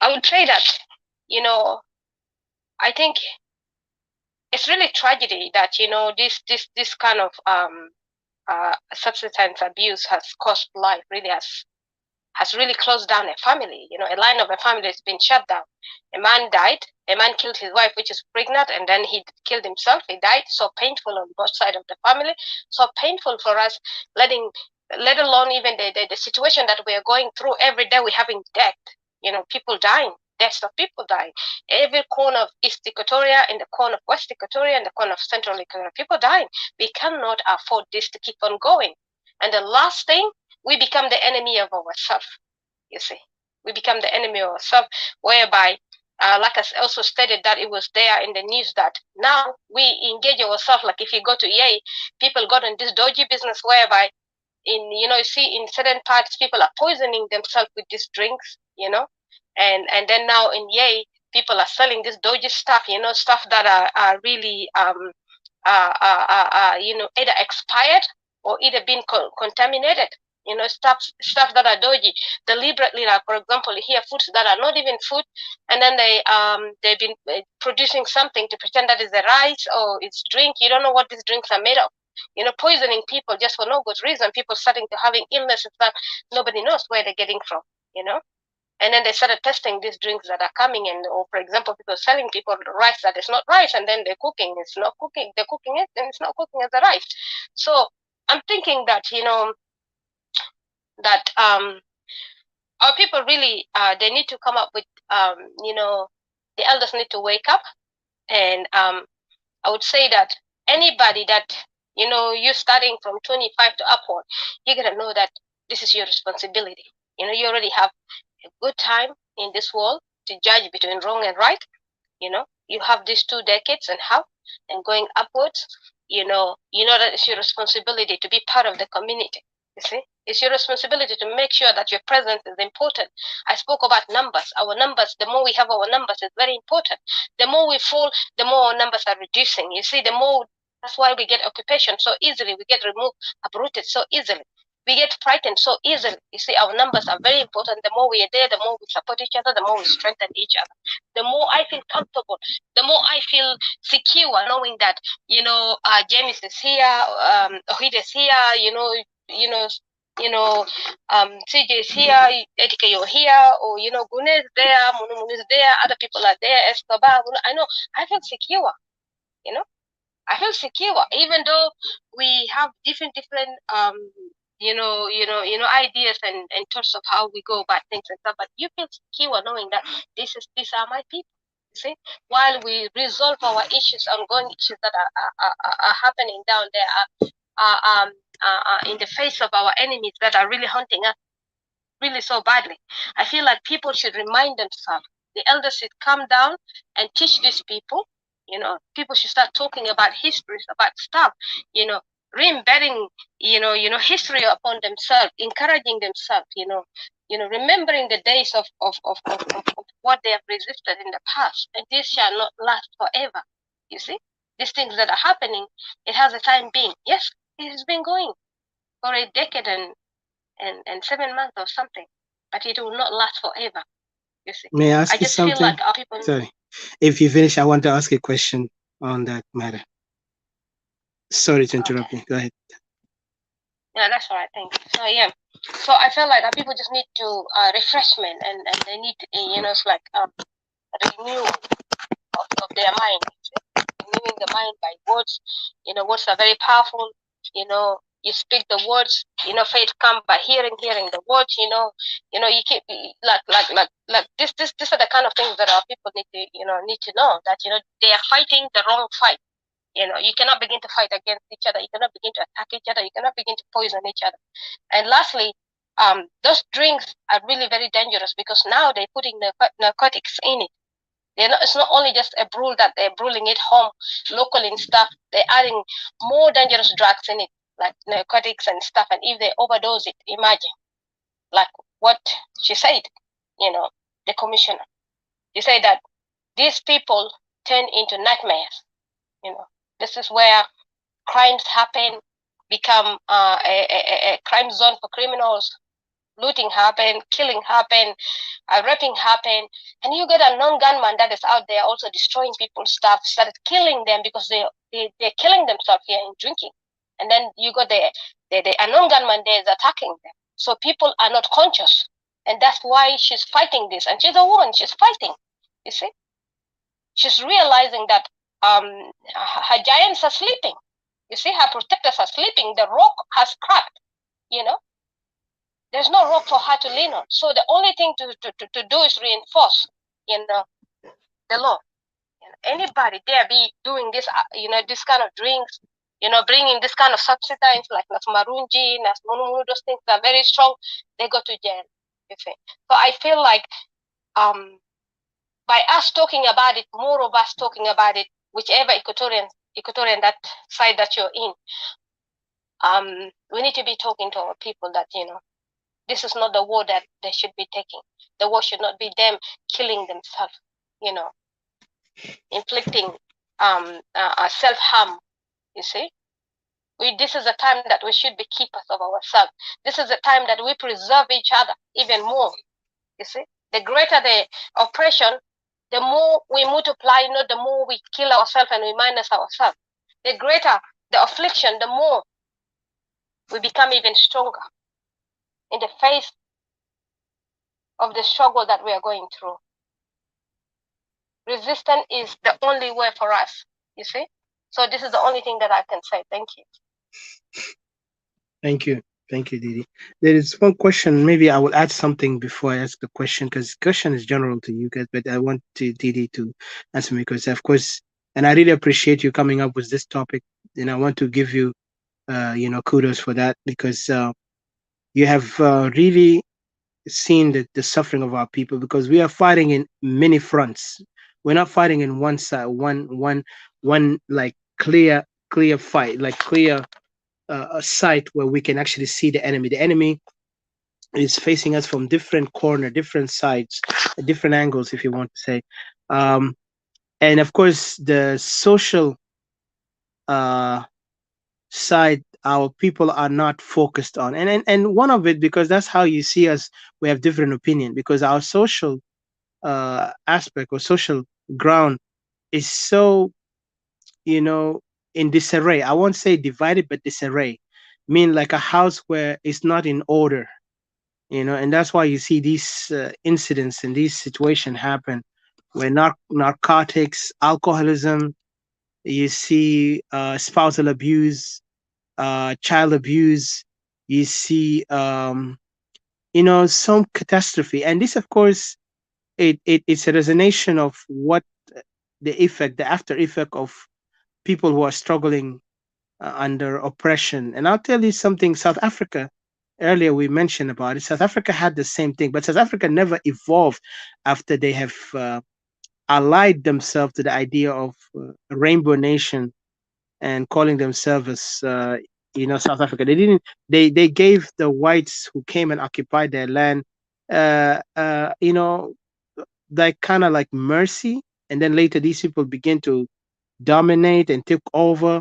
I would say that I think it's really tragedy that this kind of substance abuse has cost life, really has really closed down a family. A line of a family has been shut down. A man died. A man killed his wife, which is pregnant, and then he killed himself. He died. So painful on both sides of the family. So painful for us, let alone even the situation that we are going through every day. We're having death. People dying. Deaths of people dying. Every corner of East Equatoria, in the corner of West Equatoria, in the corner of Central Equatoria, people dying. We cannot afford this to keep on going. And the last thing, we become the enemy of ourselves. You see, we become the enemy of ourselves, whereby, like I also stated, that it was there in the news that now we engage ourselves. Like if you go to EA, people got in this dodgy business whereby, you see in certain parts, people are poisoning themselves with these drinks, and then now in EA, people are selling this dodgy stuff, stuff that are really, either expired or either been contaminated. Stuff that are dodgy deliberately. Like for example, here foods that are not even food, and then they've been producing something to pretend that is a rice or it's drink. You don't know what these drinks are made of. Poisoning people just for no good reason. People starting to having illnesses that nobody knows where they're getting from. And then they started testing these drinks that are coming in, or for example, people selling people rice that is not rice, and then they're cooking. It's not cooking. They're cooking it, and it's not cooking as a rice. So I'm thinking that that our people really they need to come up with the elders need to wake up, and I would say that anybody that you're starting from 25 to upward, you gotta know that this is your responsibility. You already have a good time in this world to judge between wrong and right. You have these 2 decades and half, and going upwards, that it's your responsibility to be part of the community. You see, it's your responsibility to make sure that your presence is important. I spoke about numbers. Our numbers, the more we have our numbers, is very important. The more we fall, the more our numbers are reducing. You see, that's why we get occupation so easily. We get removed, uprooted so easily. We get frightened so easily. You see, our numbers are very important. The more we are there, the more we support each other, the more we strengthen each other. The more I feel comfortable, the more I feel secure knowing that, James is here, Ohid is here, CJ is here, Etika, you're here, or, Gune is there, Munu is there, other people are there, Escobar. I feel secure, I feel secure, even though we have different ideas and thoughts of how we go about things and stuff, but you feel secure knowing that these are my people. You see, while we resolve our issues, ongoing issues that are happening down there, in the face of our enemies that are really hunting us really so badly, I feel like people should remind themselves. The elders should come down and teach these people. People should start talking about histories, about stuff. Re-embedding, history upon themselves, encouraging themselves. Remembering the days of what they have resisted in the past, and this shall not last forever. You see, these things that are happening, it has a time being. Yes, it has been going for a decade and 7 months or something, but it will not last forever. You see, May I ask you just something? feel like our people. Sorry, if you finish, I want to ask a question on that matter. Sorry to interrupt you. Go ahead. Yeah, that's all right. Thank you. So yeah, so I feel like that people just need to refreshment, and they need it's like renewal of their mind, renewing the mind by words. Words are very powerful. You speak the words. Faith come by hearing the words. You keep like this. These are the kind of things that our people need to know that they are fighting the wrong fight. You cannot begin to fight against each other. You cannot begin to attack each other. You cannot begin to poison each other. And lastly, those drinks are really very dangerous because now they're putting narcotics in it. It's not only just a brew that they're brewing it home locally and stuff. They're adding more dangerous drugs in it, like narcotics and stuff. And if they overdose it, imagine, like what she said, the commissioner. She said that these people turn into nightmares. This is where crimes happen, become a crime zone for criminals. Looting happen, killing happen, raping happen, and you get a non-gunman that is out there also destroying people's stuff, started killing them because they're killing themselves here in drinking, and then you got the a non-gunman there is attacking them. So people are not conscious, and that's why she's fighting this. And she's a woman, she's fighting. You see, she's realizing that her giants are sleeping. You see, her protectors are sleeping. The rock has cracked. There's no rock for her to lean on. So the only thing to do is reinforce, the law. Anybody there be doing this, this kind of drinks, bringing this kind of substance like nasmarunji, nasmununu, those things are very strong. They go to jail. You see. So I feel like, by us talking about it, more of us talking about it, whichever Equatorian that side that you're in, we need to be talking to our people that this is not the war that they should be taking. The war should not be them killing themselves, inflicting self-harm, you see. This is a time that we should be keepers of ourselves. This is a time that we preserve each other even more, you see. The greater the oppression, the more we multiply, the more we kill ourselves and we minus ourselves. The greater the affliction, the more we become even stronger in the face of the struggle that we are going through. Resistance is the only way for us, you see? So this is the only thing that I can say. Thank you. Thank you. Thank you, Didi. There is one question. Maybe I will add something before I ask the question, because the question is general to you guys, but I want Didi to answer me because, of course, and I really appreciate you coming up with this topic. And I want to give you, kudos for that, because you have really seen the suffering of our people, because we are fighting in many fronts. We're not fighting in one side, one like clear fight, like clear a site where we can actually see the enemy. The enemy is facing us from different corner, different sides, different angles, if you want to say. And of course, the social side, our people are not focused on. And one of it, because that's how you see us, we have different opinion, because our social aspect or social ground is so, in disarray. I won't say divided, but disarray. Mean like a house where it's not in order, and that's why you see these incidents and these situations happen, where narcotics, alcoholism, you see spousal abuse, child abuse, you see some catastrophe. And this, of course, it's a resonation of what the after effect of people who are struggling under oppression. And I'll tell you something. South Africa, earlier we mentioned about it, South Africa had the same thing, but South Africa never evolved after they have allied themselves to the idea of a rainbow nation and calling themselves South Africa. They didn't. They gave the whites who came and occupied their land, like kind of like mercy, and then later these people begin to dominate and take over,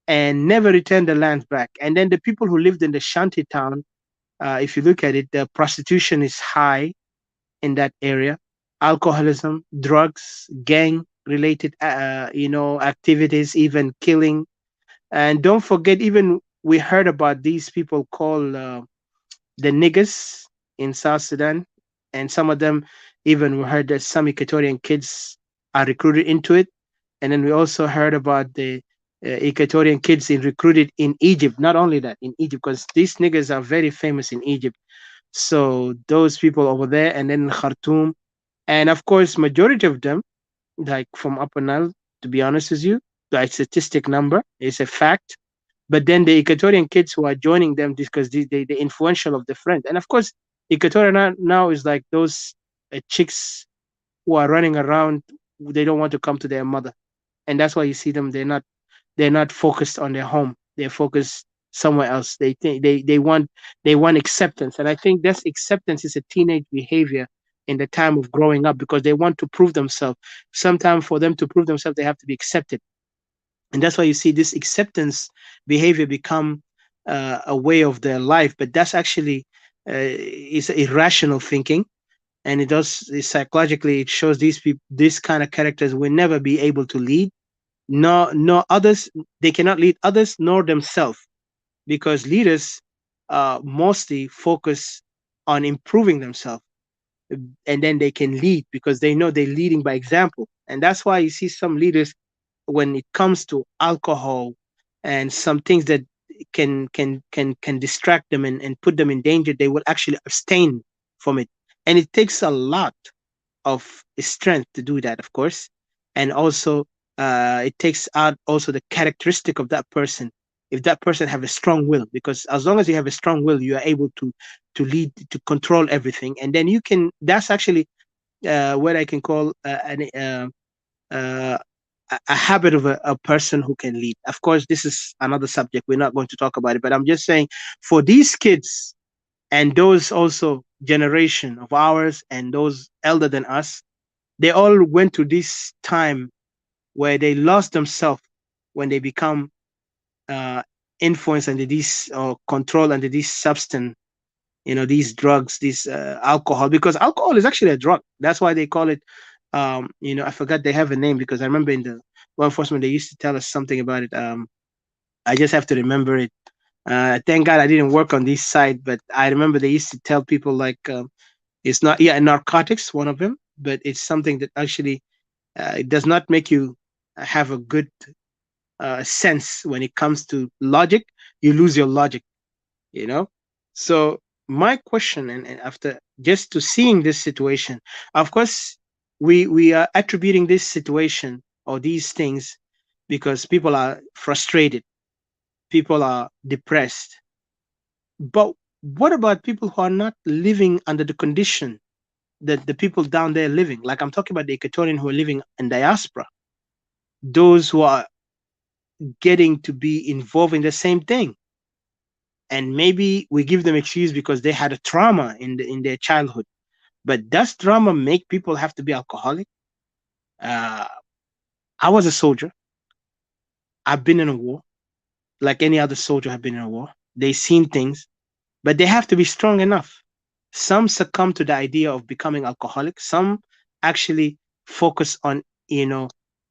and never returned the land back. And then the people who lived in the shanty town, if you look at it, the prostitution is high in that area, alcoholism, drugs, gang-related, activities, even killing. And don't forget, even we heard about these people called the niggers in South Sudan, and some of them, even we heard that some Equatorian kids are recruited into it. And then we also heard about the Equatorian kids recruited in Egypt. Not only that, in Egypt, because these niggers are very famous in Egypt. So those people over there, and then Khartoum, and of course, majority of them, like from Upper Nile, to be honest with you, like statistic number is a fact. But then the Equatorian kids who are joining them because they influential of the friend. And of course, Equatorial now is like those chicks who are running around. They don't want to come to their mother, and that's why you see them. They're not focused on their home. They're focused somewhere else. They think they want acceptance, and I think that's acceptance is a teenage behavior in the time of growing up because they want to prove themselves. Sometimes for them to prove themselves, they have to be accepted, and that's why you see this acceptance behavior become a way of their life. But that's actually is irrational thinking, and psychologically it shows these people, this kind of characters will never be able to lead no others. They cannot lead others nor themselves because leaders mostly focus on improving themselves, and then they can lead because they know they're leading by example. And that's why you see some leaders, when it comes to alcohol and some things that can distract them and put them in danger, they will actually abstain from it. And it takes a lot of strength to do that, of course. And also, it takes out also the characteristic of that person. If that person have a strong will, because as long as you have a strong will, you are able to lead, to control everything, and then you can. That's actually what I can call uh, a habit of a person who can lead. Of course, this is another subject. We're not going to talk about it, but I'm just saying for these kids and those also generation of ours and those elder than us, they all went to this time where they lost themselves when they become uh, influenced under this or control under this substance, these drugs, this alcohol, because alcohol is actually a drug. That's why they call it, I forgot they have a name because I remember in the law enforcement, they used to tell us something about it. I just have to remember it. Thank God I didn't work on this side, but I remember they used to tell people like, it's not, yeah, narcotics, one of them, but it's something that actually it does not make you have a good sense when it comes to logic. You lose your logic, you know. So my question, and after just to seeing this situation, of course, we are attributing this situation or these things because people are frustrated, people are depressed. But what about people who are not living under the condition that the people down there living? Like I'm talking about the Equatorian who are living in diaspora, those who are getting to be involved in the same thing. And maybe we give them excuse because they had a trauma in their childhood. But does trauma make people have to be alcoholic? Uh, I was a soldier. I've been in a war, like any other soldier have been in a war. They seen things, but they have to be strong enough. Some succumb to the idea of becoming alcoholic. Some actually focus on,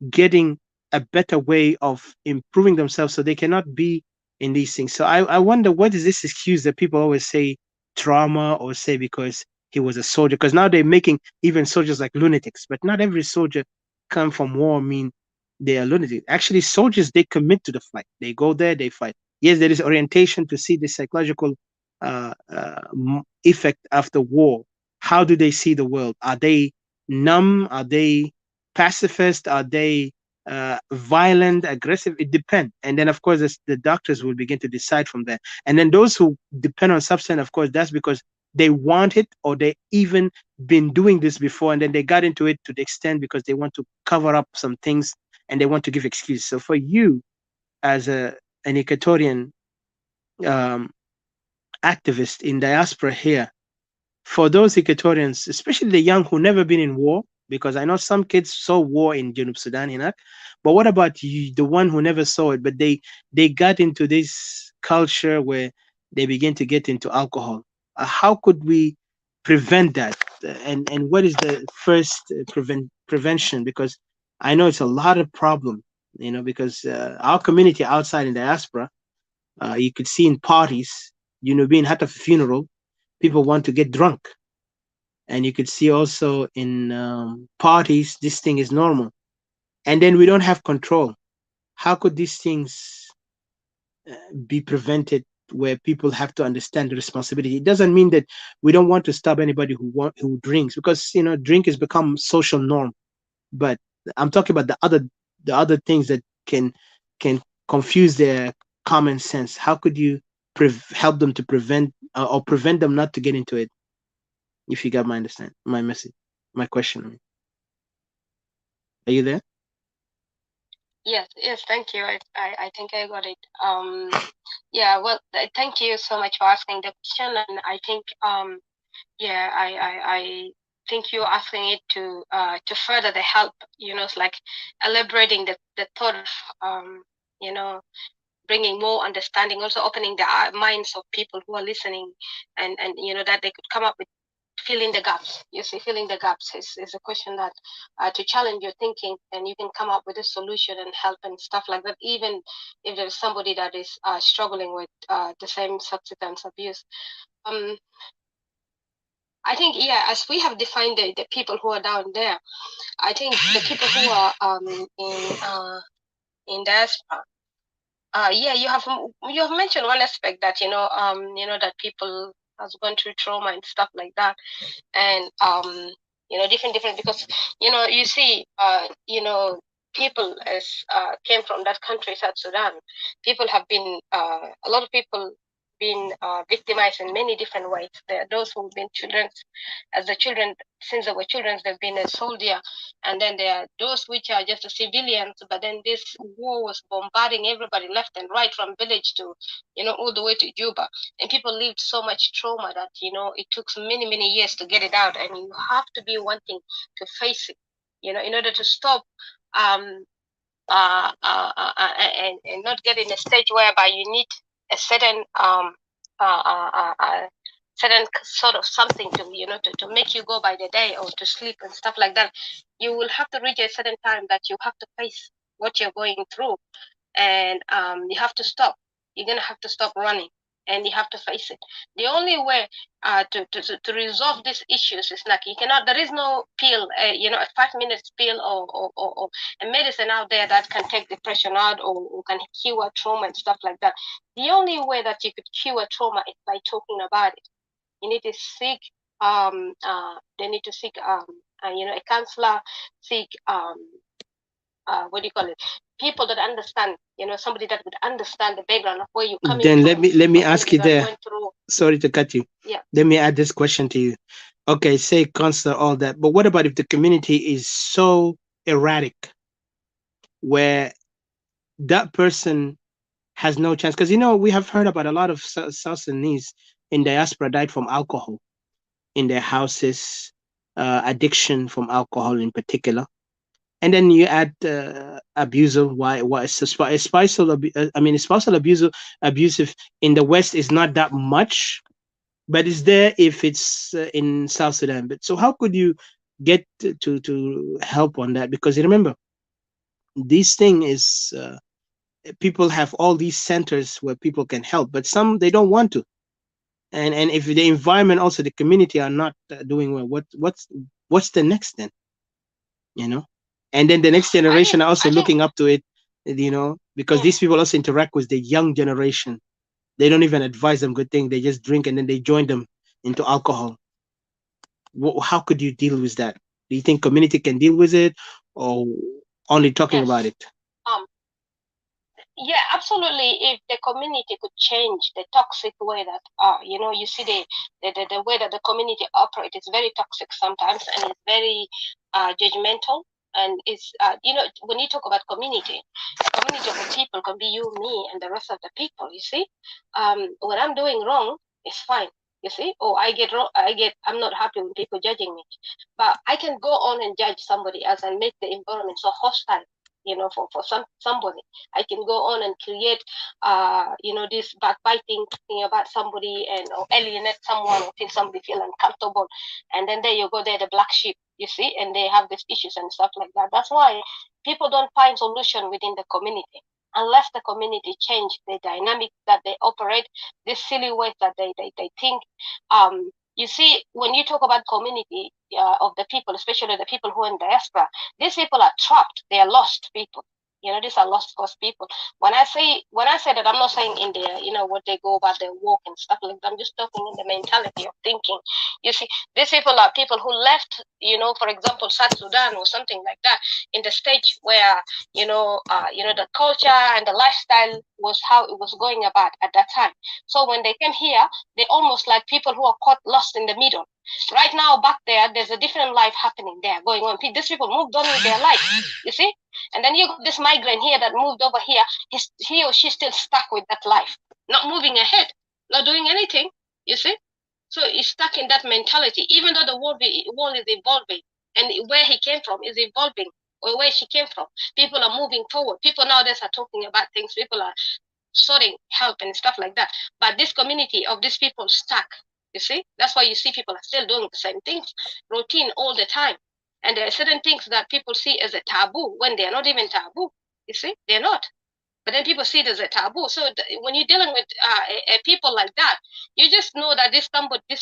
getting a better way of improving themselves so they cannot be in these things. So I wonder, what is this excuse that people always say trauma or say because he was a soldier? Because now they're making even soldiers like lunatics, but not every soldier come from war mean they are lunatics. Actually, soldiers, they commit to the fight. They go there, they fight. Yes, there is orientation to see the psychological effect after war. How do they see the world? Are they numb? Are they pacifist? Are they violent, aggressive? It depends. And then, of course, the doctors will begin to decide from there. And then those who depend on substance, of course, that's because they want it or they even been doing this before, and then they got into it to the extent because they want to cover up some things and they want to give excuses. So for you, as an Equatorian um, activist in diaspora here, for those Equatorians, especially the young who never been in war, because I know some kids saw war in Junub Sudan, but what about you, the one who never saw it, but they got into this culture where they begin to get into alcohol? How could we prevent that? And what is the first prevention? Because I know it's a lot of problem, because our community outside in diaspora, you could see in parties, being at a funeral, people want to get drunk. And you could see also in parties, this thing is normal. And then we don't have control. How could these things be prevented where people have to understand the responsibility? It doesn't mean that we don't want to stop anybody who drinks, because drink has become social norm. But I'm talking about the other things that can confuse their common sense? How could you help them to prevent or prevent them not to get into it? If you got my message, my question. Are you there? Yes, yes, thank you. I think I got it. Yeah, well, thank you so much for asking the question, and I think yeah, I think you're asking it to further the help, it's like elaborating the thought of you know, bringing more understanding, also opening the minds of people who are listening, and that they could come up with filling the gaps. You see, filling the gaps is a question that to challenge your thinking, and you can come up with a solution and help and stuff like that, even if there's somebody that is struggling with the same substance abuse. I think, yeah, as we have defined the people who are down there, I think the people who are in diaspora, yeah, you have mentioned one aspect that that people has gone through trauma and stuff like that, and different, because you see people as came from that country, South Sudan. People have been a lot of people been victimized in many different ways. There are those who've been children, as the children, since they were children, they've been a soldier, and then there are those which are just civilians. But then this war was bombarding everybody left and right, from village to all the way to Juba, and people lived so much trauma that it took many years to get it out, and you have to be wanting to face it, in order to stop and not get in a stage whereby you need a certain certain sort of something to to make you go by the day or to sleep and stuff like that. You will have to reach a certain time that you have to face what you're going through, and you have to stop. You're gonna have to stop running, and you have to face it. The only way to resolve these issues is like, you cannot. There is no pill, a 5 minute pill or a medicine out there that can take depression out, or can cure trauma and stuff like that. The only way that you could cure trauma is by talking about it. You need to seek they need to seek a counselor, seek what do you call it, people that understand, somebody that would understand the background of where you're coming Then from. let me ask you there. Through. Sorry to cut you. Yeah. Let me add this question to you. Okay, say counselor, all that, but what about if the community is so erratic, where that person has no chance? Because we have heard about a lot of South Sudanese in diaspora died from alcohol in their houses, addiction from alcohol in particular. And then you add abusive. Why spousal abusive in the West is not that much, but it's there if it's in South Sudan. But so how could you get to help on that? Because remember, this thing is people have all these centers where people can help, but some they don't want to. And if the environment, also the community, are not doing well, what's the next then? And then the next generation are also looking up to it, because these people also interact with the young generation. They don't even advise them good thing. They just drink, and then they join them into alcohol. How could you deal with that? Do you think community can deal with it, or only talking about it? Yeah, absolutely. If the community could change the toxic way that, you see the way that the community operates is very toxic sometimes, and it's very judgmental. And it's, when you talk about community, a community of people can be you, me, and the rest of the people, you see. When I'm doing wrong, it's fine, you see. Or I'm not happy with people judging me. But I can go on and judge somebody else and make the environment so hostile, for somebody. I can go on and create, this backbiting, thinking about somebody, or alienate someone, or somebody feel uncomfortable. And then there you go, they're the black sheep, you see, and they have these issues and stuff like that. That's why people don't find solution within the community unless the community change the dynamic that they operate, these silly ways that they think. You see, when you talk about community of the people, especially the people who are in diaspora, these people are trapped. They are lost people. These are lost cause people. When I say that, I'm not saying in their, what they go about their work and stuff like that. I'm just talking in the mentality of thinking. You see, these people are people who left, for example, South Sudan or something like that, in the stage where, the culture and the lifestyle was how it was going about at that time. So when they came here, they almost like people who are caught lost in the middle. Right now, back there's a different life happening there going on. These people moved on with their life, you see? And then you got this migrant here that moved over here. He or she's still stuck with that life, not moving ahead, not doing anything, you see? So he's stuck in that mentality, even though the world is evolving and where he came from is evolving, or where she came from. People are moving forward. People nowadays are talking about things. People are sorting help and stuff like that. But this community of these people stuck, you see? That's why you see people are still doing the same things, routine all the time. And there are certain things that people see as a taboo when they're not even taboo. You see, they're not. But then people see it as a taboo. So when you're dealing with people like that, you just know that this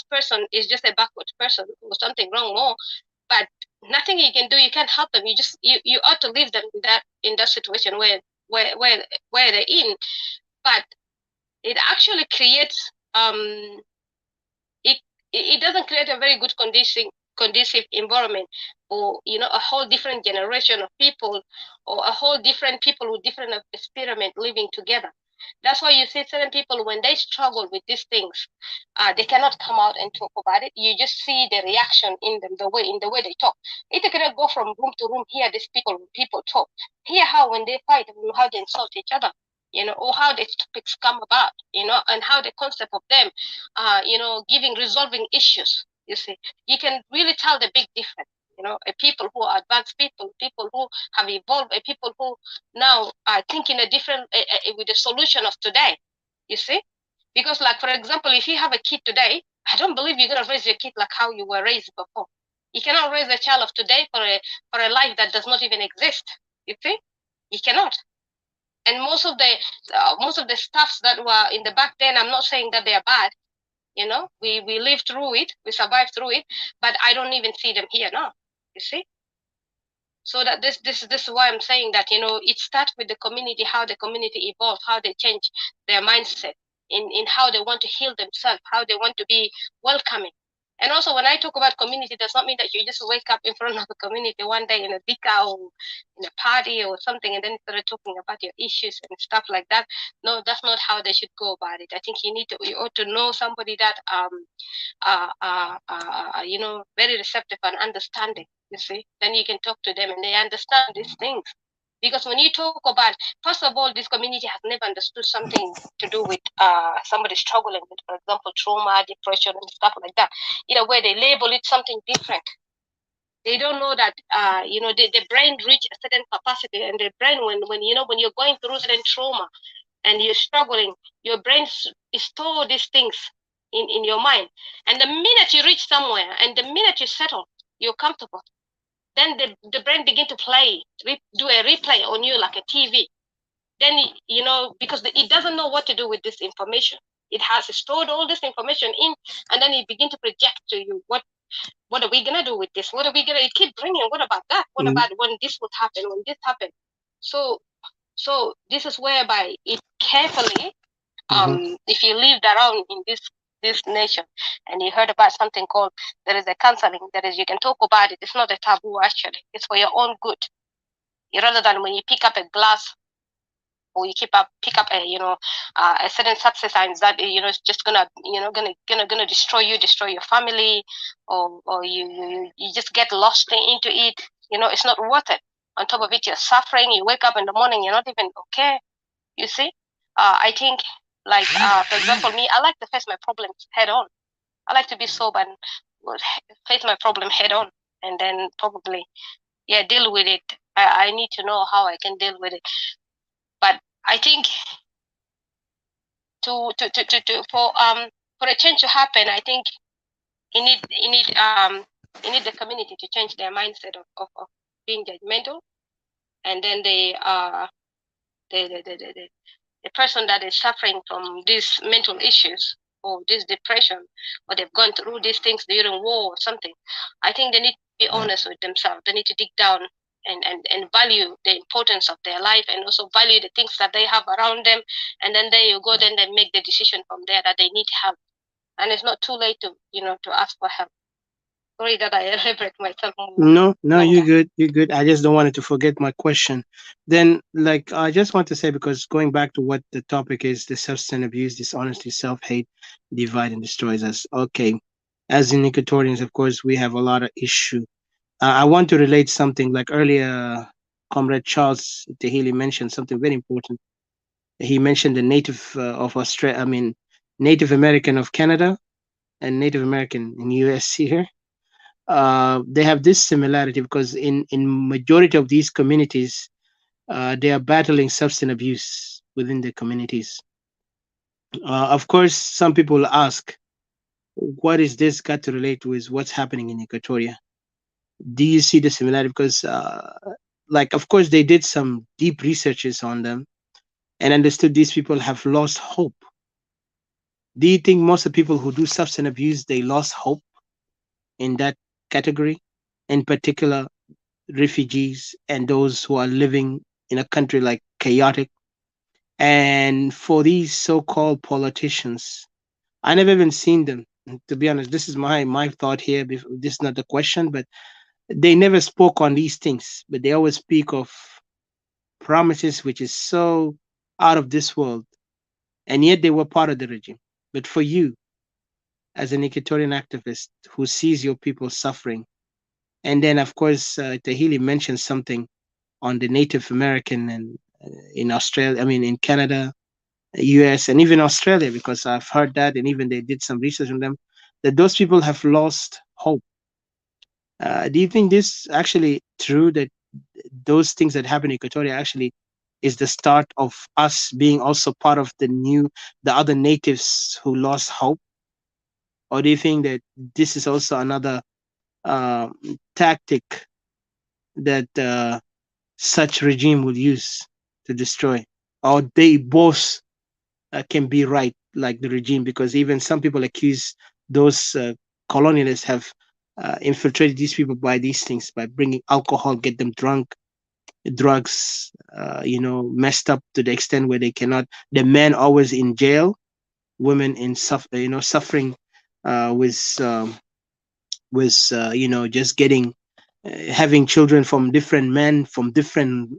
person is just a backward person or something wrong more. But nothing you can do. You can't help them. You ought to leave them in that situation where they're in. But it actually creates it doesn't create a very good conducive environment, or a whole different generation of people, or a whole different people with different experiment living together. That's why you see certain people, when they struggle with these things, they cannot come out and talk about it. You just see the reaction in them, the way they talk. It cannot go from room to room, hear these people talk, hear how when they fight, how they insult each other, or how the topics come about, and how the concept of them, resolving issues. You see, you can really tell the big difference. People who are advanced people who have evolved, people who now are thinking a different with the solution of today. You see, because like for example, if you have a kid today, I don't believe you're gonna raise your kid like how you were raised before. You cannot raise a child of today for a life that does not even exist. You see, you cannot. And most of the stuffs that were in the back then, I'm not saying that they are bad. We lived through it, we survived through it, but I don't even see them here now. You see? So that this is why I'm saying that, it starts with the community, how the community evolves, how they change their mindset in how they want to heal themselves, how they want to be welcoming. And also, when I talk about community, does not mean that you just wake up in front of the community one day in a dika or in a party or something, and then start talking about your issues and stuff like that. No, that's not how they should go about it. I think you ought to know somebody that very receptive and understanding. You see, then you can talk to them and they understand these things. Because when you talk about, first of all, this community has never understood something to do with somebody struggling with, for example, trauma, depression, and stuff like that. Where they label it something different. They don't know that, the brain reach a certain capacity, and the brain, when you're going through certain trauma and you're struggling, your brain store these things in your mind. And the minute you reach somewhere, and the minute you settle, you're comfortable, then the brain begin to do a replay on you like a TV. Then, because it doesn't know what to do with this information. It has stored all this information in, and then it begin to project to you, what are we going to do with this? What are we going to keep bringing? What about that? What about when this would happen, when this happened? So this is whereby it carefully, if you lived around in this nation and you heard about something called, there is a counseling, you can talk about it. It's not a taboo, actually. It's for your own good. Rather than when you pick up a glass, or you pick up a certain substance that is just gonna destroy your family, or you just get lost into it. It's not worth it. On top of it, you're suffering. You wake up in the morning, you're not even okay. You see, I think, like for example, me, I like to face my problems head on. I like to be sober and face my problem head on, and then probably deal with it. I need to know how I can deal with it. But I think for a change to happen, I think you need the community to change their mindset of being judgmental, and then the person that is suffering from these mental issues or this depression, or they've gone through these things during war or something. I think they need to be honest with themselves. They need to dig down and value the importance of their life, and also value the things that they have around them. And then there you go, then they make the decision from there that they need help. And it's not too late to, to ask for help. Sorry that I elaborate myself more. No, you're good. You're good. I just don't want it to forget my question. Then, like, I just want to say, because going back to what the topic is, the substance abuse, dishonesty, self-hate, divide and destroys us. Okay. As in Equatorians, of course, we have a lot of issue. I want to relate something like earlier, Comrade Charles Tahili mentioned something very important. He mentioned the native of Australia, I mean, Native American of Canada and Native American in US here. They have this similarity because in majority of these communities, they are battling substance abuse within the communities. Of course, some people ask, what is this got to relate with what's happening in Equatoria? Do you see the similarity? Because, like, of course, they did some deep researches on them and understood these people have lost hope. Do you think most of the people who do substance abuse, they lost hope in that category? In particular, refugees and those who are living in a country like chaotic. And for these so-called politicians, I never even seen them. To be honest, this is my thought here. This is not the question, but they never spoke on these things. But they always speak of promises which is so out of this world, and yet they were part of the regime. But for you, as an Equatorian activist who sees your people suffering, and then of course Tahili mentioned something on the Native American and in Australia, I mean in Canada, US, and even Australia, because I've heard that, and even they did some research on them, that those people have lost hope. Do you think this actually true, that those things that happen in Equatoria actually is the start of us being also part of the other natives who lost hope? Or do you think that this is also another tactic that such regime will use to destroy, or they both can be right, like the regime? Because even some people accuse those colonialists have infiltrated these people by these things, by bringing alcohol, get them drunk, drugs, messed up to the extent where they cannot. The men always in jail, women in suffering with just getting having children from different men from different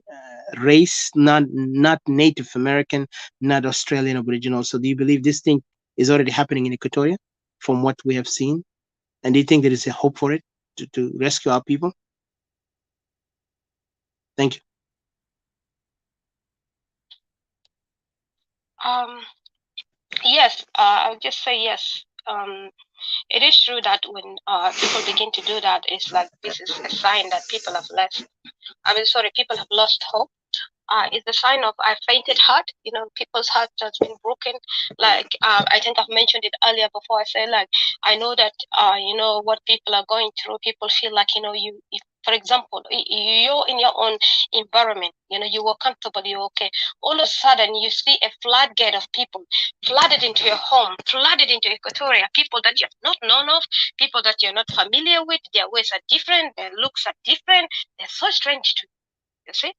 race, not Native American, not Australian Aboriginal. So do you believe this thing is already happening in Equatoria from what we have seen? And do you think there is a hope for it to rescue our people? Thank you. Yes, I'll just say yes. It is true that when people begin to do that, it's like this is a sign that people have people have lost hope. It's the sign of I fainted heart. People's heart has been broken. Like I think I've mentioned it earlier before. I say like I know that what people are going through. People feel like if, for example, you're in your own environment. You were comfortable. You're okay. All of a sudden, you see a floodgate of people flooded into your home, flooded into Equatoria. People that you've not known of, people that you're not familiar with. Their ways are different. Their looks are different. They're so strange to you. You see.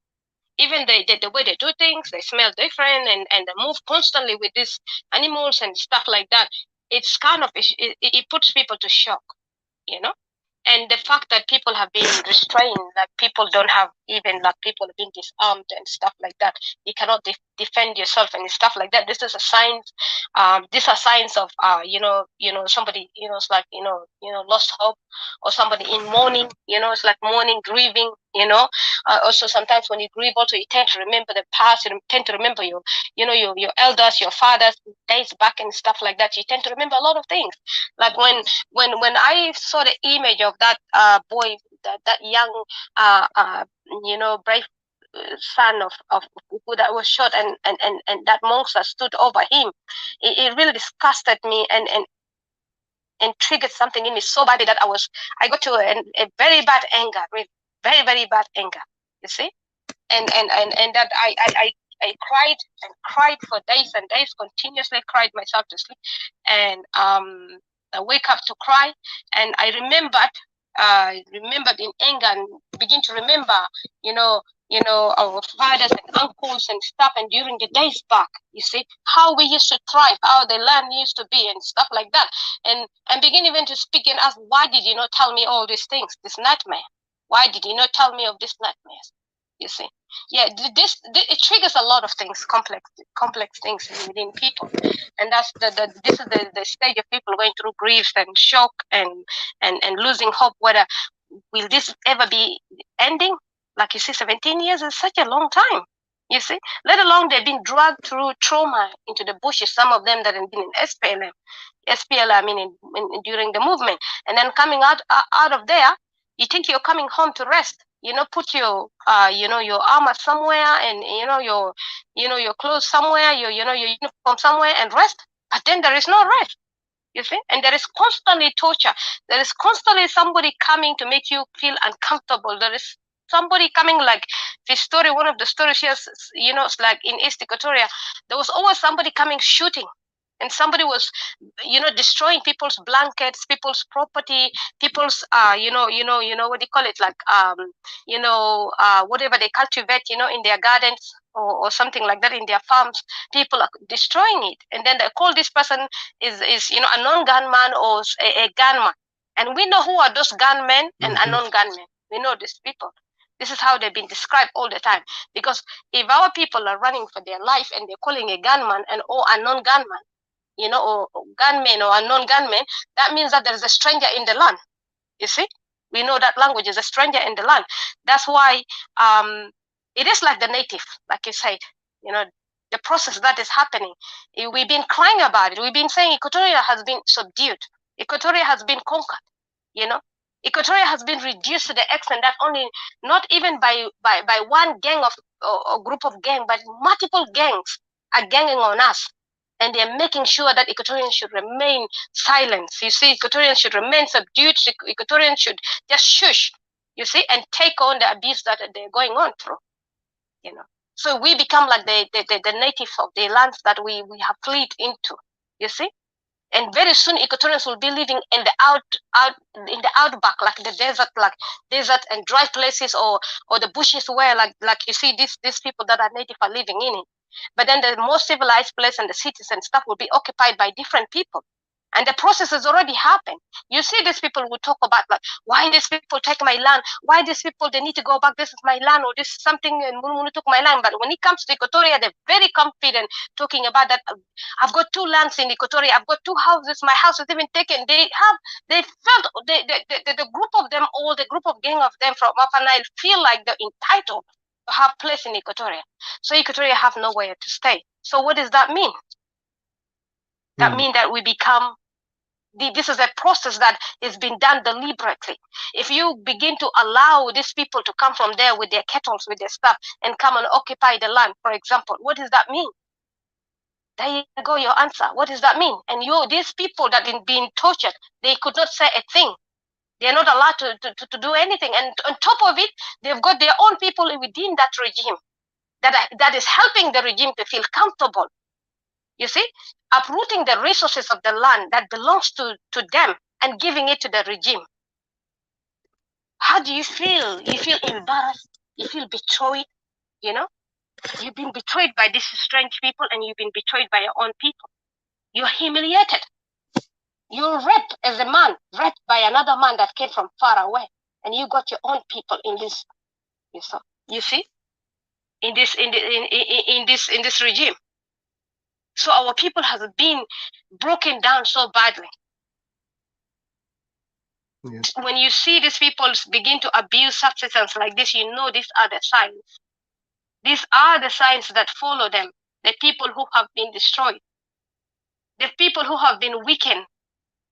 Even the way they do things, they smell different, and they move constantly with these animals and stuff like that. It's kind of it puts people to shock, and the fact that people have been restrained, like people don't have, even like people have been disarmed and stuff like that. You cannot defend yourself and stuff like that. This is a sign. These are signs of somebody, it's like lost hope, or somebody in mourning. It's like mourning, grieving. Also sometimes when you grieve, also you tend to remember the past. You tend to remember your elders, your fathers, days back and stuff like that. You tend to remember a lot of things. Like when I saw the image of that boy, that young brave son of who that was shot, and that monster stood over him, it really disgusted me and triggered something in me so badly that I got to a very bad anger, very, very bad anger, you see, and that I cried and cried for days and days, continuously cried myself to sleep, and I wake up to cry, and I remembered remembered in anger and begin to remember, our fathers and uncles and stuff, and during the days back, you see, how we used to thrive, how the land used to be and stuff like that. And begin even to speak and ask, why did you not tell me all these things, this nightmare? Why did you not tell me of these nightmares? You see, yeah, it triggers a lot of things, complex things within people, and that's this is the stage of people going through grief and shock and losing hope. Whether will this ever be ending? Like you see, 17 years is such a long time. You see, let alone they've been dragged through trauma into the bushes. Some of them that have been in SPLM, I mean, during the movement, and then coming out of there, you think you're coming home to rest. Put your your armor somewhere, and your clothes somewhere, your uniform somewhere, and rest. But then there is no rest. You see, and there is constantly torture. There is constantly somebody coming to make you feel uncomfortable. There is somebody coming, like this story, one of the stories here, it's like in East Equatoria, there was always somebody coming shooting, and somebody was, destroying people's blankets, people's property, people's, what do you call it, like, whatever they cultivate, in their gardens or something like that in their farms, people are destroying it, and then they call this person is a non-gunman or a gunman, and we know who are those gunmen and a non-gunmen. We know these people. This is how they've been described all the time. Because if our people are running for their life and they're calling a gunman or a non-gunman, or gunman or a non-gunman, that means that there is a stranger in the land. You see, we know that language is a stranger in the land. That's why it is like the native, like you said, the process that is happening. We've been crying about it. We've been saying Equatoria has been subdued. Equatoria has been conquered. Equatoria has been reduced to the extent that only, not even by one gang or group of gang, but multiple gangs are ganging on us. And they're making sure that Equatorians should remain silent. You see, Equatorians should remain subdued. Equatorians should just shush, you see, and take on the abuse that they're going on through, So we become like the native of the lands that we have fled into, you see. And very soon Equatorians will be living in the outback, like the desert and dry places, or the bushes where like you see these people that are native are living in it. But then the more civilized place and the cities and stuff will be occupied by different people. And the process has already happened. You see, these people will talk about, like, why these people take my land? Why these people, they need to go back? This is my land, or this is something, and Munu took my land. But when it comes to Equatoria, they're very confident talking about that. I've got 2 lands in Equatoria. I've got 2 houses. My house is even taken. They felt, the group of them, or the group of gang of them from Upper Nile feel like they're entitled to have place in Equatoria. So Equatoria have nowhere to stay. So what does that mean? That means that we become, this is a process that is being done deliberately. If you begin to allow these people to come from there with their kettles, with their stuff, and come and occupy the land, for example, what does that mean? There you go, your answer. What does that mean? And these people that are being tortured, they could not say a thing. They're not allowed to do anything. And on top of it, they've got their own people within that regime that is helping the regime to feel comfortable. You see, uprooting the resources of the land that belongs to them and giving it to the regime. How do you feel? You feel embarrassed. You feel betrayed. You've been betrayed by these strange people, and you've been betrayed by your own people. You're humiliated. You're raped as a man, raped by another man that came from far away, and you got your own people in this. You see, in this regime. So our people has been broken down so badly. Yeah. When you see these people begin to abuse substances like this, you know these are the signs. These are the signs that follow them. The people who have been destroyed. The people who have been weakened.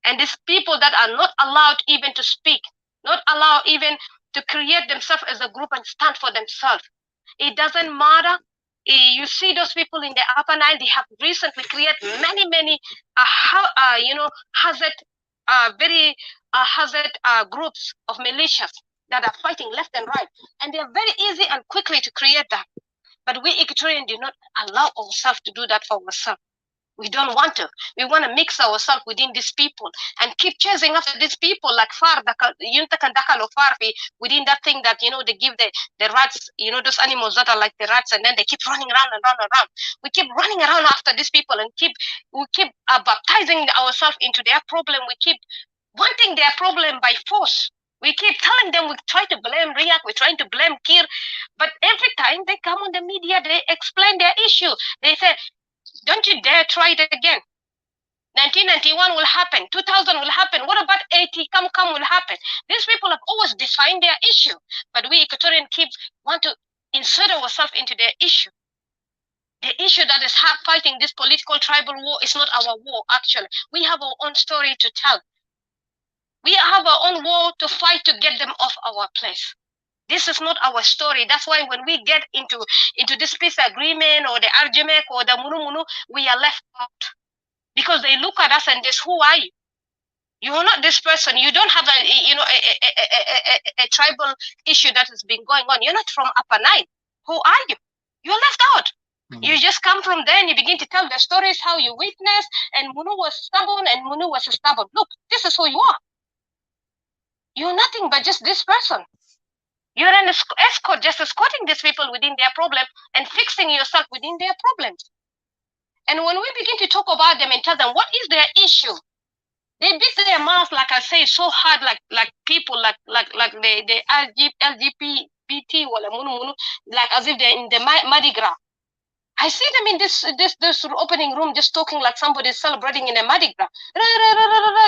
And these people that are not allowed even to speak, not allowed even to create themselves as a group and stand for themselves. It doesn't matter. You see those people in the Upper Nile, they have recently created many hazard groups of militias that are fighting left and right. And they're very easy and quickly to create that. But we Equatorians do not allow ourselves to do that for ourselves. We don't want to. We want to mix ourselves within these people and keep chasing after these people like far within that thing that, they give the rats, those animals that are like the rats, and then they keep running around and around and around. We keep running around after these people and we keep baptizing ourselves into their problem. We keep wanting their problem by force. We keep telling them, we try to blame Riyak, we're trying to blame Kir, but every time they come on the media, they explain their issue. They say, don't you dare try it again. 1991 will happen. 2000 will happen. What about 80? Come will happen. These people have always defined their issue, but we Equatorian kids want to insert ourselves into their issue. The issue that is fighting this political tribal war is not our war, actually. We have our own story to tell. We have our own war to fight to get them off our place. This is not our story. That's why when we get into this peace agreement or the RGMEC or the Munu, we are left out. Because they look at us and this, who are you? You are not this person. You don't have a tribal issue that has been going on. You're not from Upper Nile. Who are you? You're left out. You just come from there and you begin to tell the stories how you witnessed, and Munu was stubborn and Munu was stubborn. Look, this is who you are. You're nothing but just this person. You're an escort, just escorting these people within their problem and fixing yourself within their problems. And when we begin to talk about them and tell them what is their issue, they beat their mouth, like I say, so hard, like people, like the LGBT, like as if they're in the Mardi Gras. I see them in this opening room just talking like somebody's celebrating in a Mardi Gras,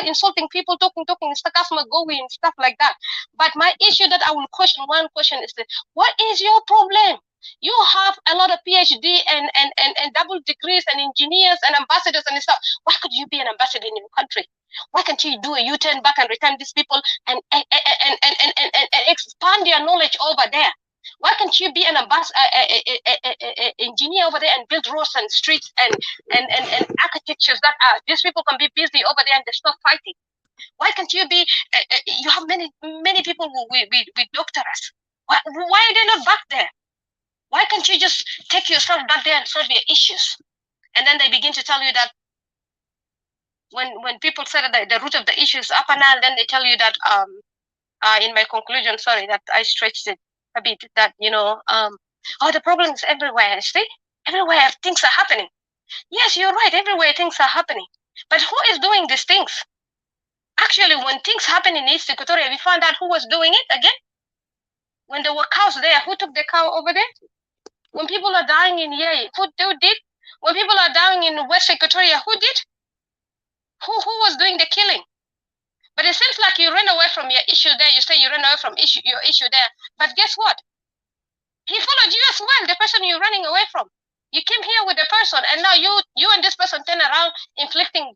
insulting people, talking, going and stuff like that. But my issue that I will question, one question is that, what is your problem? You have a lot of PhD and double degrees and engineers and ambassadors and stuff. Why could you be an ambassador in your country? Why can't you do a U-turn back and return these people and expand your knowledge over there? Why can't you be an engineer over there and build roads and streets and architectures that are, these people can be busy over there and they stop fighting? Why can't you be, you have many people with doctorates. Why are they not back there? Why can't you just take yourself back there and solve your issues? And then they begin to tell you that when people say that the root of the issue is Upper Nile, then they tell you that, in my conclusion, sorry, that I stretched it a bit, that, the problem is everywhere. See, everywhere things are happening. Yes, you're right, everywhere things are happening. But who is doing these things? Actually, when things happen in East Equatoria, we found out who was doing it again. When there were cows there, who took the cow over there? When people are dying in Yei, who did? When people are dying in West Equatoria, who did? Who was doing the killing? But it seems like you ran away from your issue there. You say you ran away from your issue there. But guess what? He followed you as well, the person you're running away from. You came here with the person, and now you and this person turn around inflicting,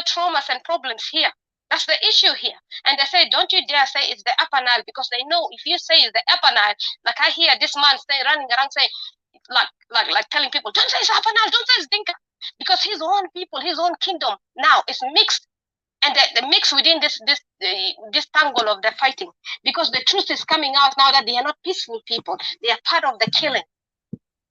traumas and problems here. That's the issue here. And they say, don't you dare say it's the Upper Nile, because they know if you say it's the Upper Nile, like I hear this man running around saying, like telling people, don't say it's Upper Nile, don't say it's Dinka, because his own people, his own kingdom now is mixed. And the mix within this tangle of the fighting, because the truth is coming out now that they are not peaceful people. They are part of the killing.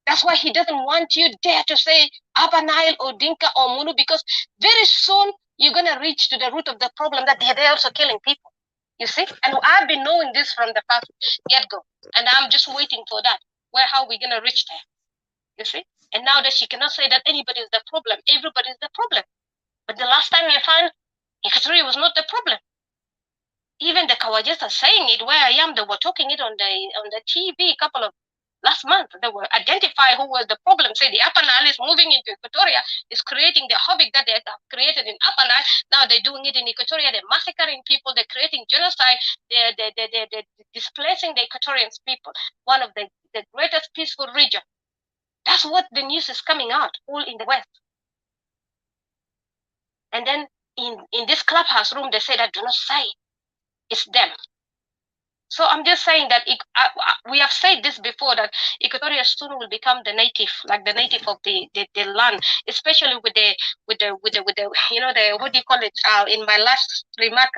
That's why he doesn't want you dare to say Upper Nile or Dinka or Munu, because very soon you're going to reach to the root of the problem that they're also killing people. You see? And I've been knowing this from the past get-go. And I'm just waiting for that. How are we going to reach there? You see? And now that she cannot say that anybody is the problem. Everybody is the problem. But the last time you found Equatoria was not the problem. Even the Kawajas are saying it where I am. They were talking it on the TV a couple of last month. They were identifying who was the problem. Say the Upper Nile is moving into Equatoria, is creating the havoc that they have created in Upper Nile. Now they're doing it in Equatoria. They're massacring people. They're creating genocide. They're displacing the Equatorian people. One of the greatest peaceful region. That's what the news is coming out all in the West. And then in this clubhouse room, they say that do not say it's them. So I'm just saying that we have said this before, that Equatoria soon will become the native, like the native of the land, especially with the what do you call it? In my last remark,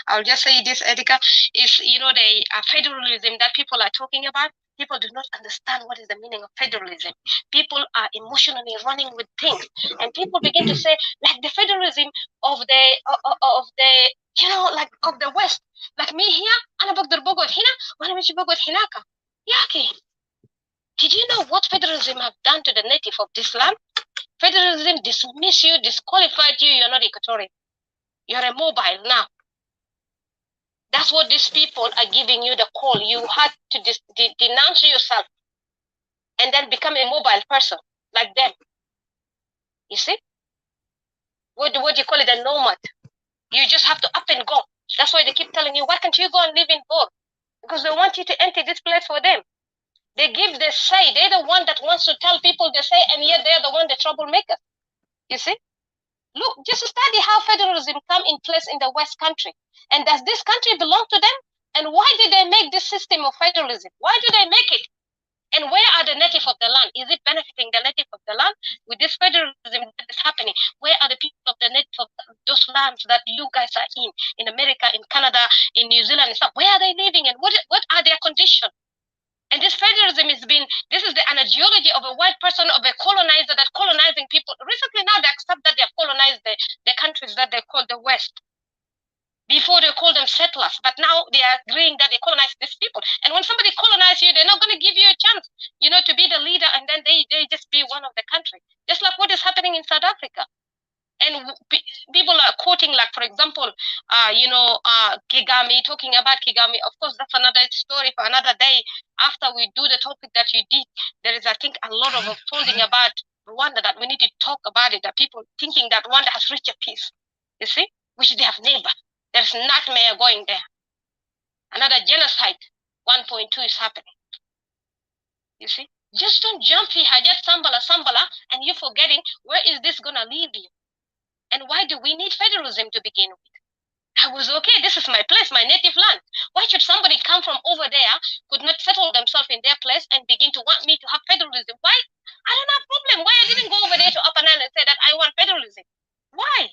I'll just say this, Edika, is the federalism that people are talking about. People do not understand what is the meaning of federalism. People are emotionally running with things, and people begin to say, like the federalism of the like of the West. Like me here, أنا بقدر بقعد هنا وأنا مش بقعد هناك. ياكي, did you know what federalism have done to the native of this land? Federalism dismiss you, disqualified you. You're not Equatorian. You're a mobile now. That's what these people are giving you the call. You had to denounce yourself and then become a mobile person like them. You see? What do you call it? A nomad. You just have to up and go. That's why they keep telling you, why can't you go and live in Bor? Because they want you to enter this place for them. They give the say. They're the one that wants to tell people they say, and yet they're the one the troublemakers. You see? Look, just study how federalism come in place in the West country. And does this country belong to them? And why did they make this system of federalism? Why do they make it? And where are the native of the land? Is it benefiting the native of the land? With this federalism that is happening, where are the people of the native of those lands that you guys are in America, in Canada, in New Zealand and stuff? Where are they living and what are their conditions? And this federalism this is an ideology of a white person, of a colonizer that colonizing people. Recently now they accept that they have colonized the countries that they call the West. Before they call them settlers, but now they are agreeing that they colonize these people. And when somebody colonizes you, they're not going to give you a chance, to be the leader, and then they just be one of the country. Just like what is happening in South Africa. And people are quoting, like, for example, Kigami, talking about Kigami. Of course, that's another story for another day. After we do the topic that you did, there is, I think, a lot of unfolding about Rwanda that we need to talk about it, that people thinking that Rwanda has reached a peace, you see, which they have never. There's nightmare going there. Another genocide, 1.2 is happening. You see? Just don't jump here, Hajat Sambala, and you're forgetting where is this going to lead you? And why do we need federalism to begin with? I was okay, this is my place, my native land. Why should somebody come from over there, could not settle themselves in their place and begin to want me to have federalism? Why? I don't have a problem. Why I didn't go over there to Upper Nile and say that I want federalism? Why?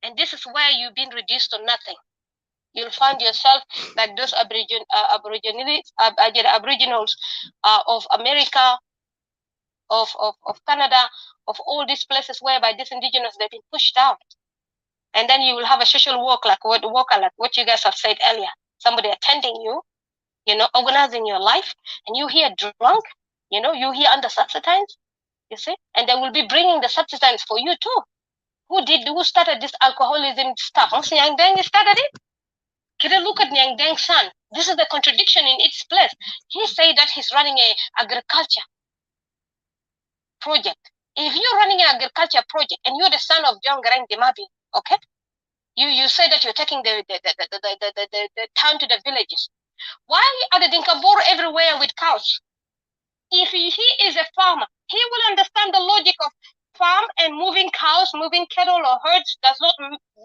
And this is where you've been reduced to nothing. You'll find yourself like those aboriginals of America, of Canada, of all these places whereby these indigenous, they've been pushed out. And then you will have a social work like what you guys have said earlier. Somebody attending you, organizing your life, and you here drunk, you here under substance, you see? And they will be bringing the substance for you too. Who started this alcoholism stuff? Nyang Deng started it? Can you look at Nyang Deng's son? This is the contradiction in its place. He said that he's running a agriculture project. If you're running an agriculture project and you're the son of John Garang Dimabi, okay? You say that you're taking the town to the villages. Why are the Dinkabur everywhere with cows? If he is a farmer, he will understand the logic of farm and moving cows, moving cattle or herds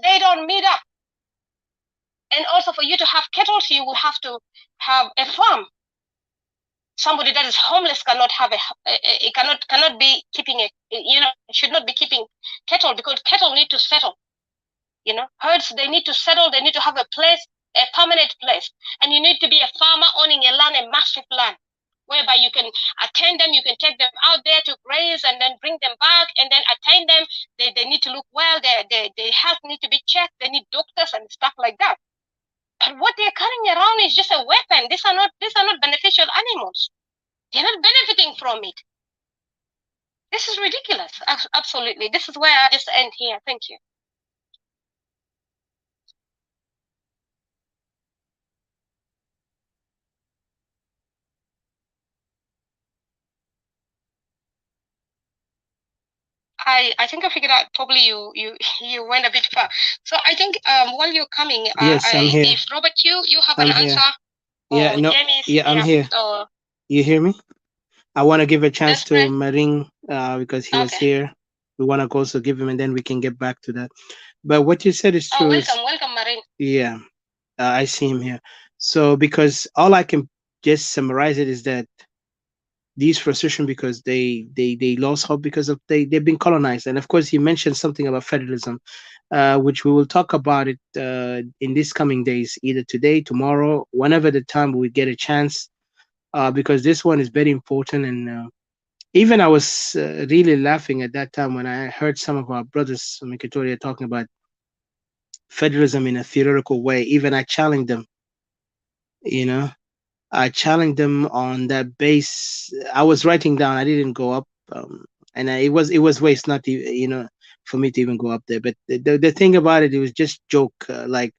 they don't meet up. And also for you to have cattle, you will have to have a farm. Somebody that is homeless cannot have cannot be keeping should not be keeping cattle, because cattle need to settle. Herds, they need to settle, they need to have a place, a permanent place. And you need to be a farmer owning a land, a massive land, whereby you can attend them, you can take them out there to graze and then bring them back and then attend them. They need to look well, their health need to be checked, they need doctors and stuff like that. But what they're carrying around is just a weapon. These are not beneficial animals. They're not benefiting from it. This is ridiculous. Absolutely. This is where I just end here. Thank you. I think I figured out probably you went a bit far. So I think while you're coming, yes, I'm here. If Robert, you have an answer. Yeah, no, yeah, I'm here. You hear me? I want to give a chance to Maring because he was here. We want to also give him, and then we can get back to that. But what you said is true. Welcome, Maring. Yeah, I see him here. So because all I can just summarize it is that these frustration because they lost hope because of they've been colonized. And of course he mentioned something about federalism, which we will talk about it in these coming days, either today, tomorrow, whenever the time we get a chance. because this one is very important. And even I was really laughing at that time when I heard some of our brothers from Equatoria talking about federalism in a theoretical way. Even I challenged them, you know, I challenged them on that base. I was writing down. I didn't go up, and it was waste not to, for me to even go up there. But the thing about it, it was just joke. Like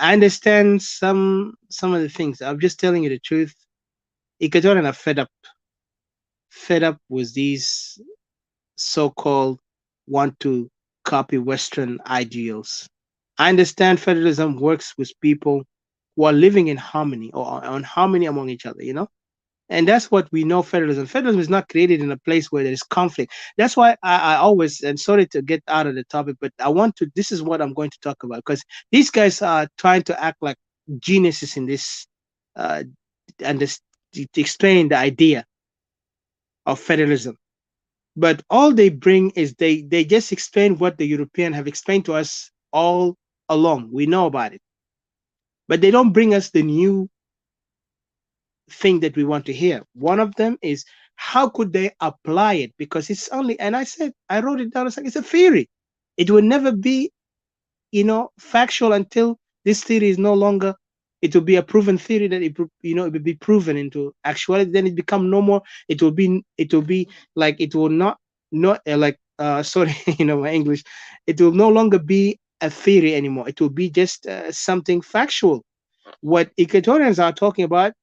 I understand some of the things. I'm just telling you the truth. Ecuadorian are fed up with these so-called want to copy Western ideals. I understand federalism works with people who are living in harmony or on harmony among each other, And that's what we know federalism. Federalism is not created in a place where there is conflict. That's why I always, and sorry to get out of the topic, but this is what I'm going to talk about because these guys are trying to act like geniuses in this, uh, and this, explaining the idea of federalism. But all they bring is they just explain what the European have explained to us all along. We know about it, but they don't bring us the new thing that we want to hear. One of them is how could they apply it? Because it's only, and I wrote it down. It's a theory. It will never be, factual until this theory is no longer. It will be a proven theory that it will be proven into actuality. Then it become no more. It will be like it will not like sorry, my English. It will no longer be a theory anymore. It will be just something factual. What Equatorians are talking about,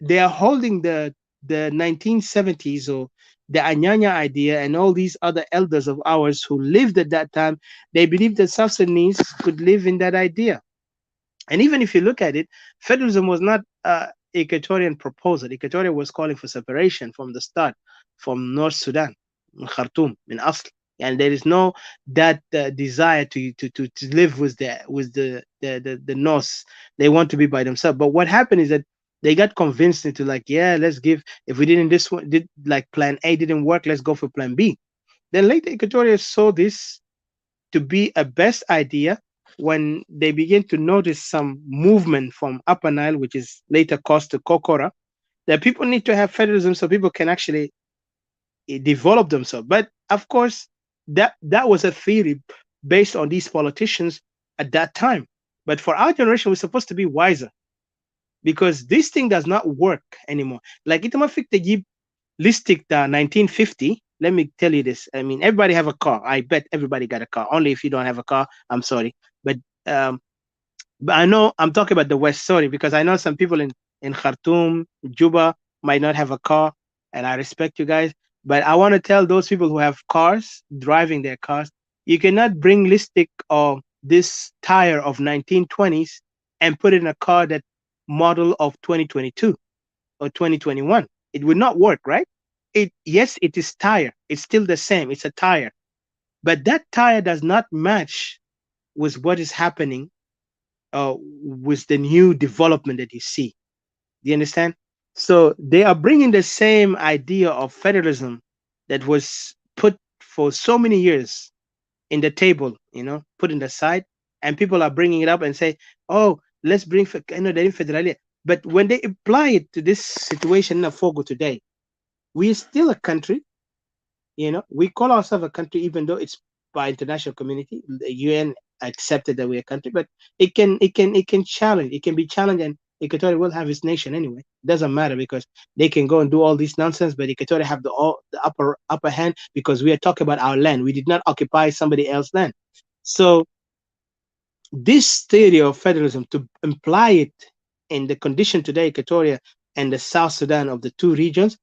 they are holding the 1970s or the Anyanya idea and all these other elders of ours who lived at that time. They believed that South Sudanese could live in that idea. And even if you look at it, federalism was not Equatorian proposal. Equatoria was calling for separation from the start, from North Sudan, Khartoum, in Asl. And there is no that desire to live with the North. They want to be by themselves. But what happened is that they got convinced into like, yeah, let's give. If we didn't this one did like Plan A didn't work, let's go for Plan B. Then later Equatoria saw this to be a best idea when they begin to notice some movement from Upper Nile, which is later caused to Kokora, that people need to have federalism so people can actually develop themselves. But of course, that was a theory based on these politicians at that time. But for our generation, we're supposed to be wiser because this thing does not work anymore. Like Itamafik Tajib listic 1950. Let me tell you this. I mean, everybody have a car. I bet everybody got a car. Only if you don't have a car, I'm sorry. But I know I'm talking about the West. Sorry, because I know some people in Khartoum, Juba might not have a car, and I respect you guys. But I want to tell those people who have cars, driving their cars, you cannot bring listic or this tire of 1920s and put it in a car that model of 2022 or 2021. It would not work, right? Yes, it is tire. It's still the same. It's a tire. But that tire does not match with what is happening with the new development that you see. Do you understand? So they are bringing the same idea of federalism that was put for so many years in the table, put in the side, and people are bringing it up and say, "Oh, let's bring federalism." But when they apply it to this situation in Afogo today, we're still a country. We call ourselves a country, even though it's by international community. The UN accepted that we're a country, but it can challenge. It can be challenged, and Equatorial will have its nation anyway. It doesn't matter because they can go and do all this nonsense, but Equatorial have the upper hand because we are talking about our land. We did not occupy somebody else's land. So this theory of federalism, to imply it in the condition today, Equatoria and the South Sudan of the two regions,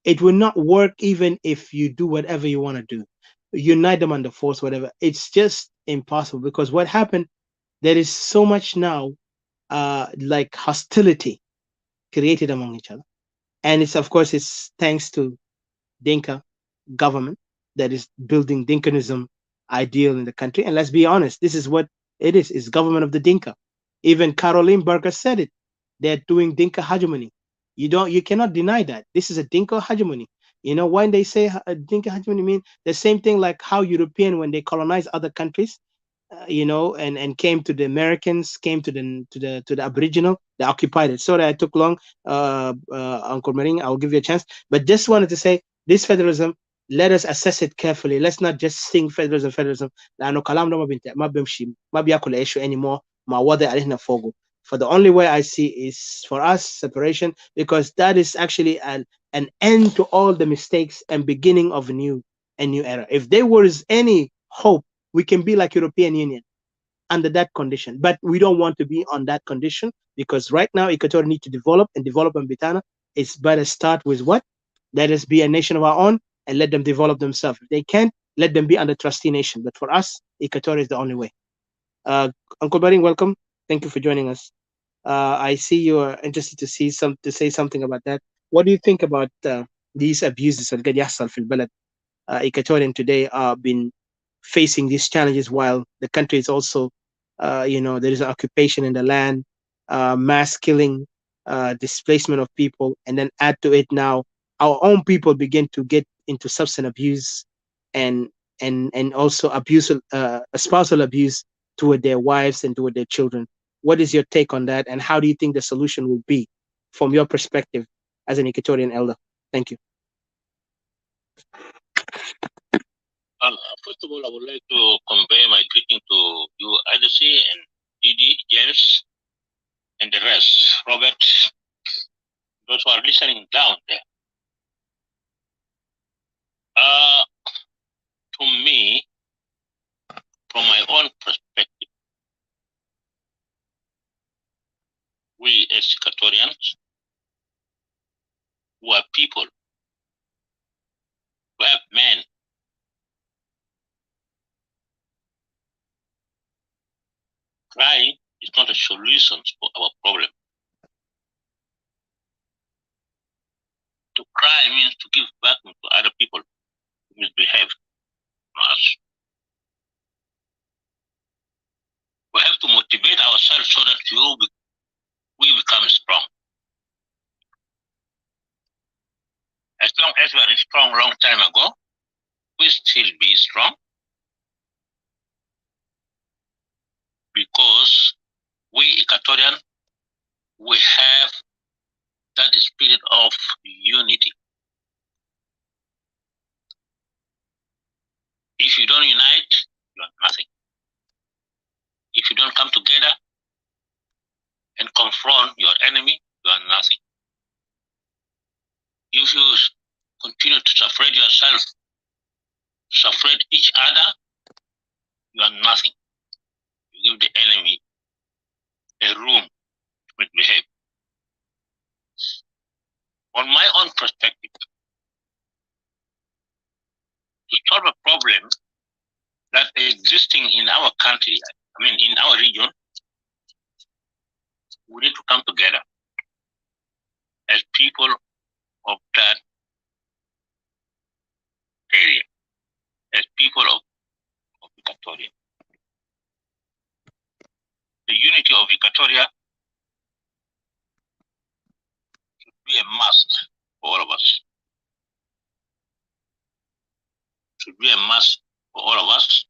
it will not work even if you do whatever you want to do. Unite them under force, whatever. It's just impossible because what happened, there is so much now like hostility created among each other. And it's, of course, it's thanks to Dinka government that is building Dinkanism ideal in the country. And let's be honest, this is what it is. It's government of the Dinka. Even Caroline Berger said it. They're doing Dinka hegemony. You cannot deny that. This is a Dinka hegemony. When they say Dinka hegemony, mean the same thing like how European, when they colonize other countries, and came to the Americans, came to the Aboriginal, they occupied it. Sorry, I took long, Uncle Maring. I'll give you a chance, but just wanted to say this federalism. Let us assess it carefully. Let's not just sing federalism. لأنه كلام ده ما بيمشي ما بياكل عيشه anymore. ما وضع علينا فوقه. For the only way I see is for us separation, because that is actually an end to all the mistakes and beginning of a new era. If there was any hope, we can be like European Union under that condition. But we don't want to be on that condition, because right now Equatorial need to develop and Bitana. It's better start with what? Let us be a nation of our own and let them develop themselves. If they can't, let them be under trustee nation. But for us, Equatorial is the only way. Uncle Baring, welcome. Thank you for joining us. I see you are interested to say something about that. What do you think about these abuses that قاعد يحصل في البلد? Equatorian today are been facing these challenges while the country is also, there is an occupation in the land, mass killing, displacement of people, and then add to it now, our own people begin to get into substance abuse and also abuse, spousal abuse toward their wives and toward their children. What is your take on that, and how do you think the solution will be from your perspective as an Equatorian elder? Thank you. First of all, I would like to convey my greeting to you, Adesi and Didi, James, and the rest, Robert, those who are listening down there. To me, from my own perspective, we as Equatorians, who are people, who have men, crying is not a solution for our problem. To cry means to give back to other people who misbehave to us. We have to motivate ourselves so that we become strong. As long as we are strong long time ago, we still be strong, because we Equatorian, we have that spirit of unity. If you don't unite, you are nothing. If you don't come together and confront your enemy, you are nothing. If you continue to separate yourself, separate each other, you are nothing. You give the enemy a room to misbehave. On my own perspective, to solve a problem that is existing in our country, in our region, we need to come together as people of that area, as people of Equatoria. The unity of Equatoria should be a must for all of us. Should be a must for all of us.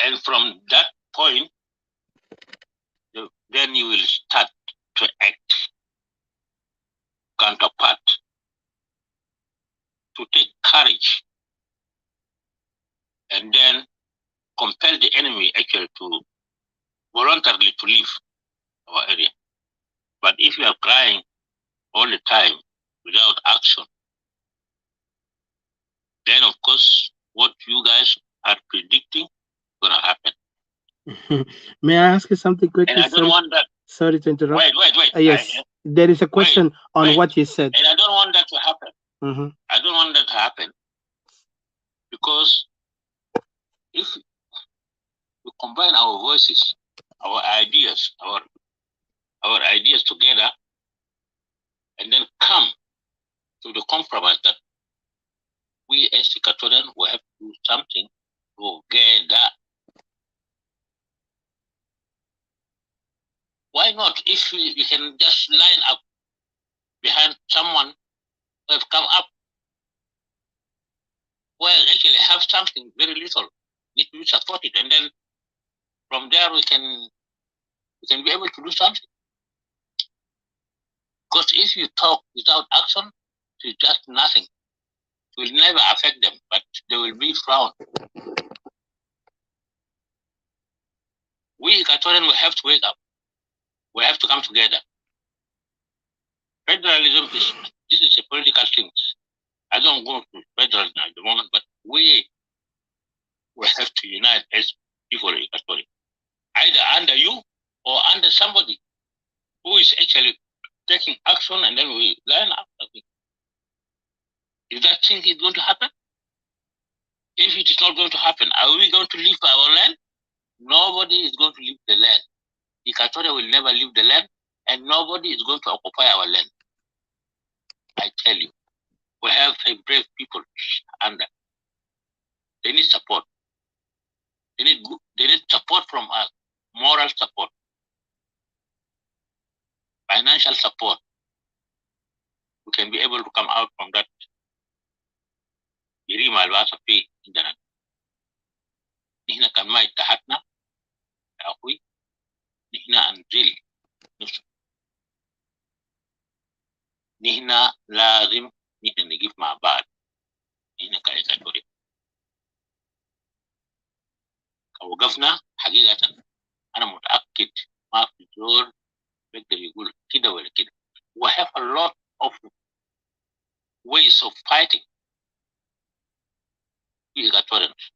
And from that point, then you will start to act counterpart, to take courage, and then compel the enemy actually to voluntarily to leave our area. But if you are crying all the time without action, then of course what you guys are predicting gonna happen. May I ask you something quickly? And I don't want that. Sorry to interrupt. Wait. Yes, there is a question on what you said. And I don't want that to happen. Mm-hmm. I don't want that to happen, because if we combine our voices, our ideas together, and then come to the compromise that we as Equatorian will have to do something together. Why not? If we can just line up behind someone who have come up, well, actually have something very little, need to be supported, and then from there we can be able to do something. Because if you talk without action, it's just nothing. It will never affect them, but they will be frowned. We Equatorians will have to wake up. We have to come together. Federalism is a political thing. I don't go to federalism at the moment, but we will have to unite as people in Equatoria, either under you or under somebody who is actually taking action, and then we learn after it. Is that thing is going to happen? If it is not going to happen, are we going to leave our land? Nobody is going to leave the land. Equatoria will never leave the land, and nobody is going to occupy our land. I tell you, we have a brave people under. They need support. They need support from us, moral support, financial support. We can be able to come out from that. Irima albasa fi indana. Nihna kan ma ittahatna ya akhui. Nihna anzil nus. Nihna lazim nihna nigif ma ba'd. Nihna ka Equatoria. وقفنا حقيقة أنا متأكد ما في زول بيقدر يقول كده ولا كده. We have a lot of ways of fighting. في Equatorians.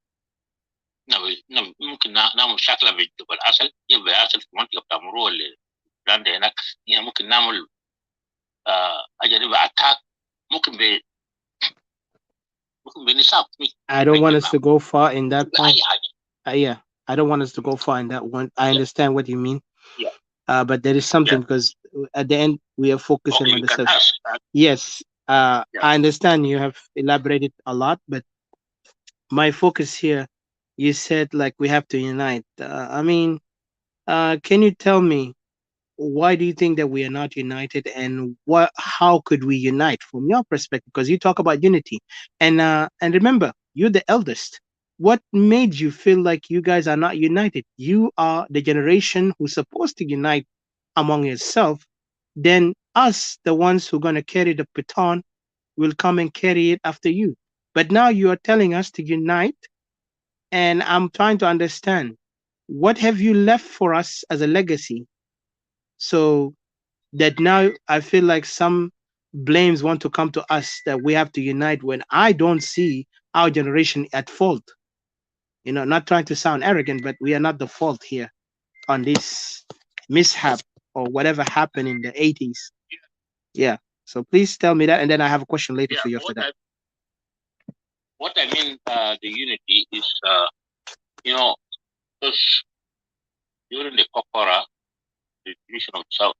ممكن نعمل شكله بالجبل أصل جبل أصل في منطقة بتاع مرور اللي لانده هناك. يعني ممكن نعمل أجرب أتاك ممكن بنصاب. I don't want us to go far in that point. Yeah, I don't want us to go far in that one. I understand what you mean. Yeah. But there is something because at the end we are focusing on the subject. Yes. I understand you have elaborated a lot, but my focus here, you said like we have to unite. I mean, can you tell me why do you think that we are not united, and how could we unite from your perspective? Because you talk about unity, and remember, you're the eldest. What made you feel like you guys are not united? You are the generation who's supposed to unite among yourself. Then us, the ones who are going to carry the baton, will come and carry it after you. But now you are telling us to unite, and I'm trying to understand, what have you left for us as a legacy? So that now I feel like some blames want to come to us that we have to unite, when I don't see our generation at fault. You know, not trying to sound arrogant, but we are not the fault here on this mishap or whatever happened in the 80s. Yeah. So please tell me that, and then I have a question later for you after that. What I mean, the unity is, because during the Kokora, the division of South,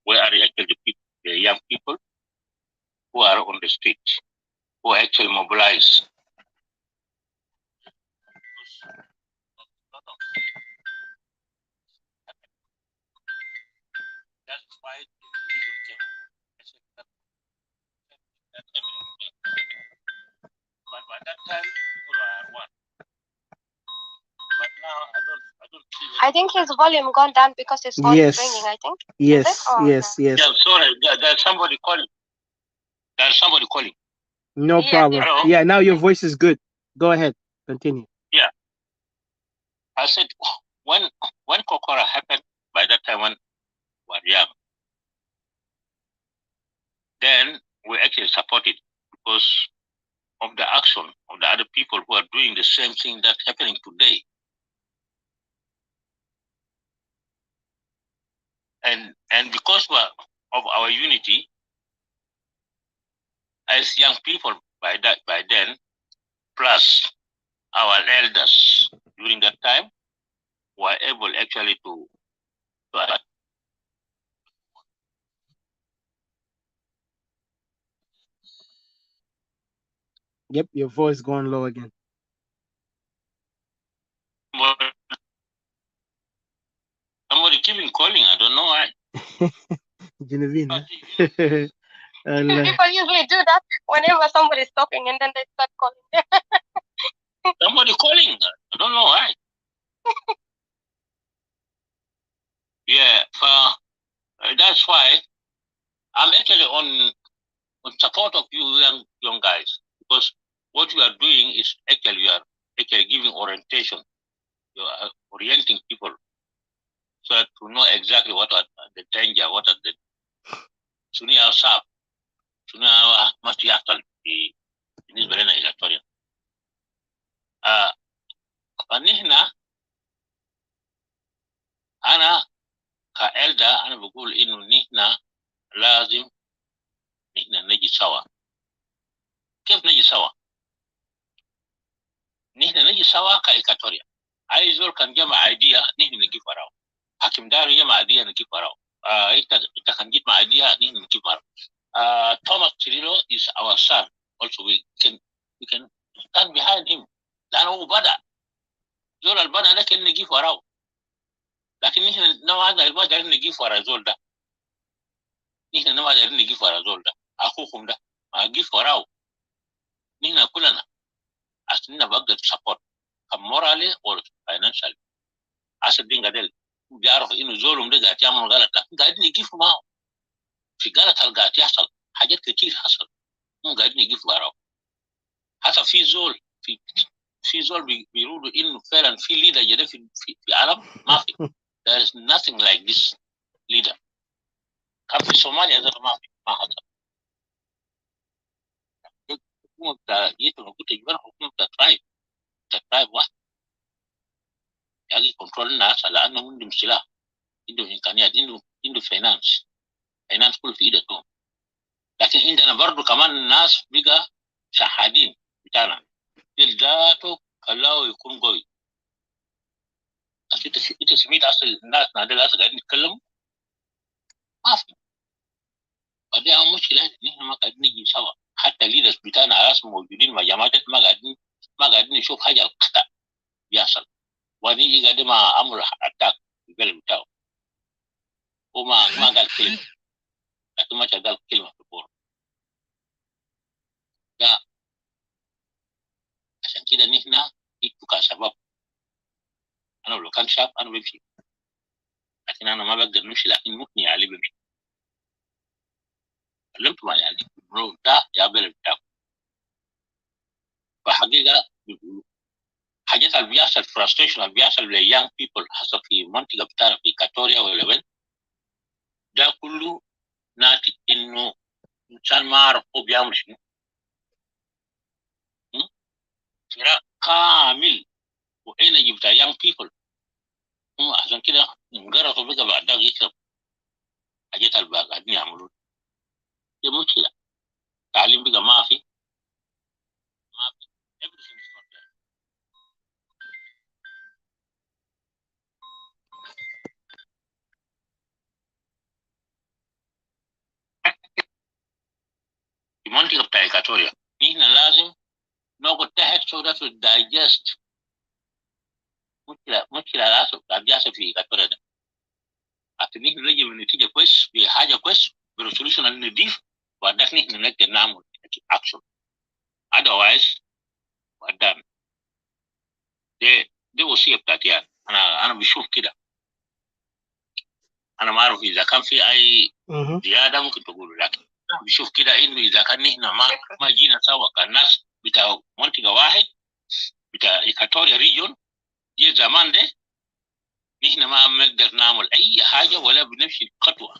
where are actually the people, the young people who are on the street, who are actually mobilized. That's why people came. But by that time, people are one. But now I don't see. I think his volume gone down because his phone is ringing. I think. Yes. Yes. Yeah, sorry. There's somebody calling. No problem. Hello? Yeah. Now your voice is good. Go ahead. Continue. Yeah. I said when Kokora happened, by that time when we were young, then we actually supported because of the action of the other people who are doing the same thing that's happening today. And because of our unity as young people by then, plus our elders during that time, were able actually to Yep, your voice going low again. Somebody keeping calling. I don't know why. Genevieve. People usually do that whenever somebody's talking, and then they start calling. Somebody calling. I don't don't know why. Yeah, that's why I'm actually on support of you young guys, because what you are doing is actually you are actually giving orientation. You are orienting people so that to know exactly what are the danger, what are the sunia sap, sunia must yasal in this Belena electoral. فنحن أنا كإلدا أنا بقول إنه نحن لازم نحن نجي سوا. كيف نجي سوا؟ نحن نجي سوا كإيكاتوريا. أي زول كان جمع أيديا نحن نجيب وراه. حكيم داري جمع أيديا نجيب وراه. إنت كان جيت مع أيديا نحن نجيب وراه. Thomas Cirillo is our son. Also we can stand behind him. لأنه هو بدأ. زول البدأ ده كان نجيب وراه. لكن نحن نوعا ما قاعدين نجيب ورا زول ده. نحن ما قاعدين نجيب ورا زول ده. أخوكم ده ما نجيب وراه. نحن كلنا عشان بقدر support morally or financially. عشان الدين قدل بيعرف إنه زولهم ده قاعد يعمل غلط، لكن قاعدين يجيبوا معه. في غلط اللي قاعد يحصل حاجات كتير حصل. هم قاعدين يجيبوا وراه. حتى في زول في زول بيقولوا إنه فعلا في leader جدا في العالم ما في. There is nothing like this leader. كان في الصوماليا ده ما حصل. حكومة جيت وقلت جبنا حكومة ترايب واحد يعني كنترول الناس لأنه عندهم سلاح، عندهم إمكانيات، عندهم فاينانس كله في إيدهم. لكن عندنا برضو كمان الناس بقى شحادين بتاعنا ذاته خلاه يكون قوي. أنت سمعت أصل الناس نادل أصل قاعدين يتكلموا ما في. فدي أهم مشكلة نحن ما قاعدين نجي سوا. حتى الليدرز بتاعنا ناس موجودين مع جماعات ما قاعدين نشوف حاجة الخطأ بيحصل، ونيجي قاعدين مع أمر أتاك في البلد بتاعه. وما قال كلمة، لكن ما قال كلمة في الكورة. ده عشان كده نحن كشباب، أنا لو كان شاب أنا بمشي، لكن أنا ما بقدر نمشي، لكن ممكن علي بمشي. كلمت مع يعني ده يا بلد بتاعه. فحقيقة حاجات اللي بيحصل frustration اللي بيحصل لليانج بيبل حصل في منطقة بتاعنا في كاتوريا ولا وين، ده كله ناتج إنه إنسان ما عرف هو بيعمل شنو. فراق كامل وإنرجي بتاع young people. هم عشان كده انقرضوا بقى بعد ده يكسب حاجات اللي قاعدين يعملوها. دي مشكلة. تعليم بقى ما في. everything is not there. في منطقة بتاع إيكاتوريا نحن لازم نقعد تحت so that we digest مشكلة لازم digest في إيكاتوريا ده. عشان نحن نجي بنتيجة كويس بحاجة كويس برسولوشن النضيف، وبعدين نحن نقدر نعمل أكشن. otherwise وقدام دي وصية بتاعتي يعني. أنا بشوف كده. أنا ما أعرف إذا كان في أي زيادة ممكن تقوله، لكن أنا بشوف كده إنه إذا كان نحن ما جينا سوا كالناس بتاع منطقة واحد بتاع إيكاتوريا ريجون دي زمان ده، نحن ما بنقدر نعمل أي حاجة ولا بنمشي خطوة.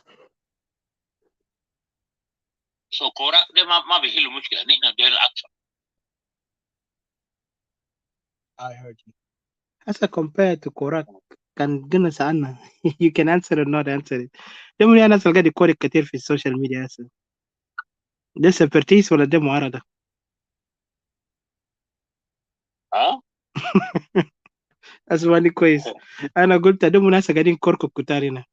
كورا ده ما بيحل مشكلة. نحن داير أكثر. I heard you. As a compared to Korak, كان قلنا سألنا you can answer or not answer it. ده من الناس اللي قاعد يكورك كتير في السوشيال ميديا هسه. ده سبرتيس ولا ده معارضة؟ أسمعني كويس. أنا قلت ده من الناس قاعدين يكوركوا كتار هنا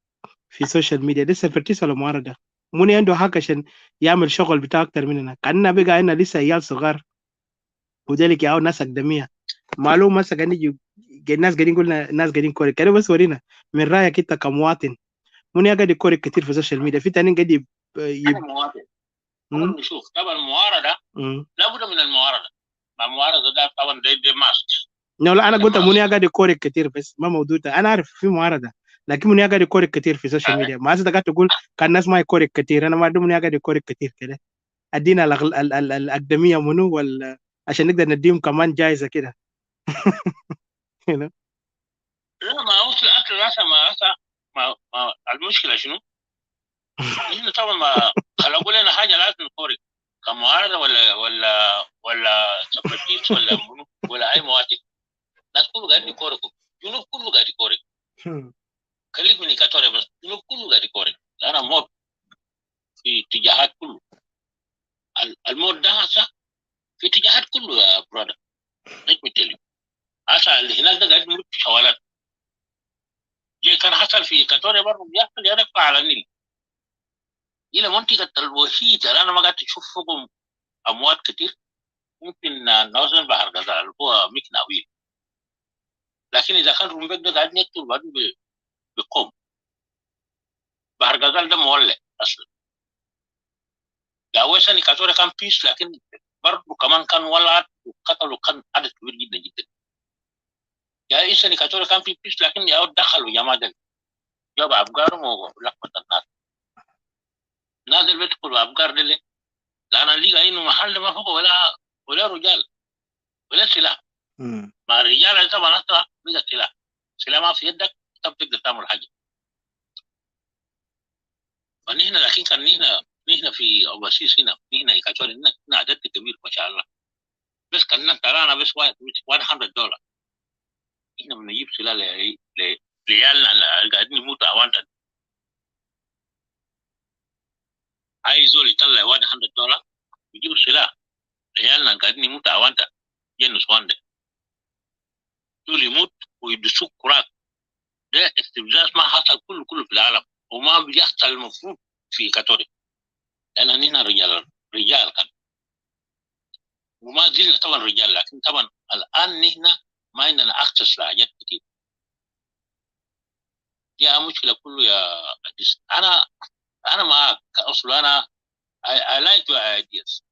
في السوشيال ميديا. ده سبرتيس ولا معارضة؟ مني عنده حق عشان يعمل شغل بتاعه أكتر مننا. كأننا بقى هنا لسه عيال صغار وذلك يعاون ناس أقدمية. معلومة هسه قاعدين يجوا الناس قاعدين يقولنا الناس قاعدين كورك. كده بس ورينا من رأيك أنت كمواطن مني قاعد يكورك كتير في السوشيال ميديا. في تانيين قاعد أنا مواطن. أنا بنشوف طبعا المعارضة لابد من المعارضة. مع المعارضة ده طبعا ده ماست No, انا قلت مني قاعد يكورك كتير بس ما موجود. انا عارف في معارضه لكن مني قاعد يكورك كتير في السوشيال ميديا. ما قاعد تقول كان الناس ما يكورك كتير. انا ما ادري مني قاعد يكورك كتير كده. ادينا الاقدميه منو ولا عشان نقدر نديهم كمان جايزه كده. you know. لا ما هو في الاكل راسا ما المشكله شنو؟ احنا طبعا ما خلقوا لنا حاجه لازم نكورك كمعارضه ولا سبرتيس ولا منو ولا اي مواتي. الناس كله قاعد يكوركوا. جنوب كله قاعد يكورك. خليك من إيكاتوريا بس جنوب كله قاعد يكورك. انا موت في اتجاهات كله. الموت ده هسه في اتجاهات كله يا برادر. let me tell you. هسه اللي هناك ده قاعد يموت في شوالات. زي كان حصل في إيكاتوريا برضه بيحصل يرفع على النيل. إلى منطقة الوحيدة اللي أنا ما قاعد أشوف فوقهم أموات كتير ممكن نوصل بحر غزال اللي هو مكناويل. لكن إذا كان رومبيك ده قاعد يقتل بعدين بقوم. بحر غزال ده مولع أصلا. يا ويسان إيكاتوريا كان بيس لكن برضه كمان كان ولع وقتلوا كان عدد كبير جدا جدا. يا إيسان إيكاتوريا كان في بيس لكن يا دخلوا جماعة دل جاب أفكارهم ولقمة الناس. نازل بيدخل أفكار دل لأن لقى إنه محل ما فوق ولا رجال ولا سلاح. مع الرجال طبعا أصلا بقى سلاح ما في يدك طب تقدر تعمل حاجة. فنحن لكن كان نحن في أوباسيس هنا إيكاتوريا هنا عدد كبير ما شاء الله. بس كان ترانا بس $100. إحنا بنجيب سلاح لعيالنا اللي قاعدين يموتوا أوانتا. عايز زول يطلع $100 يجيب سلاح لعيالنا قاعدين يموتوا أوانتا جنس واندا. دول يموت ويدسوك كراك. ده استفزاز ما حصل كله في العالم وما بيحصل المفروض في إيكاتوريا لأن هنا رجال كان وما زلنا طبعا رجال. لكن طبعا الآن نحن ما عندنا أكسس لحاجات كتير. دي مشكلة كله يا قديس. أنا معك أصلا. أنا I like your ideas.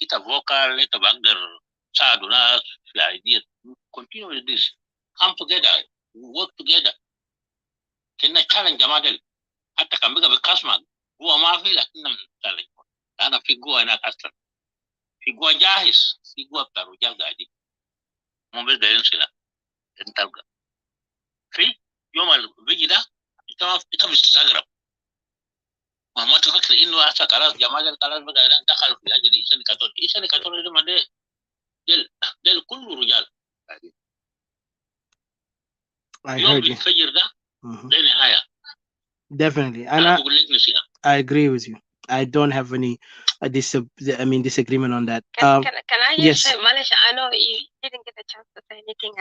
أنت vocal. أنت بقدر تساعد ناس في ideas. Continue with this. Come together. Work together. كنا challenge جماعة دل. حتى كان بقى بكاسمان هو ما في لكننا challenge. أنا في جوا هناك أصلا. في جوا جاهز. في جوا بتاع رجال قاعدين. مو بس دايرين سلاح. أنت بقى. في يوم الفيجي ده أنت بتستغرب. ما تفكر إنه هسه خلاص جماعة خلاص بقى دخلوا في أجل إيسان إيكاتوريا ده ما ده كله رجال. يوم بيتفجر ده ده نهاية. Definitely. أنا بقول لك نسيها. I agree with you. I don't have any disagreement on that. Can I just yes. say, Malish, I know you didn't get a chance to say anything.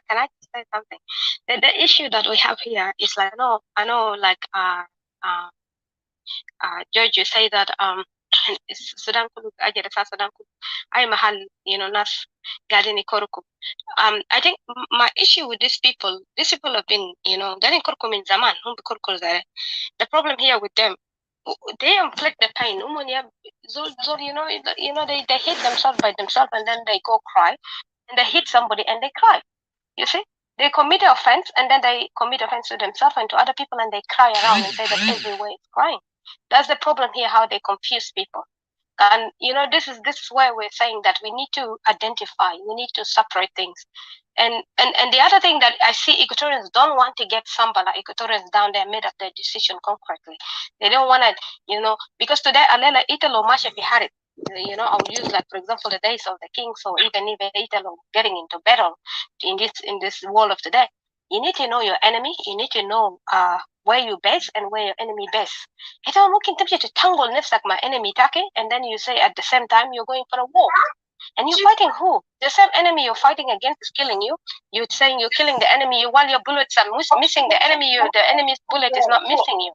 Can I just say something? The issue that we have here is like, I know like George, you say that Sudan kulu ajere sa Sudan kulu ay mahal nas gadini korukum. I think my issue with these people have been gadini korukum in zaman the problem here with them, they inflict the pain. They hit themselves by themselves and then they go cry and they hit somebody and they cry. You see, they commit an offense and then they commit offense to themselves and to other people and they cry around and say that everywhere is crying. That's the problem here, how they confuse people. And this is why we're saying that we need to identify, we need to separate things. And the other thing that I see, Equatorians don't want to get Sambala Equatorians down there made up their decision concretely. They don't want to, because today Alela Italo Masha Piharit, I would use like for example the days of the kings or even Italo getting into battle in this world of today. You need to know your enemy, you need to know where you base and where your enemy base. It's all looking to tangle nifs like my enemy take, and then you say at the same time you're going for a war. And you're fighting who? The same enemy you're fighting against is killing you. You're saying you're killing the enemy while your bullets are missing the enemy. The enemy's bullet is not missing you.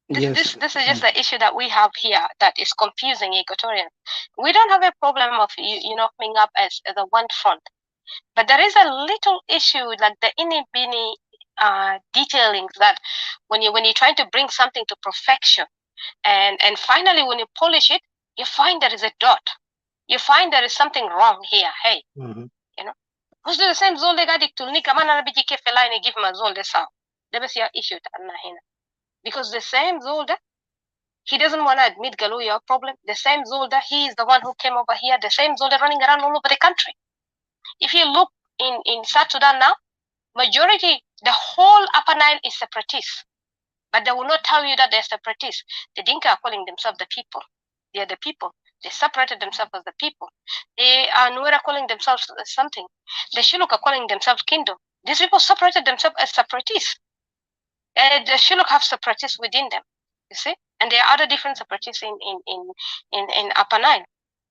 This is just the issue that we have here that is confusing Equatorians. We don't have a problem of coming up as a one front, but there is a little issue like the inny-binny detailings that when you're trying to bring something to perfection, and finally when you polish it, you find there is a dot. You find there is something wrong here. Hey, you know, who's the same zol they got it to nika man biji kefe line give ma zol the sound. There is your issue because the same Zolda, he doesn't want to admit Galu your problem. The same Zolda, he is the one who came over here. The same Zolda running around all over the country. If you look in South Sudan now, majority, the whole Upper Nile is separatists. But they will not tell you that they're separatists. The Dinka are calling themselves the people. They are the people. They separated themselves as the people. They are Nuera calling themselves something. The Shilluk are calling themselves kingdom. These people separated themselves as separatists. The Shilluk have separatists within them, you see? And there are other different separatists in Upper Nile.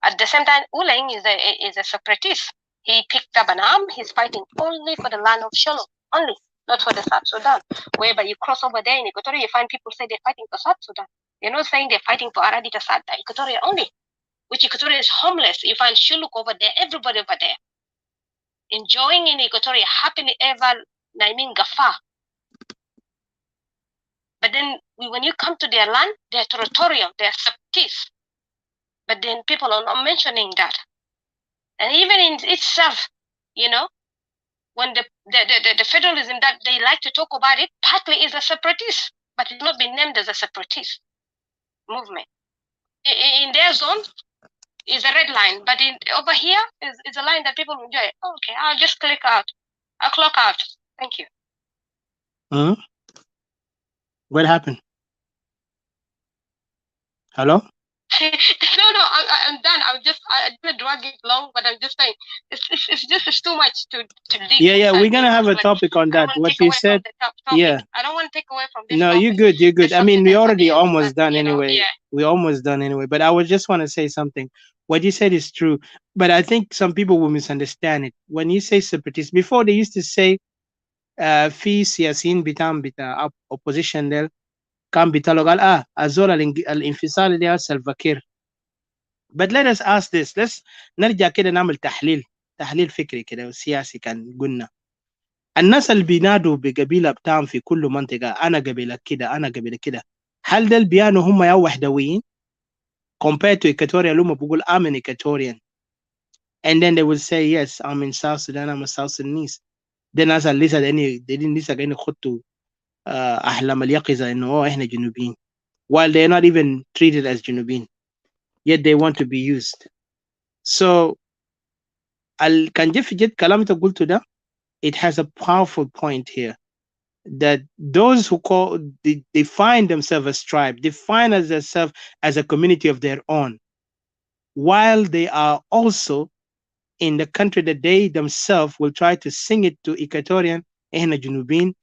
At the same time, Uleng is a separatist. He picked up an arm. He's fighting only for the land of Shilluk, only, not for the South Sudan. Whereby you cross over there in Equatoria, you find people say they're fighting for South Sudan. They're not saying they're fighting for Aradita South Equatoria only, which Equatoria is homeless. You find Shilluk over there, everybody over there, enjoying in Equatoria, happily ever, Naimin Gafar. But then when you come to their land, they're territorial, they're separatists. But then people are not mentioning that. And even in itself, you know, when the federalism that they like to talk about it, partly is a separatist, but it's not been named as a separatist movement. In their zone is a red line, but over here is a line that people enjoy. Oh, okay, I'll just click out. I'll clock out. Thank you. What happened? Hello? No, I'm done. I didn't drag it long, but I'm just saying it's too much to dig. Yeah, we're gonna have a topic on that. What you said, yeah. I don't want to take away from this. No, you're good. I mean, we're already almost done anyway. Yeah. We're almost done anyway. But I would just want to say something. What you said is true, but I think some people will misunderstand it. When you say separatist, before they used to say, في سياسيين بتاع opposition del كان بيطلعوا قال أزول الانفصال ده سلفاكير. But let us ask this. Let's نرجع كده نعمل تحليل فكري كده وسياسي كان قلنا. الناس اللي بينادوا بقبيلة بتاعهم في كل منطقة أنا قبيلة كده أنا قبيلة كده، هل ده البيانو هم يا وحدويين؟ Compared to Equatorial, هم بيقول I'm an Equatorian. And then they will say, yes, I'm in South Sudan, I'm a South Sudanese. Then as a lisa they didn't lisa كأنه خدوا أحلام اليقظة إنه إحنا جنوبيين. While they're not even treated as جنوبيين. Yet they want to be used. So كان جف جد كلام أنت قلته ده, it has a powerful point here that those who call they define themselves as tribe, define themselves as a community of their own, while they are also in the country that they themselves will try to sing it to Equatorian and Junubin.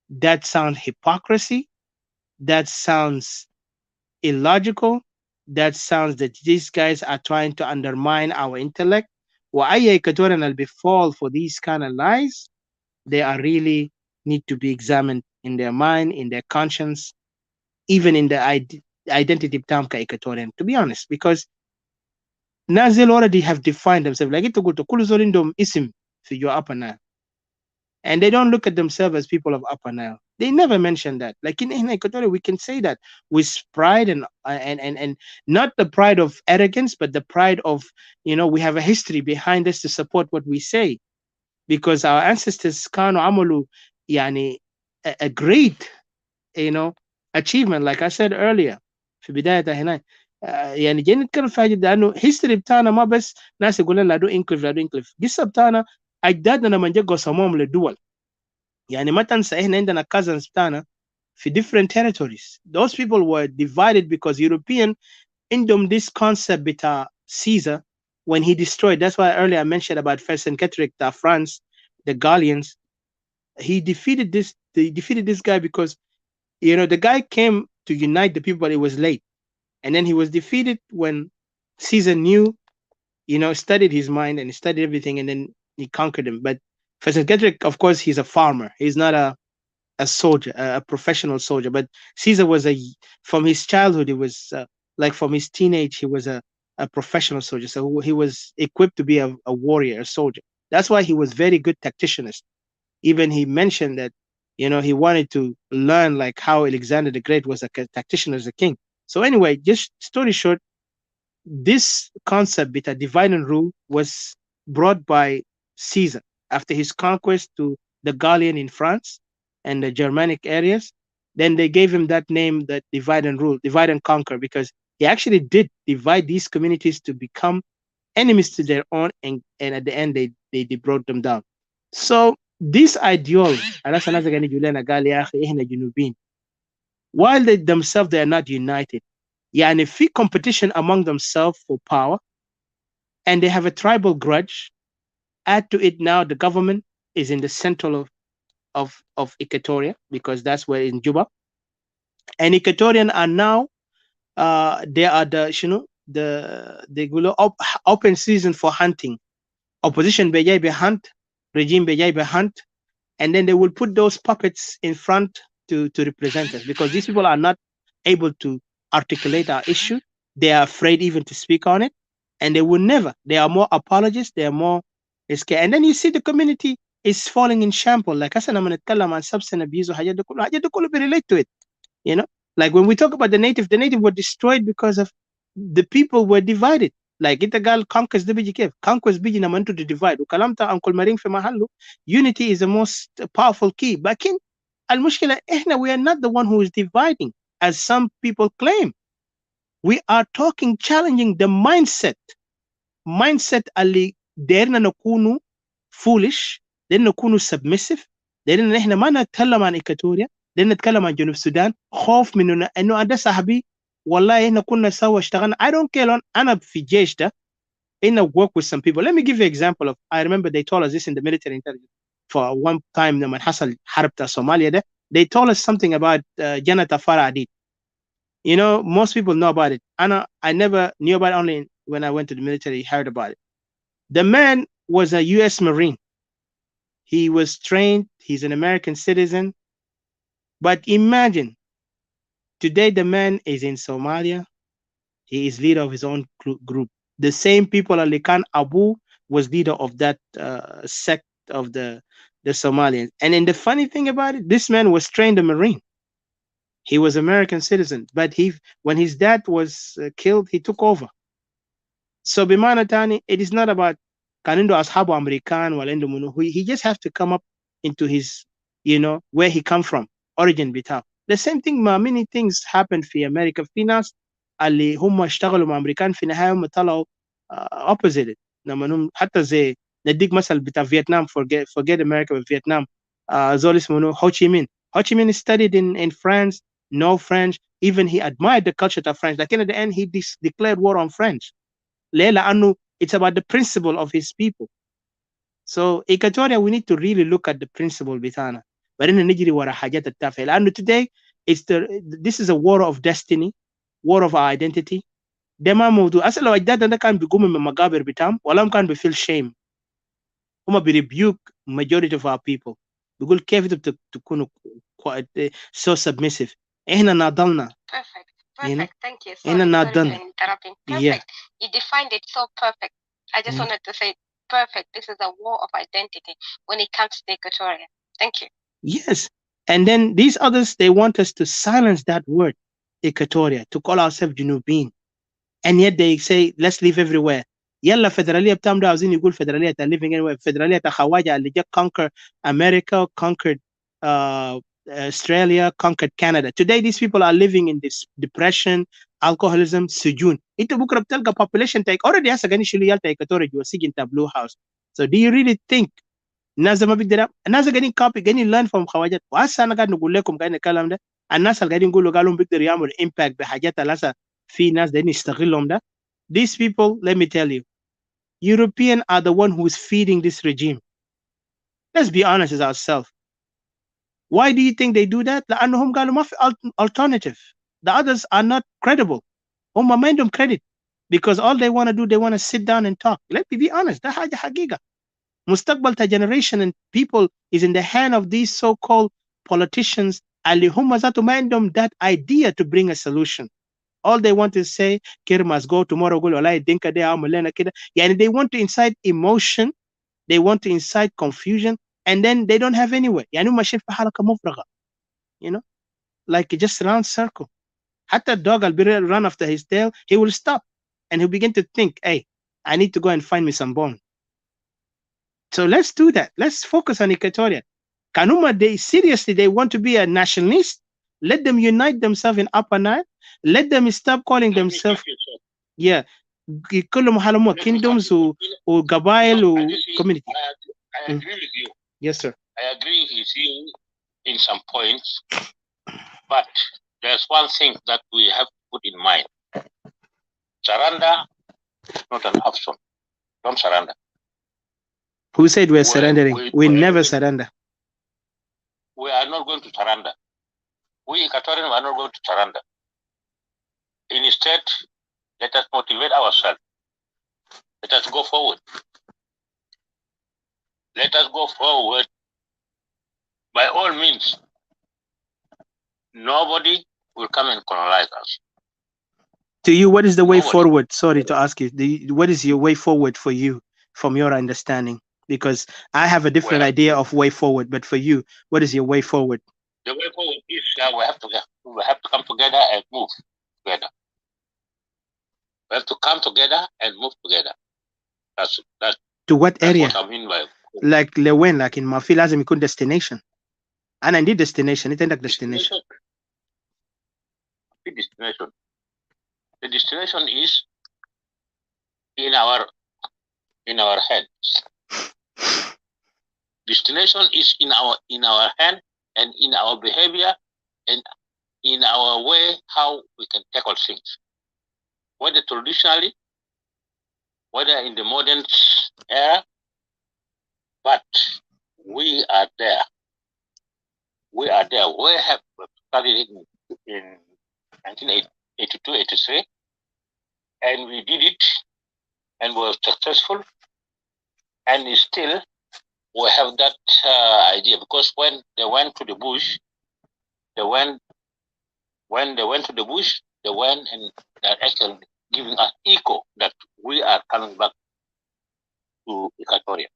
That sounds hypocrisy. That sounds illogical. That sounds that these guys are trying to undermine our intellect. وأي Equatorian will befall for these kind of lies, they are really need to be examined in their mind, in their conscience, even in the identity of Tamka Equatorian, to be honest, because Nazil already have defined themselves. Like to go to Kuluzolindom Isim for your Upper Nile. And they don't look at themselves as people of Upper Nile. They never mention that. Like in Equatoria, we can say that with pride and not the pride of arrogance, but the pride of, we have a history behind us to support what we say. Because our ancestors kanu amalu yani a great achievement, like I said earlier في بداية هنا يعني جاي نتكلم في حاجه لانه history بتاعنا ما بس ناس يقولون لا دو انكليف قصه بتاعنا اجدادنا لما جا قسموهم للدول. يعني ما تنسى احنا عندنا cousins بتاعنا في different territories. Those people were divided because European عندهم this concept بتاع Caesar when he destroyed. That's why earlier I mentioned about Vercingetorix, France, the Gallians. He defeated this guy because the guy came to unite the people, but it was late. And then he was defeated when Caesar knew, studied his mind and studied everything, and then he conquered him. But Vercingetorix, of course, he's a farmer. He's not a soldier, a professional soldier. But Caesar was from his childhood, he was like from his teenage, he was a professional soldier. So he was equipped to be a warrior, a soldier. That's why he was very good tacticianist. Even he mentioned that, he wanted to learn like how Alexander the Great was a tactician as a king. So anyway, just story short, this concept with a divide and rule was brought by Caesar after his conquest to the Gallian in France and the Germanic areas. Then they gave him that name, that divide and rule, divide and conquer, because he actually did divide these communities to become enemies to their own, and at the end they brought them down. So this ideology, while they themselves they are not united, يعني في competition among themselves for power, and they have a tribal grudge. Add to it now the government is in the center of Equatoria, because that's where in Juba, and Equatorian are now they are the open season for hunting. Opposition bejai be hunt, regime bejai be hunt, and then they will put those puppets in front to represent us, because these people are not able to articulate our issue. They are afraid even to speak on it, and they will never. They are more apologists. They are more scared. And then you see the community is falling in shambles. Like I said, I'm going to tell them on substance abuse or حاجات دي كله relate to it. You know, like when we talk about the native were destroyed because of the people were divided. Like itagal conquest the biji cave, conquest biji namantu to divide. Ukalamta Uncle Maring fi mahallu. Unity is the most powerful key. But in al-mushkila, we are not the one who is dividing, as some people claim. We are talking, challenging the mindset ali derna nakunu foolish, derna nakunu submissive, derna احنا ما نتكلم عن إيكاتوريا، derna نتكلم عن جنوب السودان، خوف من انه ده صاحبي والله احنا كنا سوا اشتغلنا. I don't care on انا في جيش ده work with some people. Let me give you an example of, I remember they told us this in the military intelligence for one time لما حصل حرب بتاع Somalia ده, they told us something about Janata Farah Adid. You know, most people know about it. I never knew about it, only when I went to the military, heard about it. The man was a U.S. Marine. He was trained. He's an American citizen. But imagine, today the man is in Somalia. He is leader of his own group. The same people, Ali Khan Abu was leader of that sect of the Somalians. And then the funny thing about it, this man was trained a Marine. He was American citizen, but when his dad was killed, he took over. So bimana tani, it is not about kanindo ashabu American walendo munu. He just has to come up into his, where he come from, origin bitaw. The same thing, many things happened في America. في ناس اللي هم اشتغلوا مع أمريكان في النهاية هم طلعوا opposite. لما هم حتى زي نديك مثل بتاع فيتنام, forget America but Vietnam. زول اسمه Ho Chi Minh. Ho Chi Minh studied in France, no French. Even he admired the culture of French. Like in the end, he declared war on French. It's about the principle of his people. So Equatoria, we need to really look at the principle bitana. But in the wara hajat at-tafel. And today, this is a war of destiny, war of our identity. Dema mawdu asala wajdad anda kan bigumu magaber bitam, walam kan feel shame. Huma be rebuke majority of our people. بيقول كيف تكونوا so submissive. احنا ناضلنا. Perfect. Thank you. Sorry for interrupting. Perfect. Yeah. You defined it so perfect. I just wanted to say perfect. This is a war of identity when it comes to Equatoria. Thank you. Yes. And then these others, they want us to silence that word, Equatoria, to call ourselves Junubin. And yet they say, let's live everywhere. Yalla federaliyya btamda عاوزين يقول federaliyya ta living anywhere. Federaliyya ta khawaja اللي جا conquer America, conquered Australia, conquered Canada. Today, these people are living in this depression, alcoholism, sujun. Ito bukra btelga population take already has a gani shili yalta Equatoria you are in Blue House. So do you really think Naza mabigdera? Naza gani copy, gani learn from khawajat. Wasa na gani nugulekum gani kalam da. And nasa gani ngulu galum bigdera yamul impact behajata lasa fi nas deni istaghilom da. These people, let me tell you, European are the one who is feeding this regime. Let's be honest with ourselves. Why do you think they do that? لأنهم قالوا ما في alternative. The others are not credible. هم ما عندهم credit. Because all they want to do, they want to sit down and talk. Let me be honest. ده حاجة حقيقة. مستقبل ta generation and people is in the hand of these so-called politicians. اللي هم ذاتهم ما عندهم that idea to bring a solution. All they want to say, Kir must go tomorrow. They want to incite emotion. They want to incite confusion. And then they don't have anywhere. Like just round circle. Hatta dog will run after his tail, he will stop. and he'll begin to think, hey, I need to go and find me some bone. So let's do that. Let's focus on Equatoria. Kanuma, they want to be a nationalist. Let them unite themselves in Upper Nile. Let them stop calling themselves, yeah, كلهم حالهم kingdoms or Gabail or community. I agree with you. Yes, sir. I agree with you in some points, but there's one thing that we have to put in mind. Surrender is not an option. Don't surrender. Who said we're surrendering? We never surrender. We are not going to surrender. We Equatorians are not going to surrender. Instead, let us motivate ourselves. Let us go forward. Let us go forward. By all means, nobody will come and colonize us. To you, what is the way forward? Sorry to ask you. What is your way forward for you, from your understanding? Because I have a different idea of way forward, but for you, what is your way forward? The way forward is we have to come together and move together. We have to come together and move together. That's to what area? What I mean by like Lewen, like in Mafi lazim ikun destination. And I need destination. It ain't destination. Destination. The destination is in our heads. Destination is in our hand and in our behavior and in our way how we can tackle things. Whether traditionally, whether in the modern era, but we are there. We are there. We have studied it in 1982, 83, and we did it and were successful. And still, we have that idea, because when they went to the bush, when they went to the bush, they went and they're actually giving us echo that we are coming back to Equatoria.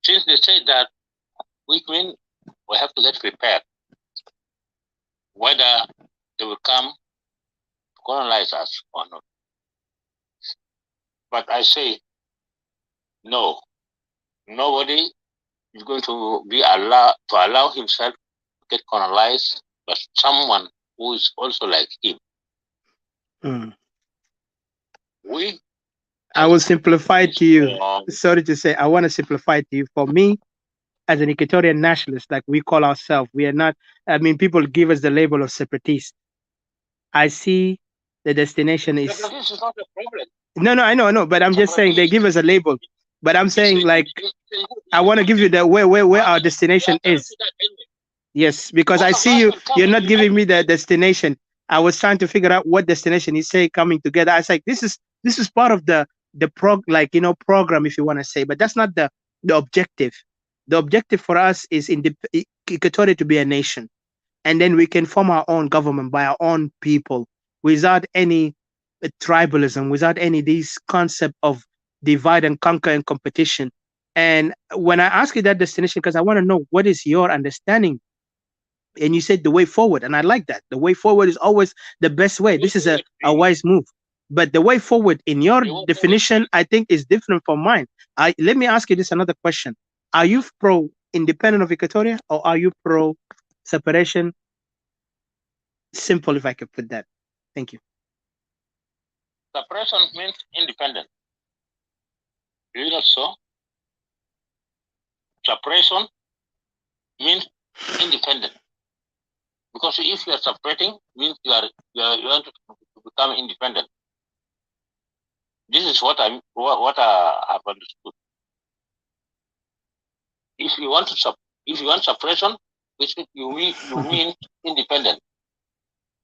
Since they say that, which means we have to get prepared, whether they will come to colonize us or not. But I say, no, nobody is going to be allow himself to get colonized by someone who is also like him. I will simplify it to you. Sorry to say, I want to simplify it to you. For me, as an Equatorian nationalist, like we call ourselves, we are not, I mean, people give us the label of separatist. I see the destination is... This is not a problem. No, I know, but I'm just saying they give us a label. But I'm saying, like, I want to give you the where our destination is. Yes, because I see you're not giving me the destination. I was trying to figure out what destination you say coming together. I was like, this is part of the program, if you want to say, but that's not the objective. The objective for us is in Equatoria to be a nation, and then we can form our own government by our own people without any tribalism, without any these concept of divide and conquer and competition. And when I ask you that destination, because I want to know what is your understanding, and you said the way forward, and I like that. The way forward is always the best way. This is a wise move. But the way forward in your definition, I think, is different from mine. Let me ask you this another question. Are you pro-independent of Equatoria, or are you pro-separation? Simple, if I could put that. Thank you. Separation means independent. Do you know so? Separation means independent. Because if you are separating, means you want to become independent. This is what I have understood. If you want separation, which you mean independent.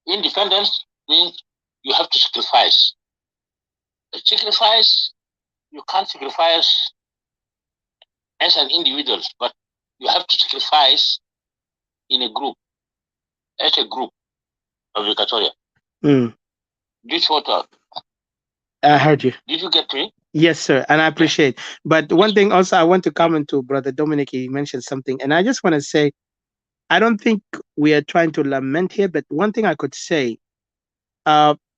Independence means you have to sacrifice. You can't sacrifice as an individual, but you have to sacrifice in a group, as a group of Equatoria. This what I heard you. Did you get me? Yes, sir, and I appreciate. But one thing also I want to comment to Brother Dominic, he mentioned something, and I just want to say, I don't think we are trying to lament here, but one thing I could say,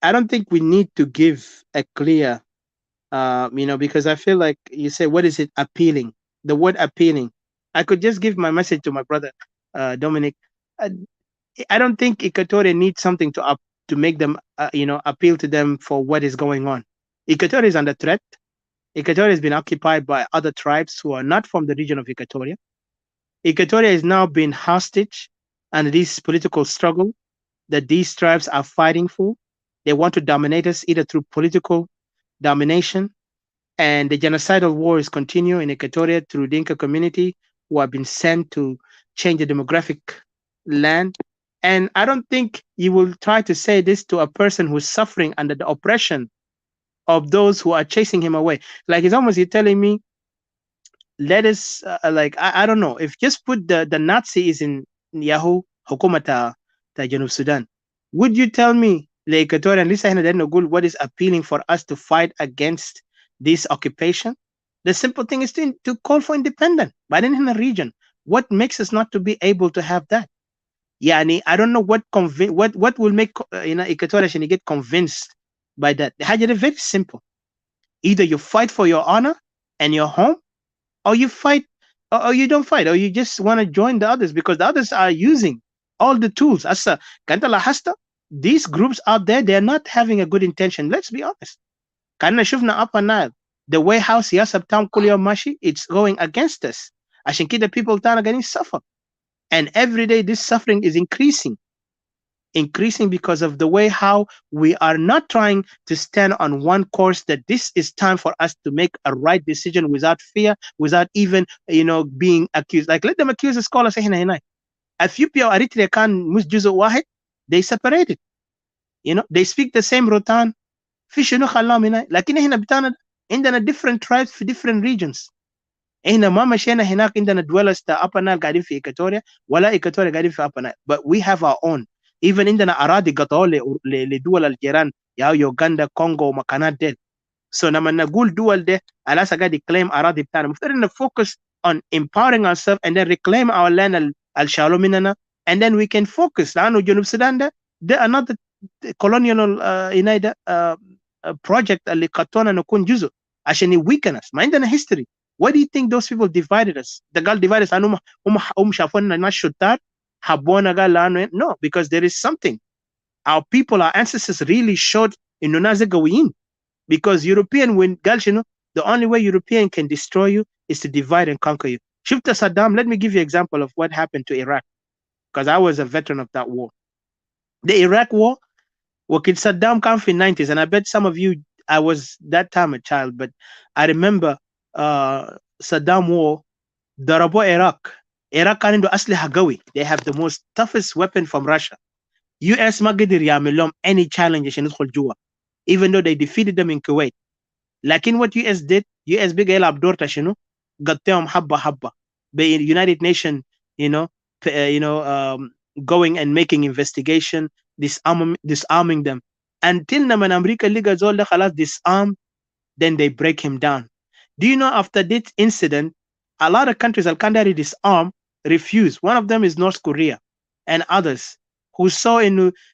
I don't think we need to give a clear, because I feel like you say, what is it appealing? The word appealing. I could just give my message to my brother, Dominic. Uh, I don't think Equatorial needs something to make them, appeal to them for what is going on. Equatorial is under threat. Equatoria has been occupied by other tribes who are not from the region of Equatoria. Equatoria is now being hostage under this political struggle that these tribes are fighting for. They want to dominate us either through political domination, and the genocidal war is continuing in Equatoria through Dinka community who have been sent to change the demographic land. And I don't think you will try to say this to a person who's suffering under the oppression of those who are chasing him away. Like it's almost you're telling me, let us I don't know, if just put the Nazi is in Yahoo Hukumata ta Janub Sudan. Would you tell me like Equatorian Lisa Good what is appealing for us to fight against this occupation? The simple thing is to call for independence, but in a region. What makes us not to be able to have that? Yani, I don't know what will make Equatorial and you get convinced by that. The Hajj is very simple. Either you fight for your honor and your home, or you fight, or you don't fight, or you just want to join the others because the others are using all the tools. Asa Kantala Hasta, these groups out there, they're not having a good intention. Let's be honest. Kana Shufna Upper Nile, the way how Siyasa Town Kulio Mashi, it's going against us. Ashinkida people are getting suffer. And every day this suffering is increasing because of the way how we are not trying to stand on one course, that this is time for us to make a right decision without fear, without even being accused. Like let them accuse the scholars. Ethiopia or Eritrea can musjuzo wahid, they separated. They speak the same rotan. Fish no khalam hina. Lakini hina bitana indana different tribes for different regions. احنا ما مشينا هناك عندنا dwellers تا Upper Nile قاعدين في إيكاتوريا ولا إيكاتوريا قاعدين في Upper Nile, but we have our own. Even عندنا أراضي قطعوا لدول الجيران يا يوغندا كونغو ومكانات ديل. So لما نقول دول ده على قاعد يكلم أراضي بتاعنا مفترض إن focus on empowering ourselves and then reclaim our land الشالو مننا, and then we can focus. لأنه جنوب السودان ده another colonial project اللي قطونا نكون جزء عشان يweaken us. ما عندنا history. Why do you think those people divided us? The girl divided us. No, because there is something. Our people, our ancestors really showed in Nunazegawin. Because European, the only way European can destroy you is to divide and conquer you. Shifta Saddam, let me give you an example of what happened to Iraq. Because I was a veteran of that war. The Iraq war, Saddam came in the 90s, and I bet some of you, I was that time a child, but I remember Saddam war, Darabo Iraq. Iraq can do asliha gawi. They have the most toughest weapon from Russia. US magadir yamilom any challenge in Jua, even though they defeated them in Kuwait. Like in what US did, US big el abdor tashinu, gatteum habba. The United Nations, going and making investigation, disarming them. Until Naman America Liga Zol khalas disarm, then they break him down. Do you know after this incident, a lot of countries Al-Qadari disarm, refuse. One of them is North Korea and others who saw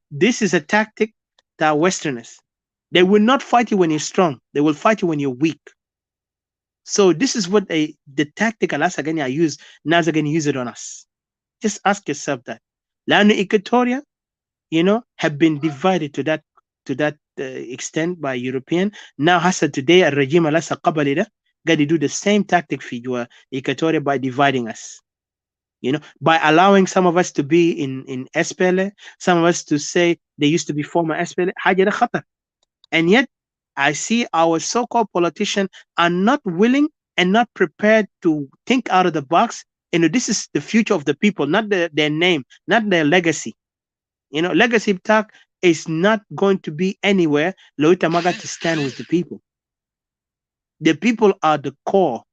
this is a tactic that Westerners. They will not fight you when you're strong. They will fight you when you're weak. So this is what the tactic Al-Asagani use. Nazagani use it on us. Just ask yourself that. Lanu Equatoria, have been divided to that extent by European. Now hasa today a regime Al-Asa Qabalida got to do the same tactic for Equatoria by dividing us. By allowing some of us to be in SPLA, some of us to say they used to be former SPLA. And yet I see our so-called politicians are not willing and not prepared to think out of the box. This is the future of the people, not their name, not their legacy. Legacy talk is not going to be anywhere. Loita Maga to stand with the people. The people are the core.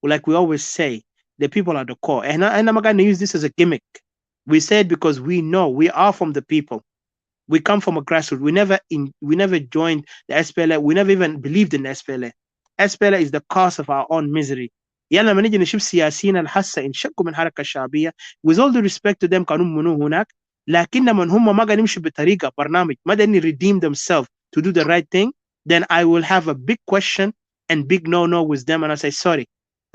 Like we always say, the people are the core. And I'm not going to use this as a gimmick. We say it because we know we are from the people. We come from a grassroots. We never joined the SPLA. We never even believed in the SPLA. SPLA is the cause of our own misery. With all the respect to them, لكن من هم ما قاعدين يمشوا بطريقه برنامج ما قاعدين redeem themselves to do the right thing, then I will have a big question and big no with them, and I say sorry.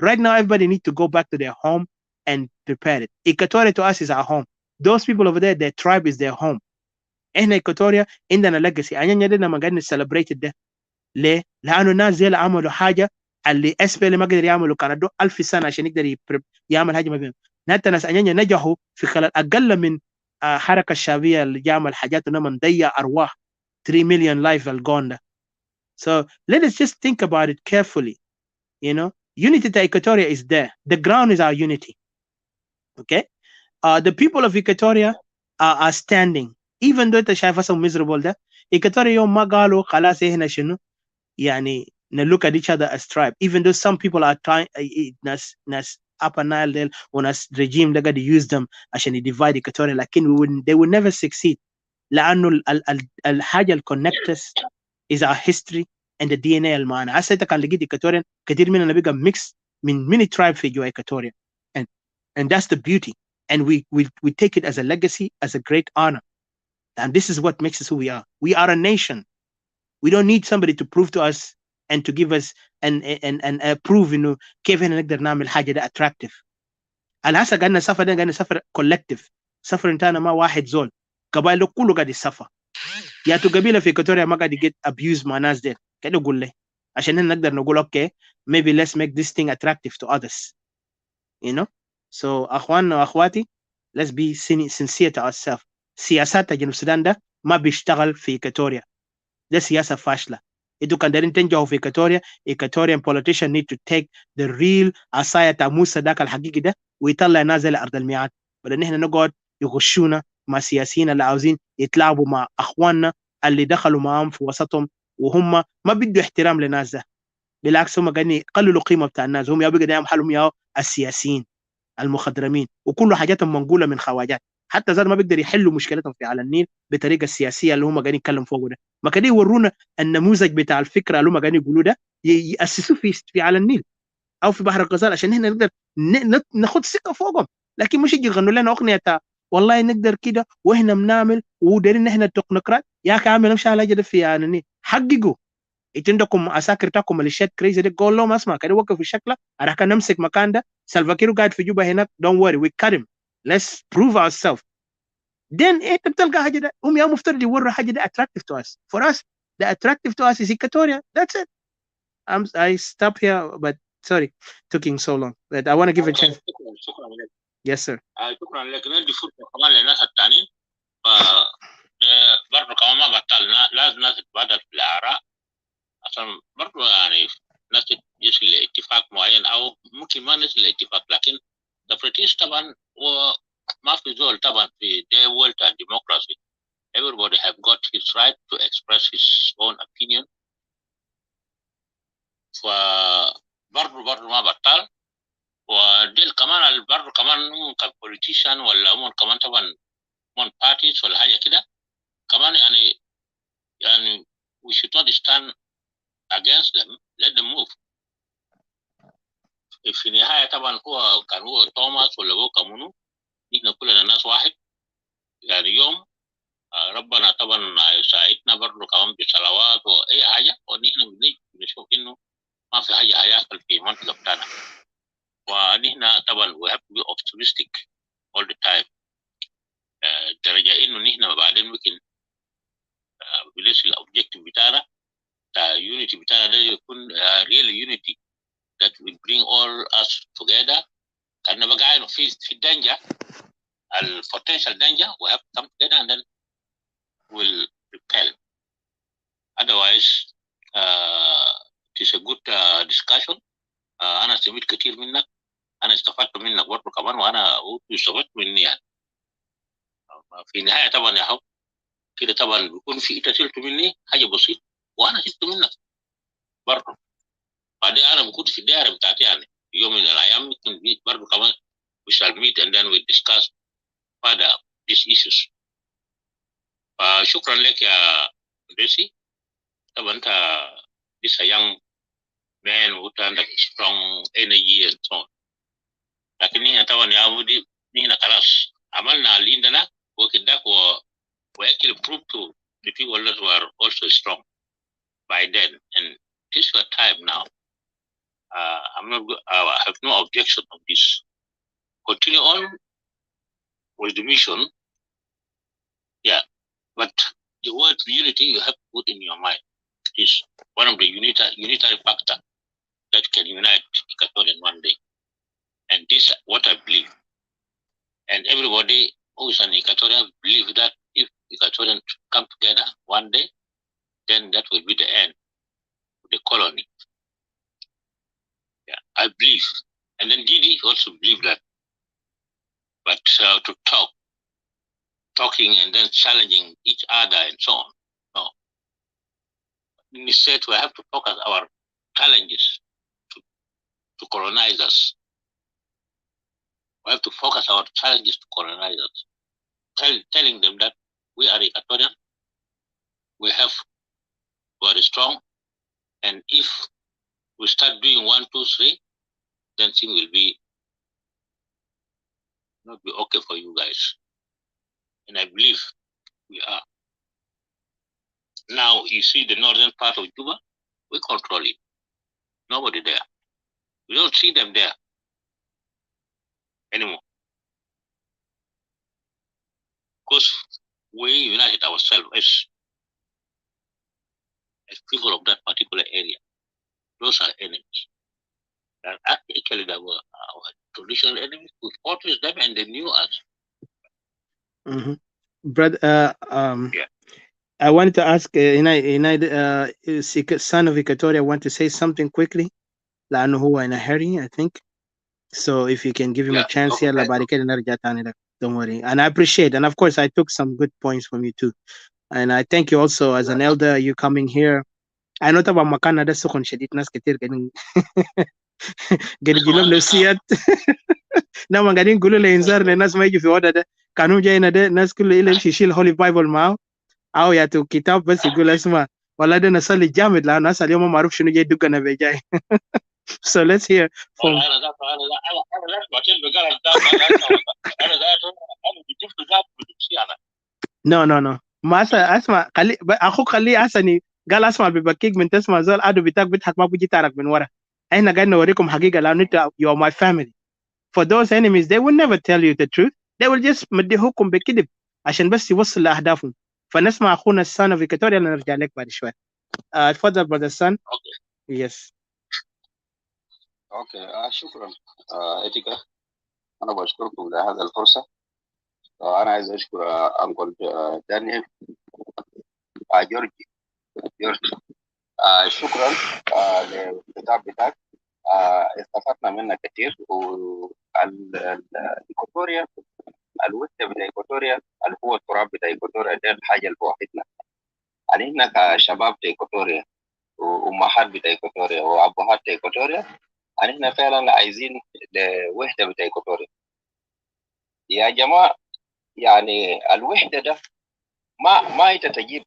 Right now everybody need to go back to their home and prepare it. Equatoria to us is our home. Those people over there, their tribe is their home. احنا Equatoria عندنا legacy. أنا عندنا ما قاعدين celebrate ده. ليه؟ لأنه الناس زي اللي عملوا حاجة اللي SPL ما قدر يعملوا كان 1000 سنة عشان يقدر يعمل حاجة ما بينهم. ناس أنيا نجحوا في خلال أقل من حركة الشعبية اللي يعمل حاجات إنما نضيع أرواح 3 million life gone ده. So let us just think about it carefully. You know, unity to Equatoria is there. The ground is our unity. Okay? The people of Equatoria are standing. Even though أنت شايفها so miserable ده, Equatoria يوم ما قالوا خلاص إحنا شنو يعني look at each other as tribe, even though some people are trying nas upper Nile del or nas regime they got to use them عشان divide Equatoria, لكن they will never succeed لأنه الحاجة اللي connect us is our history and the DNA المعنى. هسه انت كان لقيت Equatorian كثير مننا بقى mix من many tribe في جوا Equatoria, and that's the beauty, and we take it as a legacy, as a great honor, and this is what makes us who we are. We are a nation. We don't need somebody to prove to us and to give us and prove انه كيف احنا نقدر نعمل حاجه ده attractive. الهسه قاعدين نسافر ده قاعدين نسافر collective. سفر انتنا ما واحد زول. قبائل كله قاعد يسافر. يا تو قبيله في إكواتوريا ما قاعد يجيت abuse مع ناس ديل. كده قول لي عشان احنا نقدر نقول okay, maybe let's make this thing attractive to others. You know? So اخواننا واخواتي, let's be sincere to ourselves. سياسات جنوب السودان ده ما بيشتغل في إكواتوريا. ده سياسة فاشلة. انتوا كان دايرين تنجحوا في إكواتوريا. Equatorian politicians need to take the real عصاية تاع موسى داك الحقيقي ده ويطلع ناس زي أرض الميعاد، بدل ان احنا نقعد يغشونا مع سياسيين اللي عاوزين يتلاعبوا مع اخواننا اللي دخلوا معاهم في وسطهم وهم ما بيدوا احترام لناس ده. بالعكس هم قاعدين يقللوا قيمة بتاع الناس. هم يا بيقوا دايما حالهم يا السياسيين المخضرمين وكل حاجاتهم منقولة من خواجات. حتى زاد ما بيقدر يحلوا مشكلتهم في على النيل بالطريقه السياسيه اللي هم قاعدين يتكلموا فوق ده. ما كانوا يورونا النموذج بتاع الفكره اللي هم قاعدين يقولوا ده ياسسوه في على النيل او في بحر الغزال عشان احنا نقدر ناخد ثقه فوقهم. لكن مش يجي يغنوا لنا اغنيه والله نقدر كده واحنا بنعمل ودايرين احنا التكنوقراط. يا اخي عامل نمشي على جد في على النيل. حققوا انتوا عندكم عساكر تاعكم ميليشيات كريزي دي، قول لهم اسمع كده وقفوا الشكله انا كان نمسك مكان ده. سلفاكير قاعد في جوبا هناك. don't worry we cut him, let's prove ourselves. then انت بتلقى حاجه ده هم يا مفترض يوروا حاجه ده attractive to us. For us the attractive to us is Equatoria. That's it. I stop here but sorry taking so long but I want to give a chance. شكرا لك. Yes sir. شكرا لك. ندي فرصه كمان للناس الثانيين. برضه كمان ما بطلنا لازم الناس تتبادل في الاراء عشان برضه يعني الناس يصل لاتفاق معين او ممكن ما نصل لاتفاق، لكن تفريطيش طبعا وما في زول طبعا في the world and democracy. Everybody have got his right to express his own opinion. فبرضه ما بطل. وديل كمان برضه كمان كبوليتيشن ولا هم كمان طبعا من بارتيز ولا حاجه كده كمان يعني we should not stand against them, let them move. في النهايه طبعا كان هو توماس ولا هو كمونو، نحن كلنا ناس واحد. يعني يوم ربنا طبعا يساعدنا برضه كمان بصلوات واي حاجه ونحن بنشوف انه ما في حاجه هيحصل في المنطقه بتاعنا. ونحن طبعا we have to be optimistic all the time. درجه انه نحن بعدين ممكن بنصل الاوبجيكتيف بتاعنا unity بتاعنا ده يكون real unity that will bring all us together. كأننا بقى في danger, potential danger, we have to come together and then we'll repel. Otherwise, it is a good discussion. أنا استفدت كتير منك، أنا استفدت منك برضه كمان وأنا استفدت مني يعني. في النهاية طبعا يا حب كده طبعا بيكون في أنت شلت مني حاجة بسيطة وأنا شلت منك برضه. بعدين أنا بكون في الدائرة بتاعتي يعني يوم من الأيام ممكن برضه كمان we shall meet and then we discuss further these issues. فشكرا لك يا ديسي. طبعا أنت this a young man who عندك strong energy and so on. لكن هنا طبعا يا ودي هنا خلاص عملنا اللي عندنا working that were actually proved to the people that were also strong by then. And this is your time now. I have no objection on this. Continue on with the mission. Yeah, but the word unity you have to put in your mind is one of the unitary factor that can unite Equatorian one day. And this is what I believe. And everybody who is an Equatorian believe that if Equatorians come together one day, then that will be the end of the colony. Yeah, I believe. And then Didi also believe that. But to talking and then challenging each other and so on. No. Instead, we have to focus our challenges to colonize us. We have to focus our challenges to colonize us. Telling them that we are Equatorian, we are strong, and if we start doing 1, 2, 3, then things will not be okay for you guys. And I believe we are. Now you see the northern part of Juba, we control it. Nobody there. We don't see them there anymore. Because we united ourselves as people of that particular area. Those are enemies. And actually, they were our traditional enemies. We fought with them and they knew us. Mm-hmm. Brother, yeah. I wanted to ask, son of Equatoria, want to say something quickly? لأنه هو in a hurry, I think. So if you can give him a chance here, don't worry. And I appreciate, and of course, I took some good points from you too. And I thank you also as an elder, you coming here. I know طبعا مكاننا ده سخن شديد ناس كتير قاعدين يجيلهم نفسيات نعم قاعدين يقولوا لي انذار للناس ما يجوا في وضع ده كانوا جاينا ده ناس كله اللي يمشي يشيل هولي بايبل معاه او ياتوا كتاب بس يقول اسمع والله ده نصلي جامد لانه ناس اليوم ما اعرف شنو جاي دقنا بجاي. So let's hear from no ما اسمع خلي اخوك خليه اسني قال اسمع ببكيك من تسمع زول ادو بتاعك بيضحك ما بيجي تعرف من ورا. احنا قاعدين نوريكم حقيقه لانه انت you are my family. For those enemies they will never tell you the truth, they will just مديهوكم بكذب عشان بس يوصل لاهدافهم. فنسمع اخونا السان في كاتوريا نرجع لك بعد شوي. اتفضل brother son. Yes. اوكي شكرا اتيكا. انا بشكركم لهذا الفرصه. انا عايز اشكر انكل دانيال جورجي شكرا للكتاب بتاعك. استفدنا منه كثير. والإيكواتوريا الوحده بتاع إيكواتوريا اللي هو التراب بتاع إيكواتوريا ده الحاجه اللي بوحدنا. يعني احنا كشباب بتاع إيكواتوريا وامهات بتاع إيكواتوريا وابهات بتاع إيكواتوريا، يعني احنا فعلا عايزين الوحده بتاع إيكواتوريا يا جماعه. يعني الوحده ده ما انت تجيب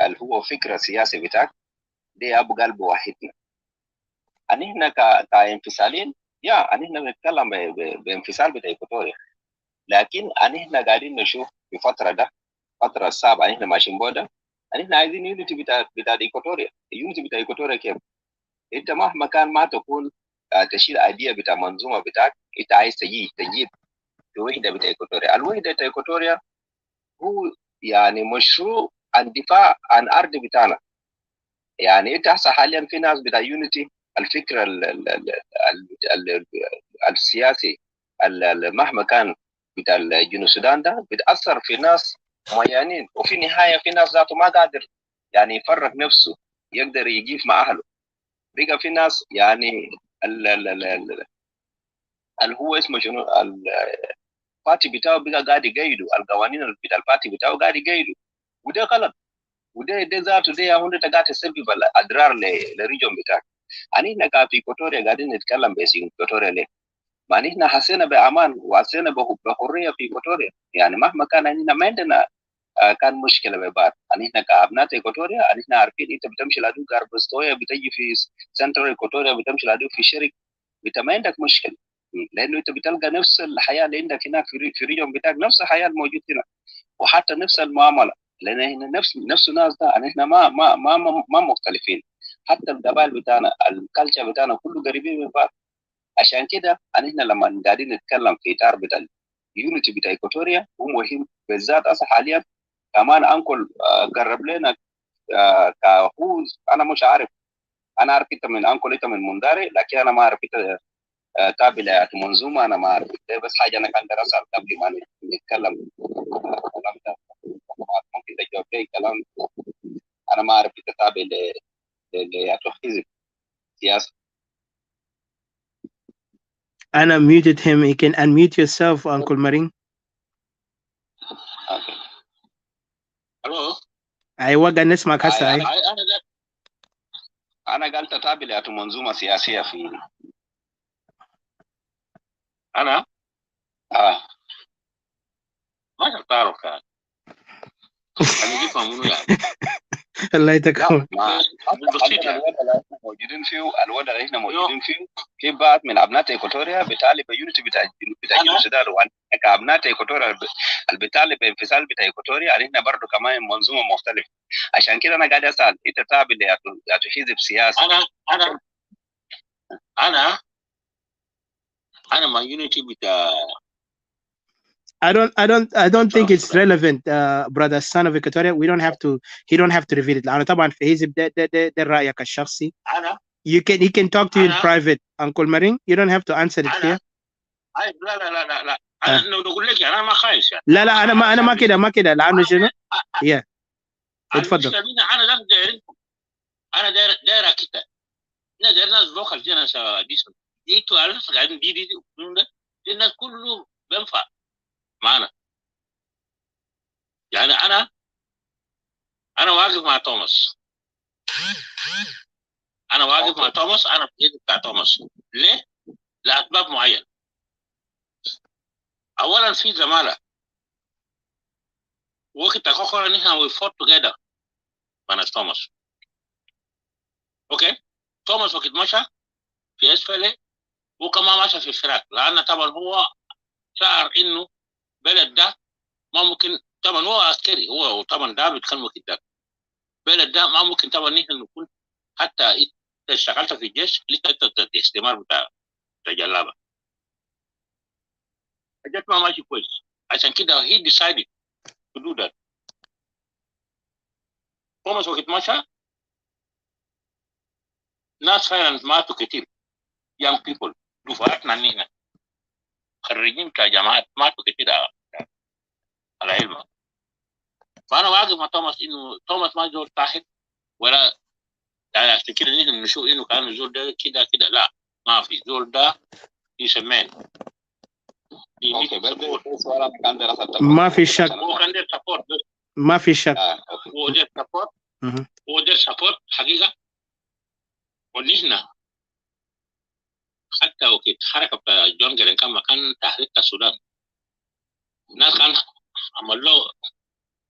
اللي هو فكره سياسي بتاعك دي ابو قلب واحدنا. يعني احنا كانفصالين يعني احنا بنتكلم بانفصال بتاع إيكواتوريا، لكن احنا قاعدين نشوف في فتره ده فتره صعبه احنا ماشيين بوده. احنا عايزين يونيتي بتاع إيكواتوريا. اليونيتي بتاع إيكواتوريا كيف؟ انت مهما كان ما تكون تشيل ايديا بتاع منظومه بتاعك، انت عايز تجيب الوحده بتاع إيكواتوريا. الوحده بتاع إيكواتوريا هو يعني مشروع الدفاع عن ارض بتاعنا. يعني انت هسه حاليا في ناس بتاع يونيتي الفكره السياسي مهما كان بتاع جنوب السودان ده بتاثر في ناس معينين، وفي النهايه في ناس ذاته ما قادر يعني يفرق نفسه يقدر يجيب مع اهله. بقى في ناس يعني اللي هو اسمه شنو البارتي بتاعه بقى قاعد يقيدوا القوانين بتاع البارتي بتاعه قاعد يقيدوا، وده غلط. وده ذاته ده هو انت قاعد تسبب الاضرار للريجون بتاعك. يعني احنا في إيكواتوريا قاعدين نتكلم باسم إيكواتوريا ليه؟ يعني احنا حسينا بامان وحسينا بحريه في إيكواتوريا. يعني مهما كان احنا ما عندنا كان مشكله ببعض. يعني احنا كابناء إيكواتوريا احنا عارفين انت بتمشي لادو غربستويا بتجي في سنترال إيكواتوريا بتمشي لادو في شرق، انت ما عندك مشكله. لانه انت بتلقى نفس الحياه اللي عندك هناك في الريجن بتاعك نفس الحياه الموجود هنا، وحتى نفس المعامله، لان احنا نفس الناس ده، يعني احنا ما مختلفين. حتى القبائل بتاعنا الكالتشر بتاعنا كله قريبين من بعض. عشان كده احنا لما قاعدين نتكلم في اطار بتاع اليونيتي بتاع ايكوتوريا هو مهم بالذات. اصلا حاليا كمان انكل قرب لنا كهوز. انا مش عارف، انا عارف انت من انكل، انت من منداري، لكن انا ما اعرف انت تابع منظومه. انا ما اعرف ده، بس حاجه انا كان درسها قبل ما نتكلم الكلام ده. ممكن تجاوب لي كلام. انا ما اعرف انت تابع لحزب سياسي. أنا muted him. You can unmute yourself, Uncle Maring. اوكي. الو أيوة قاعد نسمعك هسه. انا قلت تابع لمنظومه سياسيه في انا ما تعرف يعني انا جيت منو يعني الله يتكون. موجودين فيه الوضع اللي احنا موجودين فيه في بعض من ابناء ايكوتوريا بتالي بيونتي بتاع جنوب السودان، كابناء ايكوتوريا اللي بتالي بانفصال بتاع ايكوتوريا، يعني احنا برضه كمان منظومه مختلفه. عشان كده انا قاعد اسال انت تابع حزب سياسي. انا ما يونيتي بتاع I don't think it's relevant, brother son of Equatoria. He don't have to reveal it. لأنه طبعا في حزب ده رأيك الشخصي. He can talk to you in private, Uncle Maring. You don't have to answer it here. لا انا نقول لك انا ما خايف يعني. لا انا ما كده لانه شنو؟ يا اتفضل. انا داير كده. انا داير ناس لوكال جينا دي تعرف قاعدين دي الناس كله بينفع معنا. يعني انا واقف مع توماس. انا في ايد بتاع توماس. ليه؟ لاسباب معينه. اولا في زماله وقت اخر ان احنا we fought together مع توماس. اوكي، توماس وقت مشى في اسفل وكمان مشى في الفراق، لان طبعا هو شعر انه بلد ده ما ممكن. طبعا هو عسكري، هو طبعا ده بيتكلم وقت ده بلد ده ما ممكن طبعا نحن نكون حتى اشتغلت في الجيش لسه الاستثمار بتاع جلابه. حاجات ما ماشي كويس. عشان كده he decided to do that. توماس وقت مشى ناس فعلا ماتوا كتير. young people دفعتنا نينا خريجين كجامعات ماتوا كتير على علمه. فانا واقف مع توماس انه توماس ما زول تاحت ولا يعني عشان كده نحن نشوف انه كان الزول ده كده لا، ما في زول ده يسمين. ما في شك. هو كان دير سبورت. ما في شك. هو دير سبورت حقيقه. ونحن حتى وقت حركه بتاع جون جيرين كان مكان تحرير السودان، الناس كان عمل له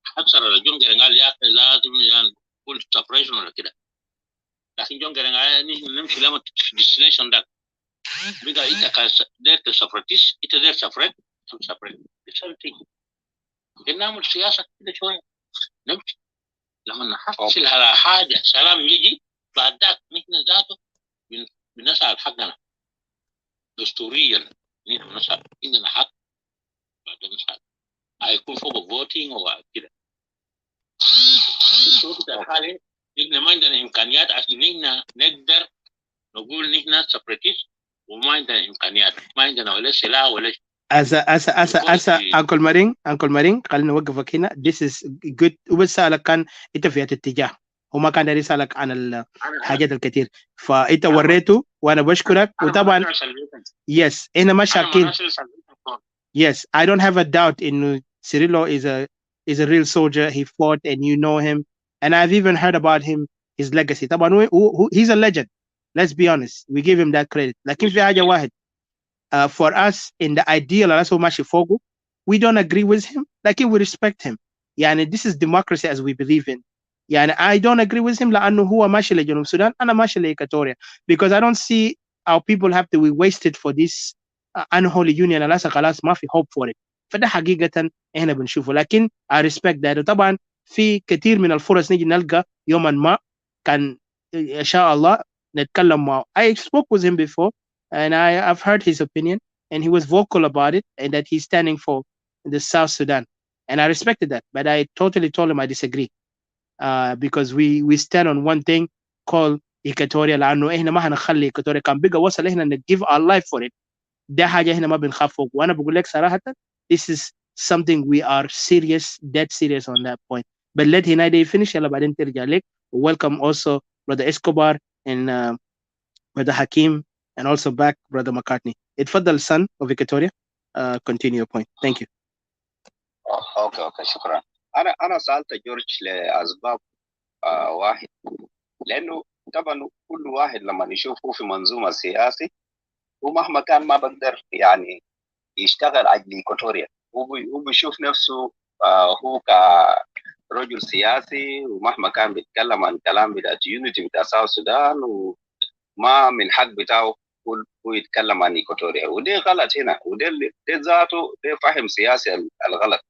حصر جون جيرين قال يا اخي لازم يعني كل سبريشن ولا كده. لكن جون جيرين قال نحن نمشي لما الديستنيشن ده بقى انت داير تسفرتيس انت داير سفرت نعمل سياسه كده شويه نمشي. لما نحصل على حاجه سلام يجي بعد ذاك نحن ذاته بنسال حقنا دستوريا. نحن نسال اننا حق بعد نسال هيكون فوق فوتينج وكده. في الوقت الحالي نحن ما عندنا امكانيات عشان نحن نقدر نقول نحن سبريتيست، وما عندنا امكانيات، ما عندنا ولا سلاح ولا شيء. أسا أنكل مارين خلينا نوقفك هنا. This is good. وبسألك كان أنت في اتجاه وما كان داري يسألك عن الحاجات الكثير، فأنت وريته وأنا بشكرك. وطبعا yes هنا ما شاكين. Yes, I don't have a doubt إنه Cirillo is a real soldier. He fought and you know him, and I've even heard about him, his legacy. طبعا he's a legend. Let's be honest. We give him that credit. لكن في حاجة واحد. For us in the ideal we don't agree with him, like we respect him. يعني this is democracy as we believe in. يعني I don't agree with him لأنه هو ماشي لجنوب السودان، أنا ماشي لإيكاتوريا, because I don't see our people have to be wasted for this unholy union اللي خلاص ما في hope for it. فده حقيقة احنا بنشوفه. لكن I respect that. طبعا في كثير من الفرص نيجي نلقى يوما ما كان ان شاء الله نتكلم معه. I spoke with him before and I've heard his opinion and he was vocal about it and that he's standing for the South Sudan and I respected that, but I totally told him I disagree because we stand on one thing called Equatoria. لانه احنا ما هنخلي Equatoria كان بقى وصل احنا ن give our life for it. ده حاجه احنا ما بنخاف فوق. وانا بقول لك صراحه this is something we are serious, dead serious on that point. But let Hinaide finish يلا بعدين ترجع لك. Welcome also brother Escobar and brother Hakim and also back brother McCartney. اتفضل son of Equatoria. Continue your point. Thank you. اوكي شكرا. انا سالت جورج لاسباب واحد، لانه طبعا كل واحد لما يشوفه في منظومه سياسي ومهما كان ما بقدر يعني يشتغل اجل ايكواتوريا، هو بيشوف نفسه هو كرجل سياسي، ومهما كان بيتكلم عن كلام بتاع يونيتي بتاع ساوث السودان وما من حق بتاعه هو يتكلم عن ايكواتوريا، ودي غلط هنا، وده ذاته ده فهم سياسي الغلط.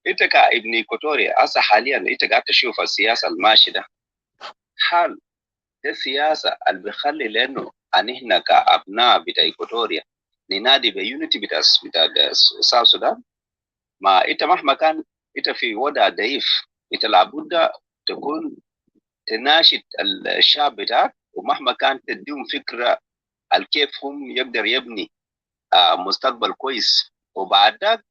انت كابن ايكواتوريا هسه حاليا انت قاعد تشوف السياسه الماشيه ده، حال ده السياسه اللي بيخلي لانه ان احنا كابناء بتاع ايكواتوريا ننادي بيونيتي بتاع ساوث السودان. ما انت مهما كان انت في وضع ضعيف، انت لابد تكون تناشد الشعب بتاعك، ومهما كان تديهم فكره كيف هم يقدر يبني مستقبل كويس. وبعد ذاك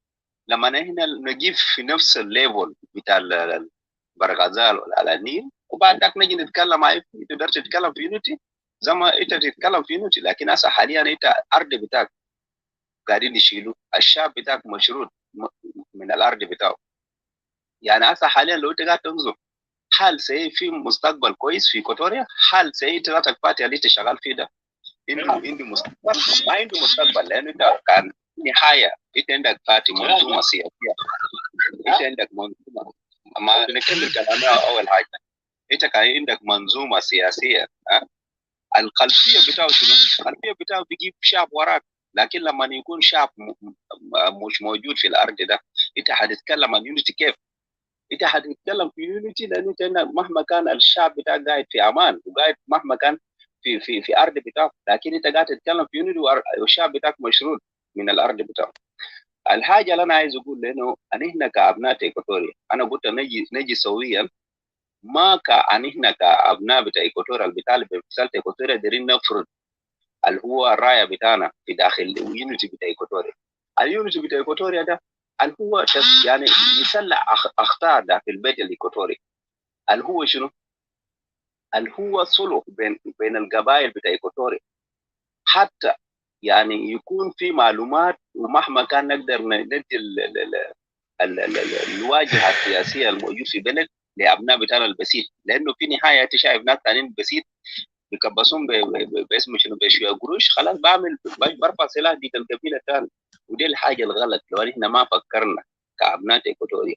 لما هنا نجيب في نفس الليفل بتاع البرغازال على النيل، وبعد ذاك نجي نتكلم معي تقدر تتكلم في يونيتي زي ما انت تتكلم في يونيتي. لكن هسه حاليا انت ارض بتاعك قاعدين يشيلوا، الشعب بتاعك مشرود من الارض بتاعه. يعني هسه حاليا لو انت قاعد تنظر حال سي في مستقبل كويس في ايكواتوريا، حال سي ذاتك بارتي اللي انت شغال فيه ده عنده مستقبل؟ ما عنده مستقبل، لانه انت كان نهايه انت عندك بارتي منظومه سياسيه، انت عندك منظومه. ما نكمل كلامنا. اول حاجه انت كان عندك منظومه سياسيه، الخلفيه بتاعه شنو؟ الخلفيه بتاعه بيجيب شعب وراك. لكن لما يكون شعب مش موجود في الارض ده، انت هتتكلم عن يونيتي كيف؟ انت هتتكلم في يونيتي لانه انت مهما كان الشعب بتاعك قاعد في امان، وقاعد مهما كان في ارض بتاعك، لكن انت قاعد تتكلم في يونيتي والشعب بتاعك مشرود من الارض بتاعه. الحاجه اللي انا عايز اقول لانه احنا كابناء ايكواتوريا، انا قلت نجي سويا، ما احنا كابناء بتاع ايكواتوريا البتاع اللي برساله ايكواتوريا دايرين نفرض اللي هو الرايه بتاعنا في داخل اليونيتي بتاع ايكواتوريا. اليونيتي بتاع ايكواتوريا ده اللي هو يعني يسلع اخطاء ده في البيت الايكواتوري، اللي هو شنو؟ اللي هو صلح بين القبائل بتاع ايكواتوريا، حتى يعني يكون في معلومات، ومهما كان نقدر ندي الواجهه السياسيه الموجود في بلد لابناء بتاعنا البسيط. لانه في نهايه انت شايف ناس ثانيين بسيط بيكبسون باسم شنو بشويه قروش، خلاص برفع سلاح ضد القبيله الثانيه. ودي الحاجه الغلط. لو احنا ما فكرنا كابناء ايكواتوريا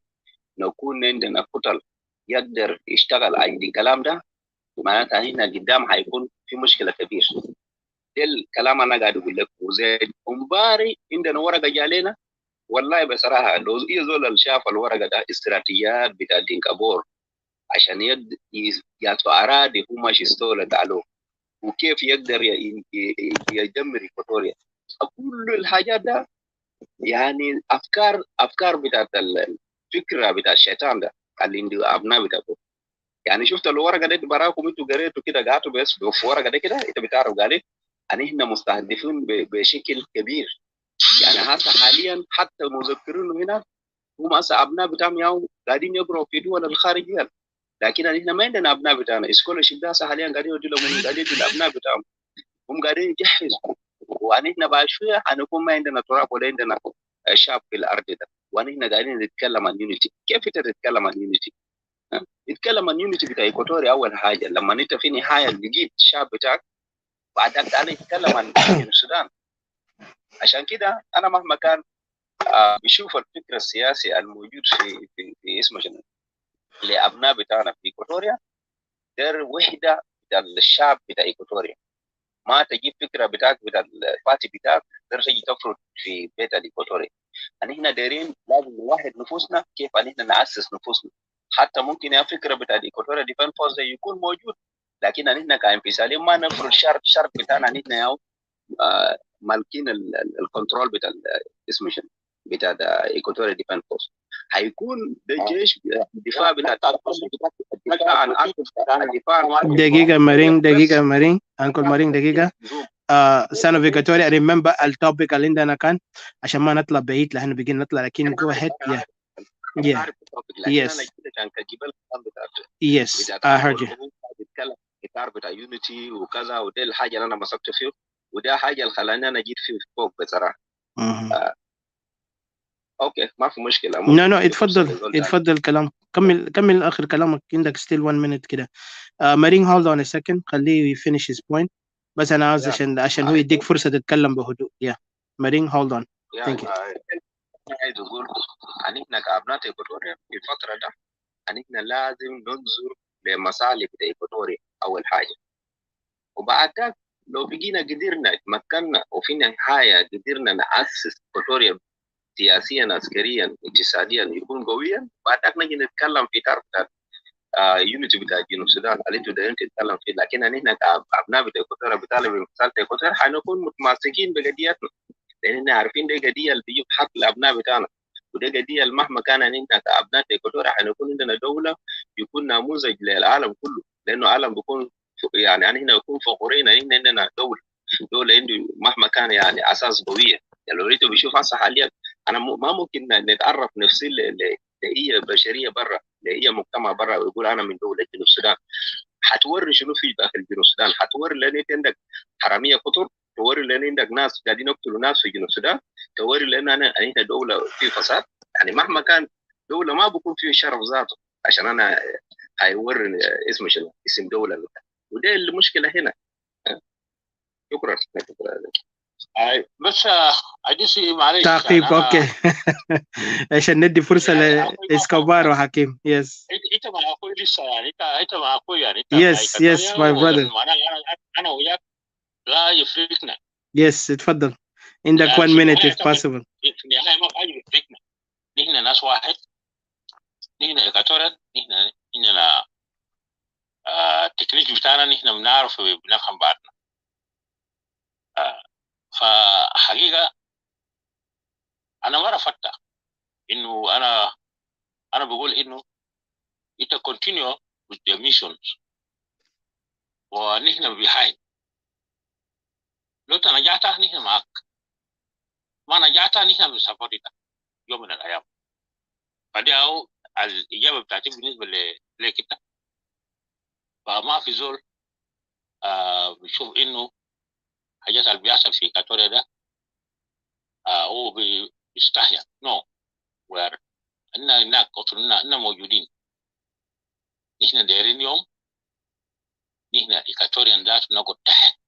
نكون عندنا كتل يقدر يشتغل على الكلام ده، معناتها هنا قدام هيكون في مشكله كبيره. ده الكلام انا قاعد اقول لك. وزي امباري عندنا ورقه جالينا، والله بصراحه لو يزول اللي شاف الورقه ده استراتيجيات بتاع دينكابور عشان يدفع اراضي هو ماشي استولت عليه، وكيف يقدر يدمر ايكواتوريا. كل الحاجات ده يعني افكار بتاعت الفكره بتاع الشيطان ده اللي عنده ابناء بتاعته. يعني شفت الورقه دي براكم انتوا قريتوا كده قعدتوا بس في ورقه دي كده، انت بتعرف قال ان احنا مستهدفين بشكل كبير. يعني هسه حاليا حتى المذكرين هنا هم هسه ابناء بتاعهم يوم قاعدين يقروا في دول الخارجيه، لكن احنا ما عندنا ابناء بتاعنا. سكولرشيب ده هسه حاليا قاعدين يدوا لهم، قاعدين يدوا الابناء بتاعهم، هم قاعدين يجهزوا. واحنا بعد شويه هنكون ما عندنا تراب ولا عندنا شعب في الارض ده، واحنا قاعدين نتكلم عن يونيتي. كيف انت تتكلم عن يونيتي؟ نتكلم عن يونيتي بتاع ايكواتوريا. اول حاجه لما انت في نهايه لقيت الشعب بتاعك، بعدك تعالى نتكلم عن السودان. عشان كده انا مهما كان بشوف الفكر السياسي الموجود في اسمه شنو لابناء بتاعنا في ايكواتوريا، دير وحده بتاع الشعب بتاع ايكواتوريا. ما تجيب فكره بتاعك بتاع البارتي بتاعك تقدر تجي تفرض في بيت الايكواتوري. يعني احنا دايرين لازم نوحد نفوسنا كيف ان احنا ناسس نفوسنا. حتى ممكن يا فكره بتاع الايكواتوري ديفنس فورس يكون موجود، لكن احنا كانفصاليين ما نفرض شرط بتاعنا ان احنا ياو مالكين الكنترول بتاع اسمه شنو بتاع ايكواتوري ديفنس فورس. هيكون ده جيش الدفاع بتاع الدفاع عن الدفاع. دقيقة مارين أنكل مارين دقيقة. Son of Equatoria, remember التوبيك اللي عندنا كان عشان ما نطلع بعيد لأنه بيجي نطلع، لكن go ahead. Yes, I heard you. بيتكلم اطار بتاع يونيتي وكذا، وده الحاجه اللي انا مسكت فيه، وده حاجه اللي خلاني انا جيت فيه فوق بصراحه. اوكي ما في مشكله. No اتفضل كلام. كمل اخر كلامك، عندك still 1 minute كده. مارين hold on a second، خليه finish his point. بس انا عاوز عشان هو يديك فرصه تتكلم بهدوء. مارين hold on. Thank you. انا عايز اقول ان احنا كابناء ايكواتوريا في الفتره ده ان احنا لازم ننظر لمصالح ايكواتوريا اول حاجه، وبعد ذلك لو بقينا قدرنا تمكنا وفي النهايه قدرنا ناسس ايكواتوريا سياسيا عسكريا اقتصاديا يكون قويا، بعد ذلك نجي نتكلم في طرف يونيتي بتاع جنوب السودان اللي انتوا دايرين تتكلم فيه. لكن احنا كابناء بتاع ايكواتوريا بالتالي بمثال ايكواتوريا حنكون متماسكين بقضيتنا، لان عارفين دي قضيه اللي بيجيب حق الابناء بتاعنا، ودي قضيه مهما كان انت كابناء ايكواتوريا حنكون عندنا دوله يكون نموذج للعالم كله، لانه العالم بيكون يعني احنا نكون فخورين ان عندنا دوله عنده مهما كان يعني اساس قويه. يعني لو ريتوا بيشوف هسه حاليا انا ما ممكن نتعرف نفسي هي بشريه برا، هي مجتمع برا ويقول انا من دوله جنوب السودان. حتوري شنو في داخل جنوب السودان؟ حتوري لان انت عندك حراميه كتر، توري لان عندك ناس قاعدين يقتلوا ناس في جنوب السودان، توري لان انت دوله في فساد. يعني مهما كان دوله ما بيكون فيه شرف ذاته عشان انا هيوري اسمه شنو اسم دوله، وده المشكله هنا. شكرا. بس اديسي معلش تعقيب اوكي عشان ندي فرصه لاسكوبار وحكيم. يس انت مع اخوي لسه يعني انت مع اخوي يعني يس ماي براذر. انا وياك لا يفرقنا. يس اتفضل عندك 1 minute if possible. في النهايه ما في حاجه يفرقنا، نحن ناس واحد، نحن ايكواتوريا، نحن عندنا التكنيك بتاعنا، نحن بنعرف بنفهم بعضنا. فحقيقه انا ما رفضت انه انا بقول انه انت continue with the missions ونحن behind. لو انت نجحت نحن معك، ما نجحت نحن بنسبورتك يوم من الايام. فدي او الاجابه بتاعتي بالنسبه لك انت. فما في زول بيشوف انه حاجات اللي بيحصل في ايكواتوريا ده هو بيستحيا. نو وير ان هناك قتلنا ان موجودين. نحن دايرين يوم نحن ايكواتوريان ذات نقعد تحت.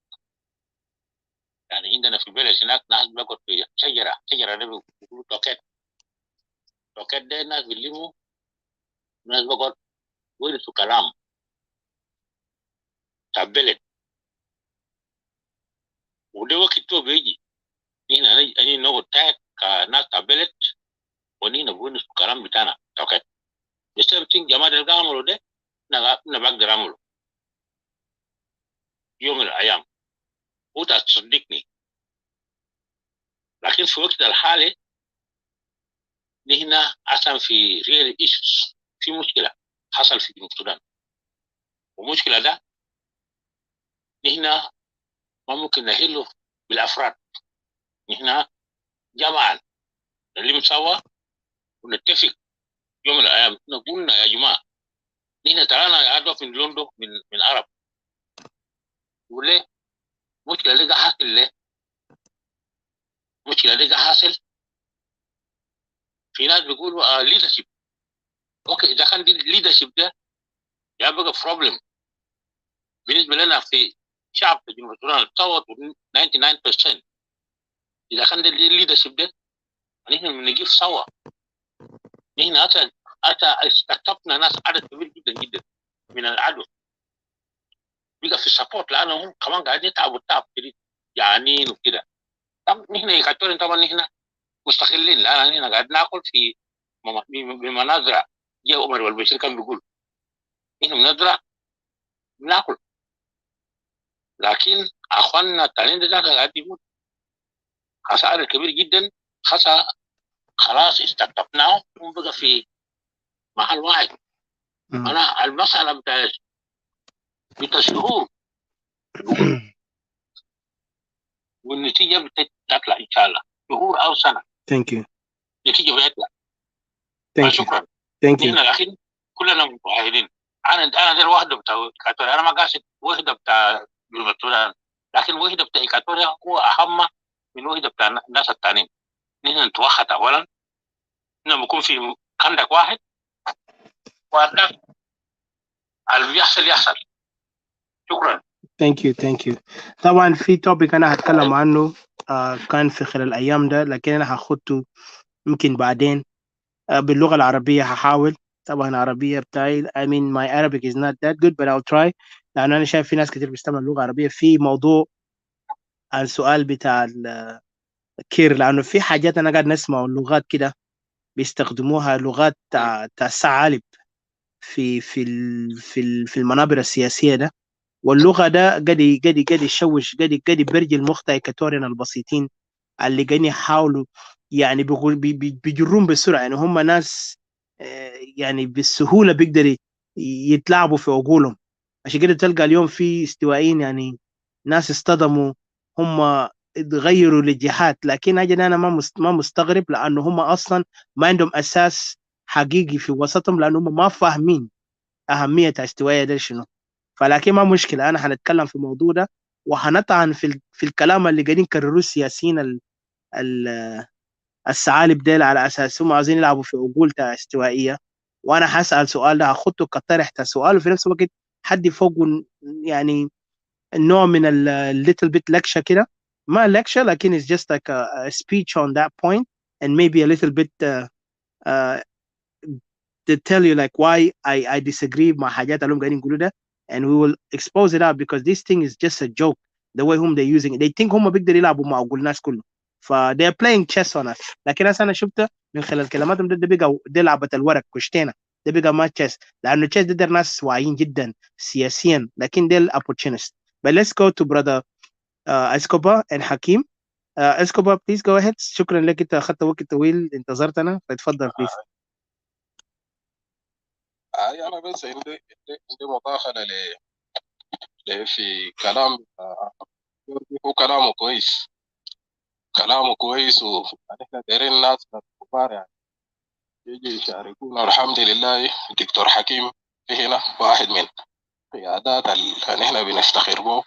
يعني عندنا في بلد هناك ناس بنقعد في شجره ده بيقولوا توكيت ده الناس بيلموا، الناس بقعد ويرثوا كلام بتاع البلد، وده وقت تو بيجي نحن نقعد تحت كناس بتاع البلد ونحن بنرثوا الكلام بتاعنا توكيت. بس جماعه اللي عملوا ده انا بقدر اعمله يوم من الايام وانت تصدقني. لكن في وقت الحالي نحن اصلا في ريال ايشوز، في مشكله حصل في جنوب السودان، والمشكله ده نحن ما ممكن نحله بالافراد. نحن جماعه نلم سوا ونتفق يوم من الايام نقولنا يا جماعه نحن ترانا هدف من لندن من عرب، وليه مشكله دي حاصل ليه؟ مشكله دي حاصل في ناس بيقولوا ليدرشيب. اوكي اذا كان دي ليدرشيب ده يا بقى بروبلم بالنسبه لنا في شعب جنوب السودان تصوت 99%. اذا كان دي ليدرشيب ده نحن بنجيب سوا. نحن حتى استقطبنا ناس عدد كبير جدا جدا من العدو، بقى في السبورت لانهم كمان قاعدين يتعبوا تعب شديد جعانين وكده. طب نحن ايكاتوريين طبعا نحن مستقلين لان نحن قاعد ناكل في بمنازرع. جاء عمر والبشير كان بيقول نحن بنزرع بناكل، لكن اخواننا التانيين ده قاعد يموت خسائر كبير جدا. خلاص استقطبناه وبقى في محل واحد. انا المساله بتاع شهور والنتيجه بتطلع ان شاء الله شهور او سنه. ثانك يو. النتيجه بتطلع. ثانك يو. شكرا. ثانك يو. نحن لكن كلنا متعاهدين. انا ده الوحده بتاع ايكاتوريا، انا ما قاصد وحده بتاع جنوب السودان، لكن وحده بتاع ايكاتوريا هو اهم من وحده بتاع الناس الثانيين. نحن نتوحد اولا، نحن بكون في خندق واحد وهناك اللي بيحصل يحصل. شكرا. ثانك يو. طبعا في توبيك انا هتكلم عنه كان في خلال الايام ده، لكن انا هاخده يمكن بعدين باللغه العربيه. هحاول. طبعا العربيه بتاعي I mean my Arabic is not that good but I'll try، لان انا شايف في ناس كتير بيستعملوا اللغه العربيه في موضوع السؤال بتاع الكير، لانه في حاجات انا قاعد نسمع اللغات كده بيستخدموها، لغات تاع الثعالب في المنابر السياسيه ده. واللغه ده قد يشوش، قد يبرج المخ تاع ايكاتوريان البسيطين اللي قاعدين يحاولوا، يعني بيقول بيجرون بسرعه، يعني هم ناس يعني بالسهوله بيقدر يتلاعبوا في عقولهم. عشان كده تلقى اليوم في استوائيين، يعني ناس اصطدموا، هم اتغيروا للجهات. لكن اجل انا ما مستغرب، لانه هم اصلا ما عندهم اساس حقيقي في وسطهم، لانه هم ما فاهمين اهميه استوائيه ده شنو. فلكن ما مشكله، انا هنتكلم في الموضوع ده وهنطعن في الكلام اللي قاعدين يكرروه السياسيين الثعالب ديل، على اساس هم عايزين يلعبوا في عقول استوائيه. وانا هسال سؤال ده هاخده كطرح سؤال، وفي نفس الوقت حد فوق، يعني نوع من little bit lecture كده. ما lecture، لكن it's just like a speech on that point and maybe a little bit uh, to tell you like why I disagree مع حاجات اللي هم قاعدين يقولوا ده. and we will expose it out because this thing is just a joke the way whom they're using it. they think هم بيقدروا يلعبوا مع عقول الناس كله، ف they are playing chess on us. لكن انا شفت من خلال كلاماتهم ده بقى دي لعبة الورق كشتينا، ده بقى ما chess، لانه chess ده ناس واعيين جدا سياسيا، لكن ده opportunist. but let's go to brother Escobar and Hakim. Escobar please go ahead. شكرا لك، انت اخذت وقت طويل انتظرتنا، فتفضل please. أنا بس عندي مداخلة في كلام هو كلامه كويس، كلامه كويس، ونحن دايرين الناس الكبار يعني يجي يشاركونا. الحمد لله دكتور حكيم في هنا واحد من قيادات اللي نحن بنفتخر به،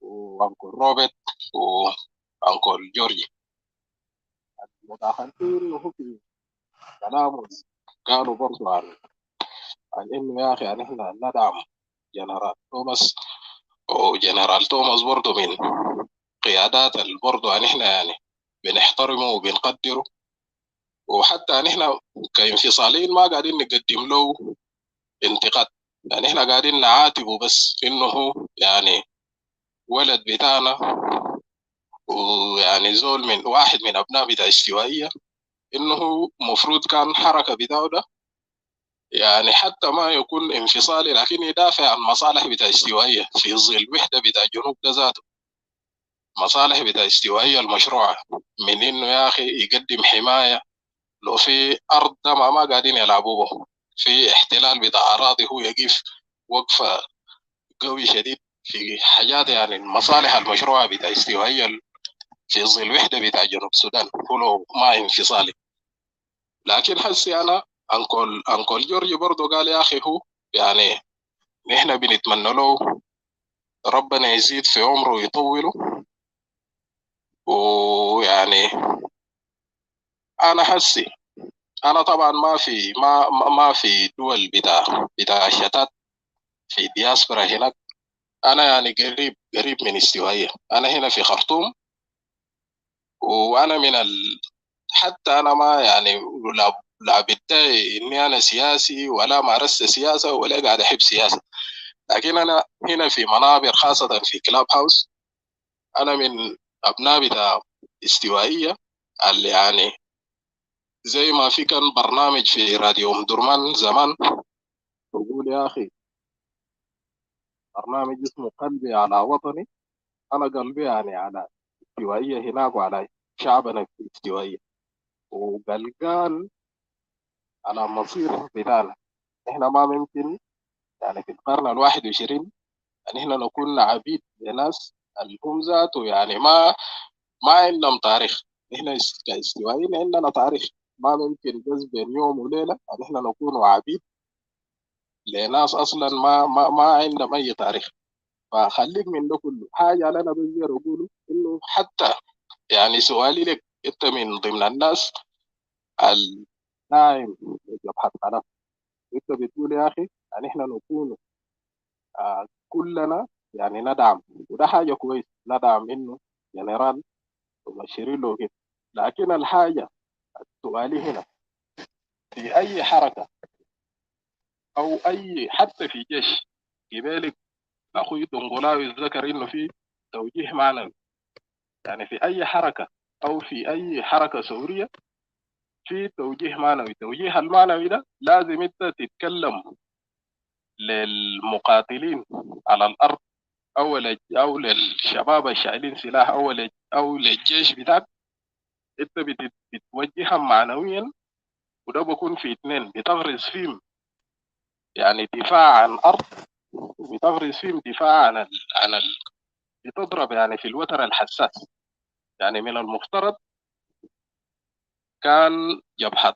وأنكل روبرت وأنكل جورجي. مداخلتين وهو في كلامه قالوا برضو عن إنه يا أخي نحن ندعم جنرال توماس، وجنرال توماس برضو من قيادات برضو نحن يعني بنحترمه وبنقدره، وحتى نحن كانفصاليين ما قاعدين نقدم له انتقاد، يعني احنا قاعدين نعاتبه بس انه يعني ولد بتاعنا، ويعني زول من واحد من ابناء بتاع استوائية، انه مفروض كان حركة بتاعه ده يعني حتى ما يكون انفصالي، لكن يدافع عن مصالح بتاع استوائية في ظل وحدة بتاع جنوب ده ذاته، مصالح بتاع استوائية المشروعة، من انه يا اخي يقدم حماية لو في ارض ده ما قاعدين يلعبوا به، في احتلال بتاع اراضي هو يقف وقفة قوي شديد في حاجات يعني المصالح المشروعة بتاع استوائية في ظل وحدة بتاع جنوب السودان كله ما انفصالي. لكن حسي أنا أنكل جورجي برضو قال يا أخي هو يعني نحن بنتمنى له ربنا يزيد في عمره ويطوله، ويعني أنا حسي أنا طبعا ما في دول بتاع الشتات في دياسبرا هناك، أنا يعني قريب من استوائية، أنا هنا في خرطوم، وأنا من حتى أنا ما يعني لا بدي إني أنا سياسي ولا مارست سياسة ولا قاعد أحب سياسة، لكن أنا هنا في منابر خاصة في كلاب هاوس، أنا من أبناء بتاع استوائية اللي يعني زي ما في كان برنامج في راديو أم درمان زمان بقول يا أخي برنامج اسمه قلبي على وطني. أنا قلبي يعني على استوائية هناك وعلى شعبنا في استوائية، وقلقان على مصير بتاعنا. إحنا ما ممكن يعني في القرن الواحد وعشرين أن إحنا نكون عبيد لناس اللي هم ذاته يعني ما عندهم تاريخ. إحنا كاستوائيين عندنا تاريخ، ما ممكن بس بين يوم وليلة أن إحنا نكون عبيد لناس أصلا ما عندهم أي تاريخ. فخليك من ده كله. حاجة اللي أنا بقدر أقوله إنه حتى يعني سؤالي لك، أنت من ضمن الناس الناعم لجبهة قناة، أنت بتقول يا أخي يعني إحنا نكون كلنا يعني ندعم، وده حاجة كويس ندعم إنه جنرال ومشيرين له كده. لكن الحاجة سؤالي هنا في أي حركة أو أي حتى في جيش قبالك أخوي دنقلاوي ذكر إنه في توجيه معنوي. يعني في أي حركة أو في أي حركة ثورية في توجيه معنوي. التوجيه المعنوي ده لازم أنت تتكلم للمقاتلين على الأرض أو للشباب الشايلين سلاح أو للجيش بتاعك. أنت بتوجههم معنويا، وده بكون في اتنين بتغرز فيهم يعني دفاع عن أرض، وبتغرز فيهم دفاع بتضرب يعني في الوتر الحساس. يعني من المفترض كان جبهة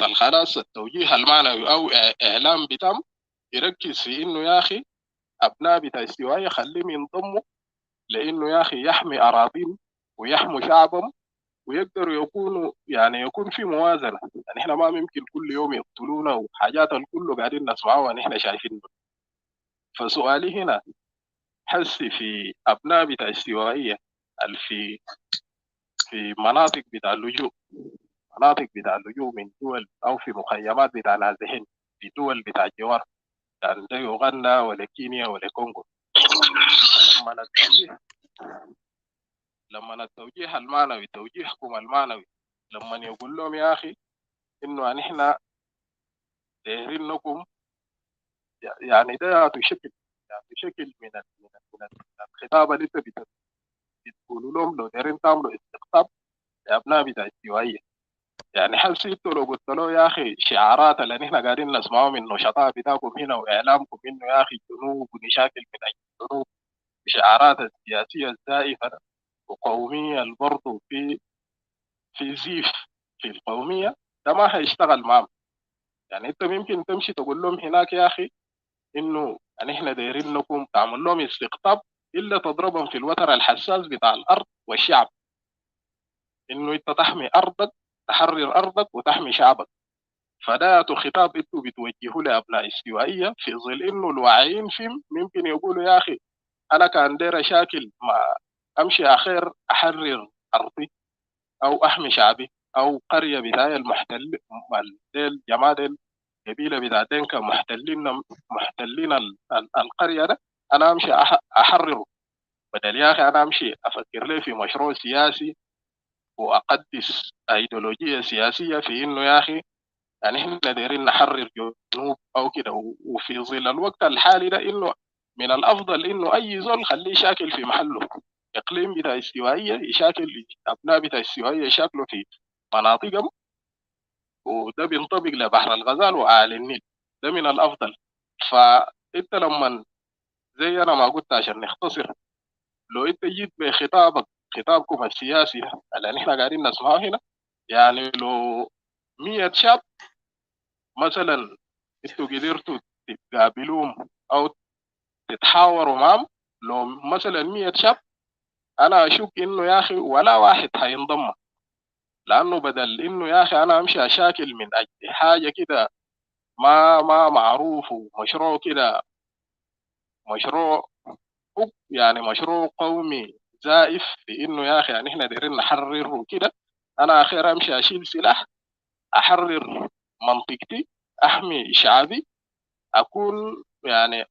الخلاص التوجيه المعنوي أو إعلام بتم يركز في إنه يا أخي أبناء بتاع استوائية خليهم ينضموا، لأنه يا أخي يحمي أراضيهم ويحموا شعبهم ويقدروا يكونوا يعني يكون في موازنة. يعني إحنا ما ممكن كل يوم يقتلونا وحاجات الكل قاعدين نسمعوها ونحن شايفين. فسؤالي هنا حسي في أبناء بتاع استوائية في مناطق بتاع اللجوء، مناطق بتاع اللجوء من دول أو في مخيمات بتاع نازحين في دول بتاع الجوار، يعني ده يوغندا ولا كينيا ولا كونغو. لما التوجيه المعنوي توجيهكم المعنوي لما يقول لهم يا أخي إنه نحن دايرين لكم، يعني ده شكل من الخطاب اللي انت بتقولوا لهم لو دايرين تعملوا استقطاب لأبناء بتاع استوائية. يعني حسيتوا لو قلت له يا أخي شعارات اللي نحن قاعدين نسمعوا من نشطاء بتاعكم هنا وإعلامكم إنه يا أخي الجنوب ومشاكل من الجنوب، شعارات السياسية الزائفة وقومية برضه في زيف في القومية، ده ما هيشتغل معهم. يعني انت ممكن تمشي تقول لهم هناك يا اخي انه احنا دايرين لكم تعمل لهم استقطاب، الا تضربهم في الوتر الحساس بتاع الارض والشعب، انه انت تحمي ارضك، تحرر ارضك وتحمي شعبك. فده خطاب انتوا بتوجهوا لابناء استوائيه في ظل انه الواعيين فيهم ممكن يقولوا يا اخي انا كان داير شاكل ما امشي اخير احرر ارضي او احمي شعبي او قريه بدايه المحتل الجماعه قبيله بتاع دينكا محتلين القريه ده، انا امشي احرره بدل يا اخي انا امشي افكر لي في مشروع سياسي واقدس ايديولوجيه سياسيه في انه يا اخي يعني احنا دايرين نحرر جنوب او كده. وفي ظل الوقت الحالي ده انه من الافضل انه اي زول خليه شاكل في محله. اقليم بتاع استوائيه يشاكل ابناء بتاع استوائيه يشاكلوا في مناطقهم، وده بينطبق لبحر الغزال وآل النيل، ده من الافضل. فانت لما زي انا ما قلت عشان نختصر، لو انت جيت خطابكم السياسي ده اللي نحن قاعدين نسمعه هنا، يعني لو 100 شاب مثلا انتوا قدرتوا تقابلوهم او تتحاوروا معهم، لو مثلا 100 شاب انا اشك انه يا اخي ولا واحد هينضم. لانه بدل انه يا اخي انا امشي اشاكل من اجل حاجه كده ما معروف ومشروع كده، مشروع يعني مشروع قومي زائف في انه يا اخي يعني احنا دايرين نحرر وكده، انا اخير امشي اشيل سلاح احرر منطقتي احمي شعبي اكون يعني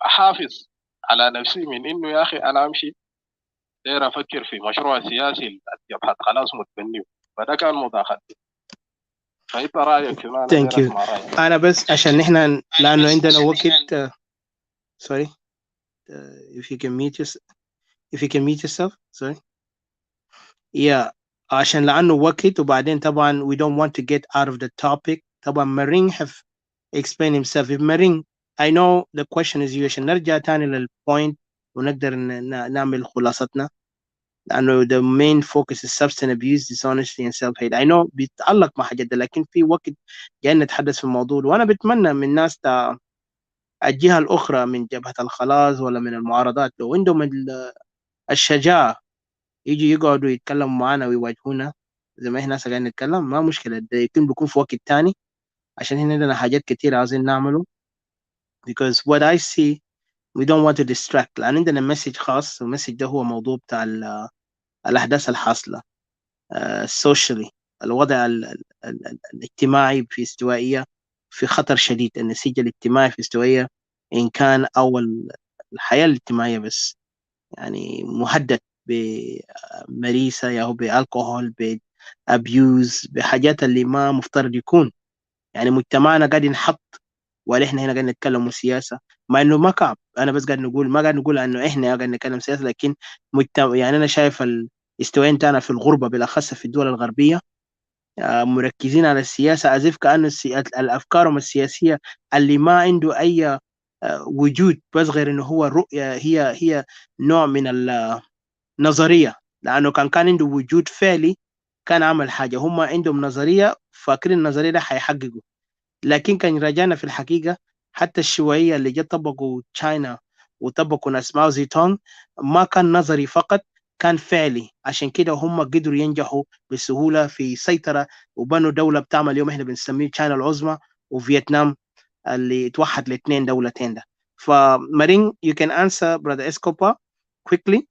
احافظ على نفسي من انه يا اخي انا امشي داير افكر في مشروع سياسي الجبهة خلاص متبنيه، فده كان مداخلتي. فانت رايك شنو؟ انا ثانك داير يو. اسمع رايك. انا بس عشان احنا لانه عندنا وقت sorry if you can mute yourself sorry yeah عشان لانه وقت وبعدين طبعا we don't want to get out of the topic. طبعا Marine have explained himself. If Marine I know the question is you عشان نرجع تاني للpoint ونقدر نعمل خلاصتنا، لأنه the main focus is substance abuse, dishonesty and self-hate. I know بيتعلق مع حاجات ده، لكن في وقت جاي نتحدث في الموضوع، وأنا بتمنى من الناس الجهة الأخرى من جبهة الخلاص ولا من المعارضات لو عندهم الشجاعة يجي يقعدوا يتكلموا معنا ويواجهونا زي ما احنا قاعدين نتكلم، ما مشكلة، ده يمكن بيكون في وقت تاني عشان هنا عندنا حاجات كتير عايزين نعمله. because what I see we don't want to distract، لأن عندنا مسج خاص، والمسج ده هو موضوع بتاع الأحداث الحاصلة socially. الوضع الاجتماعي في استوائية في خطر شديد، النسيج الاجتماعي في استوائية إن كان أول الحياة الاجتماعية بس يعني مهدد بمريسة يا هو بالكحول بأبيوز بحاجات اللي ما مفترض يكون. يعني مجتمعنا قاعد ينحط ولا احنا هنا قاعد نتكلم سياسة، مع انه ما كعب، انا بس قاعد نقول ما قاعد نقول انه احنا قاعد نتكلم سياسة، لكن يعني انا شايف الاستوائيين تاعنا في الغربة بالاخص في الدول الغربية مركزين على السياسة أزف كأنه الأفكارهم السياسية اللي ما عنده أي وجود بس غير إنه هو الرؤية هي نوع من النظرية، لأنه كان عنده وجود فعلي كان عمل حاجة، هم عندهم نظرية فاكرين النظرية ده حيحققوا، لكن كان رجعنا في الحقيقة حتى الشيوعية اللي جت طبقوا تشاينا وطبقوا ناس ماو زي تونغ ما كان نظري فقط، كان فعلي. عشان كده هم قدروا ينجحوا بسهولة في سيطرة وبنوا دولة بتعمل اليوم احنا بنسميه تشاينا العظمى وفيتنام اللي توحد الاثنين دولتين ده. فمارين you can answer brother Escobar quickly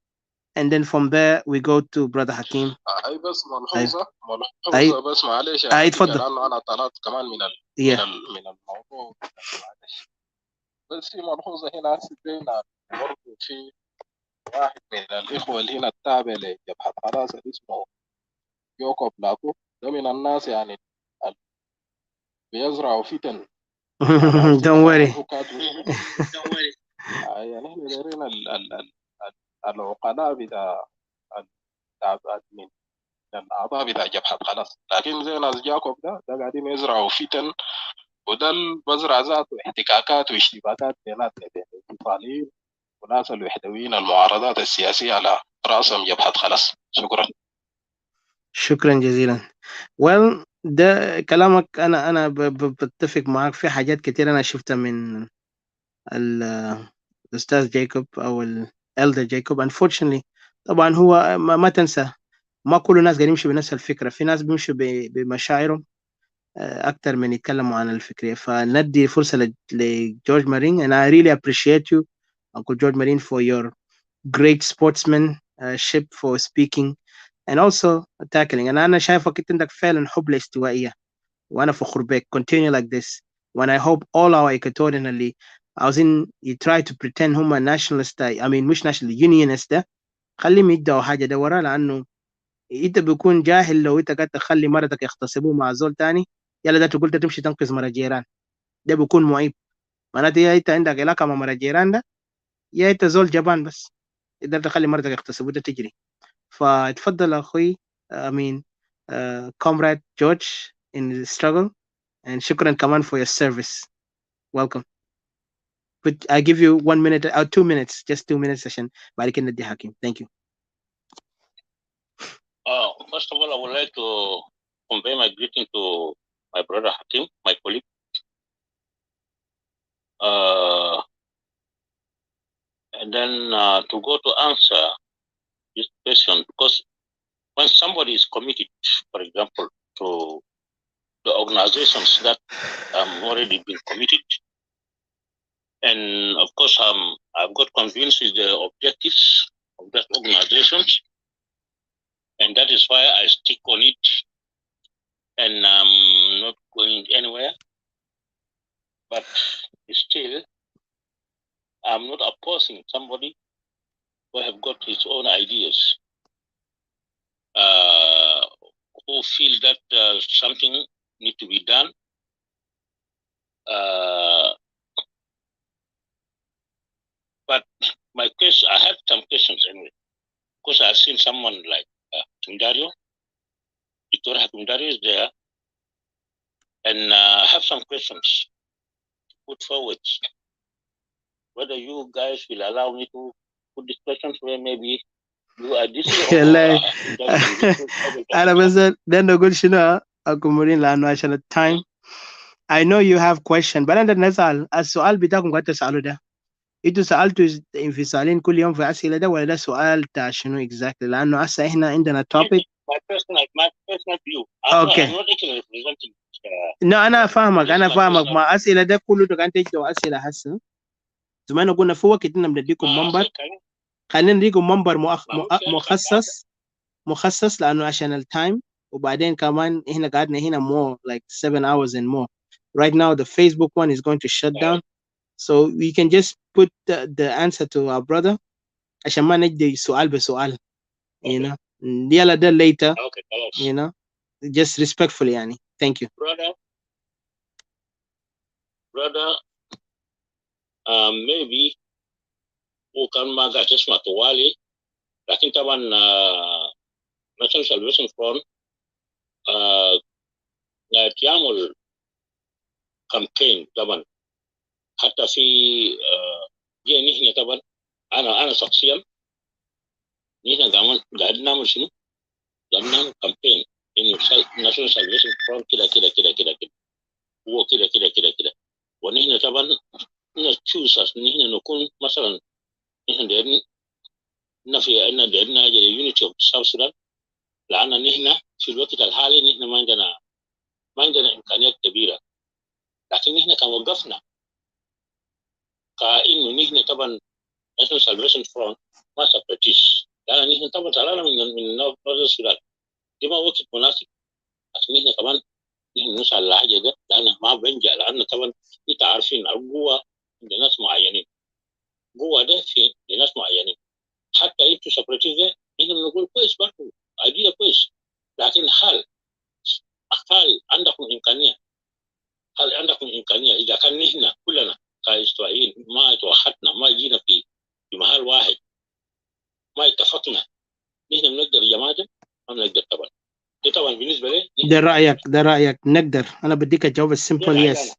and then from there we go to brother Hakim. اي بس أي بس معلش يا اتفضل. لانه انا طلعت كمان من الموضوع. معلش بس في ملحوظه هنا بين برضه في واحد من الاخوه اللي هنا التابع لجبهه خلاص اللي اسمه يوكوب لاكو، ده من الناس يعني بيزرعوا فتن. don't worry. يعني احنا دايرين العقلاء بتاع من الاعضاء بتاع جبهه خلاص، لكن زي ناس جاكوب ده قاعدين يزرعوا فتن، وده البزرع ذاته احتكاكات واشتباكات بيناتنا بين الانفصاليين وناس الوحدويين المعارضات السياسيه على راسهم جبهه خلاص. شكرا جزيلا. well ده كلامك انا بتفق معاك في حاجات كتير انا شفتها من الاستاذ جايكوب او الالدر جايكوب. unfortunately طبعا هو ما تنسى ما كل الناس قاعدين يمشوا بنفس الفكره، في ناس بيمشوا بمشاعرهم اكتر من يتكلموا عن الفكره. فندي فرصه لجورج مارين and I really appreciate you Uncle George Marine for your great sportsmanship for speaking and also tackling. أنا شايفك أنت عندك فعلا حب الاستوائية وأنا فخور بك. continue like this when I hope all our Equatorian اللي عاوزين you try to pretend هم nationalist I mean مش nationalist unionist ده خليهم يدعوا حاجة ده ورا، لأنه أنت بيكون جاهل لو أنت قاعد تخلي مرتك يغتصبوه مع زول تاني يلا ده تقول تمشي تنقذ مرة جيران، ده بيكون معيب. معناته يا أنت عندك علاقة مع مرة جيران ده يا أنت زول جبان بس تقدر تخلي مرتك يغتصبوه ده تجري. فاتفضل أخوي أمين comrade George in the struggle and شكرا كمان for your service. Welcome. But I give you 1 minute or 2 minutes, just 2 minutes عشان بعد كده ندي حكيم. Thank you. First of all, I would like to convey my greeting to my brother Hakim, my colleague. And then to go to answer this question, because when somebody is committed, for example, to the organizations that already been committed, and of course I've got convinced with the objectives of that organizations, and that is why I stick on it, and I'm not going anywhere. But I'm not opposing somebody who have got his own ideas, who feel that something need to be done. But my question, I have some questions anyway, because I've seen someone like Tundario, Victoria Tundario is there, and I have some questions to put forward. Whether you guys will allow me to put these questions where maybe you are this أنا بس ده نقول شنو أكملين لأنه عشان التايم. I know you have question, but أنا نسأل السؤال بتاعكم قاعد تسألوا ده. انتوا سألتوا انفصالين كل يوم في أسئلة ده ولا ده سؤال تاع شنو exactly؟ لأنه هسه إحنا عندنا topic. My personal view. Okay. I'm not actually representing. No, أنا فاهمك ما أسئلة ده كله ده كان تجوا أسئلة هسه. زمان قلنا في وقت إننا بنديكم منبر. خلينا نديكم منبر مخصص لأنه عشان التايم، وبعدين كمان إحنا قعدنا هنا more like 7 hours and more. Right now the Facebook one is going to shut down, so we can just put the answer to our brother عشان ما نجي سؤال بسؤال. You know, يلا ده later. You know, just respectfully يعني. Thank you. Brother, maybe who can ما قاعد تسمع طوالي، لكن طبعا National Salvation Front قاعد يعمل كامبين طبعا، حتى في نحن طبعا أنا شخصيا نحن قاعد نعمل شنو؟ قاعد نعمل كامبين إنه National Salvation Front كده كده كده كده كده هو كده كده كده كده، ونحن طبعا نتشوز نحن نكون مثلا نحن دايرين نفي أن دايرين unity of South Sudan، لأن نحن في الوقت الحالي نحن ما عندنا إمكانيات كبيرة، لكن نحن كان وقفنا كأنه نحن طبعا National Salvation Front ما سبرتيش، لأن نحن طبعا طلعنا من نورث السودان، دي ما وقت مناسب عشان نحن كمان نحن نسعى للحاجة ده، لأن ما بنجح، لأن طبعا أنت عارفين القوة عند ناس معينين، قوة ده في ناس معينين، حتى أنتوا سبرتيش ده نحن بنقول كويس برضه أيديا كويس، لكن هل عندكم إمكانية؟ هل عندكم إمكانية إذا كان نحن كلنا كاستوائيين ما توحدنا، ما جينا في محل واحد، ما اتفقنا، نحن بنقدر يا جماعة؟ ما بنقدر طبعا. ده طبعا بالنسبة لي ده رأيك نقدر. أنا بديك الجواب السيمبل يس.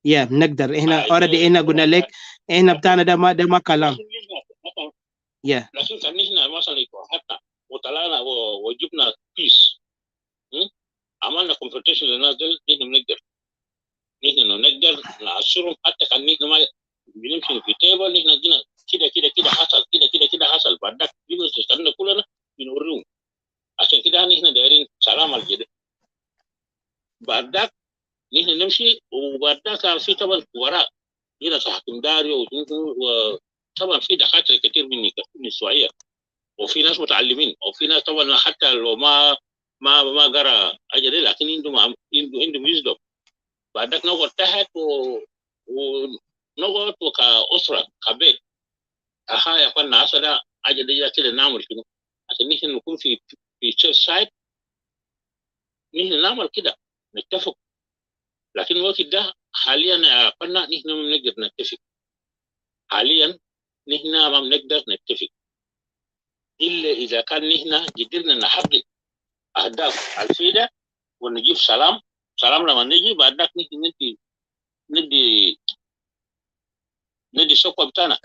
يا بنقدر. إحنا already إحنا قلنا لك إحنا بتاعنا ده ما كلام. يا لكن كان نحن مثلا توحدنا وطلعنا وجبنا بيس، عملنا كونفرتيشن للناس دول، نحن نقدر نعشرهم، حتى كان نحن ما بنمشي في تيبل، نحن جينا كده حصل كده حصل، بعد ذاك بيجوا يستنى كلنا بنوريهم، عشان كده نحن دايرين سلام الجديد. بعد ذاك نحن نمشي، وبعد ذاك كان في طبعا وراء هنا تحكم داري، وطبعا في دكاتره كثير من السعوديه، وفي ناس متعلمين، وفي ناس طبعا حتى لو ما قرا اجري، لكن عندهم ويزدم. بعد ذاك نقعد تحت ونقعد كأسرة كبيت، يا اخوانا عسى اجري كده نعمل شنو عشان نحن نكون في تشيرش سايد، نحن نعمل كده نتفق. لكن الوقت ده حاليا يا اخوانا نحن ما بنقدر نتفق، حاليا نحن ما بنقدر نتفق الا اذا كان نحن قدرنا نحقق اهداف الفيده ونجيب سلام لما نجي، بعد ذاك نحن ندي الشقوه بتاعنا